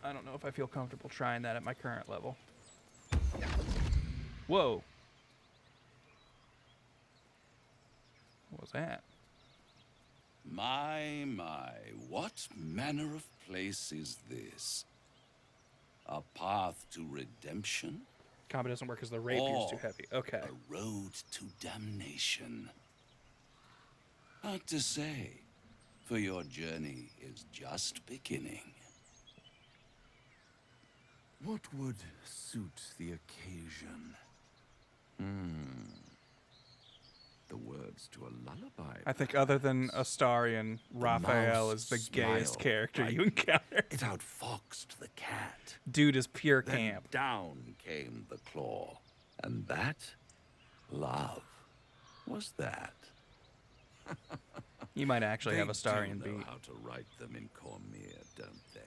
I don't know if I feel comfortable trying that at my current level. Whoa. What was that? My, what manner of place is this? A path to redemption? Combat doesn't work because the rapier's too heavy. Okay. A road to damnation. Hard to say, for your journey is just beginning. What would suit the occasion? The words to a lullaby. I think other than Astarion, Raphael is the gayest character you encounter. It outfoxed the cat. Dude is pure Then camp. down came the claw. And that, love, was that. You might actually have Astarion They do know beat. how to write them in Cormier, don't they?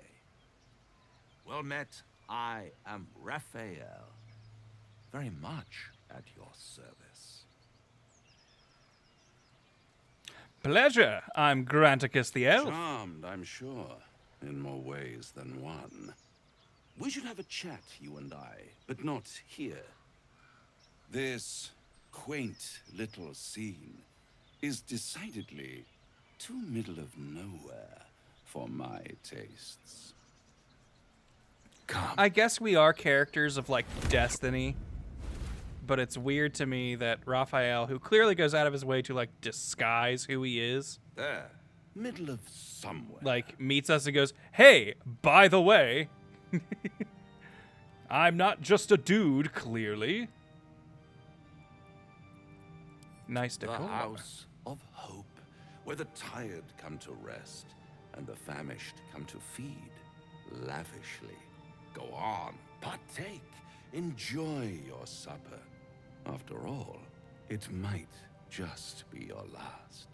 Well met, I am Raphael. Very much at your service. Pleasure. I'm Granticus the Elf. Charmed, I'm sure, in more ways than one. We should have a chat, you and I, but not here. This quaint little scene is decidedly too middle of nowhere for my tastes. Come. I guess we are characters of, like, Destiny. But it's weird to me that Raphael, who clearly goes out of his way to, like, disguise who he is. There. Middle of somewhere. Like, meets us and goes, hey, by the way, I'm not just a dude, clearly. Nice decor. The house of hope, where the tired come to rest and the famished come to feed lavishly. Go on, partake, enjoy your supper. After all, it might just be your last.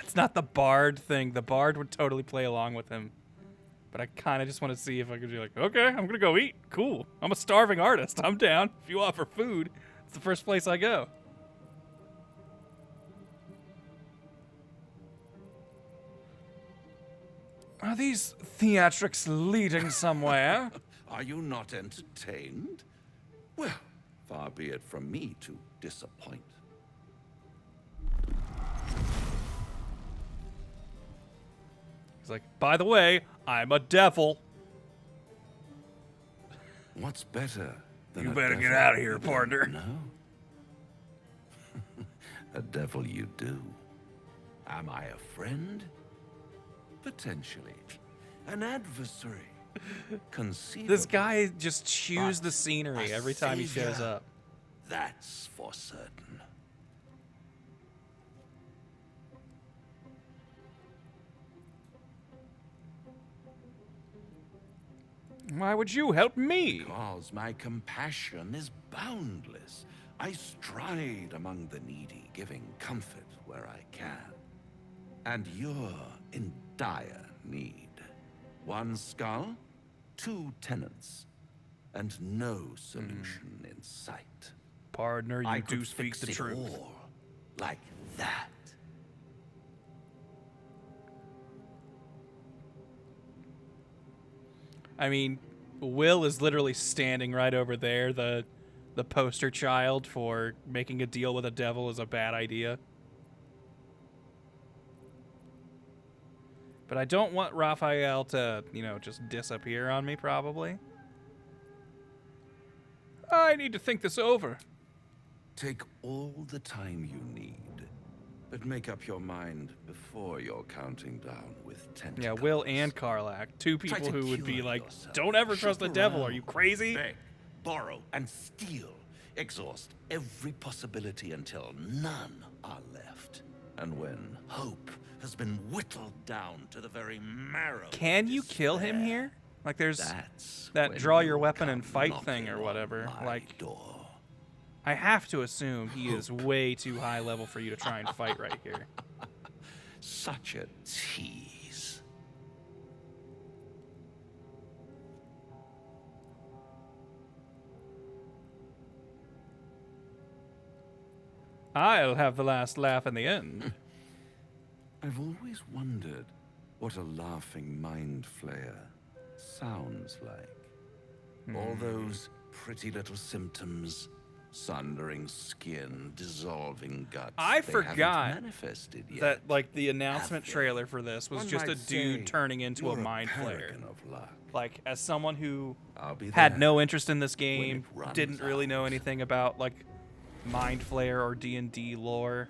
It's not the bard thing. The bard would totally play along with him. But I kind of just want to see if I could be like, okay, I'm going to go eat. Cool. I'm a starving artist. I'm down. If you offer food, it's the first place I go. Are these theatrics leading somewhere? Are you not entertained? Well, far be it from me to disappoint. He's like, by the way, I'm a devil. What's better than You a better get devil out of here, you don't partner. know? A devil you do. Am I a friend? Potentially. An adversary? Conceivably. This guy just chews the scenery every time he shows savior. up. That's for certain. Why would you help me? Because my compassion is boundless. I stride among the needy, giving comfort where I can. And you're in dire need. One skull, 2 tenants, and no solution in sight. Partner, you I do could speak fix the it truth. all like that. I mean, Will is literally standing right over there. The poster child for making a deal with a devil is a bad idea. But I don't want Raphael to, you know, just disappear on me, probably. I need to think this over. Take all the time you need, but make up your mind before you're counting down with tentacles. Yeah, Will and Karlach, two Try people to who would be cure like, yourself. don't ever trust the Shop devil, around. are you crazy? Beg, borrow, and steal. Exhaust every possibility until none are left. And when hope has been whittled down to the very marrow. Can you kill him here? Like there's That's that when draw your you weapon and come fight thing or knocking whatever. on my Like, door. I have to assume he is way too high level for you to try and fight right here. Such a tease. I'll have the last laugh in the end. I've always wondered what a laughing mind flayer sounds like. All those pretty little symptoms, sundering skin, dissolving guts. I they forgot haven't manifested yet. that like the announcement trailer for this was One just a might dude say turning into a you're a mind flayer. paragon of luck. Like as someone who I'll be had there no interest in this when game, it runs didn't really know anything about like mind flayer or D&D lore.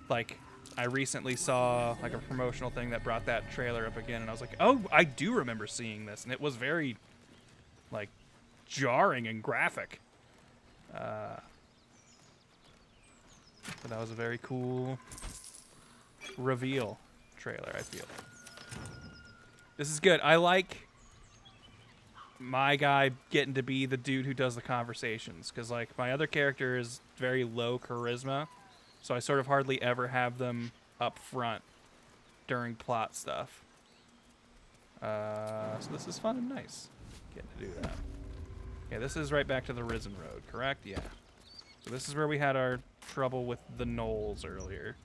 Like I recently saw like a promotional thing that brought that trailer up again, and I was like, oh, I do remember seeing this, and it was very like jarring and graphic. But that was a very cool reveal trailer, I feel. This is good. I like my guy getting to be the dude who does the conversations, because like my other character is very low charisma, so I sort of hardly ever have them up front during plot stuff. So this is fun and nice getting to do that. Okay, this is right back to the Risen Road, correct? Yeah. So this is where we had our trouble with the gnolls earlier.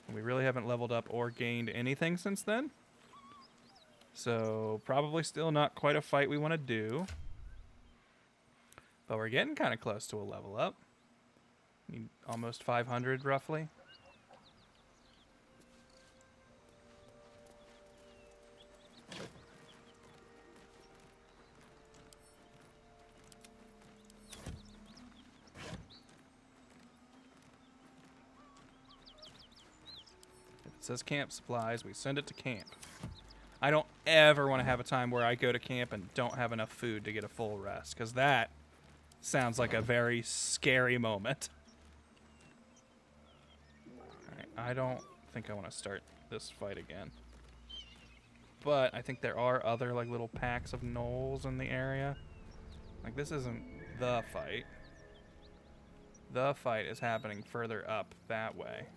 And we really haven't leveled up or gained anything since then. So probably still not quite a fight we want to do. But we're getting kind of close to a level up. Need almost 500 roughly. It says camp supplies, we send it to camp. I don't ever want to have a time where I go to camp and don't have enough food to get a full rest, because that sounds like a very scary moment. Alright, I don't think I want to start this fight again. But I think there are other like little packs of gnolls in the area. Like this isn't the fight. The fight is happening further up that way.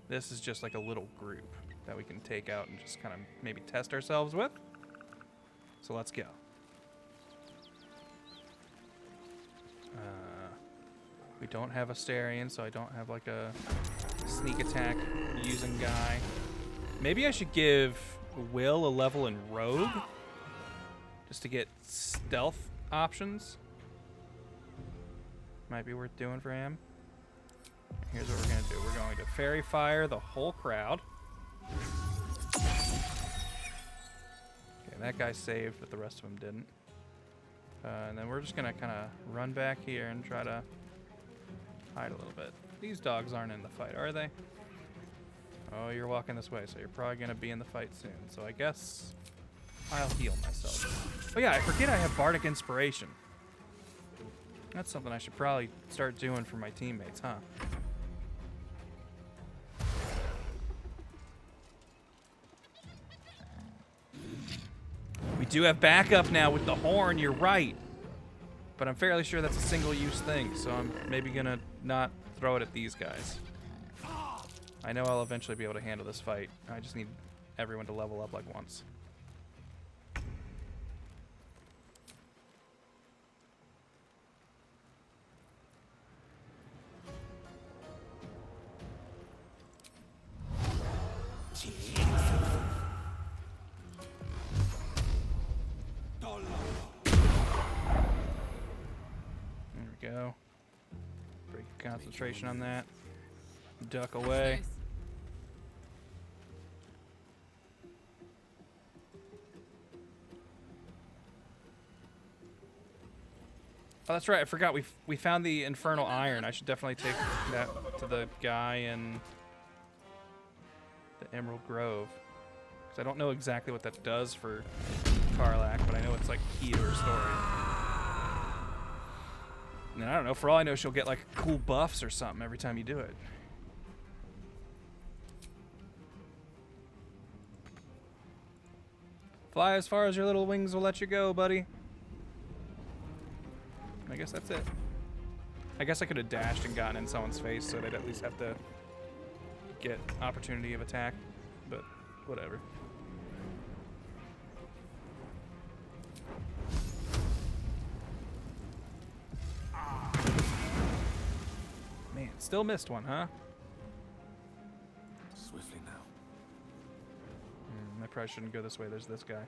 This is just like a little group that we can take out and just kind of maybe test ourselves with. So let's go. We don't have Astarion, so I don't have like a sneak attack using guy. Maybe I should give Will a level in Rogue just to get stealth options. Might be worth doing for him. Here's what we're going to do. We're going to fairy fire the whole crowd. Okay, that guy saved, but the rest of them didn't. And then we're just going to kind of run back here and try to hide a little bit. These dogs aren't in the fight, are they? Oh, you're walking this way, so you're probably going to be in the fight soon. So I guess I'll heal myself. Oh yeah, I forget I have Bardic Inspiration. That's something I should probably start doing for my teammates, huh? We do have backup now with the horn, you're right. But I'm fairly sure that's a single-use thing, so I'm maybe gonna not throw it at these guys. I know I'll eventually be able to handle this fight. I just need everyone to level up like once. There we go. Break your concentration on that. Duck away. Oh, that's right. I forgot. We found the infernal iron. I should definitely take that to the guy in the Emerald Grove. Because I don't know exactly what that does for Karlach, but I know it's like key to her story. And I don't know. For all I know, she'll get like cool buffs or something every time you do it. Fly as far as your little wings will let you go, buddy. I guess that's it. I guess I could have dashed and gotten in someone's face, so they'd at least have to get opportunity of attack, but whatever. Man, still missed one, huh? Swiftly now. I probably shouldn't go this way. There's this guy.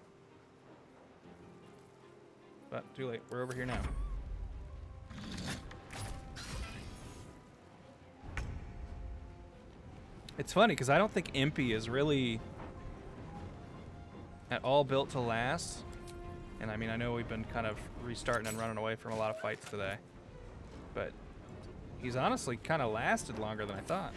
But too late. We're over here now. It's funny because I don't think Impy is really at all built to last. And I mean, I know we've been kind of restarting and running away from a lot of fights today. But he's honestly kind of lasted longer than I thought.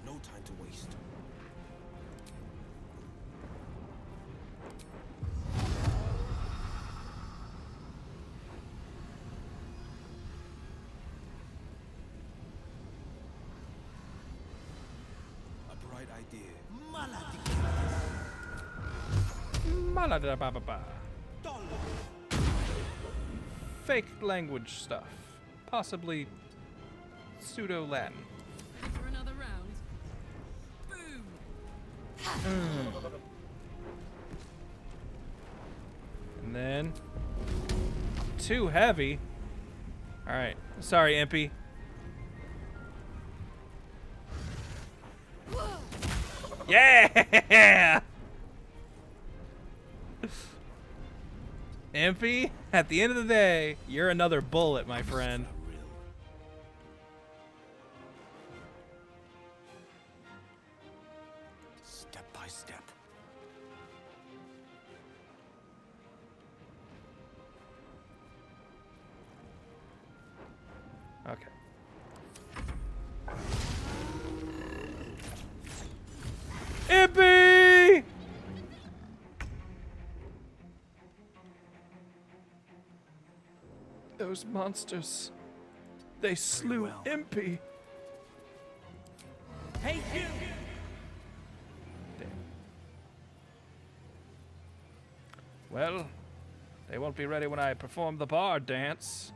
No time to waste. A bright idea. Maladababa. Fake language stuff. Possibly pseudo-Latin. For another round. Boom. And then too heavy. All right. Sorry, Impy. Yeah! Impy, at the end of the day, you're another bullet, my friend. Step by step. Okay. Impy! Those monsters. They slew Impy. Hey, you! Well, they won't be ready when I perform the bard dance.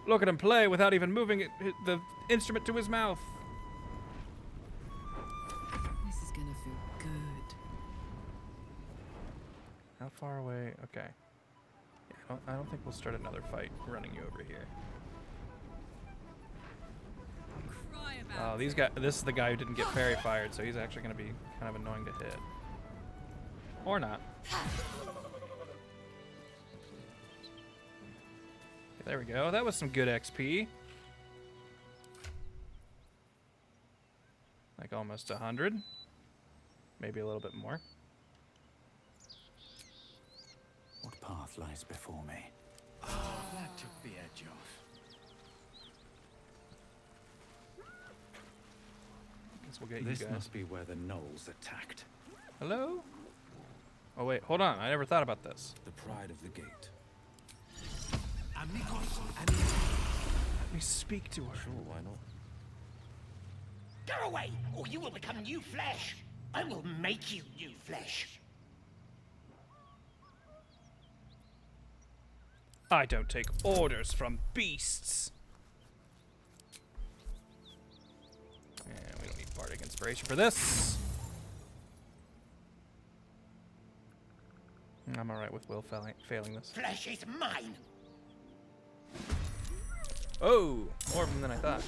Look at him play without even moving the instrument to his mouth. This is gonna feel good. How far away? Okay. Yeah, I don't think we'll start another fight running you over here. Oh, these guys. This is the guy who didn't get fairy fired, so he's actually going to be kind of annoying to hit. Or not. Okay, there we go. That was some good XP. Like almost 100. Maybe a little bit more. What path lies before me? That took the edge off. Guess we'll get This you guys. must be where the gnolls attacked. Hello? Oh wait, hold on. I never thought about this. The pride of the gate. Let me speak to her. Sure, why not? Go away, or you will become new flesh. I will make you new flesh. I don't take orders from beasts. And we don't need bardic inspiration for this. I'm alright with Will failing this. Flesh is mine. Oh, more of them than I thought.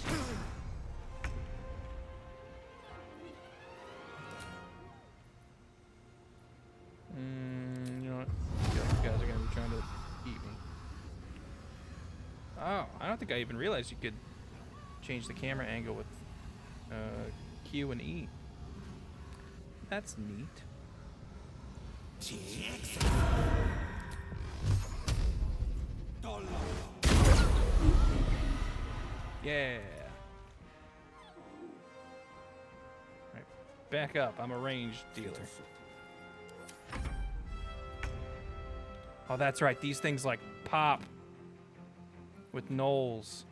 You know what? I feel like you guys are gonna be trying to eat me. Oh, I don't think I even realized you could change the camera angle with Q and E. That's neat. Yeah. Right, back up. I'm a ranged dealer. Oh, that's right. These things like pop with gnolls.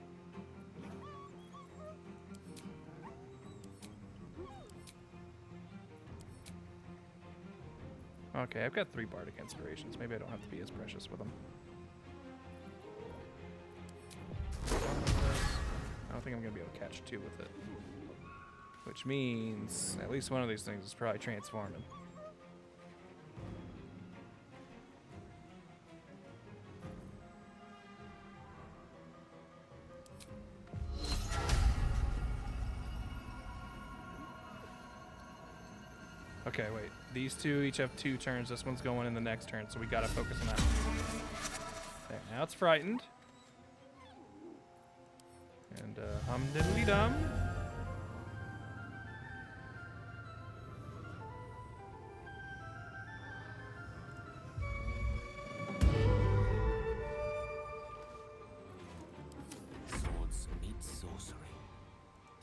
Okay, I've got 3 bardic inspirations. Maybe I don't have to be as precious with them. I don't think I'm going to be able to catch 2 with it. Which means at least one of these things is probably transforming. Okay, wait. These 2 each have 2 turns. This one's going in the next turn, so we gotta focus on that. There, now it's frightened. And hum-diddly-dum. Swords meet sorcery.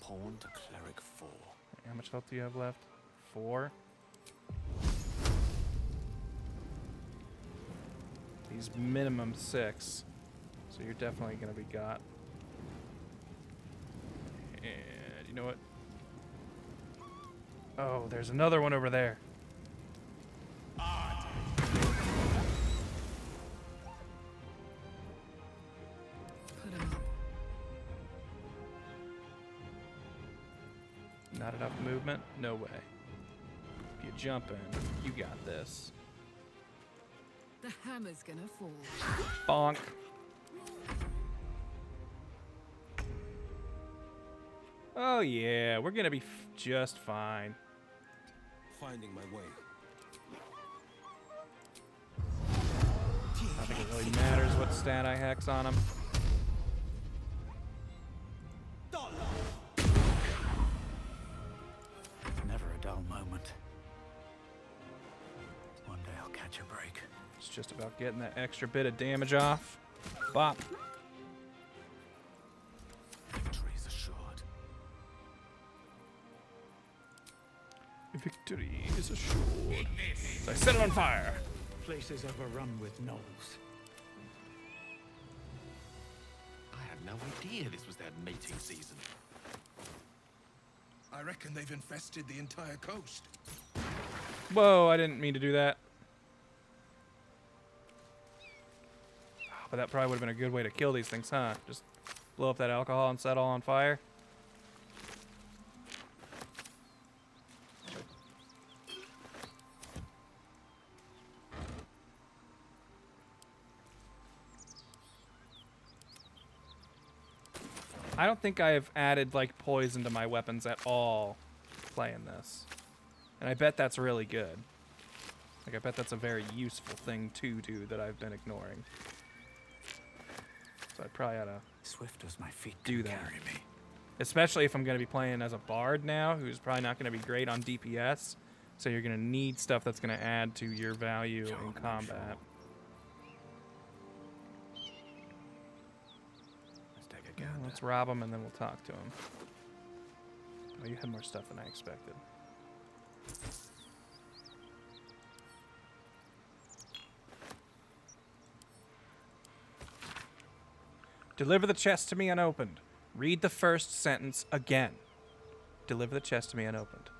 Pawn to cleric 4. How much health do you have left? 4. He's minimum 6, so you're definitely gonna be got. And you know what? Oh, there's another one over there. Put him up. Not enough movement? No way. If you jump in, you got this. The hammer's gonna fall. Bonk. Oh yeah, we're gonna be just fine. Finding my way. I don't think it really matters what stat I hex on him. Never a dull moment. One day I'll catch a break. It's just about getting that extra bit of damage off. Bop. Victory's assured. Victory is assured. So I set it on fire. Place is overrun with gnolls. I had no idea this was their mating season. I reckon they've infested the entire coast. Whoa, I didn't mean to do that. But that probably would have been a good way to kill these things, huh? Just blow up that alcohol and set it all on fire. I don't think I have added like poison to my weapons at all playing this. And I bet that's really good. Like I bet that's a very useful thing to do that I've been ignoring. So I probably ought to Swift as my feet do can that. carry me. Especially if I'm going to be playing as a bard now, who's probably not going to be great on DPS. So you're going to need stuff that's going to add to your value in combat. Let's take a gander. Let's rob him and then we'll talk to him. Oh, you had more stuff than I expected. Deliver the chest to me unopened. Read the first sentence again. Deliver the chest to me unopened.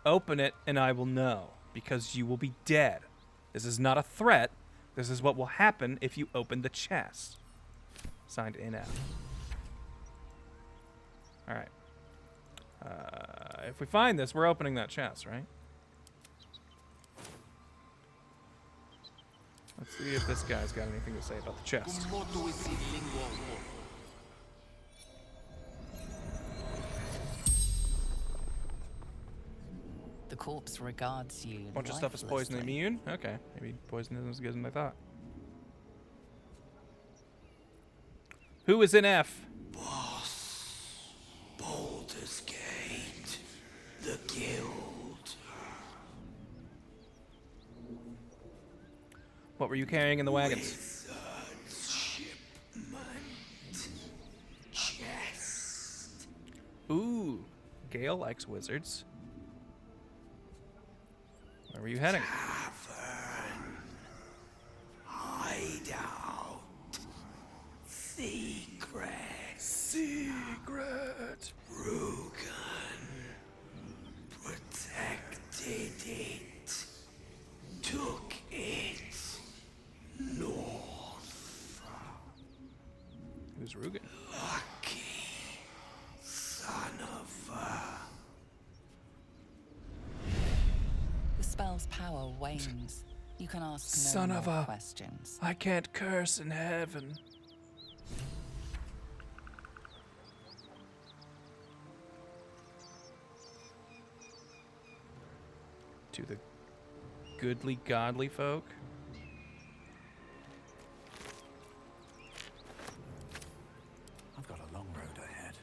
Open it and I will know, because you will be dead. This is not a threat. This is what will happen if you open the chest. Signed NF. Alright. If we find this, we're opening that chest, right? Let's see if this guy's got anything to say about the chest. The corpse regards you. Bunch of stuff is poison lifelessly. immune? Okay. Maybe poison isn't as good as I thought. Who is in F? Baldur's Gate. What were you carrying in the wagons? Chest. Ooh, Gale likes wizards. Where were you heading? Tavern. Hideout. Secret. Secret. Rugen. Protected it. Took it. North. Who's Rugen? Lucky. Son of a... The spell's power wanes. You can ask no Son more of a... questions. I can't curse in heaven. To the goodly godly folk. I've got a long road ahead.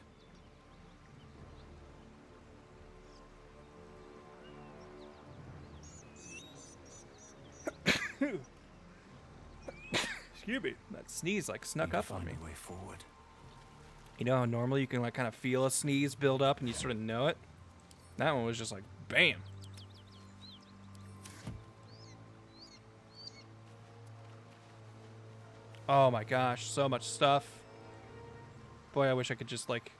Excuse me. That sneeze like snuck up on me. Way forward. You know how normally you can like kind of feel a sneeze build up and you sort of know it? That one was just like bam. Oh my gosh, so much stuff. Boy, I wish I could just like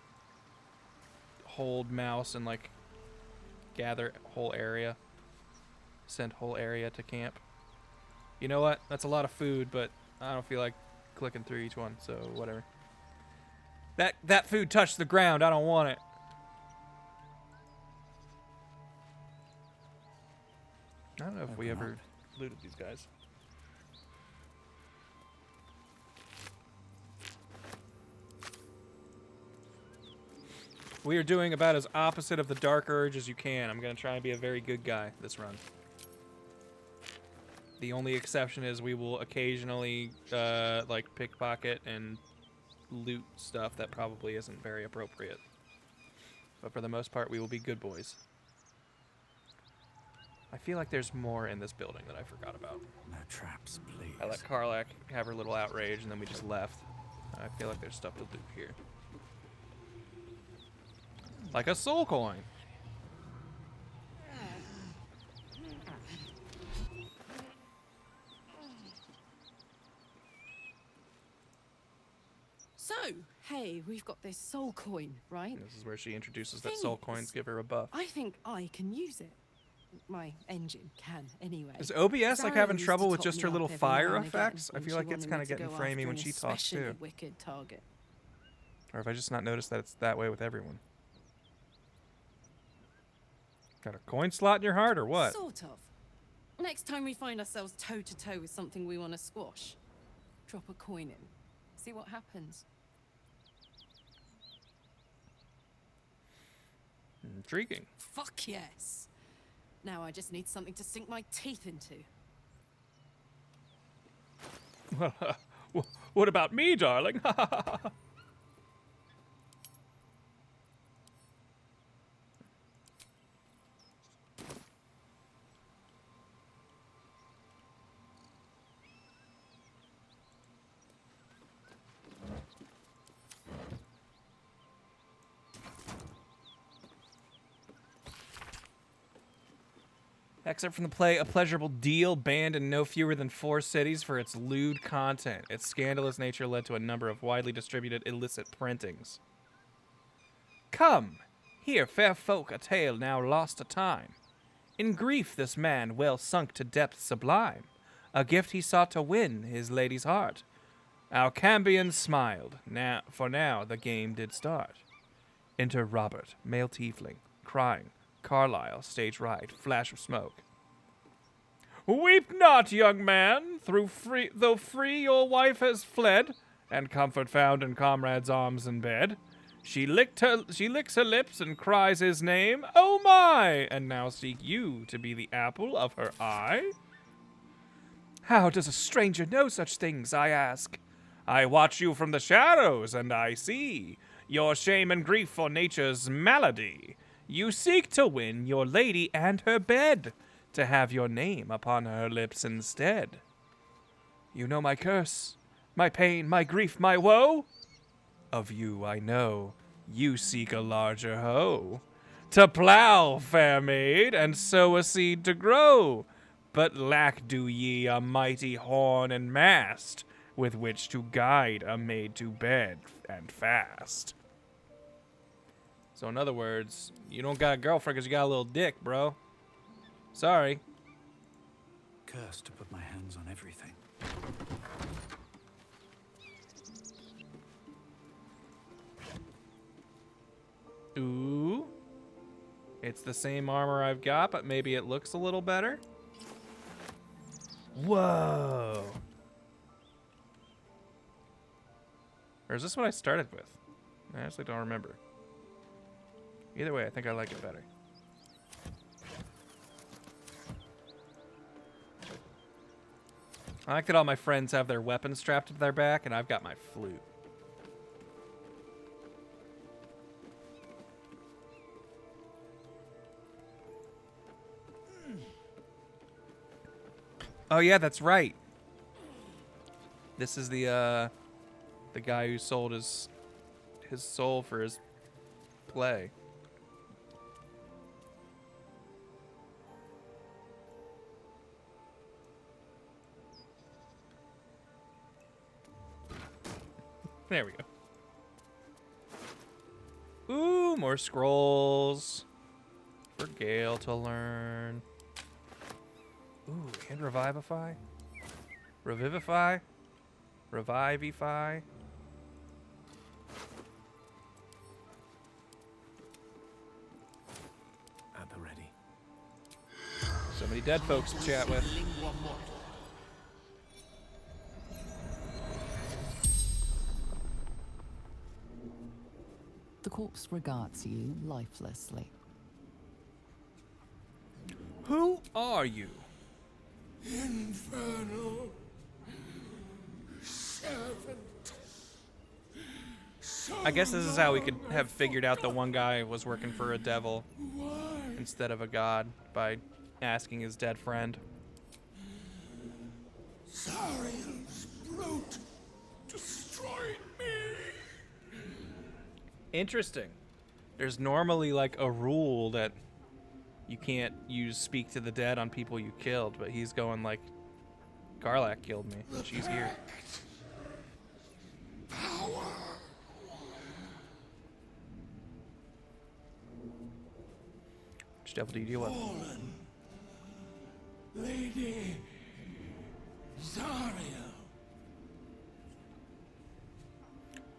hold mouse and like gather whole area. Send whole area to camp. You know what? That's a lot of food, but I don't feel like clicking through each one, so whatever. That food touched the ground. I don't want it. I don't know if we ever looted these guys. We are doing about as opposite of the Dark Urge as you can. I'm going to try and be a very good guy this run. The only exception is we will occasionally like pickpocket and loot stuff that probably isn't very appropriate. But for the most part, we will be good boys. I feel like there's more in this building that I forgot about. No traps, please. I let Karlach have her little outrage and then we just left. I feel like there's stuff to loot here. Like a soul coin. So, hey, we've got this soul coin, right? This is where she introduces that Thing soul is, coins give her a buff. I think I can use it. My engine can, anyway. Is OBS like Zara having used trouble to with top just me her up little every fire now and again effects? I when feel she like it's wanted kind me of to getting go framey after when an she talks especially too. wicked target. Or have I just not noticed that it's that way with everyone? Got a coin slot in your heart or what? Sort of. Next time we find ourselves toe to toe with something we want to squash, drop a coin in. See what happens. Intriguing. Fuck yes. Now I just need something to sink my teeth into. What about me, darling? Excerpt from the play, A Pleasurable Deal, banned in no fewer than 4 cities for its lewd content. Its scandalous nature led to a number of widely distributed illicit printings. Come, hear fair folk a tale now lost to time. In grief this man well sunk to depths sublime, a gift he sought to win his lady's heart. Our Cambion smiled, for now the game did start. Enter Robert, male tiefling, crying, Carlisle, stage right, flash of smoke. Weep not, young man, though free your wife has fled, and comfort found in comrade's arms and bed. She licks her lips and cries his name, oh my, and now seek you to be the apple of her eye? How does a stranger know such things, I ask? I watch you from the shadows, and I see your shame and grief for nature's malady. You seek to win your lady and her bed, to have your name upon her lips instead. You know my curse, my pain, my grief, my woe? Of you I know, you seek a larger hoe. To plow, fair maid, and sow a seed to grow. But lack do ye a mighty horn and mast, with which to guide a maid to bed and fast. So in other words, you don't got a girlfriend because you got a little dick, bro. Sorry. Cursed to put my hands on everything. Ooh. It's the same armor I've got, but maybe it looks a little better. Whoa. Or is this what I started with? I actually don't remember. Either way, I think I like it better. I like that all my friends have their weapons strapped to their back, and I've got my flute. Oh yeah, that's right. This is the guy who sold his soul for his play. There we go. Ooh, more scrolls for Gale to learn. Ooh, and revivify? Revivify? Revivify? At the ready. So many dead folks to chat with. The corpse regards you lifelessly. Who are you? Infernal servant. I guess this is how we could have figured out the one guy was working for a devil instead of a god, by asking his dead friend. Zariel's brute destroyed me. Interesting. There's normally like a rule that you can't use speak to the dead on people you killed, but he's going like, Karlach killed me, and she's here. Power. Which devil do you deal with? Fallen. Lady Zariel.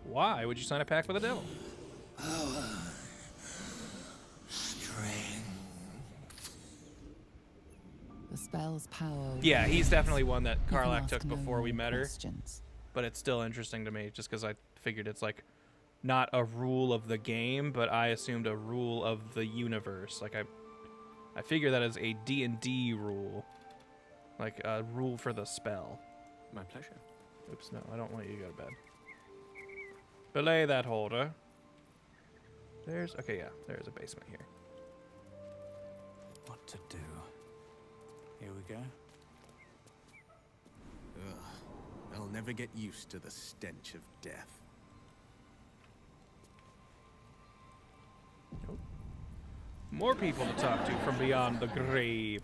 Why would you sign a pact with the devil? Power. Strength. The spell's power. Yeah, he's definitely one that You can Karlach ask took no before we more met her. questions. But it's still interesting to me, just because I figured it's like not a rule of the game, but I assumed a rule of the universe. Like I figure that as a D&D rule, like a rule for the spell. My pleasure. Oops, no, I don't want you to go to bed. Belay that holder. There's okay, yeah, there's a basement here. What to do? Here we go. Ugh, I'll never get used to the stench of death. More people to talk to from beyond the grave.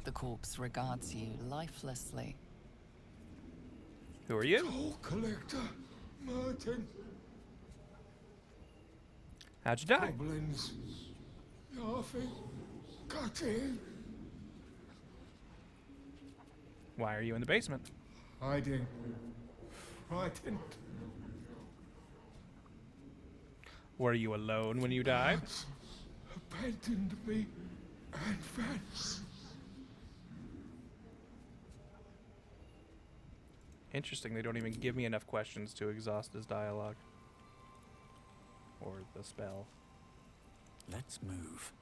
The corpse regards you lifelessly. Who are you? Toll collector Martin. How'd you die? Goblins. Laughing. Cutting. Why are you in the basement? Hiding. Frightened. Were you alone when you died? Abandoned me and vanished. Interesting, they don't even give me enough questions to exhaust his dialogue. Or the spell. Let's move.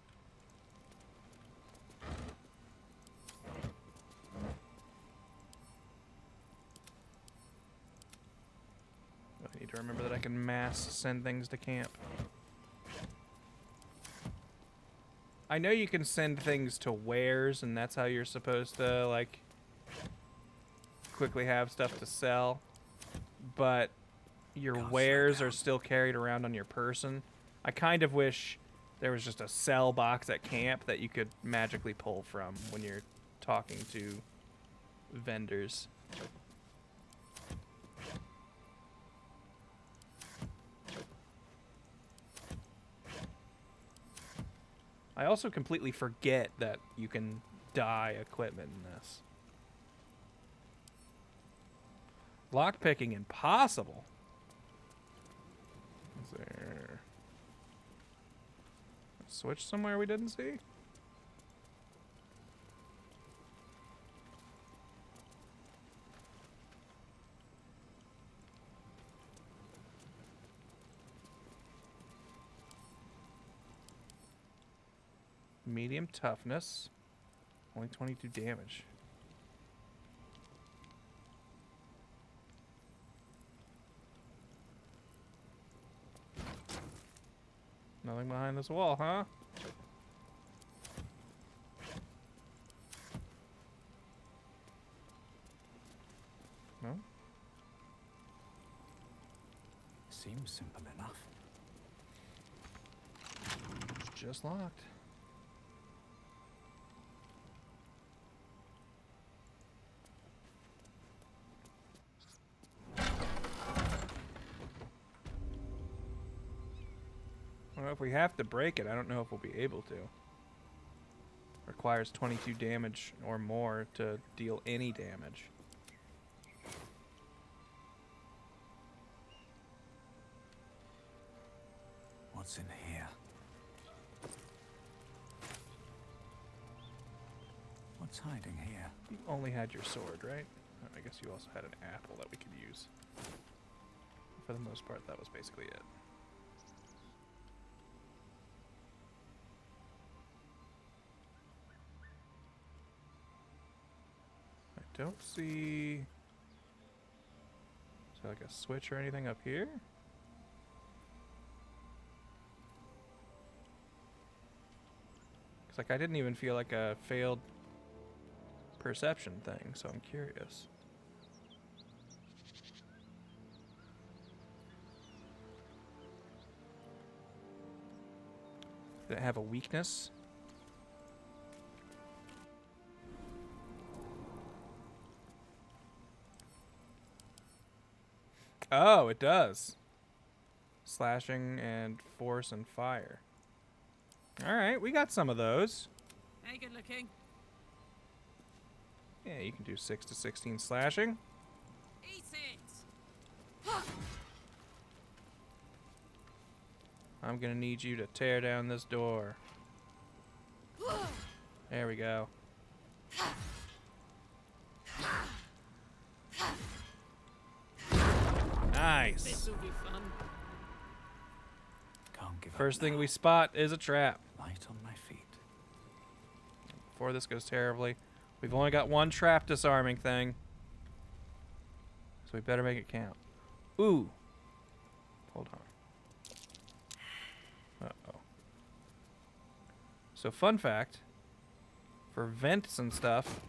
I need to remember that I can mass send things to camp. I know you can send things to wares, and that's how you're supposed to, like, quickly have stuff to sell. But your wares are still carried around on your person. I kind of wish there was just a sell box at camp that you could magically pull from when you're talking to vendors. I also completely forget that you can dye equipment in this. Lockpicking impossible. Is there a switch somewhere we didn't see? Medium toughness. Only 22 damage. Nothing behind this wall, huh? No? Seems simple enough. It's just locked. Well, if we have to break it, I don't know if we'll be able to. Requires 22 damage or more to deal any damage. What's in here? What's hiding here? You only had your sword, right? I guess you also had an apple that we could use. For the most part, that was basically it. I don't see... Is there like a switch or anything up here? Cause like I didn't even feel like a failed perception thing, so I'm curious. Did it have a weakness? Oh, it does. Slashing and force and fire. Alright, we got some of those. Hey, good looking. Yeah, you can do 6 to 16 slashing. Eat it! I'm gonna need you to tear down this door. There we go. Nice. This'll be fun. Can't give First up thing now. we spot is a trap. Light on my feet. Before this goes terribly, we've only got one trap disarming thing, so we better make it count. Ooh. Hold on. Uh-oh. So fun fact, for vents and stuff,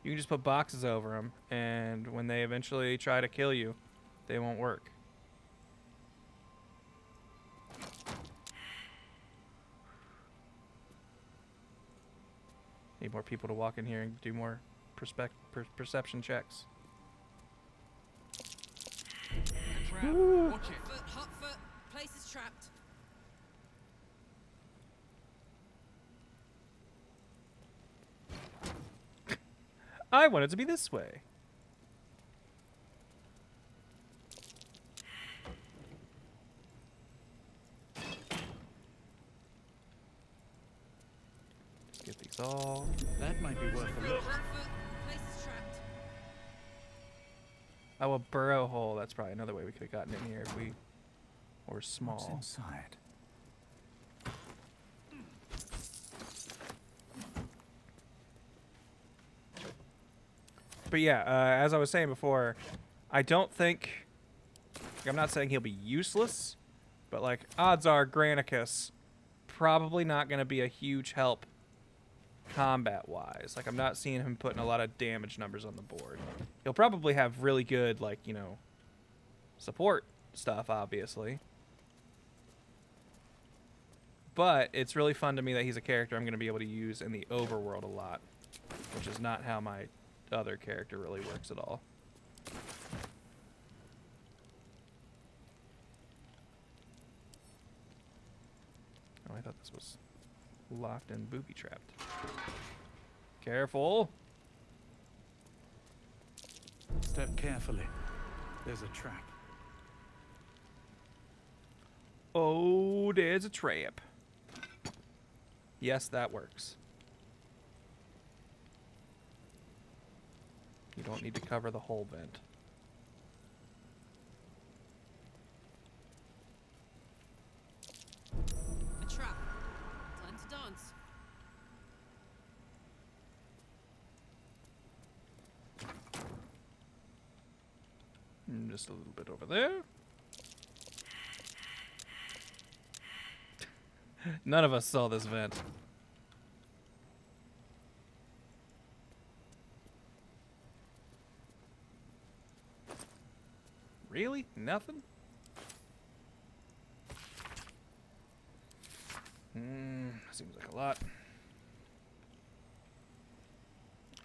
you can just put boxes over them, and when they eventually try to kill you, they won't work. Need more people to walk in here and do more perception checks. Trap. Watch it. Foot, hot foot. Place is trapped. I want it to be this way. Get these all. That might be worth a look. Hot foot. Place is trapped. Oh, a burrow hole. That's probably another way we could have gotten in here if we were small. What's inside? But yeah, as I was saying before, I don't think... I'm not saying he'll be useless, but like, odds are Granicus probably not going to be a huge help combat-wise. Like, I'm not seeing him putting a lot of damage numbers on the board. He'll probably have really good, like, you know, support stuff, obviously. But it's really fun to me that he's a character I'm going to be able to use in the overworld a lot, which is not how my other character really works at all. Oh, I thought this was locked and booby-trapped. Careful. Step carefully. There's a trap. Oh, there's a trap. Yes, that works. You don't need to cover the whole vent. A trap. Time to dance. Just a little bit over there. None of us saw this vent. Really? Nothing? Seems like a lot.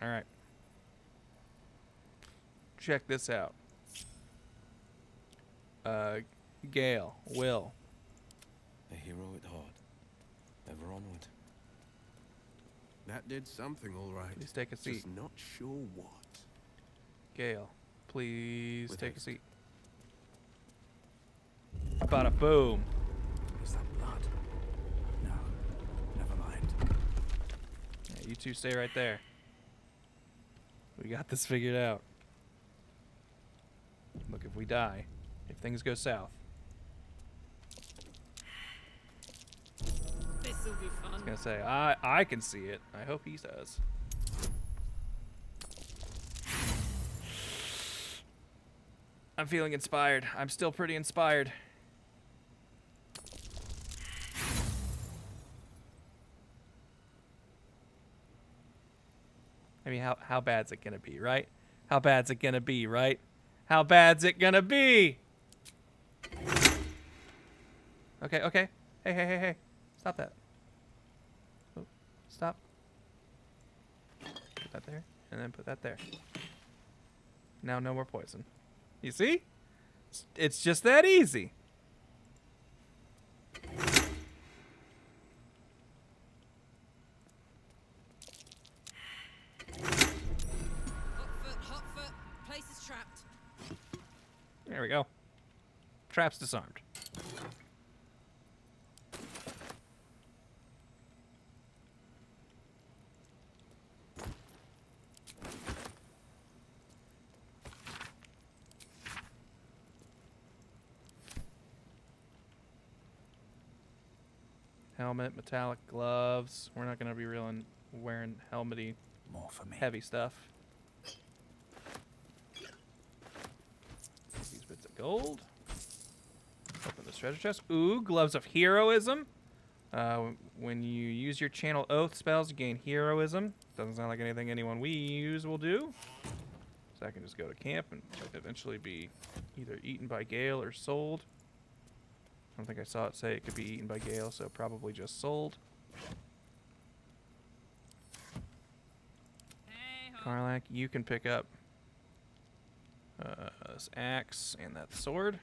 All right. Check this out. Gale, Will. A hero at heart. Ever onward. That did something, all right. Please take a seat. Just not sure what. Gale, please With take a haste. seat. Bada boom. Is that blood? No. Never mind. Yeah, you two stay right there. We got this figured out. Look, if we die, if things go south. This'll be fun. I was gonna say, I can see it. I hope he does. I'm feeling inspired. I'm still pretty inspired. I mean, how bad's it gonna be, right? How bad's it gonna be, right? How bad's it gonna be? Okay, okay. Hey. Stop that. Oh, stop. Put that there, and then put that there. Now no more poison. You see? It's just that easy. Hot foot. Place is trapped. There we go. Trap's disarmed. Helmet, metallic gloves. We're not going to be wearing helmety, More for me. heavy stuff. These bits of gold. Open this treasure chest. Ooh, gloves of heroism. When you use your channel oath spells, you gain heroism. Doesn't sound like anything anyone we use will do. So I can just go to camp and eventually be either eaten by Gale or sold. I don't think I saw it say it could be eaten by Gale, so probably just sold. Karlach, you can pick up this axe and that sword.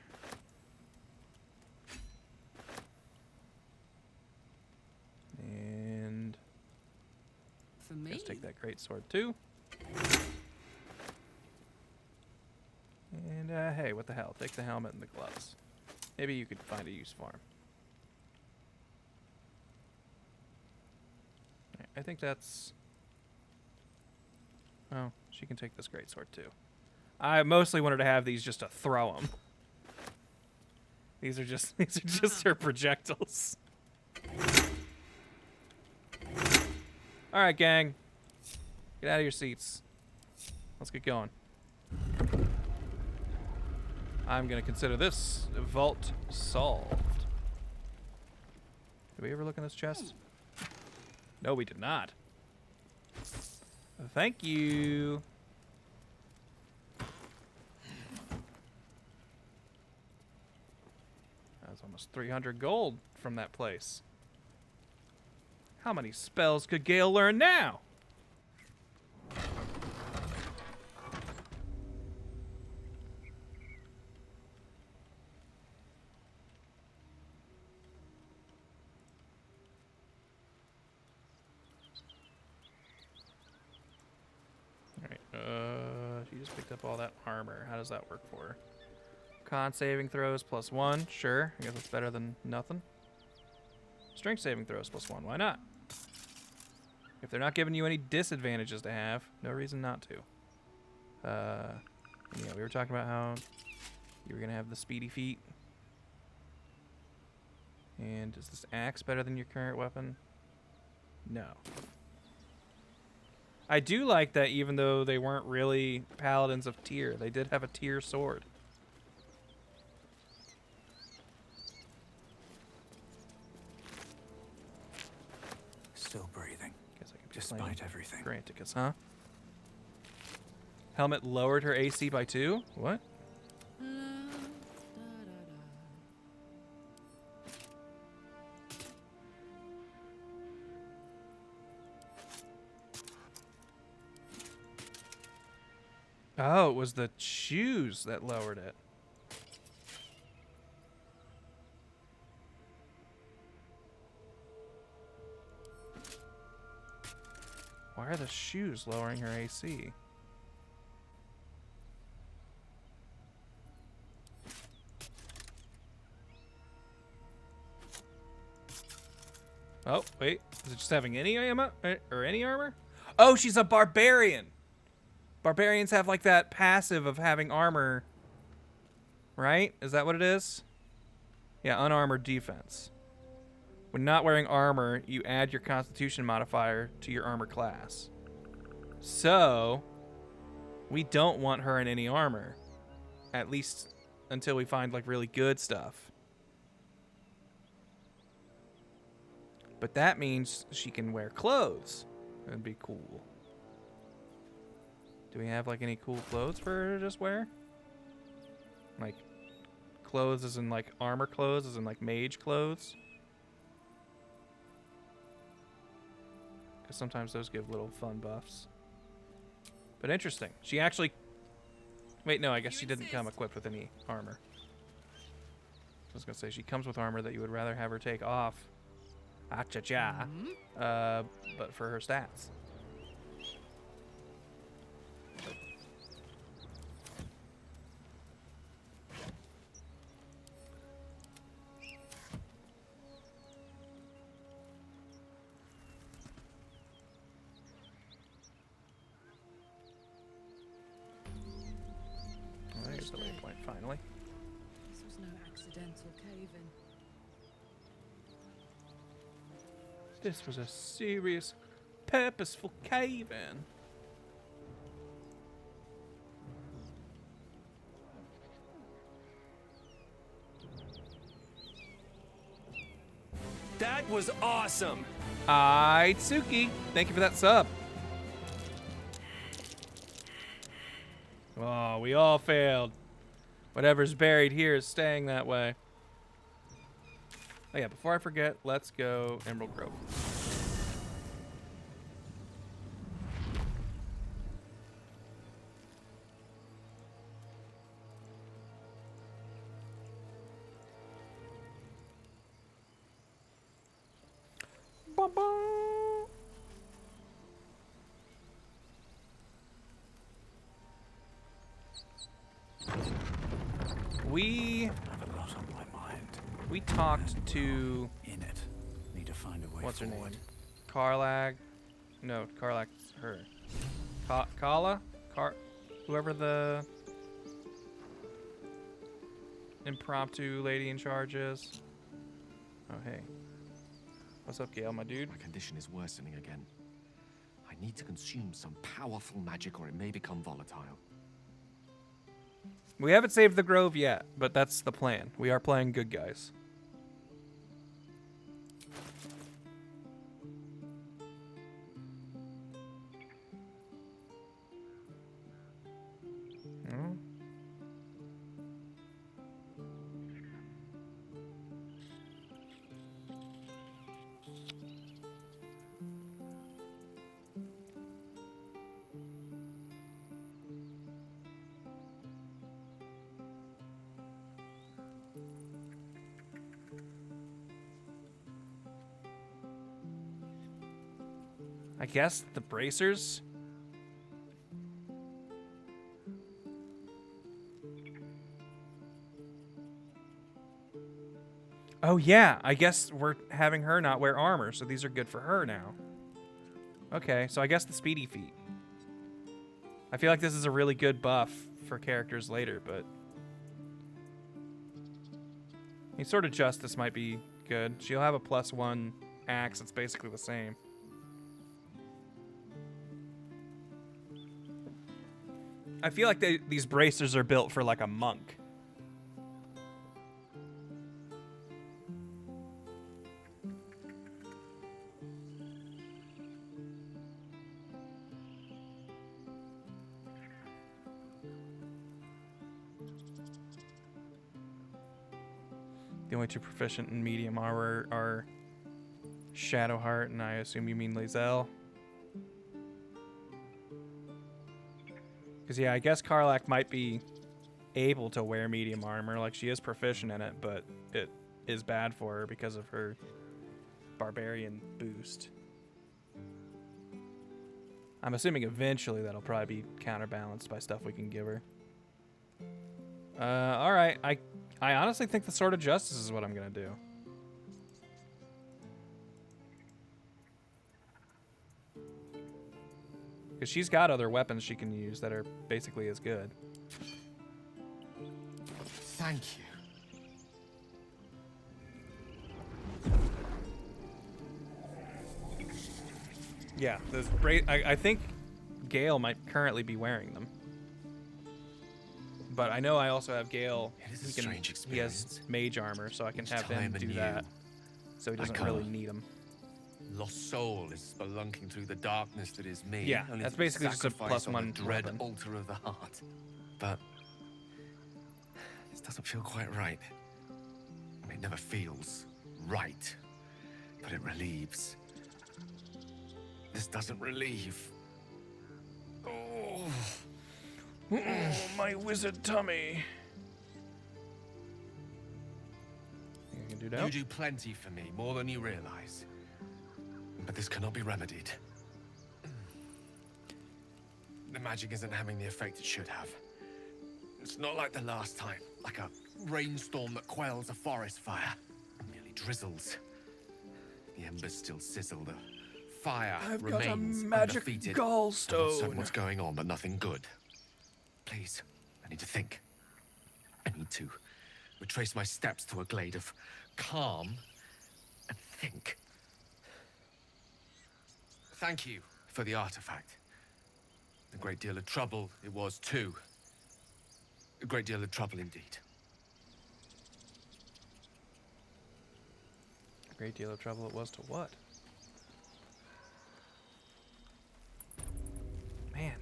And For me? let's take that great sword too. And hey, what the hell? Take the helmet and the gloves. Maybe you could find a use for him. Right, I think that's... Oh, she can take this greatsword too. I mostly wanted to have these just to throw them. These are just her projectiles. All right, gang. Get out of your seats. Let's get going. I'm going to consider this vault solved. Did we ever look in this chest? No, we did not. Thank you. That was almost 300 gold from that place. How many spells could Gale learn now? She just picked up all that armor. How does that work for her? Con saving throws +1. Sure. I guess that's better than nothing. Strength saving throws +1. Why not? If they're not giving you any disadvantages to have, no reason not to. Yeah, we were talking about how you were going to have the speedy feet. And is this axe better than your current weapon? No. I do like that even though they weren't really paladins of tier, they did have a tier sword. Still breathing. Guess I could be despite everything. Granticus, huh? Helmet lowered her AC by 2? What? Oh, it was the shoes that lowered it. Why are the shoes lowering her AC? Oh, wait. Is it just having any ammo or any armor? Oh, she's a barbarian. Barbarians have like that passive of having armor, right? Is that what it is? Yeah, unarmored defense. When not wearing armor, you add your constitution modifier to your armor class. So, we don't want her in any armor. At least until we find like really good stuff. But that means she can wear clothes. That'd be cool. Do we have like any cool clothes for her to just wear? Like clothes as in like armor clothes, as in like mage clothes? Because sometimes those give little fun buffs. But interesting. She actually... Wait, no, I guess she didn't come equipped with any armor. I was going to say, she comes with armor that you would rather have her take off. Ah-cha-cha. But for her stats. There's the waypoint, finally. This was no accidental cave-in. This was a serious, purposeful cave-in. That was awesome. Aitsuki, thank you for that sub. Oh, we all failed. Whatever's buried here is staying that way. Oh yeah, before I forget, let's go Emerald Grove. We talked to in it. Need to find a way what's her forward. name? Karlach. No, Karlach's her. Kala? Whoever the impromptu lady in charge is. Oh hey. What's up, Gale, my dude? My condition is worsening again. I need to consume some powerful magic or it may become volatile. We haven't saved the grove yet, but that's the plan. We are playing good guys. I guess the bracers. Oh yeah, I guess we're having her not wear armor, so these are good for her now. Okay, so I guess the speedy feet. I feel like this is a really good buff for characters later, but I mean, Sword of Justice might be good. She'll have a +1 axe. It's basically the same. I feel like these bracers are built for like a monk. The only two proficient in medium armor are Shadowheart, and I assume you mean Lae'zel. Because, yeah, I guess Karlach might be able to wear medium armor. Like, she is proficient in it, but it is bad for her because of her barbarian boost. I'm assuming eventually that'll probably be counterbalanced by stuff we can give her. Alright, I honestly think the Sword of Justice is what I'm going to do. Because she's got other weapons she can use that are basically as good. Thank you. Yeah, those I think Gale might currently be wearing them. But I know I also have Gale. He has mage armor, so I can have him do that. So he doesn't really need them. Lost soul is spelunking through the darkness that is me. Yeah, that's basically just a +1 dread weapon. altar of the heart. But this doesn't feel quite right. It never feels right, but it relieves. This doesn't relieve. Oh, my wizard tummy. You can do that. You do plenty for me, more than you realize. But this cannot be remedied. The magic isn't having the effect it should have. It's not like the last time, like a rainstorm that quells a forest fire. It merely drizzles. The embers still sizzle, the fire remains undefeated. gallstone. I'm not certain what's going on, but nothing good. Please, I need to think. I need to retrace my steps to a glade of calm and think. Thank you for the artifact. A great deal of trouble it was too. A great deal of trouble indeed. A great deal of trouble it was to what? Man.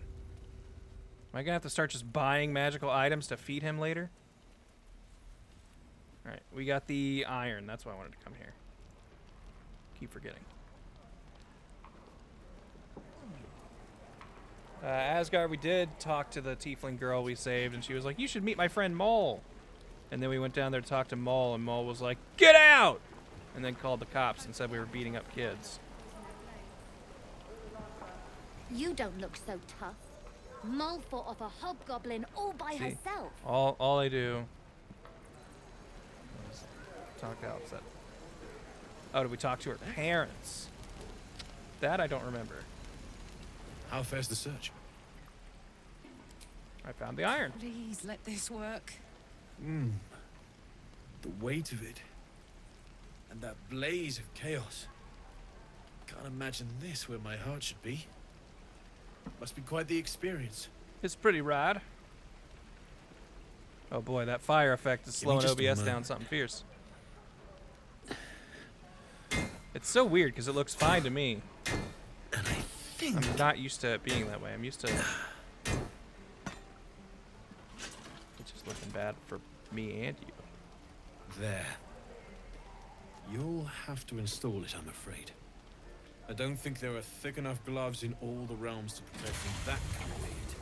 Am I gonna have to start just buying magical items to feed him later? Alright, we got the iron. That's why I wanted to come here. Keep forgetting. Asgard, we did talk to the tiefling girl we saved, and she was like, you should meet my friend Mole. And then we went down there to talk to Mole, and Mole was like, get out! And then called the cops and said we were beating up kids. You don't look so tough. Mole fought off a hobgoblin all by herself. All I do is talk to Alpset. Oh, did we talk to her parents? That I don't remember. How fares the search? I found the iron. Please let this work. The weight of it. And that blaze of chaos. Can't imagine this where my heart should be. Must be quite the experience. It's pretty rad. Oh boy, that fire effect is slowing OBS down something fierce. It's so weird because it looks fine to me. I'm not used to it being that way. I'm used to it just looking bad for me and you. There. You'll have to install it, I'm afraid. I don't think there are thick enough gloves in all the realms to protect from that kind of aid.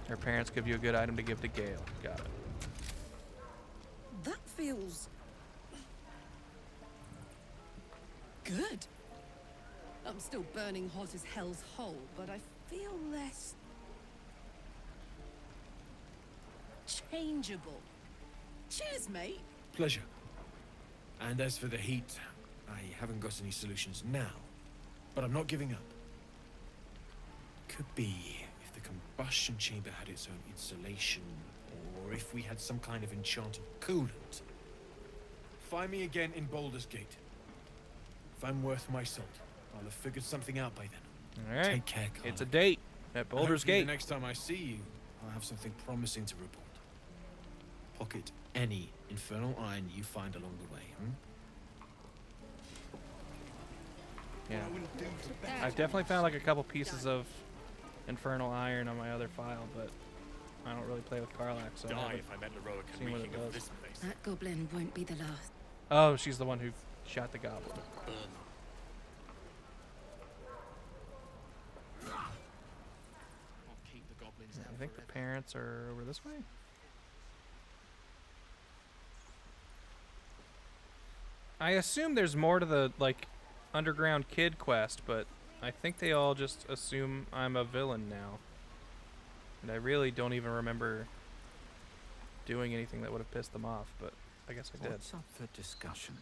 Her parents give you a good item to give to Gale. Got it. That feels... good. I'm still burning hot as hell's hole, but I feel less changeable. Cheers, mate. Pleasure. And as for the heat, I haven't got any solutions now, but I'm not giving up. Could be if the combustion chamber had its own insulation, or if we had some kind of enchanted coolant. Find me again in Baldur's Gate. If I'm worth my salt, I'll have figured something out by then. All right. Take care, Karlach. It's a date at Baldur's Hopefully Gate. The next time I see you, I'll have something promising to report. Pocket any infernal iron you find along the way, Yeah. I've definitely found like a couple pieces of infernal iron on my other file, but I don't really play with Karlach, so I haven't seen what it does. That goblin won't be the last. Oh, she's the one who shot the goblin. I think the parents are over this way. I assume there's more to the like underground kid quest, but I think they all just assume I'm a villain now. And I really don't even remember doing anything that would have pissed them off, but I guess I did. What's up for discussion?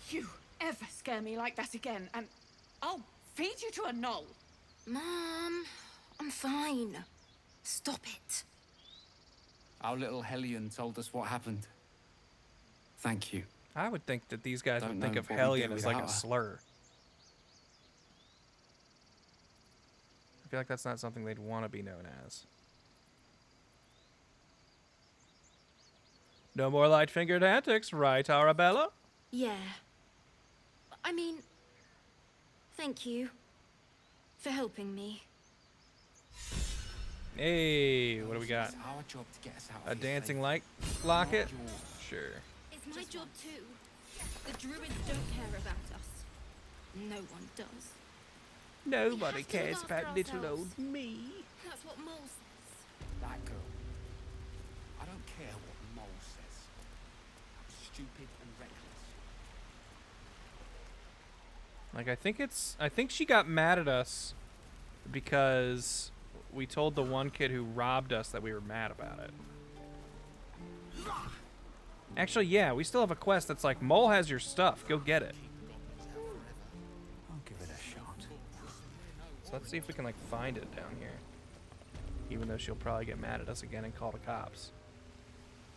You ever scare me like that again, and I'll feed you to a gnoll. Mom, I'm fine. Stop it. Our little Hellion told us what happened. Thank you. I would think that these guys Don't would think know of what we'd Hellion do as like a without her. slur. I feel like that's not something they'd want to be known as. No more light-fingered antics, right, Arabella? Yeah. I mean, thank you for helping me. Hey, what do we got? It's our job to get us out A of here dancing safe. light locket? Not yours. Sure. It's my job too. The druids don't care about us. No one does. Nobody We have to cares look about after little ourselves. old me. That's what Mole says. That girl. I don't care what Mole says. Stupid and reckless. Like I think she got mad at us because we told the one kid who robbed us that we were mad about it. Actually, yeah, we still have a quest that's like, Mole has your stuff, go get it. I'll give it a shot. So let's see if we can like find it down here. Even though she'll probably get mad at us again and call the cops.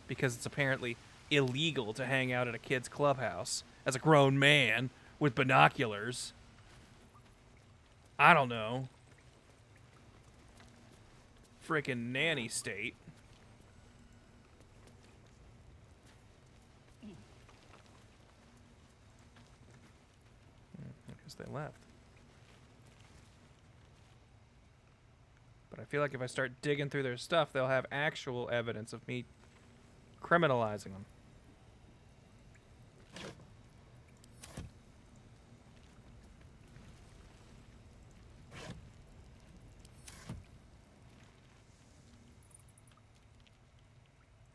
Because it's apparently illegal to hang out at a kid's clubhouse as a grown man with binoculars. I don't know. Frickin' nanny state. I guess they left. But I feel like if I start digging through their stuff, they'll have actual evidence of me criminalizing them.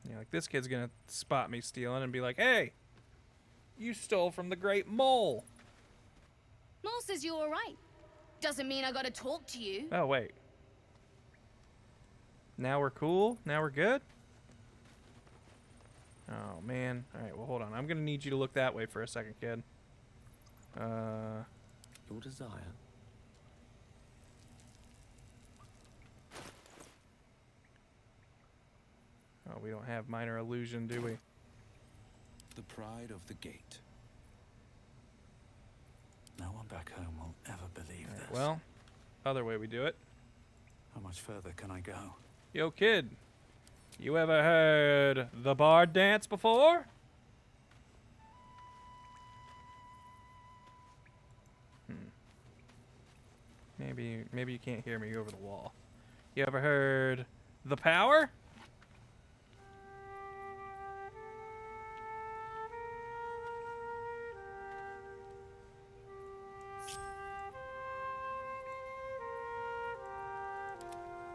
Yeah, like this kid's gonna spot me stealing and be like, "Hey, you stole from the great mole." Mole says you're alright. Doesn't mean I gotta talk to you. Oh, wait. Now we're cool? Now we're good? Oh, man. Alright, well, hold on. I'm gonna need you to look that way for a second, kid. Your desire. Oh, we don't have minor illusion, do we? The pride of the gate. No one back home will ever believe this. Well, other way we do it. How much further can I go? Yo, kid. You ever heard the bard dance before? Maybe you can't hear me over the wall. You ever heard the power?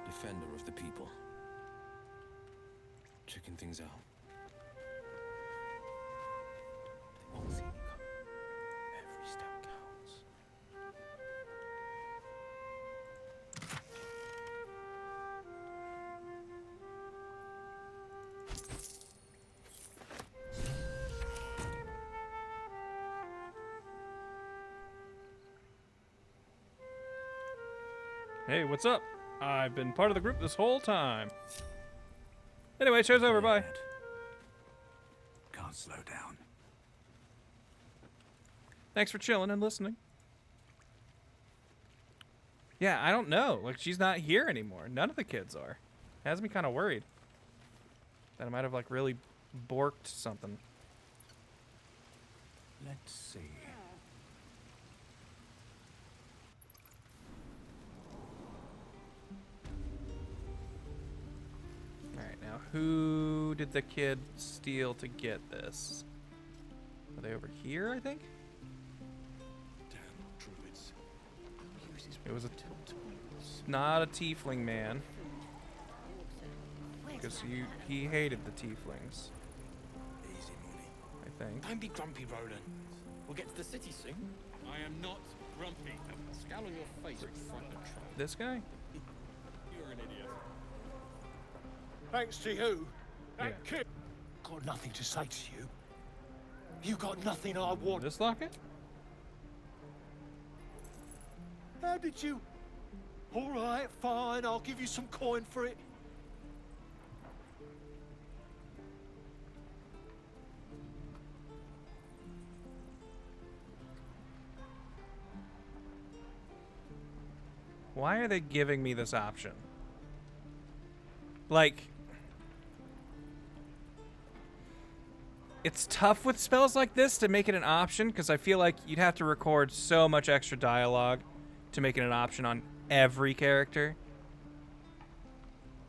Defender of the people. Checking things out. They won't see me come. Every step counts. Hey, what's up? I've been part of the group this whole time. Anyway, show's over. Bye. Can't slow down. Thanks for chilling and listening. Yeah, I don't know. Like, she's not here anymore. None of the kids are. It has me kind of worried that I might have, like, really borked something. Let's see. Alright, now who did the kid steal to get this? Are they over here, I think? Damn druids. It was not a tiefling man. Because he hated the tieflings. Easy money. I think. Don't be grumpy, Roland. We'll get to the city soon. I am not grumpy. Scowl on your face in front of trouble. This guy? You're an idiot. Thanks to you. Yeah. That kid got nothing to say to you. You got nothing I want. This locket? How did you? All right, fine. I'll give you some coin for it. Why are they giving me this option? Like, it's tough with spells like this to make it an option because I feel like you'd have to record so much extra dialogue to make it an option on every character.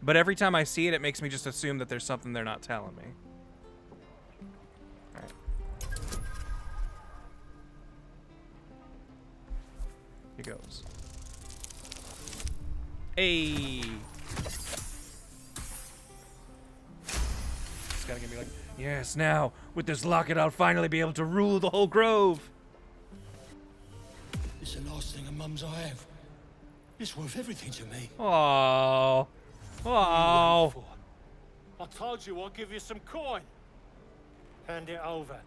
But every time I see it, it makes me just assume that there's something they're not telling me. All right. Here goes. Hey. It's gotta get me like, yes, now, with this locket, I'll finally be able to rule the whole grove. It's the last thing of Mum's I have. It's worth everything to me. Oh. Oh. I told you I'll give you some coin. Hand it over.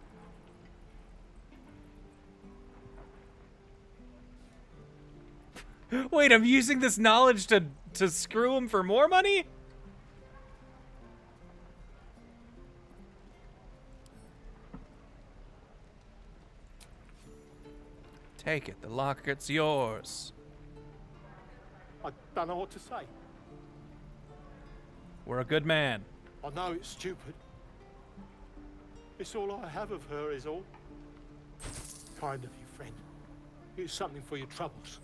Wait, I'm using this knowledge to screw him for more money? Take it. The locket's yours. I don't know what to say. We're a good man. I know it's stupid. It's all I have of her is all. Kind of you, friend. Here's something for your troubles.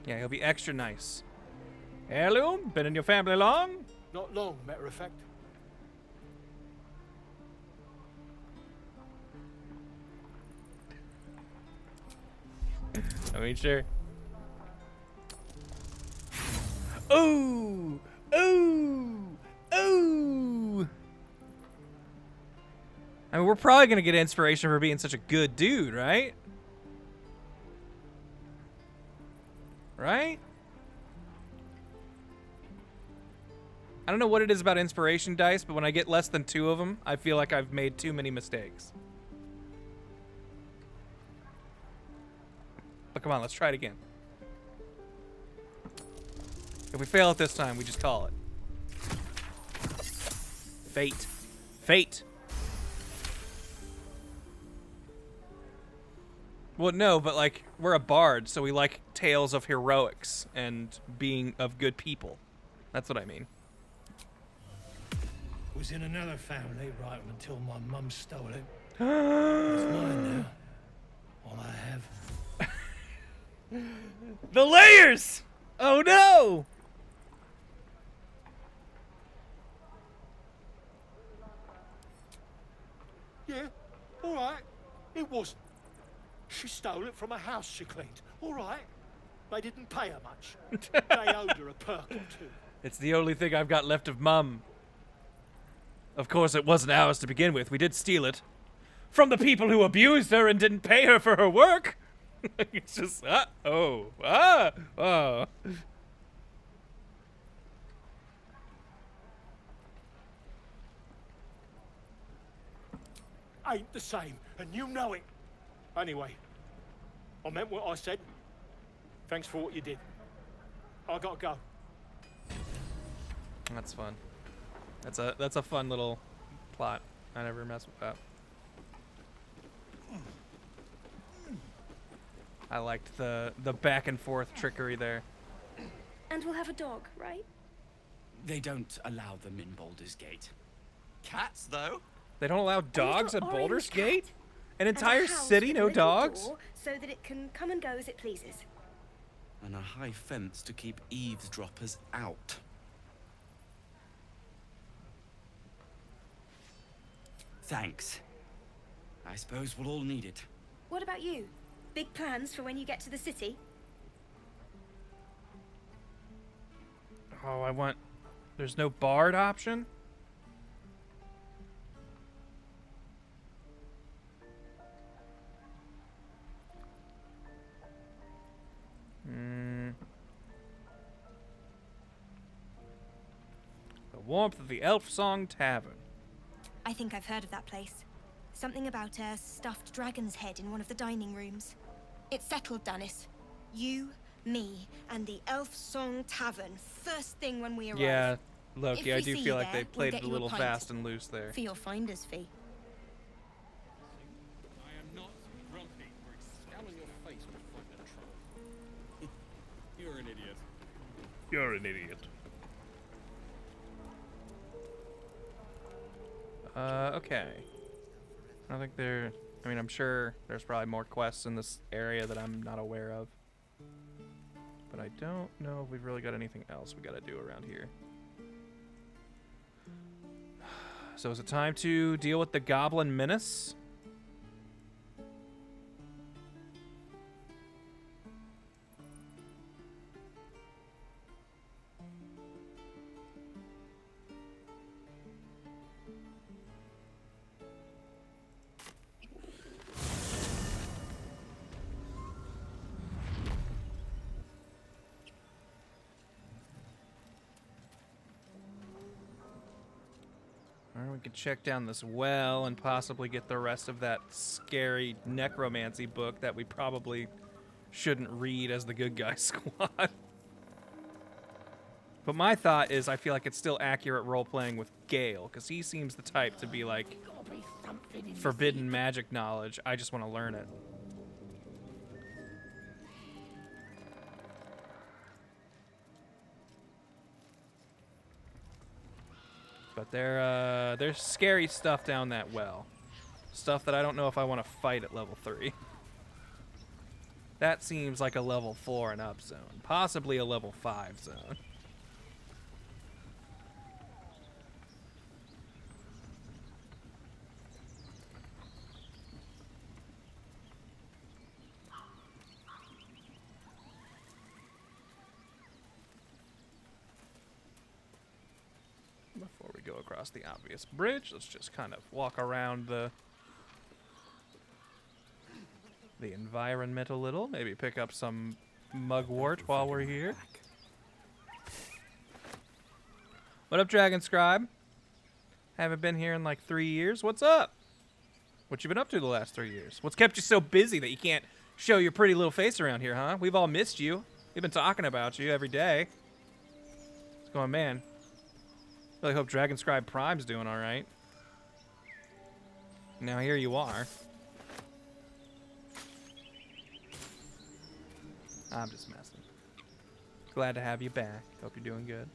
Yeah, he'll be extra nice. Heirloom? Been in your family long? Not long, matter of fact. I mean, sure. Ooh! Ooh! Ooh! I mean, we're probably gonna get inspiration for being such a good dude, right? Right? I don't know what it is about inspiration dice, but when I get less than 2 of them, I feel like I've made too many mistakes. But come on, let's try it again. If we fail it this time, we just call it. Fate. Fate. Well, no, but like, we're a bard, so we like tales of heroics and being of good people. That's what I mean. Was in another family right until my mum stole it. It's mine now. All I have. The layers! Oh no! Yeah, all right. It wasn't. She stole it from a house she cleaned. All right. They didn't pay her much. They owed her a perk or two. It's the only thing I've got left of Mum. Of course, it wasn't ours to begin with. We did steal it. From the people who abused her and didn't pay her for her work. It's just, oh. Ain't the same, and you know it. Anyway, I meant what I said. Thanks for what you did. I gotta go. That's fun. That's a fun little plot. I never mess with that. I liked the back and forth trickery there. And we'll have a dog, right? They don't allow them in Baldur's Gate. Cats, though. They don't allow dogs at orange Baldur's cat. Gate? An And a entire house city, with a no little dogs? door so that it can come and go as it pleases. And a high fence to keep eavesdroppers out. Thanks. I suppose we'll all need it. What about you? Big plans for when you get to the city? Oh, there's no bard option? The warmth of the Elf Song Tavern. I think I've heard of that place. Something about a stuffed dragon's head in one of the dining rooms. It's settled, Dennis. You, me, and the Elf Song Tavern. First thing when we arrive. Yeah, Loki, If I we do see feel you like they there, played we'll it get a you little pint. fast and loose there. For your finder's fee. I am not grumpy or scowl in your face when you find that trouble. You're an idiot. You're an idiot. Okay. I don't think there... I mean, I'm sure there's probably more quests in this area that I'm not aware of. But I don't know if we've really got anything else we gotta do around here. So is it time to deal with the goblin menace? Or we could check down this well and possibly get the rest of that scary necromancy book that we probably shouldn't read as the good guy squad. But my thought is I feel like it's still accurate role-playing with Gale, because he seems the type to be like, forbidden magic knowledge, I just want to learn it. But there's scary stuff down that well. Stuff that I don't know if I want to fight at level 3. That seems like a level 4 and up zone. Possibly a level 5 zone. Before we go across the obvious bridge, let's just kind of walk around the environment a little. Maybe pick up some mugwort while we're here. What up, Dragon Scribe? Haven't been here in like 3 years. What's up? What you been up to the last 3 years? What's kept you so busy that you can't show your pretty little face around here, huh? We've all missed you. We've been talking about you every day. What's going on, man? Really hope Dragon Scribe Prime's doing all right. Now here you are. I'm just messing. Glad to have you back. Hope you're doing good.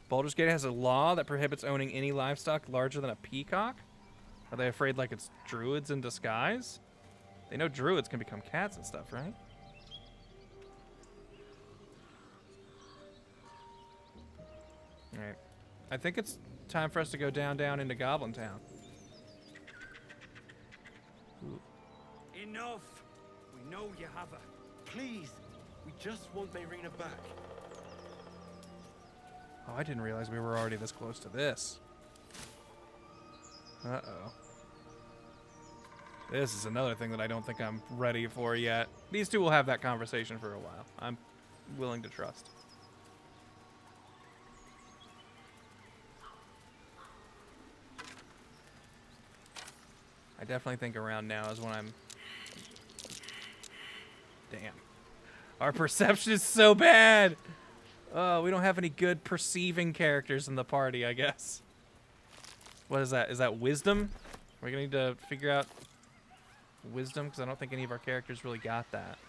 Baldur's Gate has a law that prohibits owning any livestock larger than a peacock? Are they afraid like it's druids in disguise? They know druids can become cats and stuff, right? Alright. I think it's time for us to go down into Goblin Town. Ooh. Enough! We know you have her. Please, we just want Mayrina back. Oh, I didn't realize we were already this close to this. Uh-oh. This is another thing that I don't think I'm ready for yet. These two will have that conversation for a while. I'm willing to trust. I definitely think around now is when I'm Damn. Our perception is so bad. We don't have any good perceiving characters in the party, I guess. What is that? Is that wisdom? We're gonna need to figure out wisdom, because I don't think any of our characters really got that.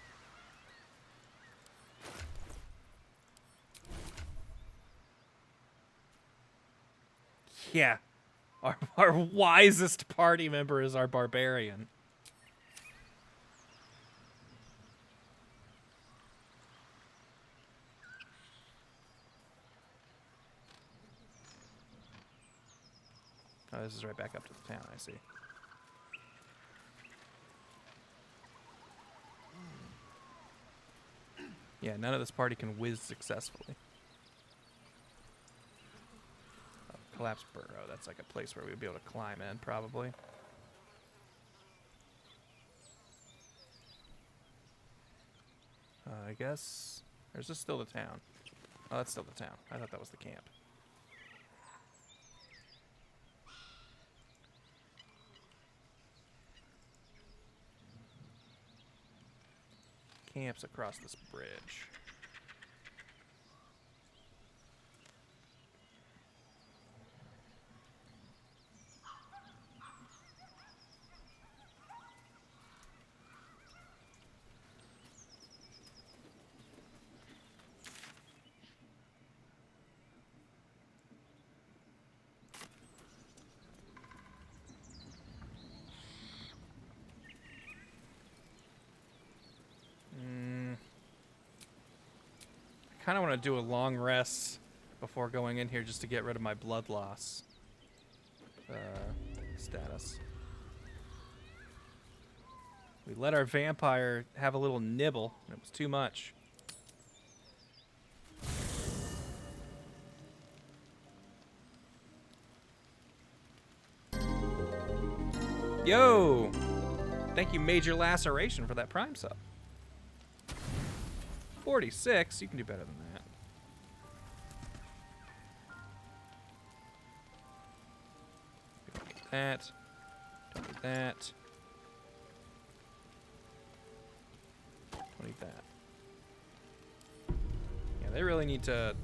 Yeah. Our wisest party member is our barbarian. Oh, this is right back up to the town, I see. Yeah, none of this party can whiz successfully. Oh, collapsed burrow. That's like a place where we'd be able to climb in, probably. I guess... Or is this still the town? Oh, that's still the town. I thought that was the camp. Camps across this bridge. I kind of want to do a long rest before going in here just to get rid of my blood loss status. We let our vampire have a little nibble, and it was too much. Yo! Thank you, Major Laceration, for that Prime sub. 46? You can do better than that. Don't need that. Don't need that. Don't need that. Yeah, they really need to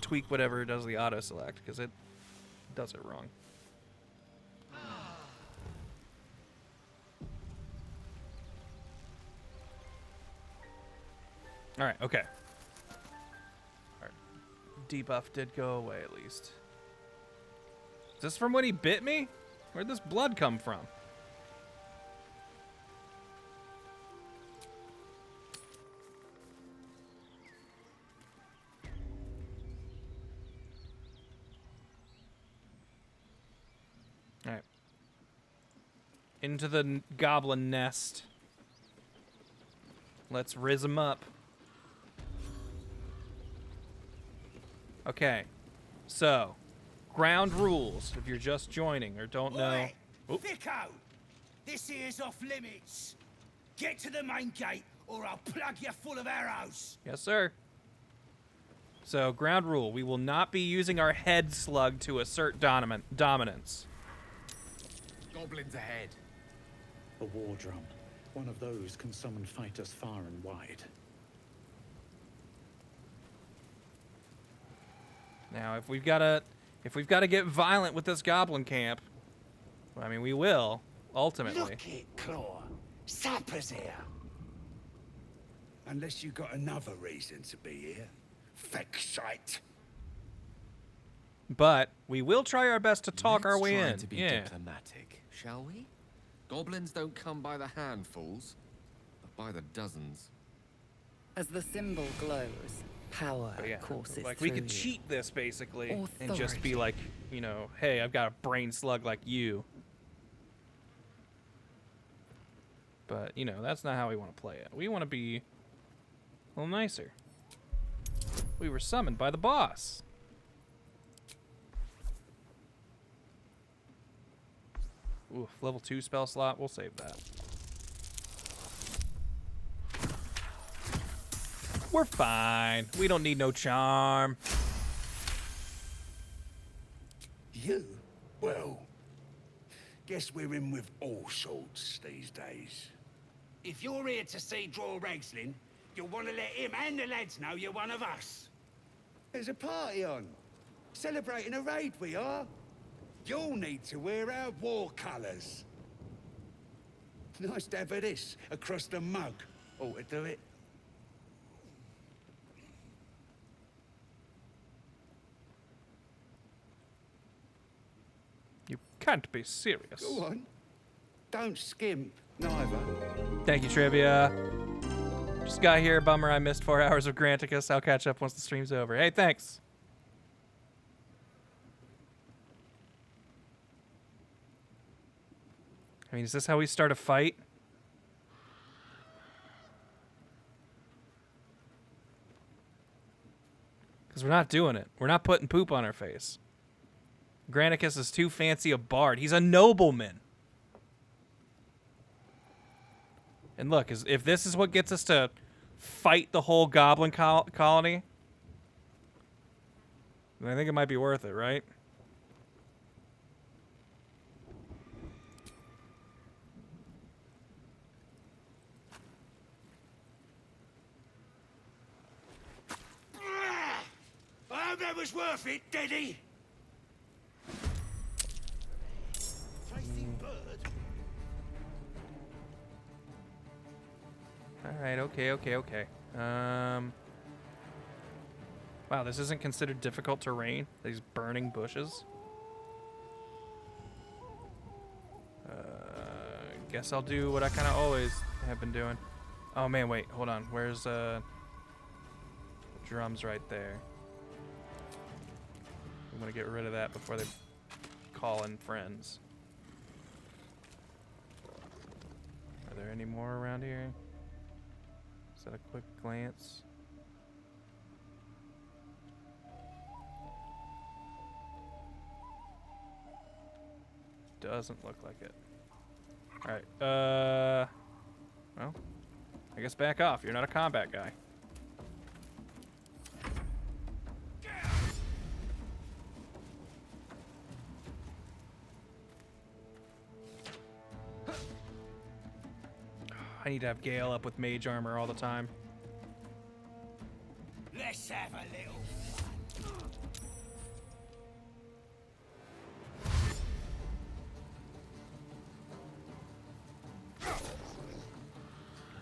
tweak whatever does the auto select, because it does it wrong. Alright, okay. Our debuff did go away, at least. Is this from when he bit me? Where'd this blood come from? Alright. Into the goblin nest. Let's riz him up. Okay, so ground rules if you're just joining or don't know. Vico, this here's off limits. Get to the main gate or I'll plug you full of arrows. Yes, sir. So, ground rule, we will not be using our head slug to assert dominance. Goblins ahead. A war drum. One of those can summon fighters far and wide. Now, if we've got to get violent with this goblin camp, well, I mean, we will ultimately. Look it, Claw. Sappers here. Unless you got another reason to be here. Feck sight. But we will try our best to talk our way in. To be diplomatic, shall we? Goblins don't come by the handfuls, but by the dozens. As the symbol glows, power courses like through we could you. cheat this basically and just Authority. be like, you know, hey, I've got a brain slug like you. But, you know, that's not how we want to play it. We want to be a little nicer. We were summoned by the boss. Ooh, level 2 spell slot. We'll save that. We're fine. We don't need no charm. You? Well, guess we're in with all sorts these days. if you're here to see Draw Ragslin, you'll want to let him and the lads know you're one of us. There's a party on. Celebrating a raid, we are. You'll need to wear our war colours. Nice to have this across the mug. Ought to do it. You can't be serious. Go on. Don't skimp, neither. Thank you, Trivia. Just got here. Bummer I missed 4 hours of Granticus. I'll catch up once the stream's over. Hey, thanks. I mean, is this how we start a fight? Because we're not doing it. We're not putting poop on our face. Granicus is too fancy a bard. He's a nobleman. And look, if this is what gets us to fight the whole goblin colony, then I think it might be worth it, right? I hope that was worth it, Daddy. Alright, okay. Wow, this isn't considered difficult terrain. These burning bushes. Guess I'll do what I kind of always have been doing. Oh man, wait, hold on. Where's the drums right there? I'm gonna get rid of that before they call in friends. Are there any more around here? Is that a quick glance? Doesn't look like it. Alright, well, I guess back off. You're not a combat guy. I need to have Gale up with mage armor all the time. Let's have a little fun.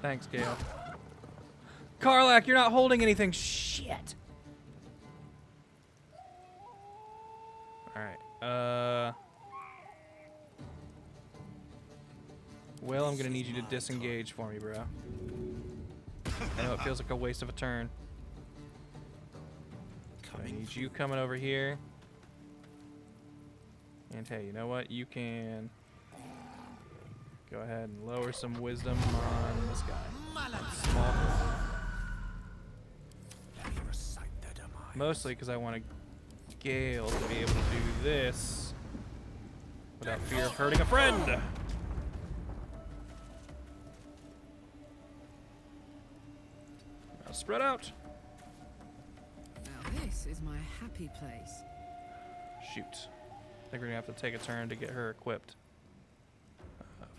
Thanks, Gale. Karlach, you're not holding anything. Shit. Alright, Will, I'm gonna need you to disengage for me, bro. I know it feels like a waste of a turn. I need you coming over here. And hey, you know what? You can go ahead and lower some wisdom on this guy. Small. Mostly because I want Gale to be able to do this without fear of hurting a friend. Now spread out. Now this is my happy place. Shoot. I think we're gonna have to take a turn to get her equipped.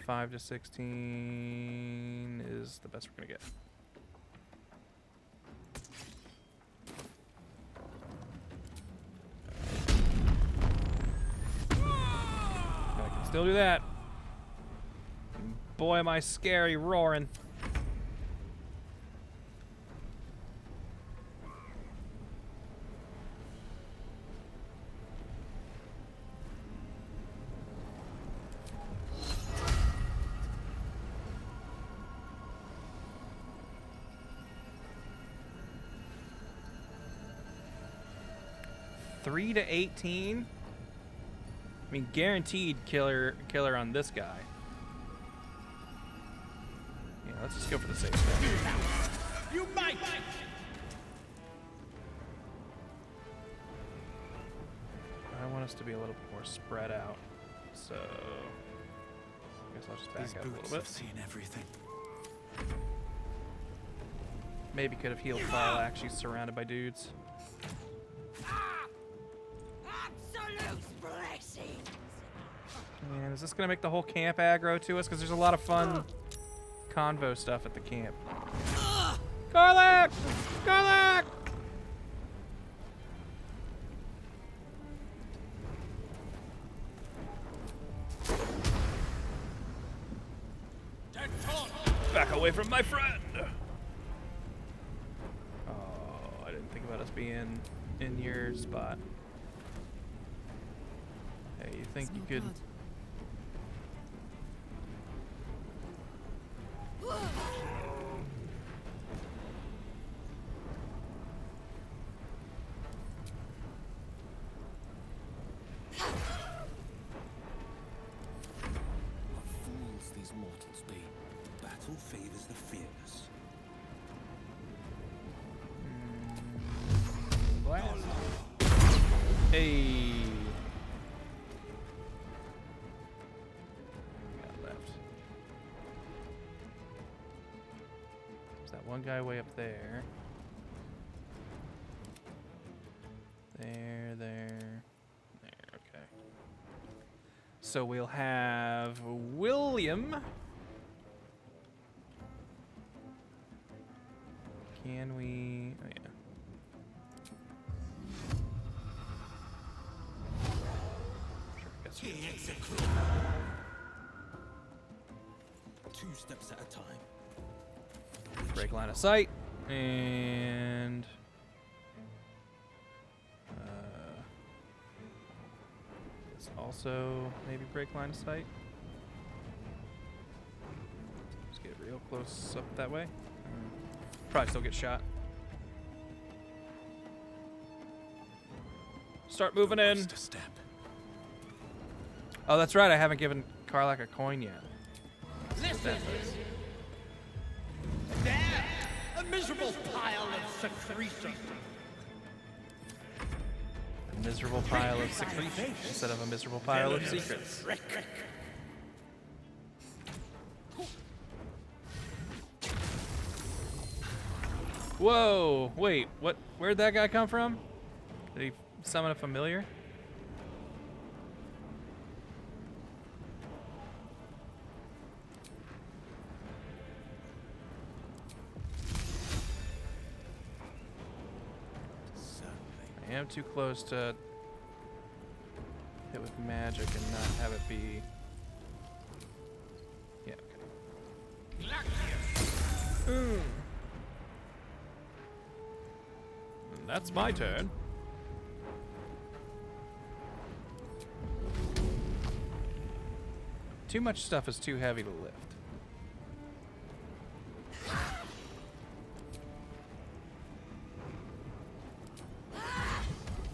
5 to 16 is the best we're gonna get. I can still do that. Boy, am I scary roaring. $3 to 18. I mean, guaranteed killer on this guy. Yeah, let's just go for the safe bet. You might. I want us to be a little bit more spread out, so I guess I'll just back up a little bit. Have seen everything. Maybe could have healed Karlach. She's surrounded by dudes. Absolute blessings. Man, is this gonna make the whole camp aggro to us? Because there's a lot of fun convo stuff at the camp. Karlach! Karlach! Back away from my friend! Oh, I didn't think about us being in your spot. Hey, you think you could... These mortals be. Battle favors the fearless. Hey. Got left. There's that one guy way up there. There. Okay. So we'll have William. Can we? Oh yeah. Sure, I guess we can. 2 steps at a time. Break line of sight and this also maybe break line of sight. Just get real close up that way. Probably still get shot. Start moving in. Oh, that's right. I haven't given Karlach a coin yet. Listen! There! A miserable pile of secretion! A miserable pile of secretion instead of a miserable pile of secrets. Whoa! Wait, what? Where'd that guy come from? Did he summon a familiar? I am too close to hit with magic and not have it be... Yeah, okay. That's my turn. Too much stuff is too heavy to lift.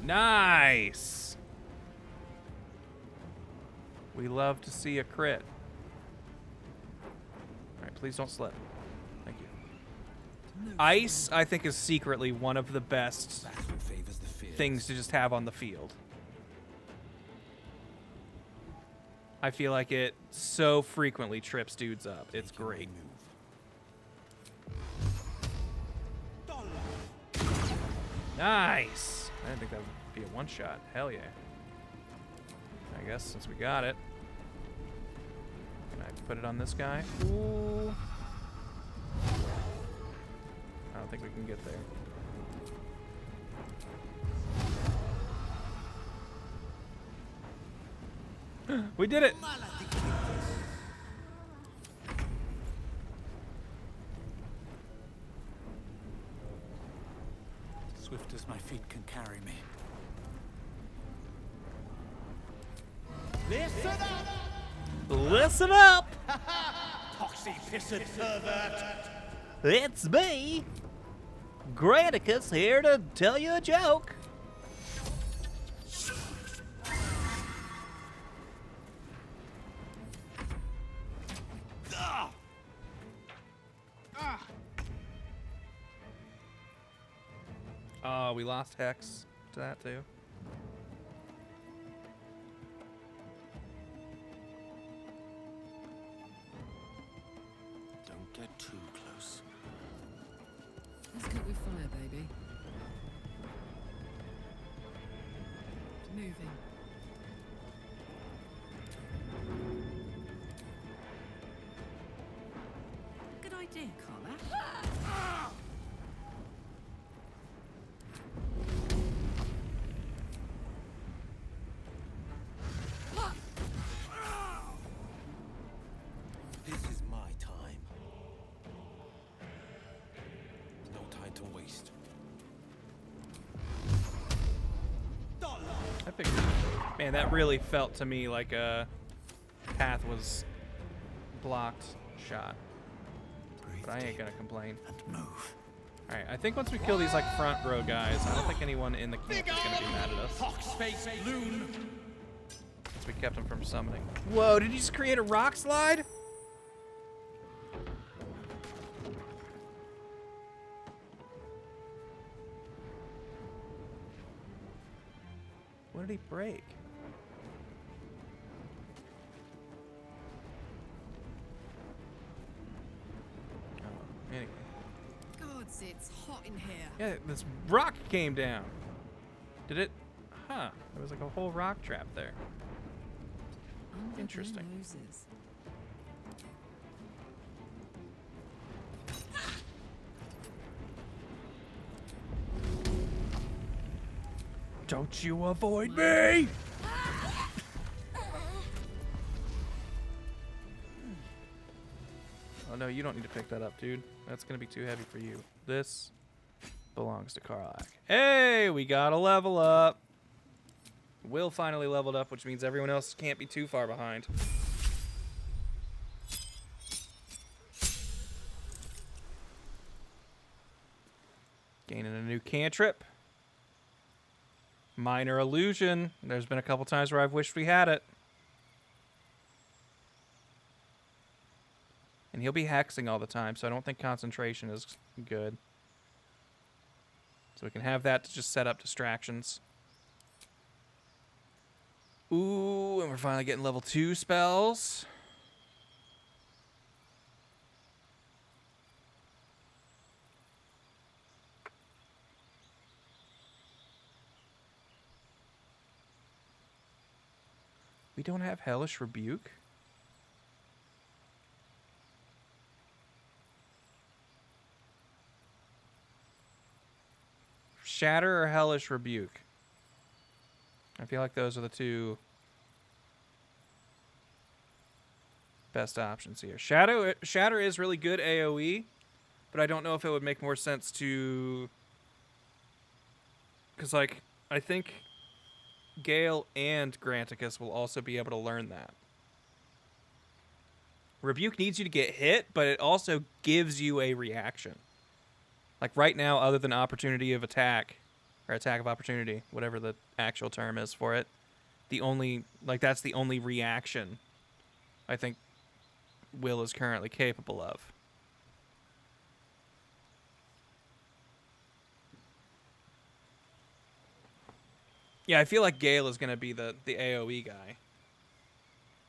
Nice! We love to see a crit. Alright, please don't slip. Thank you. Ice, I think, is secretly one of the best things to just have on the field. I feel like it so frequently trips dudes up. It's great. Nice! I didn't think that would be a one-shot. Hell yeah. I guess since we got it. Can I put it on this guy? Ooh. I don't think we can get there. We did it! Swift as my feet can carry me. Listen up! Listen up! Poxy pissed pervert! It's me, Granicus, here to tell you a joke. Oh, we lost Hex to that too. Don't get too close. Let's cook with fire, baby. Moving. dear, Karlach. This is my time. No time to waste. I figured. Man, that really felt to me like a path was blocked shot. But I ain't gonna complain. Move. Alright, I think once we kill these like front row guys, I don't think anyone in the camp is gonna be mad at us. Fox-faced loon. Since we kept them from summoning. Whoa, did you just create a rock slide? What did he break? Oh, anyway. Gods, it's hot in here. Yeah, this rock came down. Did it? Huh. There was like a whole rock trap there. Under Interesting. their noses. Don't you avoid me! Oh no, you don't need to pick that up, dude. That's gonna be too heavy for you. This belongs to Karlach. Hey, we got a level up. Will finally leveled up, which means everyone else can't be too far behind. Gaining a new cantrip. Minor illusion. There's been a couple times where I've wished we had it. And he'll be hexing all the time, so I don't think concentration is good. So we can have that to just set up distractions. Ooh, and we're finally getting level 2 spells. We don't have Hellish Rebuke. Shatter or Hellish Rebuke? I feel like those are the two best options here. Shatter is really good AoE, but I don't know if it would make more sense to... Because, like, I think Gale and Granticus will also be able to learn that. Rebuke needs you to get hit, but it also gives you a reaction. Like right now, other than opportunity of attack, or attack of opportunity, whatever the actual term is for it, that's the only reaction I think Will is currently capable of. Yeah, I feel like Gale is going to be the AoE guy.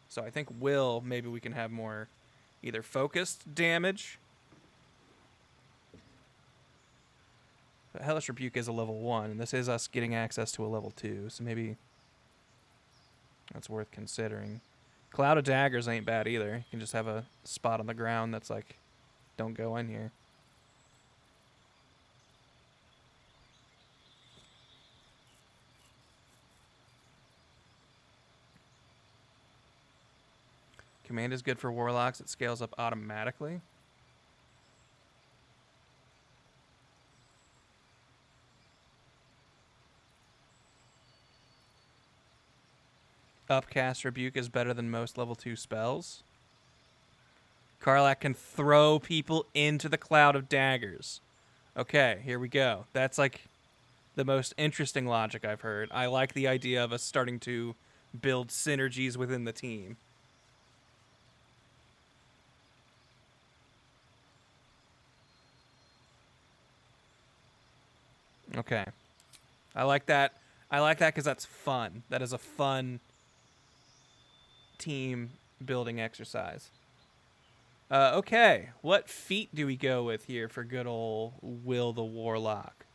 So I think Will, maybe we can have more either focused damage. But Hellish Rebuke is a level 1, and this is us getting access to a level 2, so maybe that's worth considering. Cloud of Daggers ain't bad either. You can just have a spot on the ground that's like, don't go in here. Command is good for Warlocks. It scales up automatically. Upcast Rebuke is better than most level 2 spells. Karlach can throw people into the Cloud of Daggers. Okay, here we go. That's like the most interesting logic I've heard. I like the idea of us starting to build synergies within the team. Okay. I like that. I like that because that's fun. That is a fun team building exercise. Okay. What feat do we go with here for good old Will the Warlock?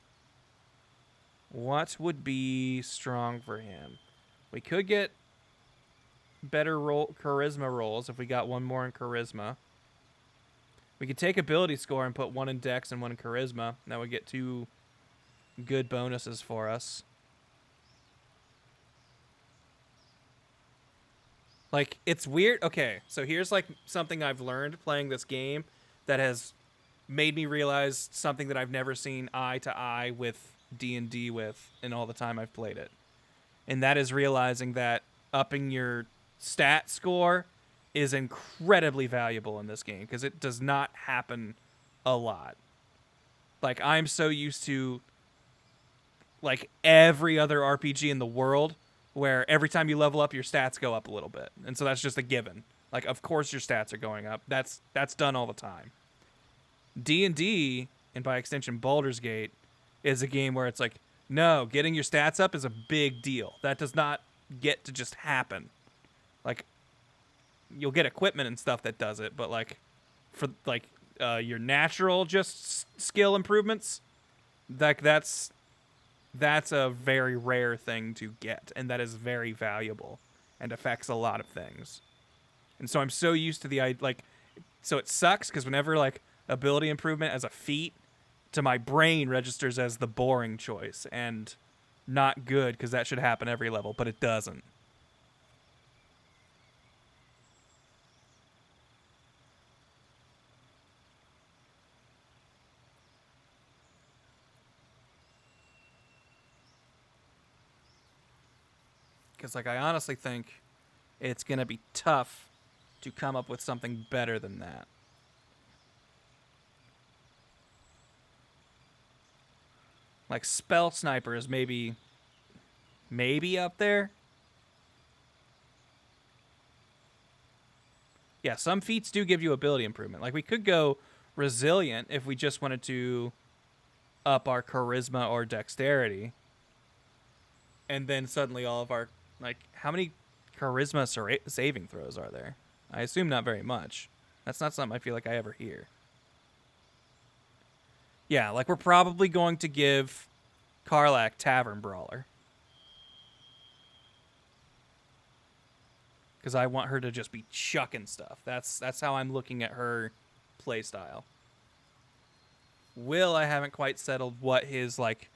What would be strong for him? We could get better charisma rolls if we got one more in charisma. We could take ability score and put 1 in Dex and 1 in Charisma. That would get 2 good bonuses for us. Like, it's weird. Okay, so here's like something I've learned playing this game that has made me realize something that I've never seen eye to eye with D&D with in all the time I've played it. And that is realizing that upping your stat score is incredibly valuable in this game because it does not happen a lot. Like, I'm so used to like every other RPG in the world where every time you level up, your stats go up a little bit. And so that's just a given. Like, of course your stats are going up. That's done all the time. D&D, and by extension Baldur's Gate, is a game where it's like, no, getting your stats up is a big deal. That does not get to just happen. Like, you'll get equipment and stuff that does it, but like, for like your natural just skill improvements, like that's a very rare thing to get, and that is very valuable and affects a lot of things. And so I'm so used to the like, so it sucks because whenever like ability improvement as a feat to my brain registers as the boring choice and not good because that should happen every level, but it doesn't. Because, like, I honestly think it's going to be tough to come up with something better than that. Like, Spell Sniper is maybe up there. Yeah, some feats do give you ability improvement. Like, we could go Resilient if we just wanted to up our Charisma or Dexterity. And then suddenly all of our... Like, how many Charisma saving throws are there? I assume not very much. That's not something I feel like I ever hear. Yeah, like, we're probably going to give Karlach Tavern Brawler. Because I want her to just be chucking stuff. That's how I'm looking at her playstyle. Will, I haven't quite settled what his, like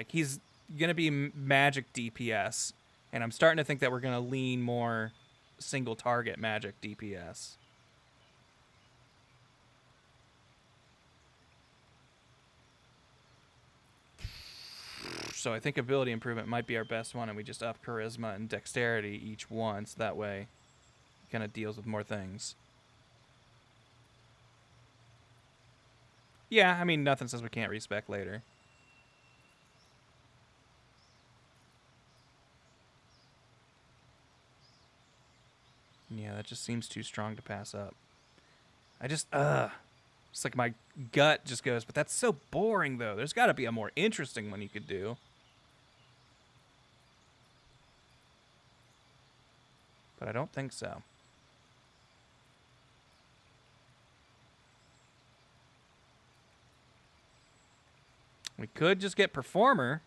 he's gonna be magic DPS, and I'm starting to think that we're gonna lean more single target magic DPS. So I think ability improvement might be our best one, and we just up charisma and dexterity each one, so that way it kind of deals with more things. Yeah, I mean, nothing says we can't respec later. Yeah, that just seems too strong to pass up. I just, it's like my gut just goes, but that's so boring, though. There's got to be a more interesting one you could do. But I don't think so. We could just get Performer.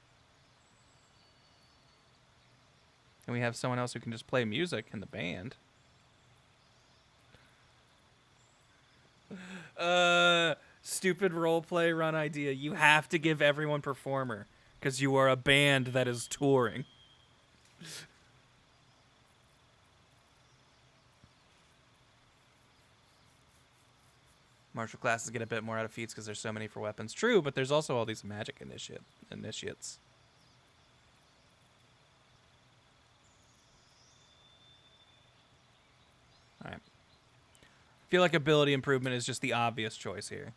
And we have someone else who can just play music in the band. Stupid roleplay run idea. You have to give everyone Performer because you are a band that is touring. Martial classes get a bit more out of feats because there's so many for weapons. True, but there's also all these magic initiates. All right. I feel like ability improvement is just the obvious choice here.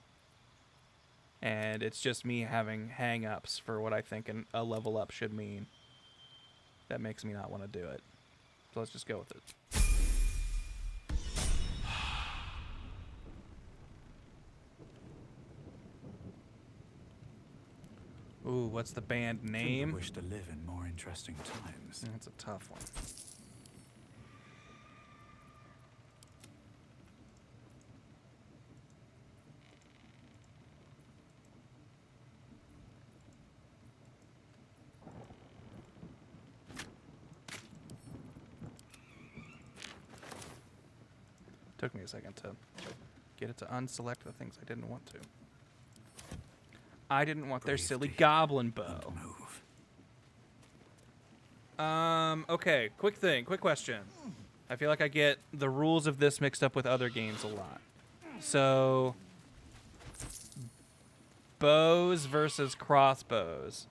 And it's just me having hang-ups for what I think a level up should mean. That makes me not want to do it. So let's just go with it. Ooh, what's the band name? I wish to live in more interesting times. That's a tough one. Took me a second to Get it to unselect the things I didn't want to. I didn't want their silly goblin bow. Okay, quick question. I feel like I get the rules of this mixed up with other games a lot. So, bows versus crossbows.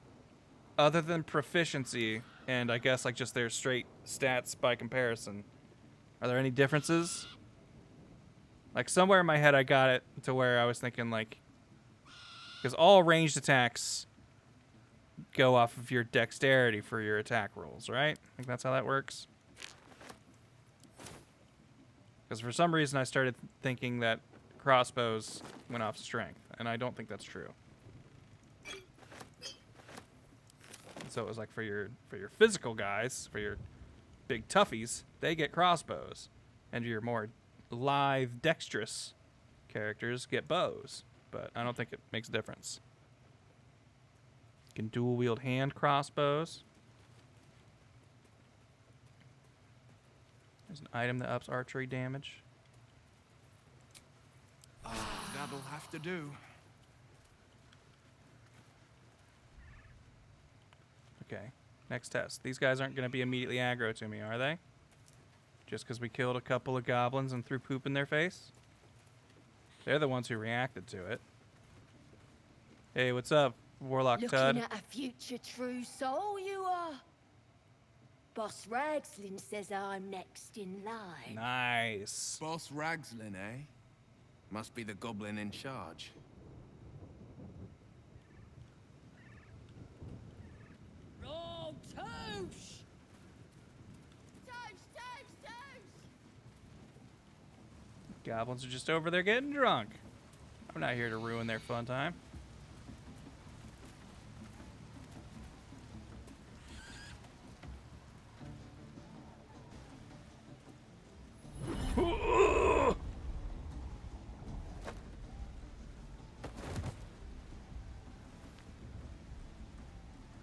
Other than proficiency, and I guess like just their straight stats by comparison, are there any differences? Like somewhere in my head I got it to where I was thinking like, because all ranged attacks go off of your dexterity for your attack rolls, right? I think that's how that works. Because for some reason I started thinking that crossbows went off strength, and I don't think that's true. So it was like for your physical guys, for your big toughies, they get crossbows, and your more lithe, dexterous characters get bows. But I don't think it makes a difference. You can dual wield hand crossbows. There's an item that ups archery damage. That'll have to do. Okay, next test. These guys aren't going to be immediately aggro to me, are they? Just because we killed a couple of goblins and threw poop in their face? They're the ones who reacted to it. Hey, what's up, Warlock Tud? Looking at a future true soul, you are. Boss Ragslin says I'm next in line. Nice. Boss Ragslin, eh? Must be the goblin in charge. Roll toast! Toast, toast, toast! Goblins are just over there getting drunk. I'm not here to ruin their fun time.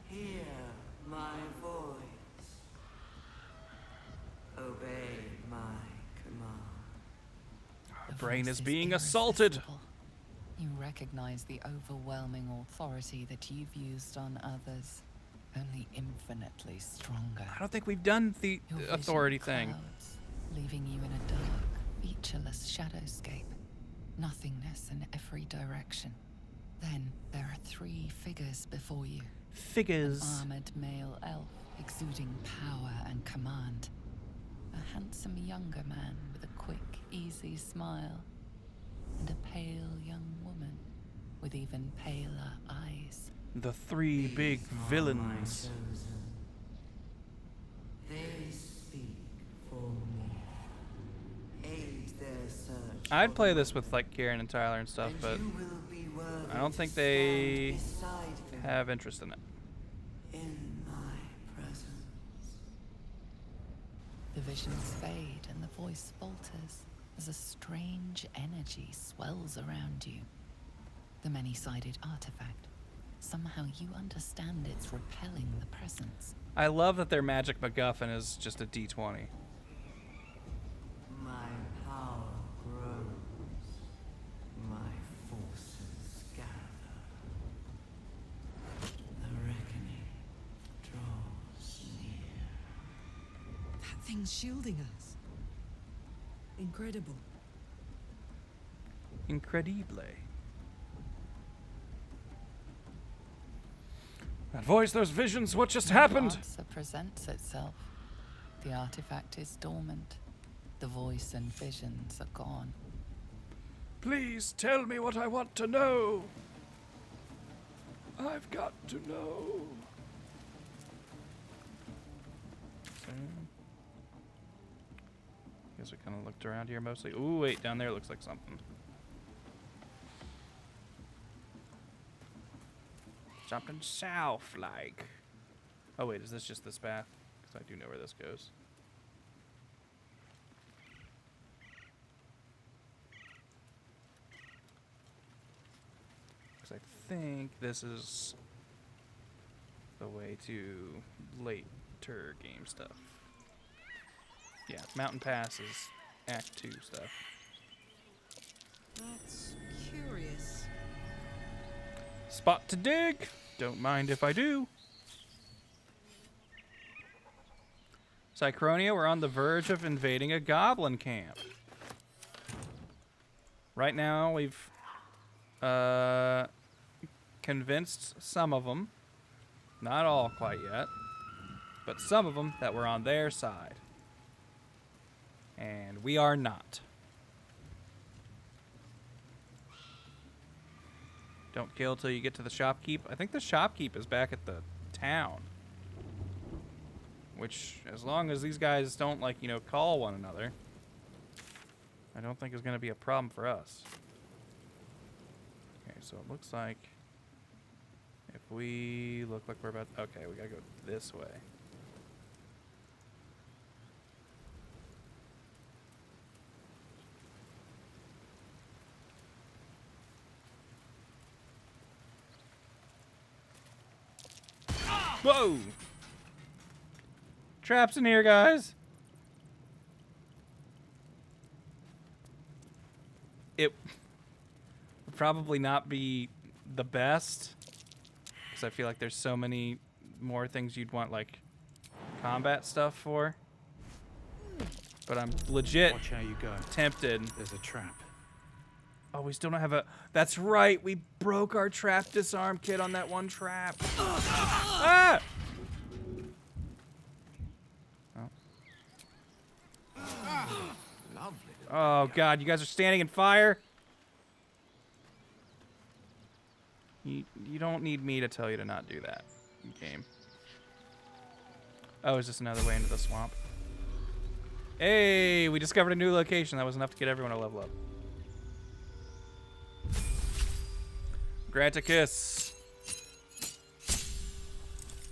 Hear my voice. Obey my command. Our brain is being assaulted. You recognize the overwhelming authority that you've used on others, only infinitely stronger. I don't think we've done the Your vision authority thing. clouds, leaving you in a dark, featureless shadowscape. Nothingness in every direction. Then there are three figures before you. Figures. An armored male elf exuding power and command. A handsome younger man with a quick, easy smile. And a pale young woman with even paler eyes. The three big villains. They speak for me. Aid their search. I'd play this with like Kieran and Tyler and stuff, but I don't think they have interest in it. In my presence. The visions fade and the voice falters as a strange energy swells around you. The many-sided artifact. Somehow you understand it's repelling the presence. I love that their magic MacGuffin is just a D20. My power grows. My forces gather. The reckoning draws near. That thing's shielding us. Incredible. Incredible. That voice, those visions, what just happened? The answer presents itself. The artifact is dormant. The voice and visions are gone. Please tell me what I want to know. I've got to know. Guess we kind of looked around here mostly. Ooh, wait, down there looks like something. Something south like. Oh wait, is this just this path? Because I do know where this goes. Because I think this is the way to later game stuff. Yeah, Mountain Pass is Act 2 stuff. Spot to dig. Don't mind if I do. Cychronia, we're on the verge of invading a goblin camp. Right now, we've convinced some of them, not all quite yet, but some of them that we're on their side. And we are not. Don't kill till you get to the shopkeep. I think the shopkeep is back at the town. Which, as long as these guys don't, like, you know, call one another, I don't think is going to be a problem for us. Okay, so it looks like if we look like we're about... Okay, we got to go this way. Whoa! Traps in here, guys. It would probably not be the best, because I feel like there's so many more things you'd want, like, combat stuff for. But I'm legit Watch how you go. tempted. There's a trap. Oh, we still don't have a... That's right. We broke our trap disarm kit on that one trap. Ah! Lovely. Oh, God. You guys are standing in fire? You don't need me to tell you to not do that, game. Oh, is this another way into the swamp? Hey, we discovered a new location. That was enough to get everyone to level up. Graticus.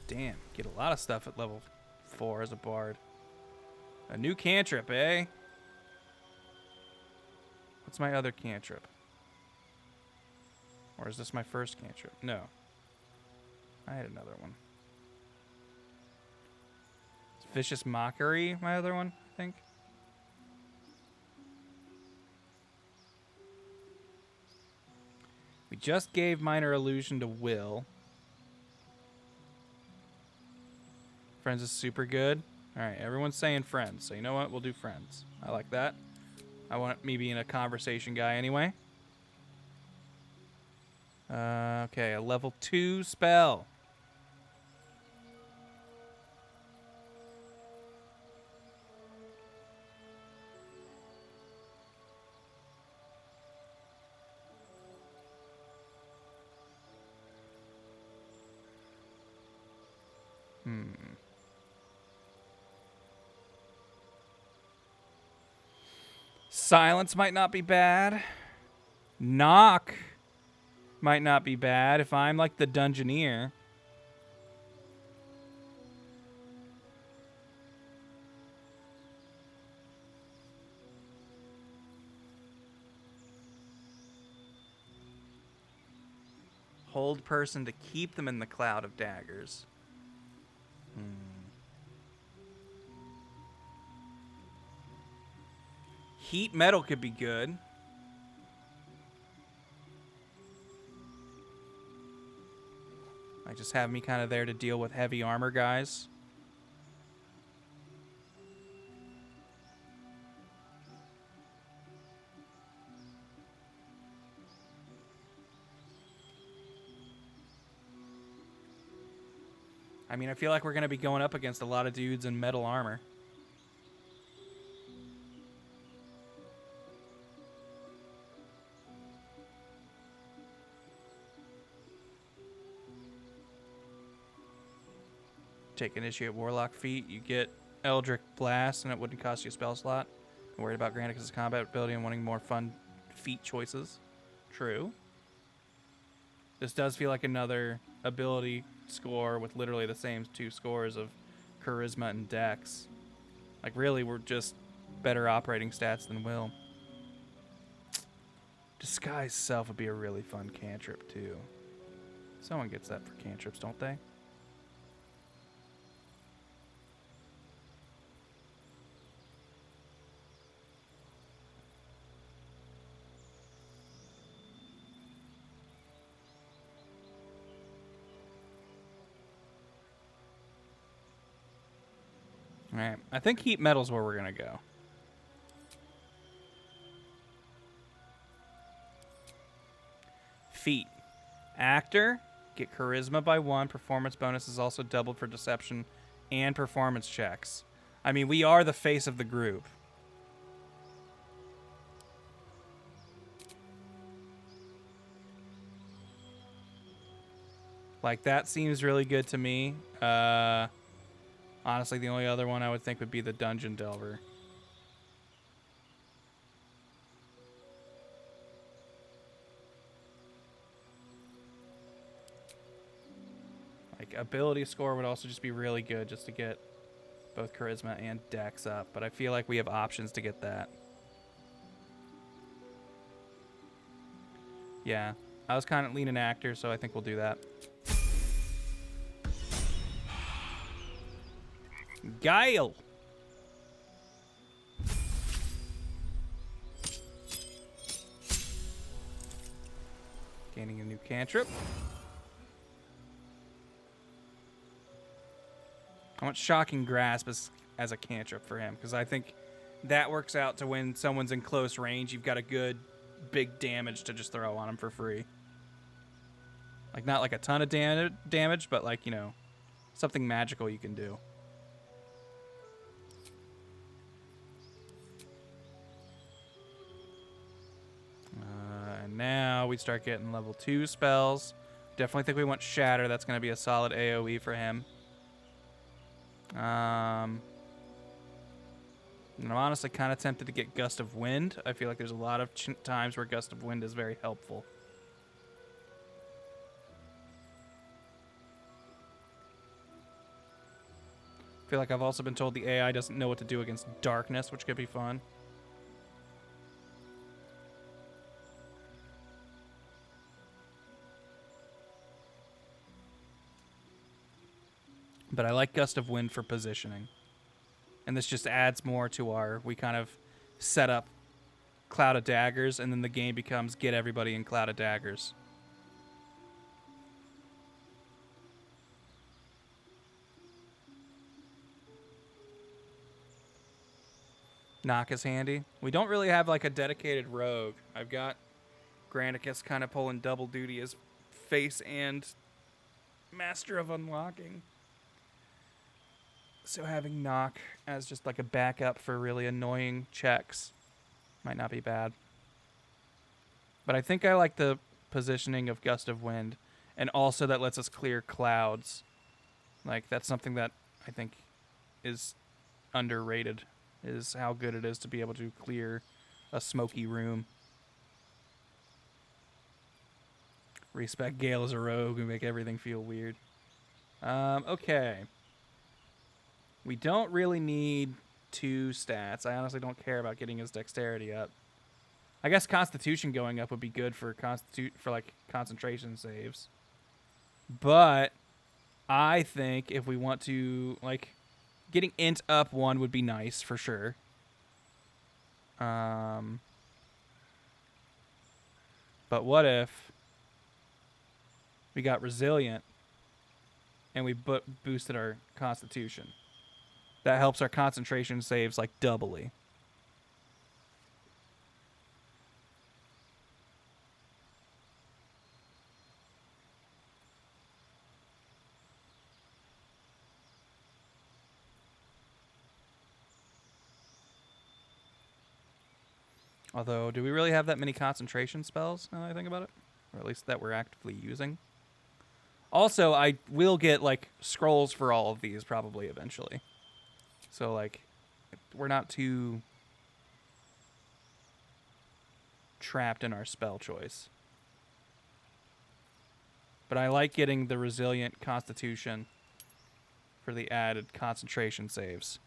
Damn, get a lot of stuff at level 4 as a bard. A new cantrip, eh? What's my other cantrip? Or is this my first cantrip? No. I had another one. Is Vicious Mockery my other one, I think? We just gave Minor Illusion to Will. Friends is super good. Alright, everyone's saying friends. So you know what? We'll do friends. I like that. I want me being a conversation guy anyway. Okay, a level 2 spell. Silence might not be bad. Knock might not be bad if I'm like the dungeoneer. Hold person to keep them in the cloud of daggers. Heat metal could be good. I just have me kind of there to deal with heavy armor guys. I mean, I feel like we're going to be going up against a lot of dudes in metal armor. Take initiate warlock feat, you get Eldritch Blast, and it wouldn't cost you a spell slot. I'm worried about Granicus' combat ability and wanting more fun feat choices. True. This does feel like another ability score with literally the same 2 scores of charisma and dex. Like, really, we're just better operating stats than Will. Disguise Self would be a really fun cantrip, too. Someone gets that for cantrips, don't they? Alright, I think heat metal's where we're gonna go. Feat. Actor, get charisma by 1. Performance bonus is also doubled for deception and performance checks. I mean, we are the face of the group. Like, that seems really good to me. Honestly, the only other one I would think would be the Dungeon Delver. Like, ability score would also just be really good just to get both charisma and dex up. But I feel like we have options to get that. Yeah, I was kind of leaning actor, so I think we'll do that. Gale! Gaining a new cantrip. I want Shocking Grasp as a cantrip for him, because I think that works out to when someone's in close range, you've got a good big damage to just throw on him for free. Like, not like a ton of damage, but like, you know, something magical you can do. And now we start getting level 2 spells. Definitely think we want Shatter. That's going to be a solid AoE for him. And I'm honestly kind of tempted to get Gust of Wind. I feel like there's a lot of times where Gust of Wind is very helpful. I feel like I've also been told the AI doesn't know what to do against darkness, which could be fun. But I like Gust of Wind for positioning. And this just adds more to our... We kind of set up Cloud of Daggers, and then the game becomes get everybody in Cloud of Daggers. Knock is handy. We don't really have like a dedicated rogue. I've got Granicus kind of pulling double duty as face and Master of Unlocking. So having Knock as just like a backup for really annoying checks might not be bad. But I think I like the positioning of Gust of Wind, and also that lets us clear clouds. Like, that's something that I think is underrated, is how good it is to be able to clear a smoky room. Respect Gale as a rogue and make everything feel weird. Okay. We don't really need 2 stats. I honestly don't care about getting his dexterity up. I guess Constitution going up would be good for like concentration saves. But I think if we want to, like, getting int up 1 would be nice for sure. But what if we got resilient and we boosted our Constitution? That helps our concentration saves like doubly. Although, do we really have that many concentration spells now that I think about it? Or at least that we're actively using? Also, I will get like scrolls for all of these probably eventually. So, like, we're not too trapped in our spell choice. But I like getting the resilient Constitution for the added concentration saves.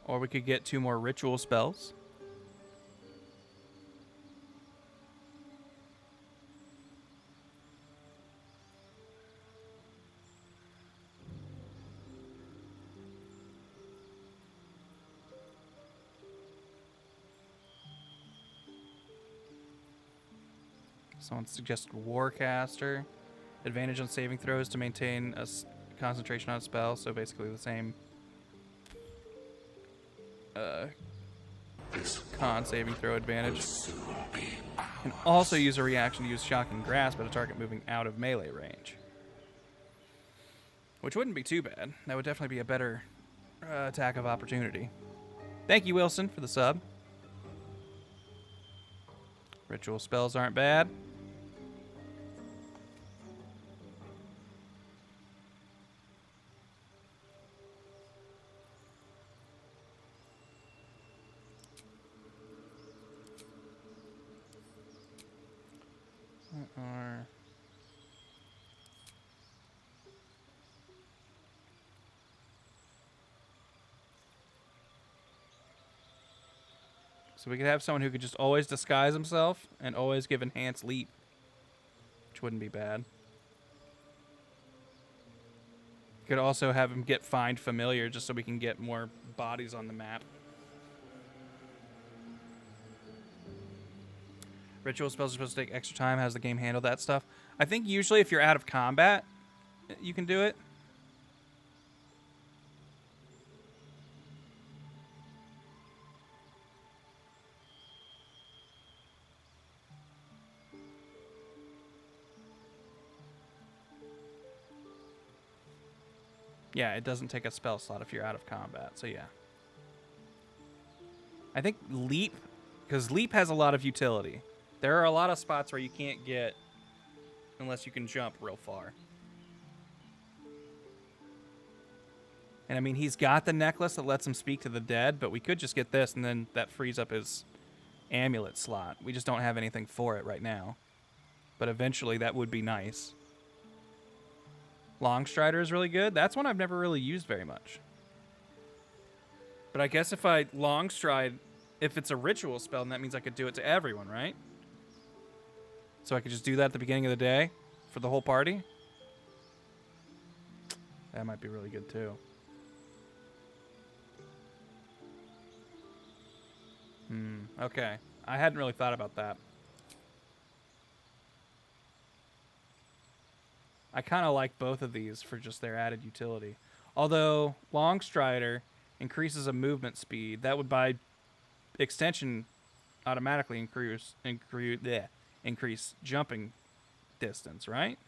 Or we could get 2 more ritual spells. Someone suggests Warcaster. Advantage on saving throws to maintain a concentration on a spell, so basically the same con saving throw advantage. Can also use a reaction to use Shocking Grasp at a target moving out of melee range. Which wouldn't be too bad. That would definitely be a better attack of opportunity. Thank you, Wilson, for the sub. Ritual spells aren't bad. So we could have someone who could just always disguise himself and always give enhanced leap, which wouldn't be bad. Could also have him get find familiar just so we can get more bodies on the map. Ritual spells are supposed to take extra time. How's the game handle that stuff? I think usually if you're out of combat, you can do it. Yeah, it doesn't take a spell slot if you're out of combat, so yeah. I think leap, because leap has a lot of utility. There are a lot of spots where you can't get unless you can jump real far. And I mean, he's got the necklace that lets him speak to the dead, but we could just get this and then that frees up his amulet slot. We just don't have anything for it right now. But eventually that would be nice. Longstrider is really good. That's one I've never really used very much. But I guess if I Longstride, if it's a ritual spell, then that means I could do it to everyone, right? So I could just do that at the beginning of the day for the whole party? That might be really good too. Okay. I hadn't really thought about that. I kind of like both of these for just their added utility. Although Longstrider increases a movement speed, that would by extension automatically increase jumping distance, right?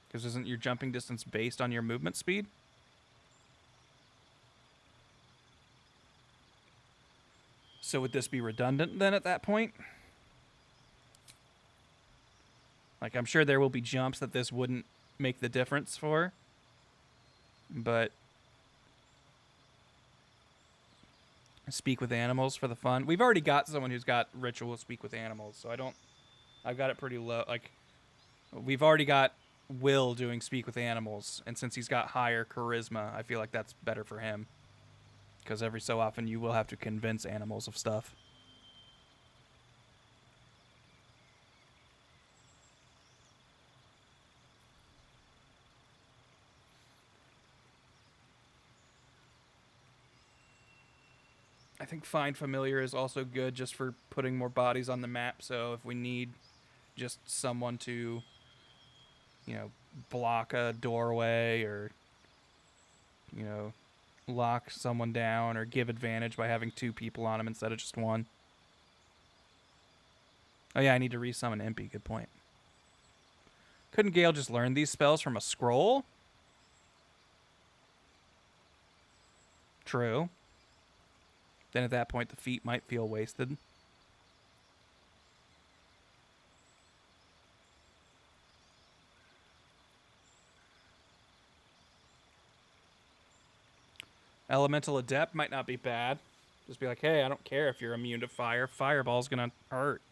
Because isn't your jumping distance based on your movement speed? So would this be redundant then at that point? Like, I'm sure there will be jumps that this wouldn't make the difference for. But speak with animals for the fun. We've already got someone who's got ritual speak with animals, so I've got it pretty low. Like, we've already got Will doing speak with animals, and since he's got higher charisma, I feel like that's better for him. Because every so often you will have to convince animals of stuff. I think Find Familiar is also good just for putting more bodies on the map. So if we need just someone to, you know, block a doorway or, you know, lock someone down or give advantage by having 2 people on them instead of just 1. Oh yeah, I need to resummon Impy. Good point. Couldn't Gale just learn these spells from a scroll? True. Then at that point, the feat might feel wasted. Elemental Adept might not be bad. Just be like, hey, I don't care if you're immune to fire. Fireball's gonna hurt.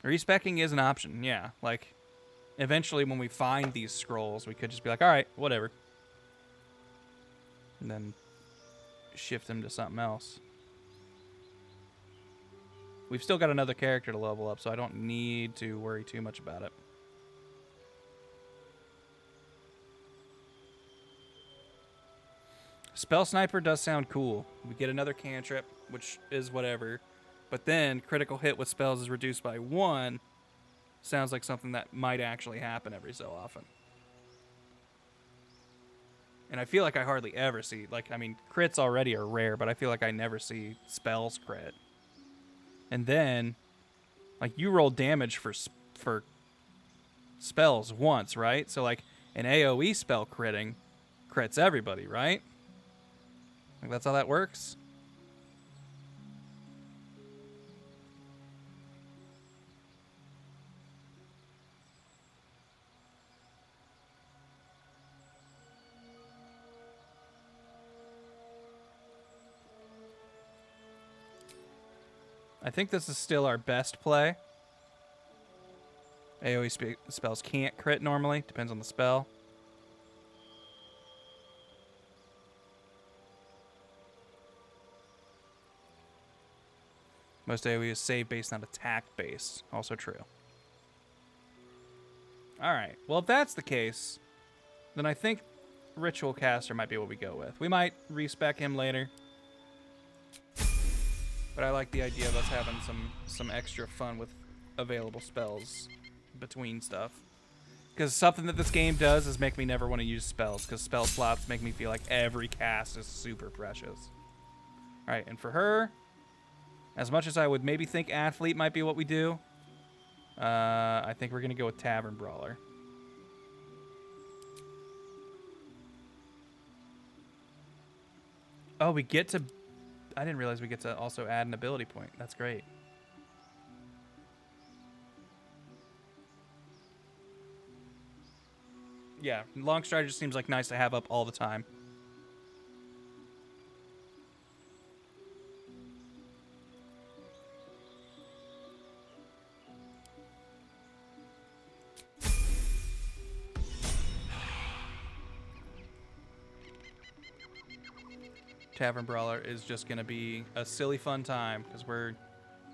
Respecking is an option, yeah. Like, eventually when we find these scrolls, we could just be like, alright, whatever. And then shift them to something else. We've still got another character to level up, so I don't need to worry too much about it. Spell Sniper does sound cool. We get another cantrip, which is whatever. But then critical hit with spells is reduced by 1. Sounds like something that might actually happen every so often. And I feel like I hardly ever see, like, I mean, crits already are rare, but I feel like I never see spells crit. And then, like, you roll damage for spells once, right? So, like, an AoE spell crits everybody, right? Like, that's how that works? I think this is still our best play. AoE spells can't crit normally. Depends on the spell. Most AoE is save based, not attack based. Also true. Alright. Well, if that's the case, then I think Ritual Caster might be what we go with. We might respec him later. But I like the idea of us having some extra fun with available spells between stuff. Because something that this game does is make me never want to use spells, because spell slots make me feel like every cast is super precious. Alright, and for her, as much as I would maybe think Athlete might be what we do, I think we're going to go with Tavern Brawler. Oh, we get to... I didn't realize we get to also add an ability point. That's great. Yeah, Long Strider just seems like nice to have up all the time. Tavern Brawler is just going to be a silly fun time because we're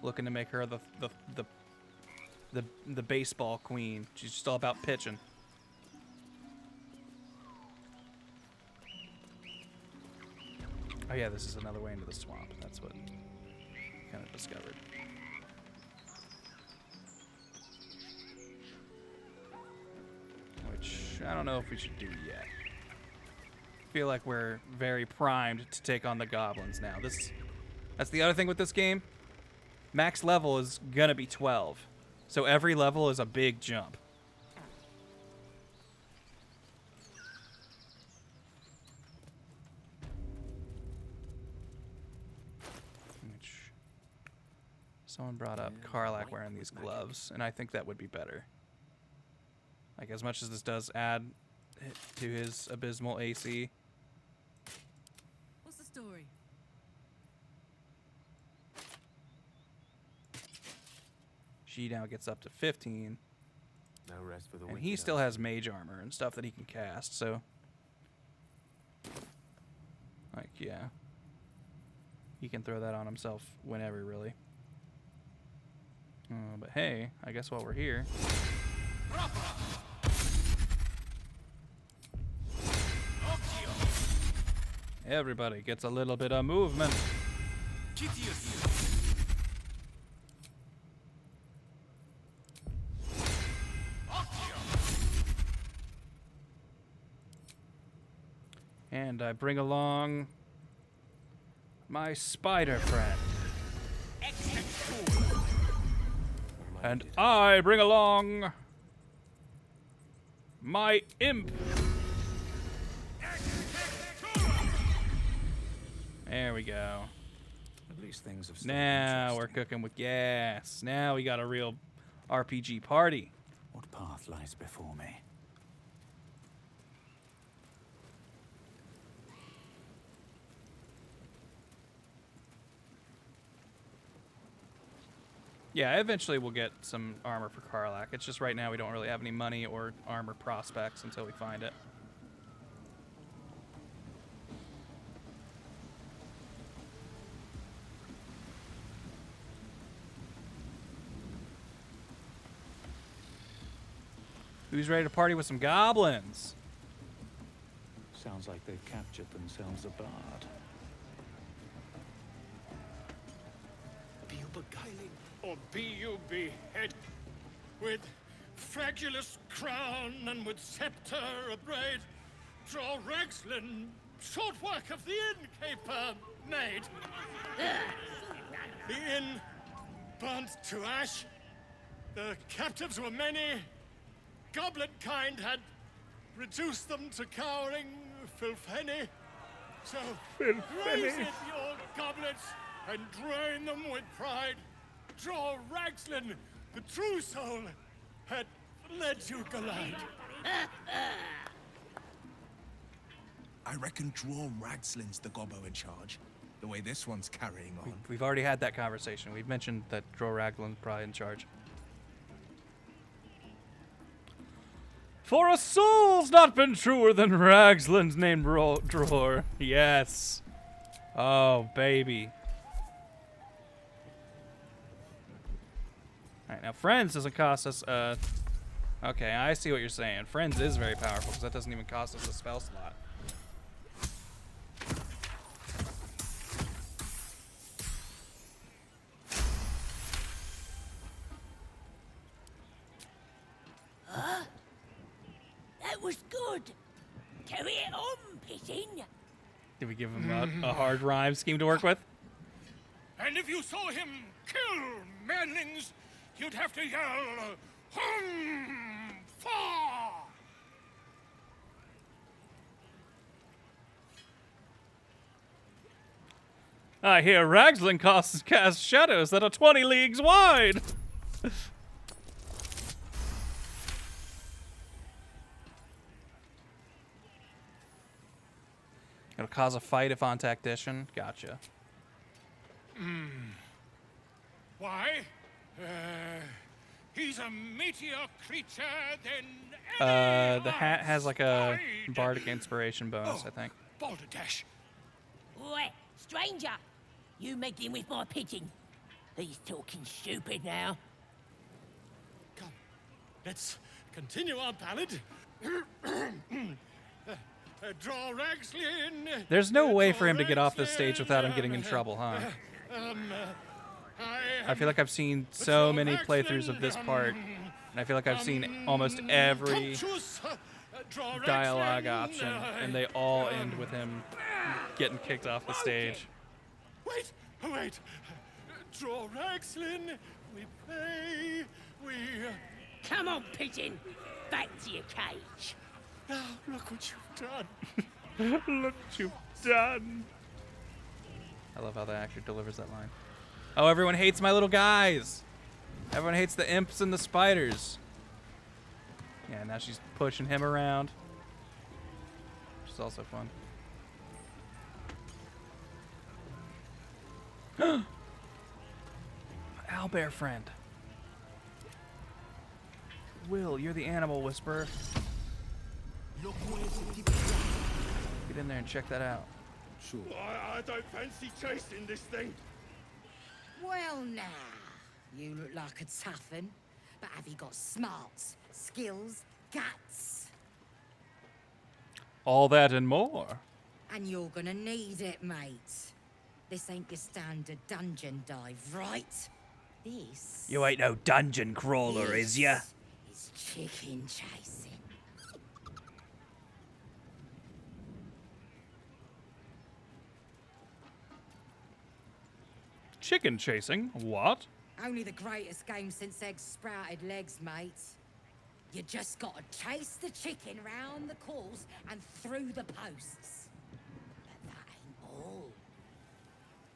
looking to make her the baseball queen. She's just all about pitching. Oh yeah, this is another way into the swamp. That's what I kind of discovered. Which I don't know if we should do yet. Feel like we're very primed to take on the goblins now. That's the other thing with this game. Max level is gonna be 12. So every level is a big jump. Someone brought up Karlach wearing these gloves, and I think that would be better. Like, as much as this does add to his abysmal AC. What's the story? She now gets up to 15. No rest for the and wicked he still elf. has mage armor and stuff that he can cast, so... Like, yeah. He can throw that on himself whenever, really. But hey, I guess while we're here... Everybody gets a little bit of movement. And I bring along my spider friend. And I bring along my imp. There we go. At least things have Now we're cooking with gas. Now we got a real RPG party. What path lies before me? Yeah, eventually we'll get some armor for Karlach. It's just right now we don't really have any money or armor prospects until we find it. Who's ready to party with some goblins? Sounds like they've captured themselves a bard. Be you beguiling, or be you behead? With fragulous crown and with scepter abraid, draw Ragslin, short work of the innkeeper made. The inn burnt to ash. The captives were many. Goblin kind had reduced them to cowering filfenny. So raise it, your goblets, and drain them with pride. Draw Ragslin, the true soul, had led you glide. I reckon Draw Ragslin's the gobbo in charge, the way this one's carrying on. We've already had that conversation. We've mentioned that Draw Raglin's probably in charge. For a soul's not been truer than Ragslin's named drawer. Yes. Oh, baby. Alright, now Friends doesn't cost us, okay, I see what you're saying. Friends is very powerful, because that doesn't even cost us a spell slot. That was good. Carry it on, Pigeon. Did we give him a hard rhyme scheme to work with? And if you saw him kill manlings, you'd have to yell, hum, fa! I hear Ragslin cast shadows that are 20 leagues wide. It'll cause a fight if on tactician. Gotcha. Why? He's a meteor creature, then The hat has like a bardic inspiration bonus, I think. Balderdash. Oi, stranger! You meddling with my pigeon. He's talking stupid now. Come, let's continue our ballad. Draw Ragslin. There's no way for him to get off this stage without him getting in trouble, huh? I feel like I've seen so many playthroughs of this part, and I feel like I've seen almost every dialogue option, and they all end with him getting kicked off the stage. Wait, wait. Draw Ragslin. We pray. We. Come on, Pigeon. Back to your cage. Now, look what you've done. Look what you've done. I love how the actor delivers that line. Oh, everyone hates my little guys. Everyone hates the imps and the spiders. Yeah, now she's pushing him around. Which is also fun. Owlbear friend. Will, you're the animal whisperer. Get in there and check that out. Sure. I don't fancy chasing this thing. Well, now, you look like a tough un, but have you got smarts, skills, guts? All that and more. And you're gonna need it, mate. This ain't your standard dungeon dive, right? This You ain't no dungeon crawler, is ya? is chicken chasing. Chicken chasing? What? Only the greatest game since eggs sprouted legs, mate. You just gotta chase the chicken round the course and through the posts. But that ain't all.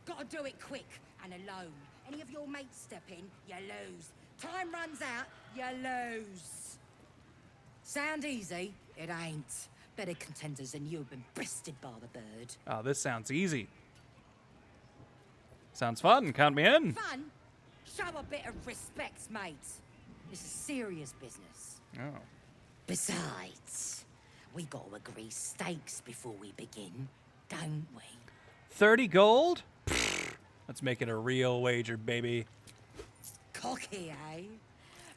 Gotta do it quick and alone. Any of your mates step in, you lose. Time runs out, you lose. Sound easy? It ain't. Better contenders than you have been bested by the bird. Oh, this sounds easy. Sounds fun. Count me in. Fun? Show a bit of respect, mate. This is serious business. Oh. Besides, we gotta agree stakes before we begin, don't we? 30 gold? Let's make it a real wager, baby. Cocky, eh?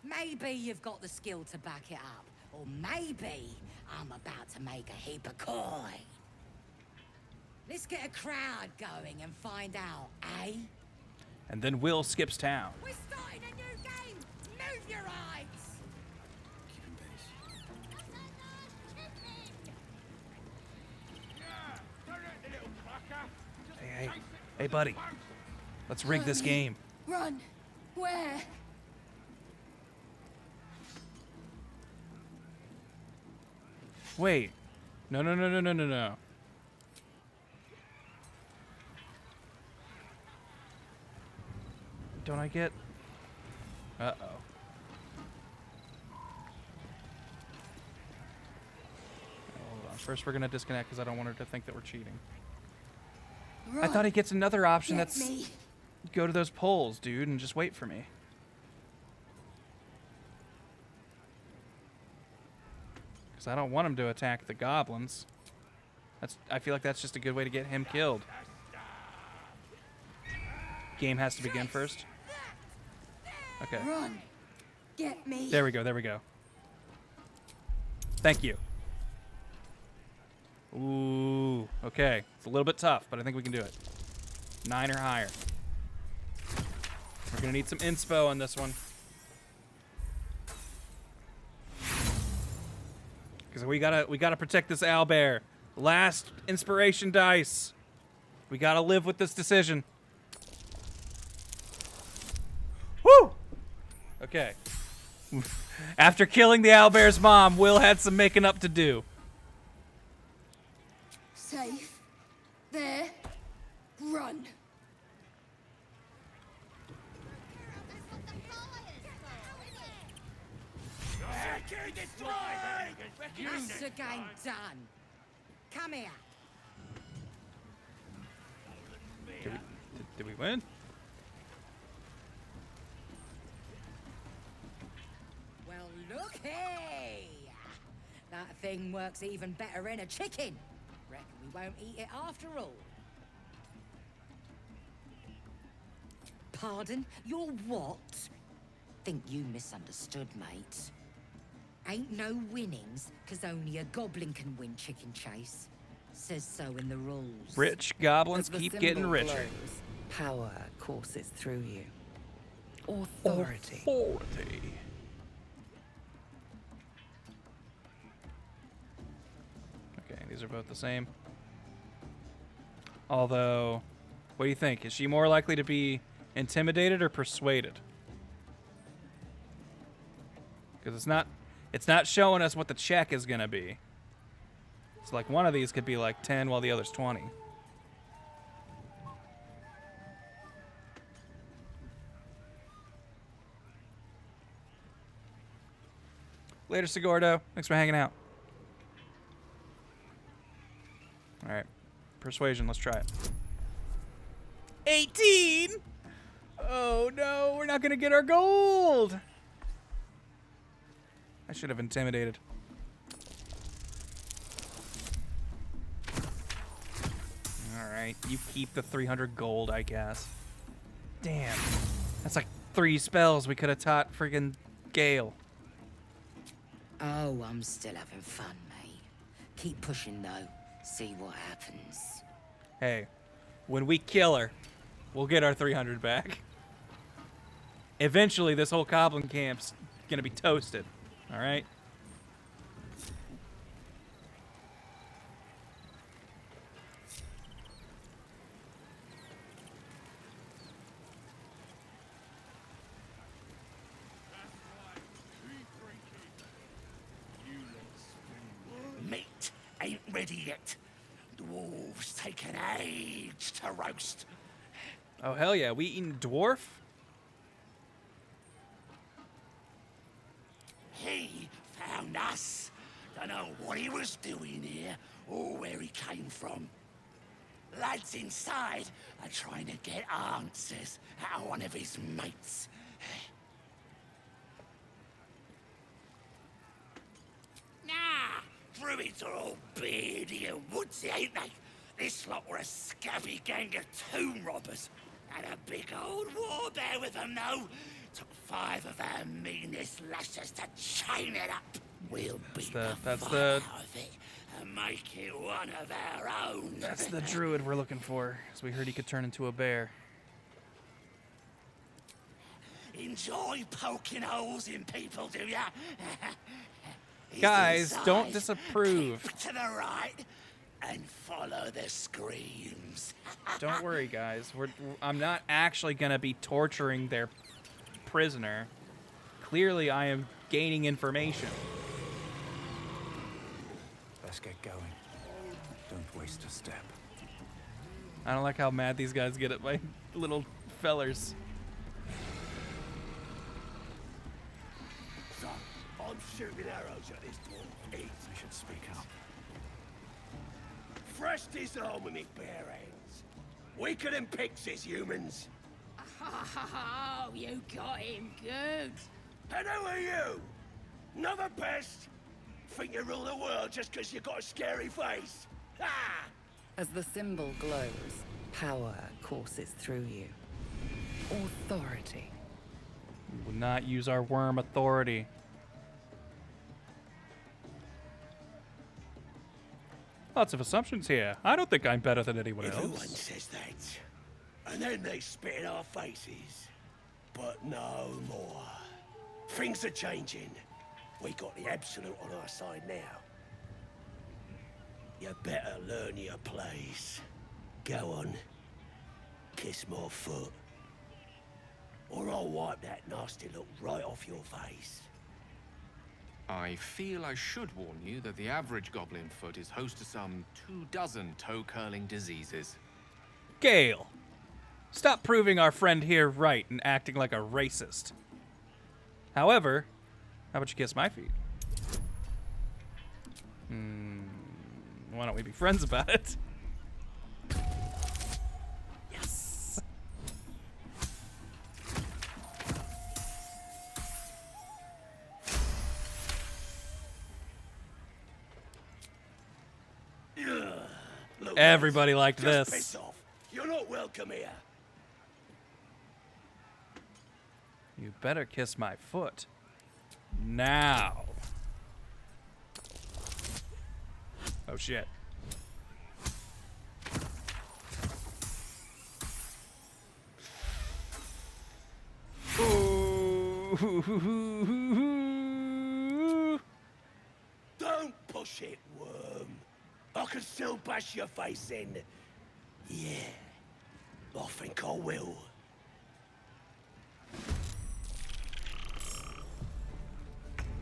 Maybe you've got the skill to back it up, Or maybe I'm about to make a heap of coin. Let's get a crowd going and find out, eh? And then Will skips town. We're starting a new game! Move your eyes! Hey, buddy. Let's rig this game. Run! Where? Wait. No. Don't I get... Uh-oh. Hold on. First, we're going to disconnect because I don't want her to think that we're cheating. I thought he gets another option that's... Go to those poles, dude, and just wait for me. Because I don't want him to attack the goblins. I feel like that's just a good way to get him killed. Game has to begin first. Okay. Run! Get me! There we go. Thank you. Ooh, okay. It's a little bit tough, but I think we can do it. 9 or higher. We're gonna need some inspo on this one. Because we gotta protect this owlbear. Last inspiration dice. We gotta live with this decision. Woo! Okay. After killing the owlbear's mom, Will had some making up to do. Safe. There. Run. That's the game done. Come here. Did we win? Well, look here. That thing works even better in a chicken. Reckon we won't eat it after all. Pardon? You're what? Think you misunderstood, mate. Ain't no winnings, 'cause only a goblin can win chicken chase. Says so in the rules. Rich goblins As the keep symbol getting richer. glows, power courses through you. Authority. Authority. Okay, these are both the same. Although, what do you think? Is she more likely to be intimidated or persuaded? Because it's not showing us what the check is gonna be. It's like one of these could be like 10 while the other's 20. Later, Sigordo. Thanks for hanging out. All right. Persuasion. Let's try it. 18! Oh, no. We're not going to get our gold. I should have intimidated. All right. You keep the 300 gold, I guess. Damn. That's like 3 spells we could have taught friggin' Gale. Oh, I'm still having fun, mate. Keep pushing, though. See what happens. Hey, when we kill her, we'll get our 300 back. Eventually, this whole goblin camp's gonna be toasted. All right? Meat ain't ready yet. Dwarves take an age to roast. Oh, hell yeah. We eating dwarf? He found us. Don't know what he was doing here or where he came from. Lads inside are trying to get answers out of one of his mates. Nah, druids are all beardy and woodsy, ain't they? This lot were a scabby gang of tomb robbers. Had a big old war bear with them, though. Took 5 of our meanest lashes to chain it up. We'll beat that's the the fire out of it and make it one of our own. that's the druid we're looking for. Because we heard he could turn into a bear. Enjoy poking holes in people, do ya? Guys, don't disapprove. Keep to the right and follow the screams. Don't worry, guys. I'm not actually gonna be torturing their prisoner. Clearly, I am gaining information. Let's get going. Don't waste a step. I don't like how mad these guys get at my little fellers. So, I'm shooting arrows at this dwarf. I should speak up. Fresh disarm me bare hands. Weaker than pixies, humans. Oh, you got him good. And who are you? Not the best? Think you rule the world just because you got a scary face? Ha! As the symbol glows, power courses through you. Authority. We will not use our worm authority. Lots of assumptions here. I don't think I'm better than anyone Everyone else. says that. And then they spit in our faces. But no more. Things are changing. We got the Absolute on our side now. You better learn your place. Go on. Kiss my foot. Or I'll wipe that nasty look right off your face. I feel I should warn you that the average goblin foot is host to some 24 toe-curling diseases. Gale, stop proving our friend here right and acting like a racist. However, how about you kiss my feet? Why don't we be friends about it? Yes. Everybody liked Just this. piss off. You're not welcome here. You better kiss my foot. Now. Oh shit. Ooh. Don't push it, worm. I can still bash your face in. Yeah, I think I will.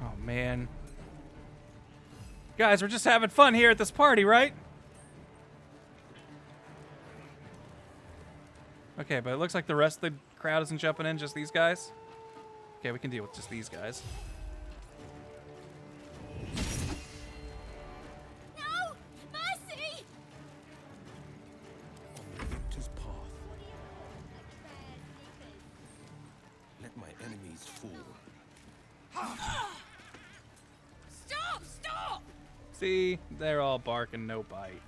Oh man. Guys, we're just having fun here at this party, right? Okay, but it looks like the rest of the crowd isn't jumping in, just these guys. Okay, we can deal with just these guys. No! Mercy! On the victor's path. Let my enemies fall. Stop! Stop! See? They're all barking, no bite.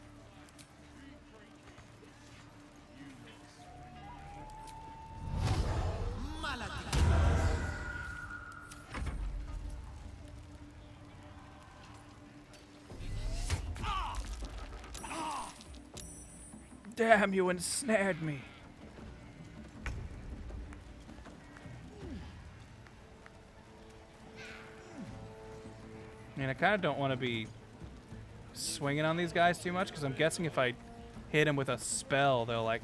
Damn, you ensnared me. I mean, I kind of don't want to be swinging on these guys too much, because I'm guessing if I hit them with a spell, they'll, like,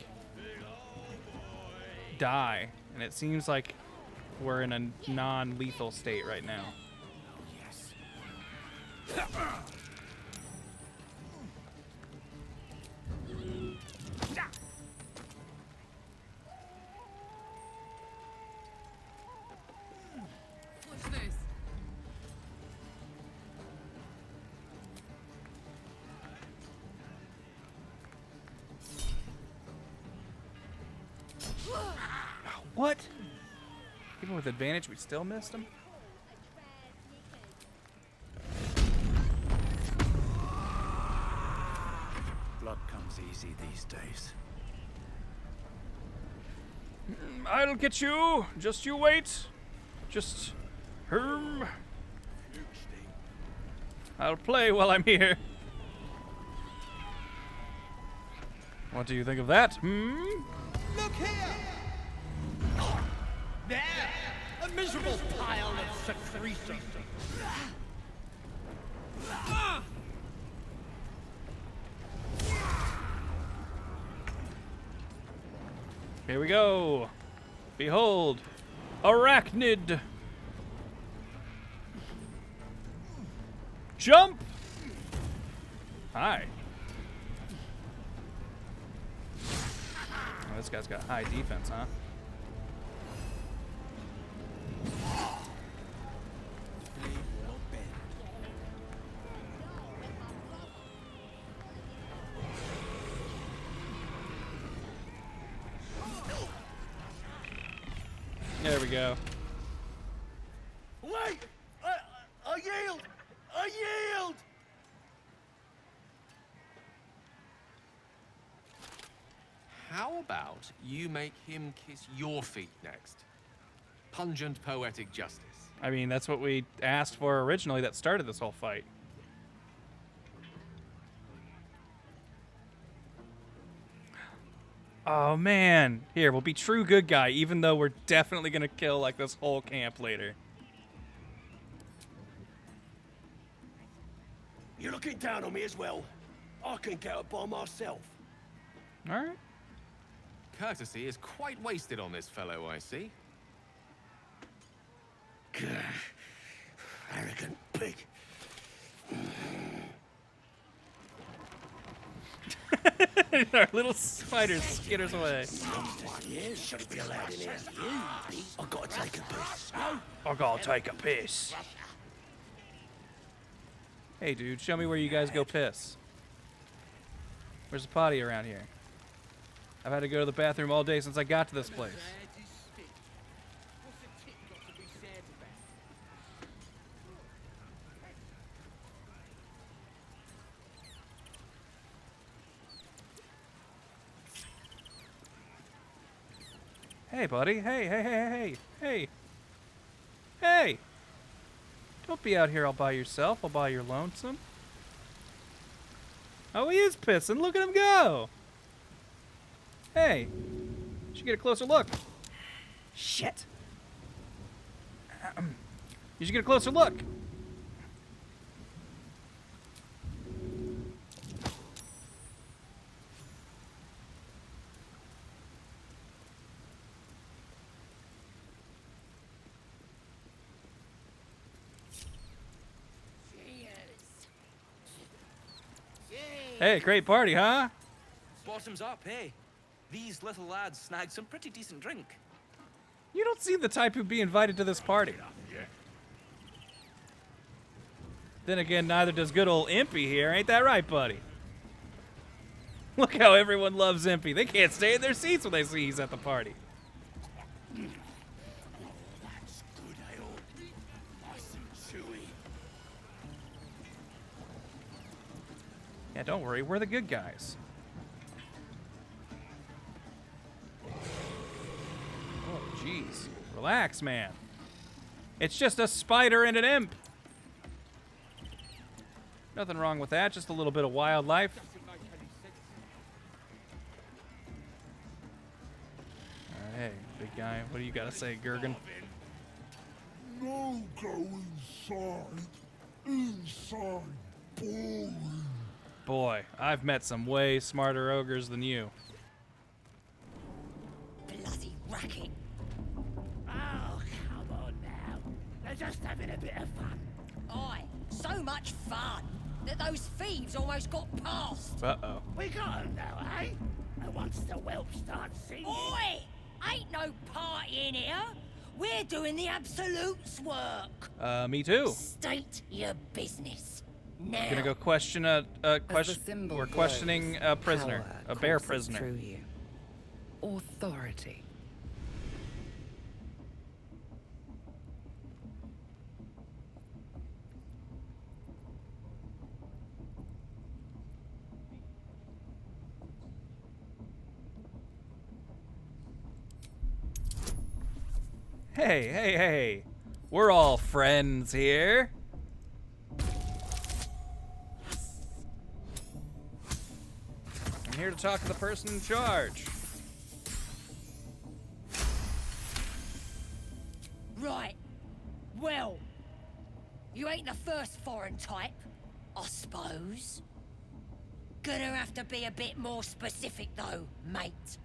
die. And it seems like we're in a non-lethal state right now. What's this? What? Even with advantage, we still missed him? Blood comes easy these days. I'll get you. Just you wait. Just... I'll play while I'm here. What do you think of that? Look here! There! A miserable pile of secretion. Here we go. Behold, arachnid. Jump! Hi. Oh, this guy's got high defense, huh? There we go. Wait! I yield! I yield! How about you make him kiss your feet next? Pungent poetic justice. I mean, that's what we asked for originally that started this whole fight. Oh, man. Here, we'll be true good guy, even though we're definitely going to kill, like, this whole camp later. You're looking down on me as well. I can get up by myself. All right. Courtesy is quite wasted on this fellow, I see. Arrogant pig. Our little spider skitters away. Shouldn't be allowed in here. I've got to take a piss. I gotta take a piss. Hey, dude, show me where you guys go piss. Where's the potty around here? I've had to go to the bathroom all day since I got to this place. Hey, buddy. Hey, hey, hey, hey, hey. Hey! Don't be out here all by yourself, all by your lonesome. Oh, he is pissing. Look at him go. Hey. Should get a closer look. Shit. You should get a closer look. Hey, great party, huh? Bottoms up, hey. These little lads snagged some pretty decent drink. You don't seem the type who'd be invited to this party. Then again, neither does good old Impy here. Ain't that right, buddy? Look how everyone loves Impy. They can't stay in their seats when they see he's at the party. That's good ale. Nice and chewy. Yeah, don't worry. We're the good guys. Oh, jeez. Relax, man. It's just a spider and an imp. Nothing wrong with that. Just a little bit of wildlife. Hey, big guy. What do you got to say, Gurgan? No go inside. Inside. Boring. Boy, I've met some way smarter ogres than you. Bloody racket. Oh, come on now. They're just having a bit of fun. Aye, so much fun that those thieves almost got past. Uh-oh. We got 'em now, eh? And once the whelp starts singing... Oi! Ain't no party in here. We're doing the Absolute's work. Me too. State your business. Now. Gonna go question a question. We're questioning a prisoner, a bear prisoner. Through you. Authority. Hey, hey, hey. We're all friends here. I'm here to talk to the person in charge. Right. Well, you ain't the first foreign type, I suppose. Gonna have to be a bit more specific though, mate.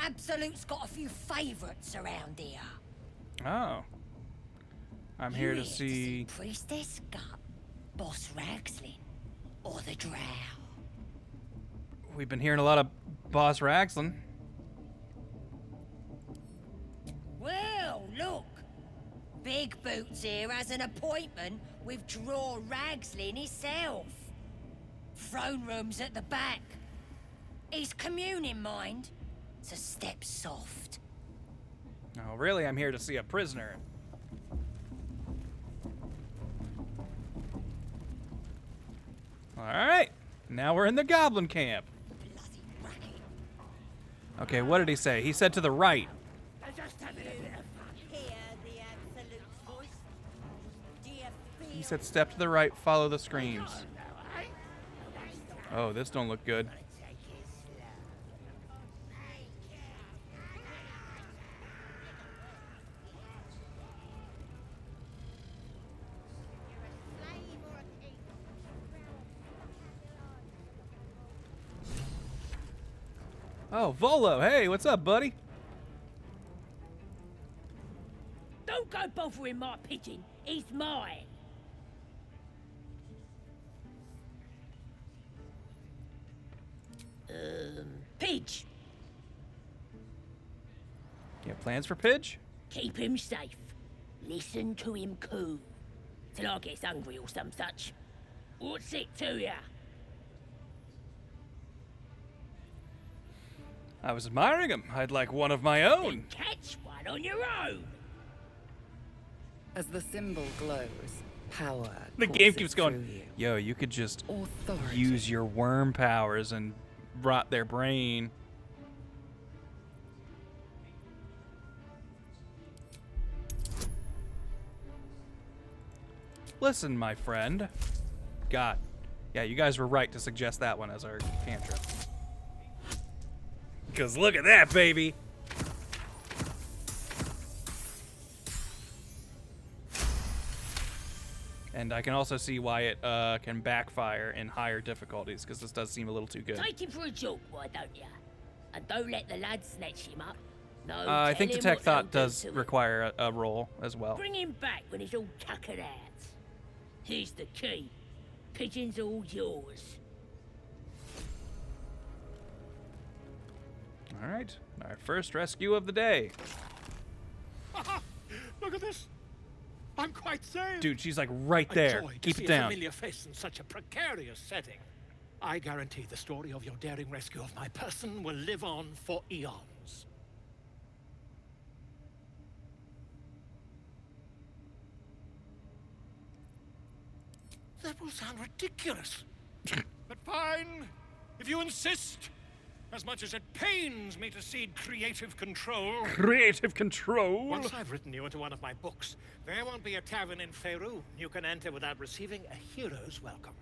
Absolute's got a few favourites around here. Oh. I'm here to see... Priestess Gut, Boss Ragslin, or the Drow. We've been hearing a lot of Boss Ragslin. Well, look. Big Boots here has an appointment with Draw Ragslin himself. Throne room's at the back. He's communing, mind, so step soft. Oh, really? I'm here to see a prisoner. Alright. Now we're in the goblin camp. Okay, what did he say? He said to the right. He said step to the right, follow the screams. Oh, this don't look good. Oh, Volo, hey, what's up, buddy? Don't go bothering my pigeon. He's mine. Pidge. You have plans for Pidge? Keep him safe. Listen to him coo. Till I gets hungry or some such. What's it to ya? I was admiring him. I'd like one of my own. Catch one on your own. As the symbol glows, power. The game keeps going, yo, you could just use your worm powers and rot their brain. Listen, my friend. God. Yeah, you guys were right to suggest that one as our cantrip. Because look at that, baby! And I can also see why it can backfire in higher difficulties, because this does seem a little too good. Take him for a joke, why don't ya? And don't let the lads snatch him up. No, I think tell him Detect what Thought they'll do does to him. require a roll as well. Bring him back when he's all tuckered out. Here's the key. Pigeon's all yours. All right, our first rescue of the day. Look at this. I'm quite safe. Dude, she's like right there. A joy to Keep see it down. A familiar face in such a precarious setting. I guarantee the story of your daring rescue of my person will live on for eons. That will sound ridiculous. But fine, if you insist. As much as it pains me to cede creative control. Creative control? Once I've written you into one of my books, there won't be a tavern in Faerûn you can enter without receiving a hero's welcome.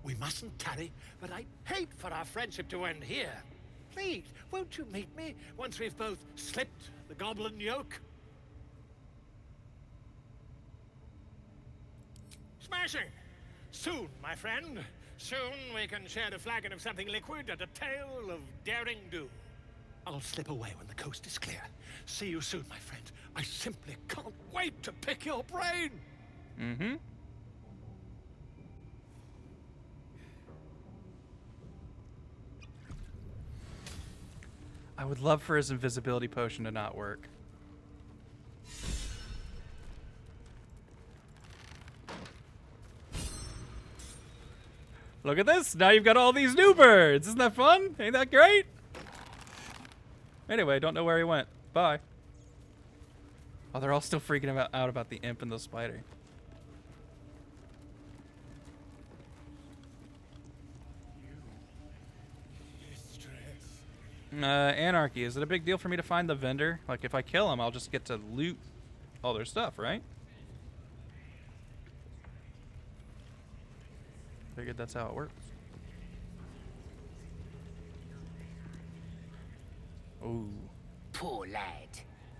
We mustn't tarry, but I'd hate for our friendship to end here. Please, won't you meet me once we've both slipped the goblin yoke? Smashing! Soon, my friend. Soon we can share a flagon of something liquid and a tale of daring do. I'll slip away when the coast is clear. See you soon, my friend. I simply can't wait to pick your brain! Mm-hmm. I would love for his invisibility potion to not work. Look at this! Now you've got all these new birds! Isn't that fun? Ain't that great? Anyway, don't know where he went. Bye. Oh, they're all still freaking out about the imp and the spider. Anarchy. Is it a big deal for me to find the vendor? Like, if I kill him, I'll just get to loot all their stuff, right? Figured that's how it works. Ooh. Poor lad.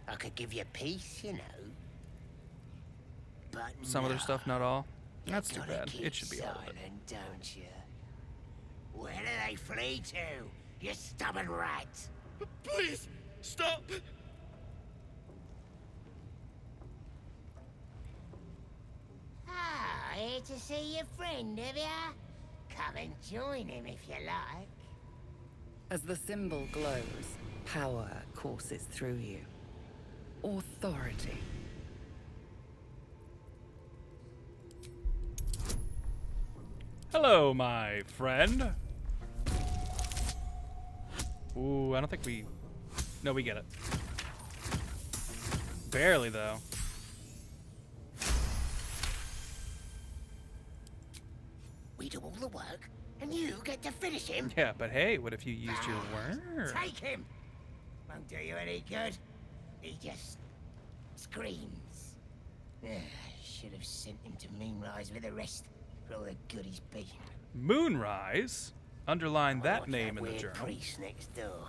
I could give you peace, you know. But Some of their stuff, not all. That's too gotta bad. keep It should be all of it. silent, don't you? Where do they flee to, you stubborn rat? Please, stop! Ah, here to see your friend, have ya? Come and join him if you like. As the symbol glows, power courses through you. Authority. Hello, my friend. Ooh, I don't think we... No, we get it. Barely, though. We do all the work, and you get to finish him. Yeah, but hey, what if you used your word? Take him. Won't do you any good. He just screams. Should have sent him to Moonrise with the rest for all the good he's been. Moonrise? Underline that name in the Weird journal. priest next door.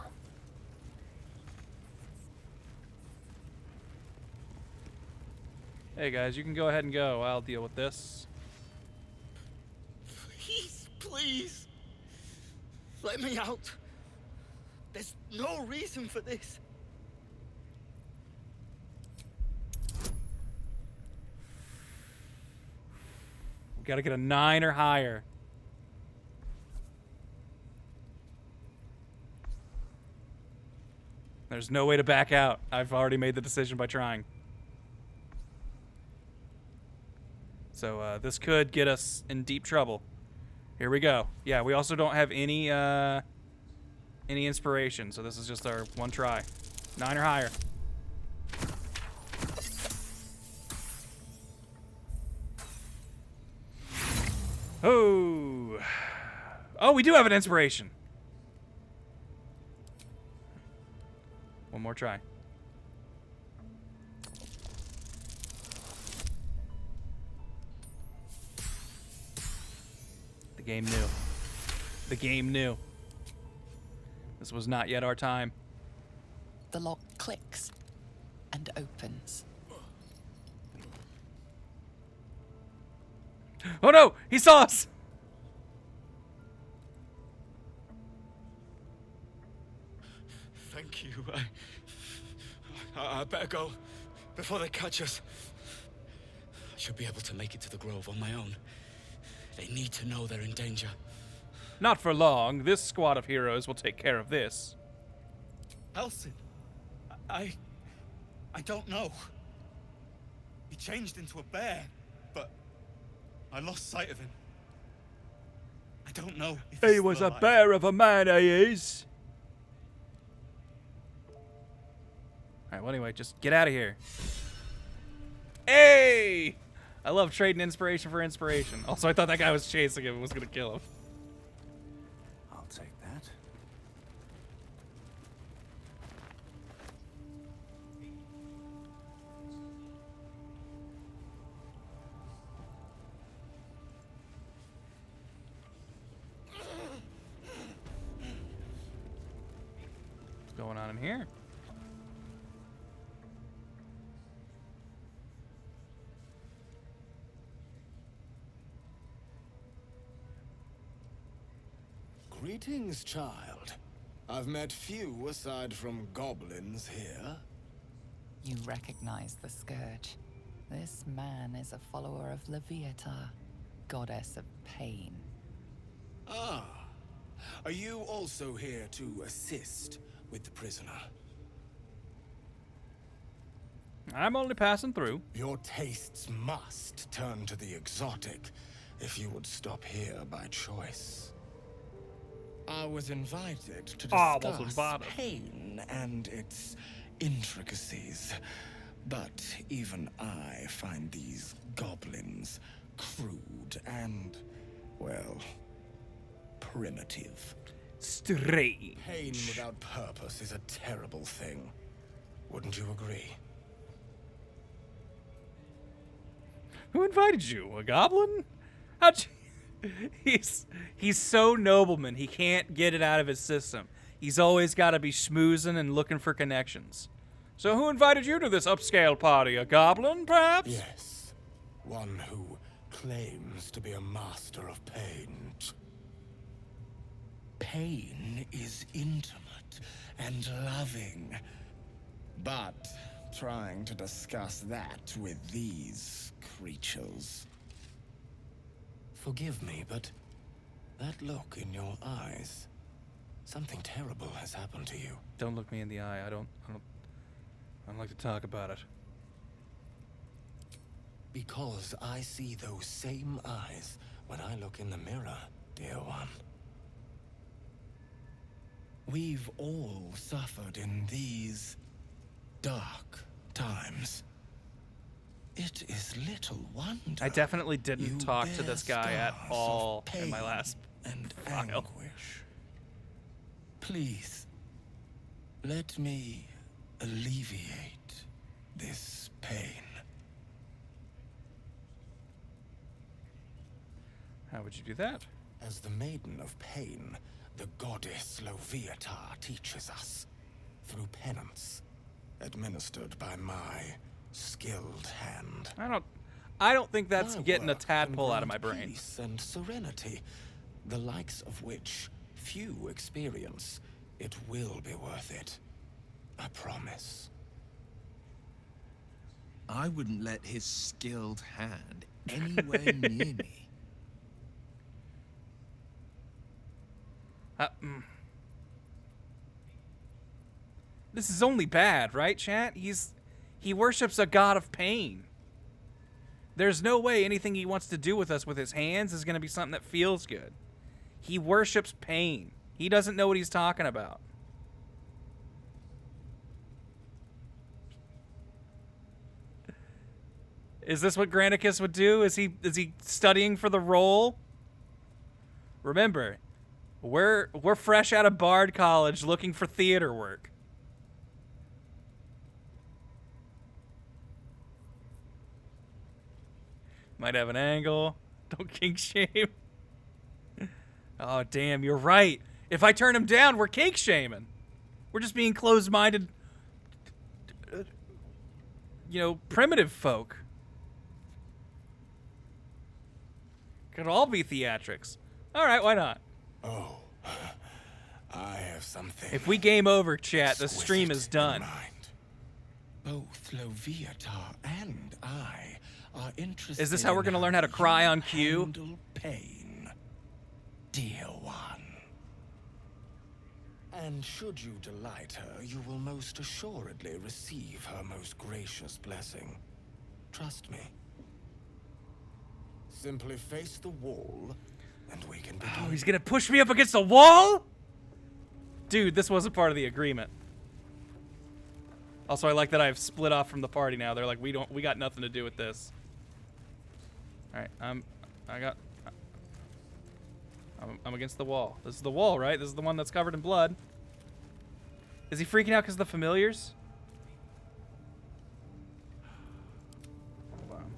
Hey guys, you can go ahead and go. I'll deal with this. Please, let me out. There's no reason for this. We gotta get a 9 or higher. There's no way to back out. I've already made the decision by trying. So this could get us in deep trouble. Here we go. Yeah, we also don't have any inspiration, so this is just our one try. 9 or higher. Oh. Oh, we do have an inspiration. One more try. The game knew. The game knew. This was not yet our time. The lock clicks and opens. Oh no! He saw us! Thank you. I better go before they catch us. I should be able to make it to the grove on my own. They need to know they're in danger. Not for long. This squad of heroes will take care of this. Elson, I don't know. He changed into a bear, but I lost sight of him. I don't know if He was a bear of a man, he is. Alright, well anyway, just get out of here. Hey! I love trading inspiration for inspiration. Also, I thought that guy was chasing him and was gonna kill him. I'll take that. What's going on in here? Greetings, child. I've met few aside from goblins here. You recognize the scourge. This man is a follower of Leviatha, goddess of pain. Ah. Are you also here to assist with the prisoner? I'm only passing through. Your tastes must turn to the exotic if you would stop here by choice. I was invited to discuss pain and its intricacies, but even I find these goblins crude and, well, primitive. Strange. Pain without purpose is a terrible thing. Wouldn't you agree? Who invited you? A goblin? How'd you... He's so nobleman, he can't get it out of his system. He's always got to be schmoozing and looking for connections. So who invited you to this upscale party? A goblin, perhaps? Yes. One who claims to be a master of pain. Pain is intimate and loving. But trying to discuss that with these creatures. Forgive me, but that look in your eyes, something terrible has happened to you. Don't look me in the eye. I don't like to talk about it. Because I see those same eyes when I look in the mirror, dear one. We've all suffered in these dark times. It is little wonder. I definitely didn't talk to this guy at all in my last and file. Anguish. Please, let me alleviate this pain. How would you do that? As the Maiden of Pain, the goddess Loviatar teaches us through penance, administered by my skilled hand. I don't think that's My getting a work tadpole can out of my grant brain. Peace and serenity, the likes of which few experience. It will be worth it. I promise. I wouldn't let his skilled hand anywhere near me. This is only bad, right, chat? He worships a god of pain. There's no way anything he wants to do with us with his hands is going to be something that feels good. He worships pain. He doesn't know what he's talking about. Is this what Granicus would do? Is he studying for the role? Remember, we're fresh out of Bard College looking for theater work. Might have an angle. Don't kink shame. Oh, damn, you're right. If I turn him down, we're kink shaming. We're just being closed-minded, primitive folk. Could all be theatrics. All right, why not? Oh, I have something. If we game over, chat, the stream is done. Both Loviatar and I are interested. Is this how we're going to learn how to cry on cue? Handle pain, dear one. And should you delight her, you will most assuredly receive her most gracious blessing. Trust me. Simply face the wall, and we can begin. Oh, he's going to push me up against the wall? Dude, this wasn't part of the agreement. Also, I like that I've split off from the party now. They're like, we got nothing to do with this. All right, I'm against the wall. This is the wall, right? This is the one that's covered in blood. Is he freaking out because of the familiars? Hold on.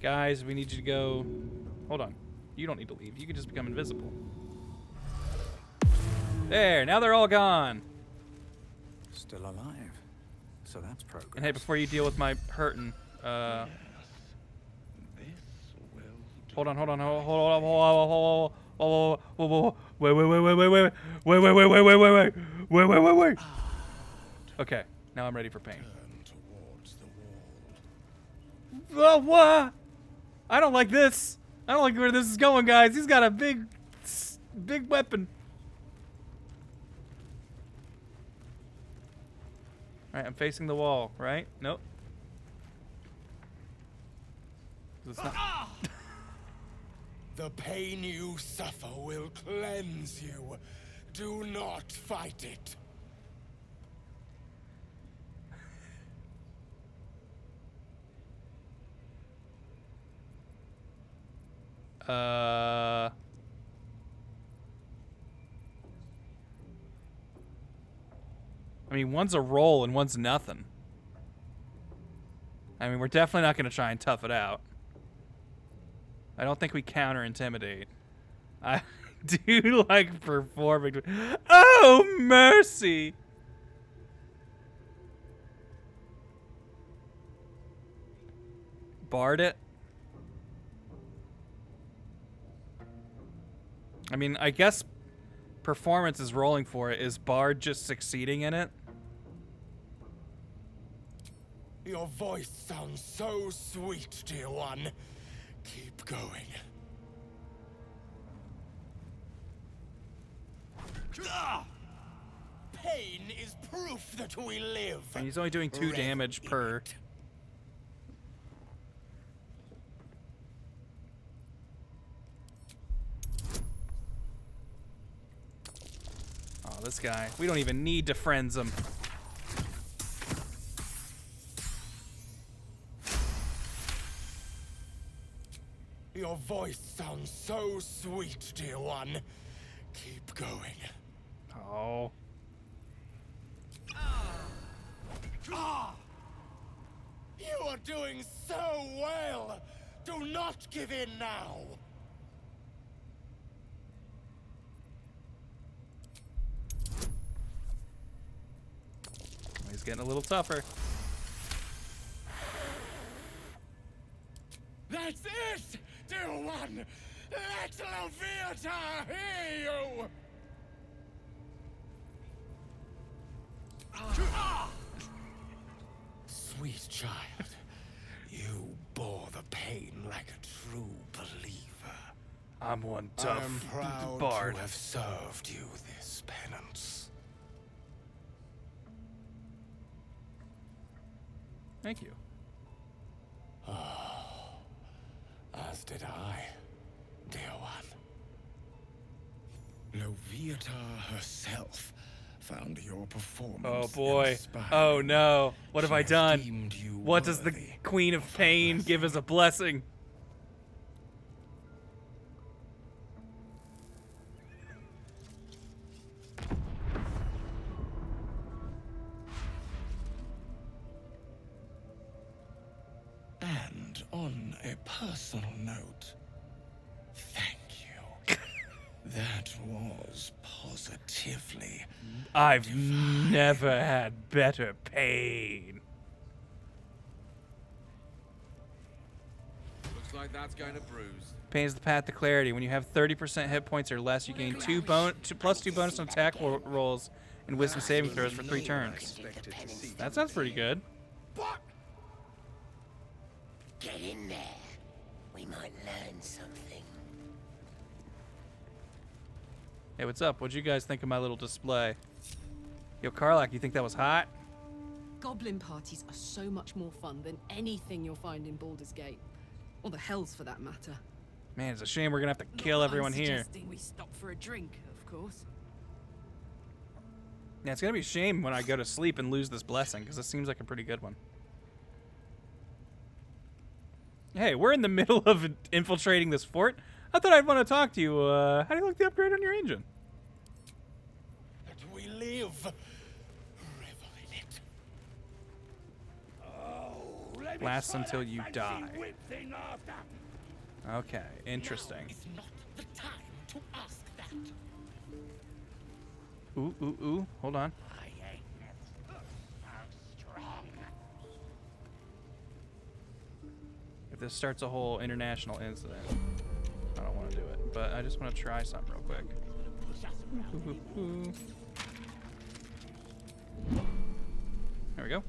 Guys, we need you to go. Hold on. You don't need to leave. You can just become invisible. There, now they're all gone. Still alive. So that's progress. And hey, before you deal with my hurting, hold on, wait. Okay, now I'm ready for pain. What? I don't like this. I don't like where this is going, guys. He's got a big weapon. Alright, I'm facing the wall, right? Nope. It's not. The pain you suffer will cleanse you. Do not fight it. I mean, one's a roll and one's nothing. I mean, we're definitely not going to try and tough it out. I don't think we counter-intimidate. Do you like performing? Oh, mercy! Bard it? I mean, I guess performance is rolling for it. Is Bard just succeeding in it? Your voice sounds so sweet, dear one. Keep going. Pain is proof that we live. And he's only doing 2 damage per. Oh, this guy. We don't even need to friends him. Your voice sounds so sweet, dear one. Keep going. Oh. You are doing so well. Do not give in now. He's getting a little tougher. That's it, dear one. Let Leviathan hear you. Sweet child, you bore the pain like a true believer. I'm one tough I'm proud bard. to have served you this penance. Thank you. As did I, dear one. Loviata herself found your performance. Oh boy. inspiring. Oh no. What have I done? deemed you What does the Queen of Pain give as a blessing? And on a personal note, thank you. That was positively I've never had better pain. Looks like that's going to bruise. Pain is the path to clarity. When you have 30% hit points or less, you gain plus 2 bonus on attack rolls and wisdom saving throws for 3 turns. That sounds pretty good. Get in there. We might learn something. Hey, what's up? What'd you guys think of my little display? Yo, Karlach, you think that was hot? Goblin parties are so much more fun than anything you'll find in Baldur's Gate. Or the Hells, for that matter. Man, it's a shame we're gonna have to kill everyone I'm here. suggesting we stop for a drink, of course. Yeah, it's gonna be a shame when I go to sleep and lose this blessing, because it seems like a pretty good one. Hey, we're in the middle of infiltrating this fort. I thought I'd want to talk to you. How do you like the upgrade on your engine? that we live. Revel in it. Lasts until you die. Okay, interesting. It's not the time to ask that. Ooh, ooh, ooh. Hold on. If this starts a whole international incident, I don't want to do it. But I just want to try something real quick. Ooh, ooh, ooh. There we go.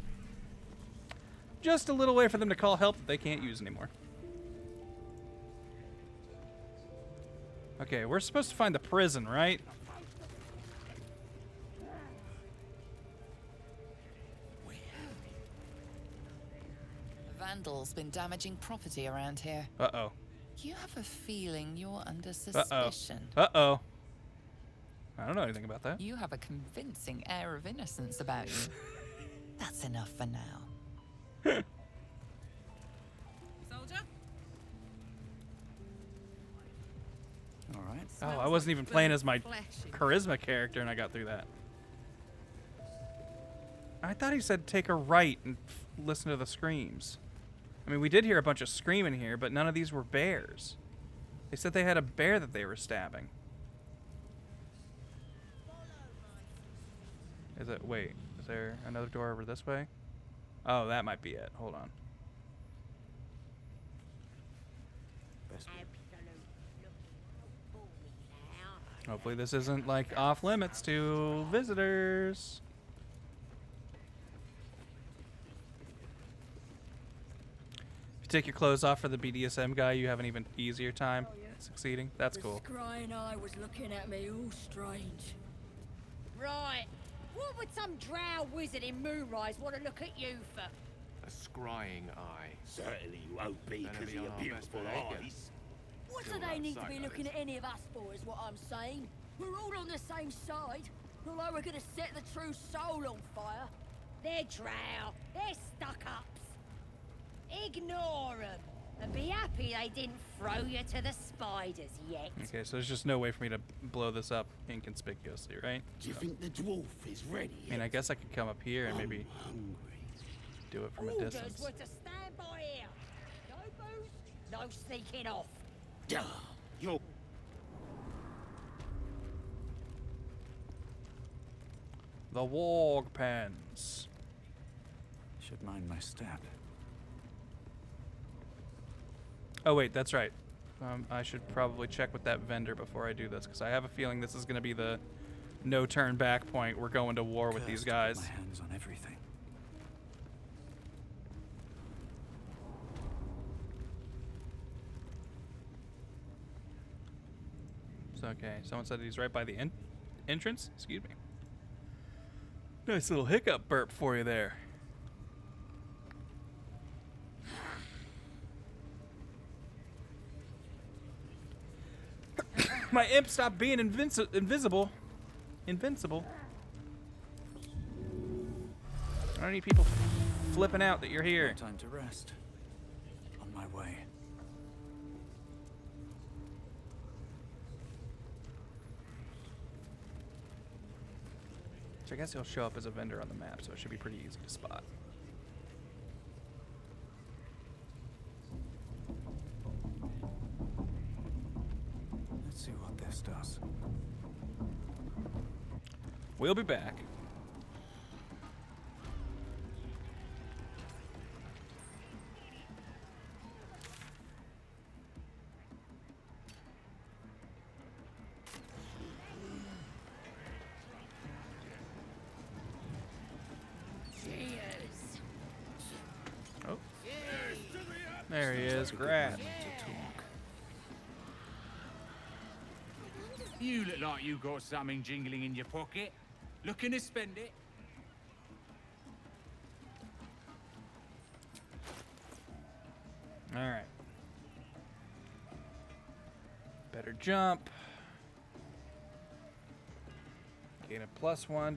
Just a little way for them to call help that they can't use anymore. Okay, we're supposed to find the prison, right? Vandal's been damaging property around here. Uh-oh. You have a feeling you're under Uh-oh. suspicion. Uh-oh. I don't know anything about that. You have a convincing air of innocence about you. That's enough for now. Soldier? All right. Oh, I wasn't even playing as my charisma character and I got through that. I thought he said take a right and listen to the screams. I mean, we did hear a bunch of screaming here, but none of these were bears. They said they had a bear that they were stabbing. Is it? Wait, is there another door over this way? Oh, that might be it. Hold on. Hopefully this isn't like off limits to visitors. If you take your clothes off for the BDSM guy, you have an even easier time succeeding. That's cool. The scrying eye was looking at me all strange. Right. What would some drow wizard in Moonrise want to look at you for? A scrying eye. Certainly you won't be because of your beautiful eyes. What do they need to be looking at any of us for, is what I'm saying? We're all on the same side. Although we're gonna set the true soul on fire. They're drow. They're stuck-ups. Ignore them. And be happy they didn't throw you to the spiders yet. Okay, so there's just no way for me to blow this up inconspicuously, right? Do you think the dwarf is ready I mean, I guess I could come up here and maybe do it from a Orders distance. were to stand by here. No booze, no sneaking off. Duh. You're... The warg pens. Should mind my step. Oh wait, that's right. I should probably check with that vendor before I do this, because I have a feeling this is going to be the no turn back point. We're going to war with these guys. My hands on everything. It's okay. Someone said he's right by the entrance. Excuse me. Nice little hiccup burp for you there. My imp stopped being invisible. Invincible. I don't need people flipping out that you're here. Time to rest. On my way. So I guess he'll show up as a vendor on the map, so it should be pretty easy to spot. Let's see what this does. We'll be back. Oh. There he is, grab. You look like you got something jingling in your pocket. Looking to spend it? All right. Better jump. Gain a +1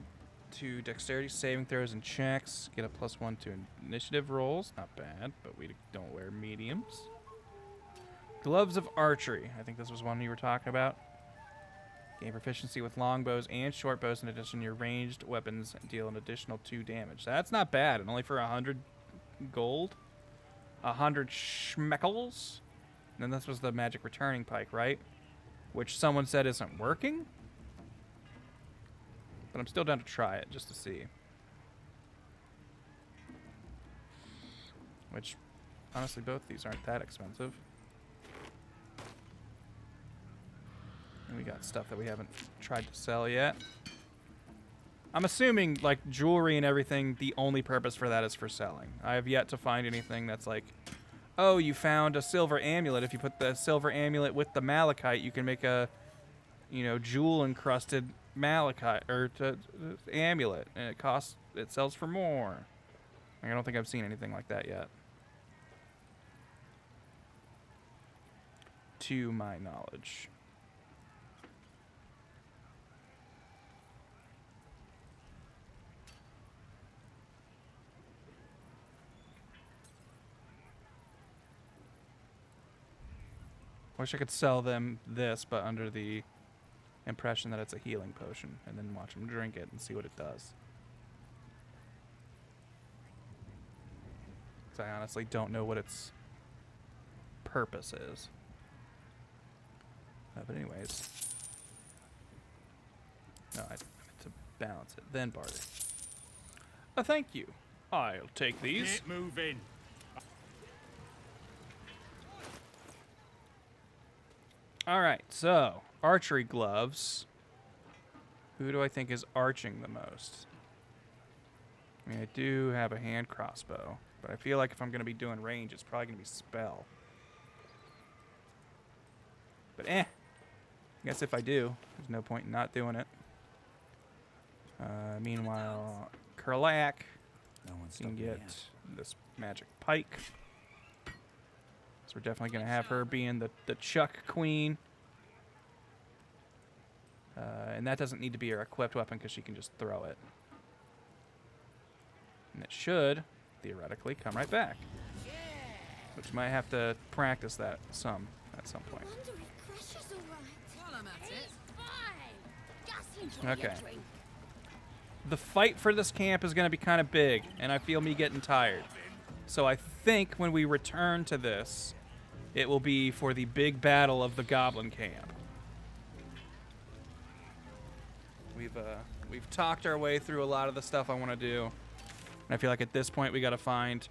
to dexterity saving throws and checks. Get a +1 to initiative rolls. Not bad, but we don't wear mediums. Gloves of archery. I think this was one you were talking about. Gain proficiency with longbows and short bows in addition to your ranged weapons and deal an additional 2 damage. That's not bad, and only for 100 gold. 100 schmeckles. And then this was the magic returning pike, right? Which someone said isn't working. But I'm still down to try it just to see. Which, honestly, both these aren't that expensive. And we got stuff that we haven't tried to sell yet. I'm assuming, like, jewelry and everything, the only purpose for that is for selling. I have yet to find anything that's like, oh, you found a silver amulet. If you put the silver amulet with the malachite, you can make a, you know, jewel-encrusted malachite, or amulet. And it sells for more. I don't think I've seen anything like that yet. To my knowledge. Wish I could sell them this, but under the impression that it's a healing potion, and then watch them drink it and see what it does. Because I honestly don't know what its purpose is. But anyways. No, I meant to balance it, then barter. Thank you. I'll take these. Keep moving. All right, so archery gloves. Who do I think is arching the most? I mean, I do have a hand crossbow, but I feel like if I'm going to be doing range, it's probably going to be spell. But I guess if I do, there's no point in not doing it. Meanwhile, Karlach can get this magic pike. So we're definitely going to have her being the Chuck Queen. And that doesn't need to be her equipped weapon because she can just throw it. And it should, theoretically, come right back. Which might have to practice that some at some point. Okay. The fight for this camp is going to be kind of big, and I feel me getting tired. So I think when we return to this, it will be for the big battle of the goblin camp. We've talked our way through a lot of the stuff I want to do. And I feel like at this point we got to find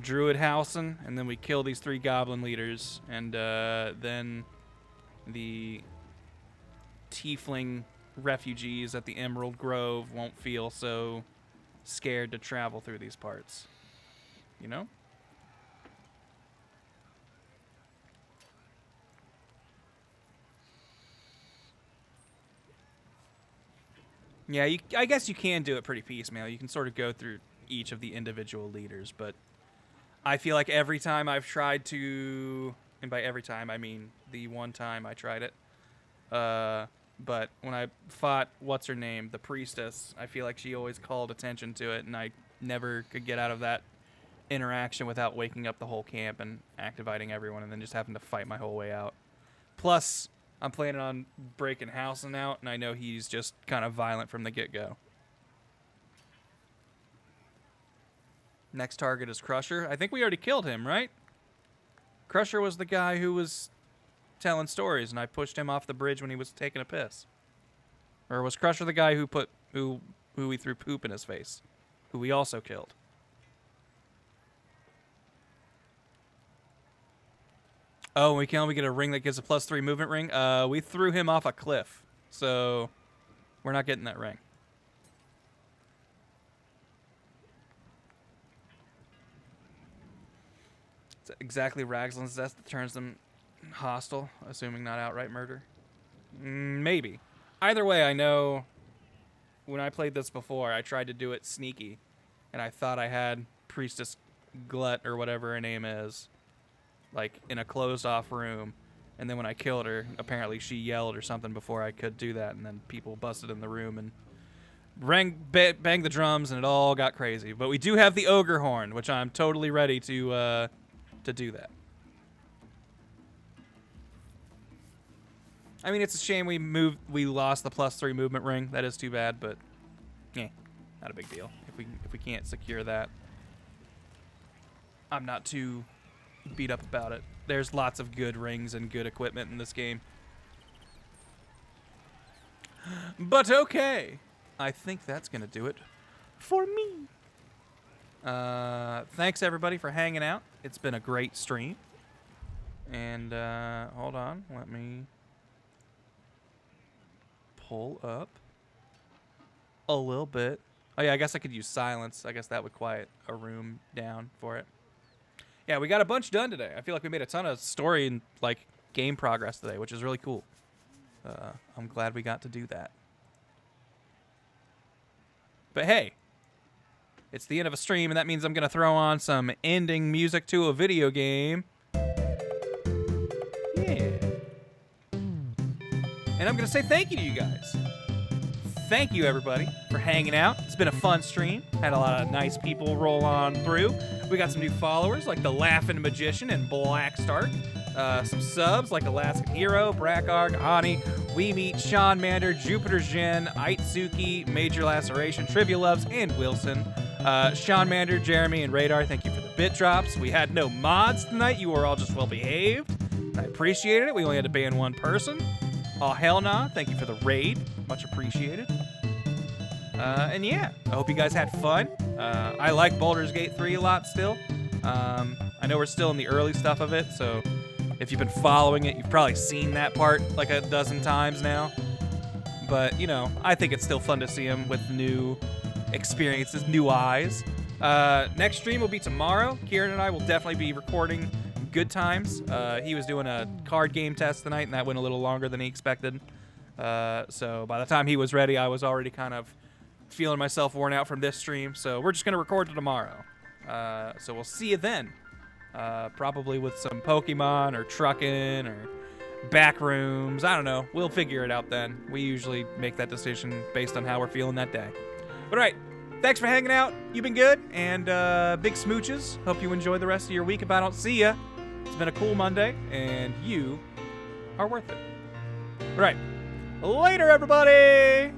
Druidhausen, and then we kill these 3 goblin leaders, and then the tiefling refugees at the Emerald Grove won't feel so scared to travel through these parts. You know? Yeah, I guess you can do it pretty piecemeal. You can sort of go through each of the individual leaders, but I feel like every time I've tried to, and by every time I mean the one time I tried it, but when I fought, what's her name, the priestess, I feel like she always called attention to it, and I never could get out of that interaction without waking up the whole camp and activating everyone and then just having to fight my whole way out. Plus, I'm planning on breaking Hausen out, and I know he's just kind of violent from the get-go. Next target is Crusher. I think we already killed him, right? Crusher was the guy who was telling stories, and I pushed him off the bridge when he was taking a piss. Or was Crusher the guy who we threw poop in his face, who we also killed? Oh, we get a ring that gives a +3 movement ring. We threw him off a cliff, so we're not getting that ring. It's exactly Raglan's zest that turns them hostile, assuming not outright murder. Maybe. Either way, I know when I played this before, I tried to do it sneaky, and I thought I had Priestess Glut, or whatever her name is, like in a closed off room, and then when I killed her, apparently she yelled or something before I could do that, and then people busted in the room and banged the drums, and it all got crazy. But we do have the ogre horn, which I'm totally ready to do that. I mean, it's a shame we lost the +3 movement ring. That is too bad, but not a big deal. If we can't secure that, I'm not too beat up about it. There's lots of good rings and good equipment in this game. But okay, I think that's gonna do it for me. Thanks everybody for hanging out. It's been a great stream. And hold on, let me pull up a little bit. Oh yeah, I guess I could use silence. I guess that would quiet a room down for it. Yeah, we got a bunch done today. I feel like we made a ton of story and like game progress today, which is really cool. I'm glad we got to do that. But hey, it's the end of a stream, and that means I'm going to throw on some ending music to a video game. Yeah. And I'm going to say thank you to you guys. Thank you, everybody, for hanging out. It's been a fun stream. Had a lot of nice people roll on through. We got some new followers, like the Laughing Magician and Black Stark. Some subs, like Alaskan Hero, Brakarg, Ani, We Meet, Sean Mander, Jupiter Jen, Aitsuki, Major Laceration, Trivia Loves, and Wilson. Sean Mander, Jeremy, and Radar, thank you for the bit drops. We had no mods tonight. You were all just well behaved. I appreciated it. We only had to ban one person. Oh, hell nah. Thank you for the raid. Much appreciated. And yeah, I hope you guys had fun. I like Baldur's Gate 3 a lot still. I know we're still in the early stuff of it, so if you've been following it, you've probably seen that part like a dozen times now. But, you know, I think it's still fun to see him with new experiences, new eyes. Next stream will be tomorrow. Kieran and I will definitely be recording Good Times. He was doing a card game test tonight, and that went a little longer than he expected. So by the time he was ready, I was already kind of feeling myself worn out from this stream. So we're just going to record it tomorrow. So we'll see you then. Probably with some Pokemon or trucking or back rooms. I don't know. We'll figure it out then. We usually make that decision based on how we're feeling that day. But all right. Thanks for hanging out. You've been good. And big smooches. Hope you enjoy the rest of your week. If I don't see ya, it's been a cool Monday, and you are worth it. All right. Later, everybody.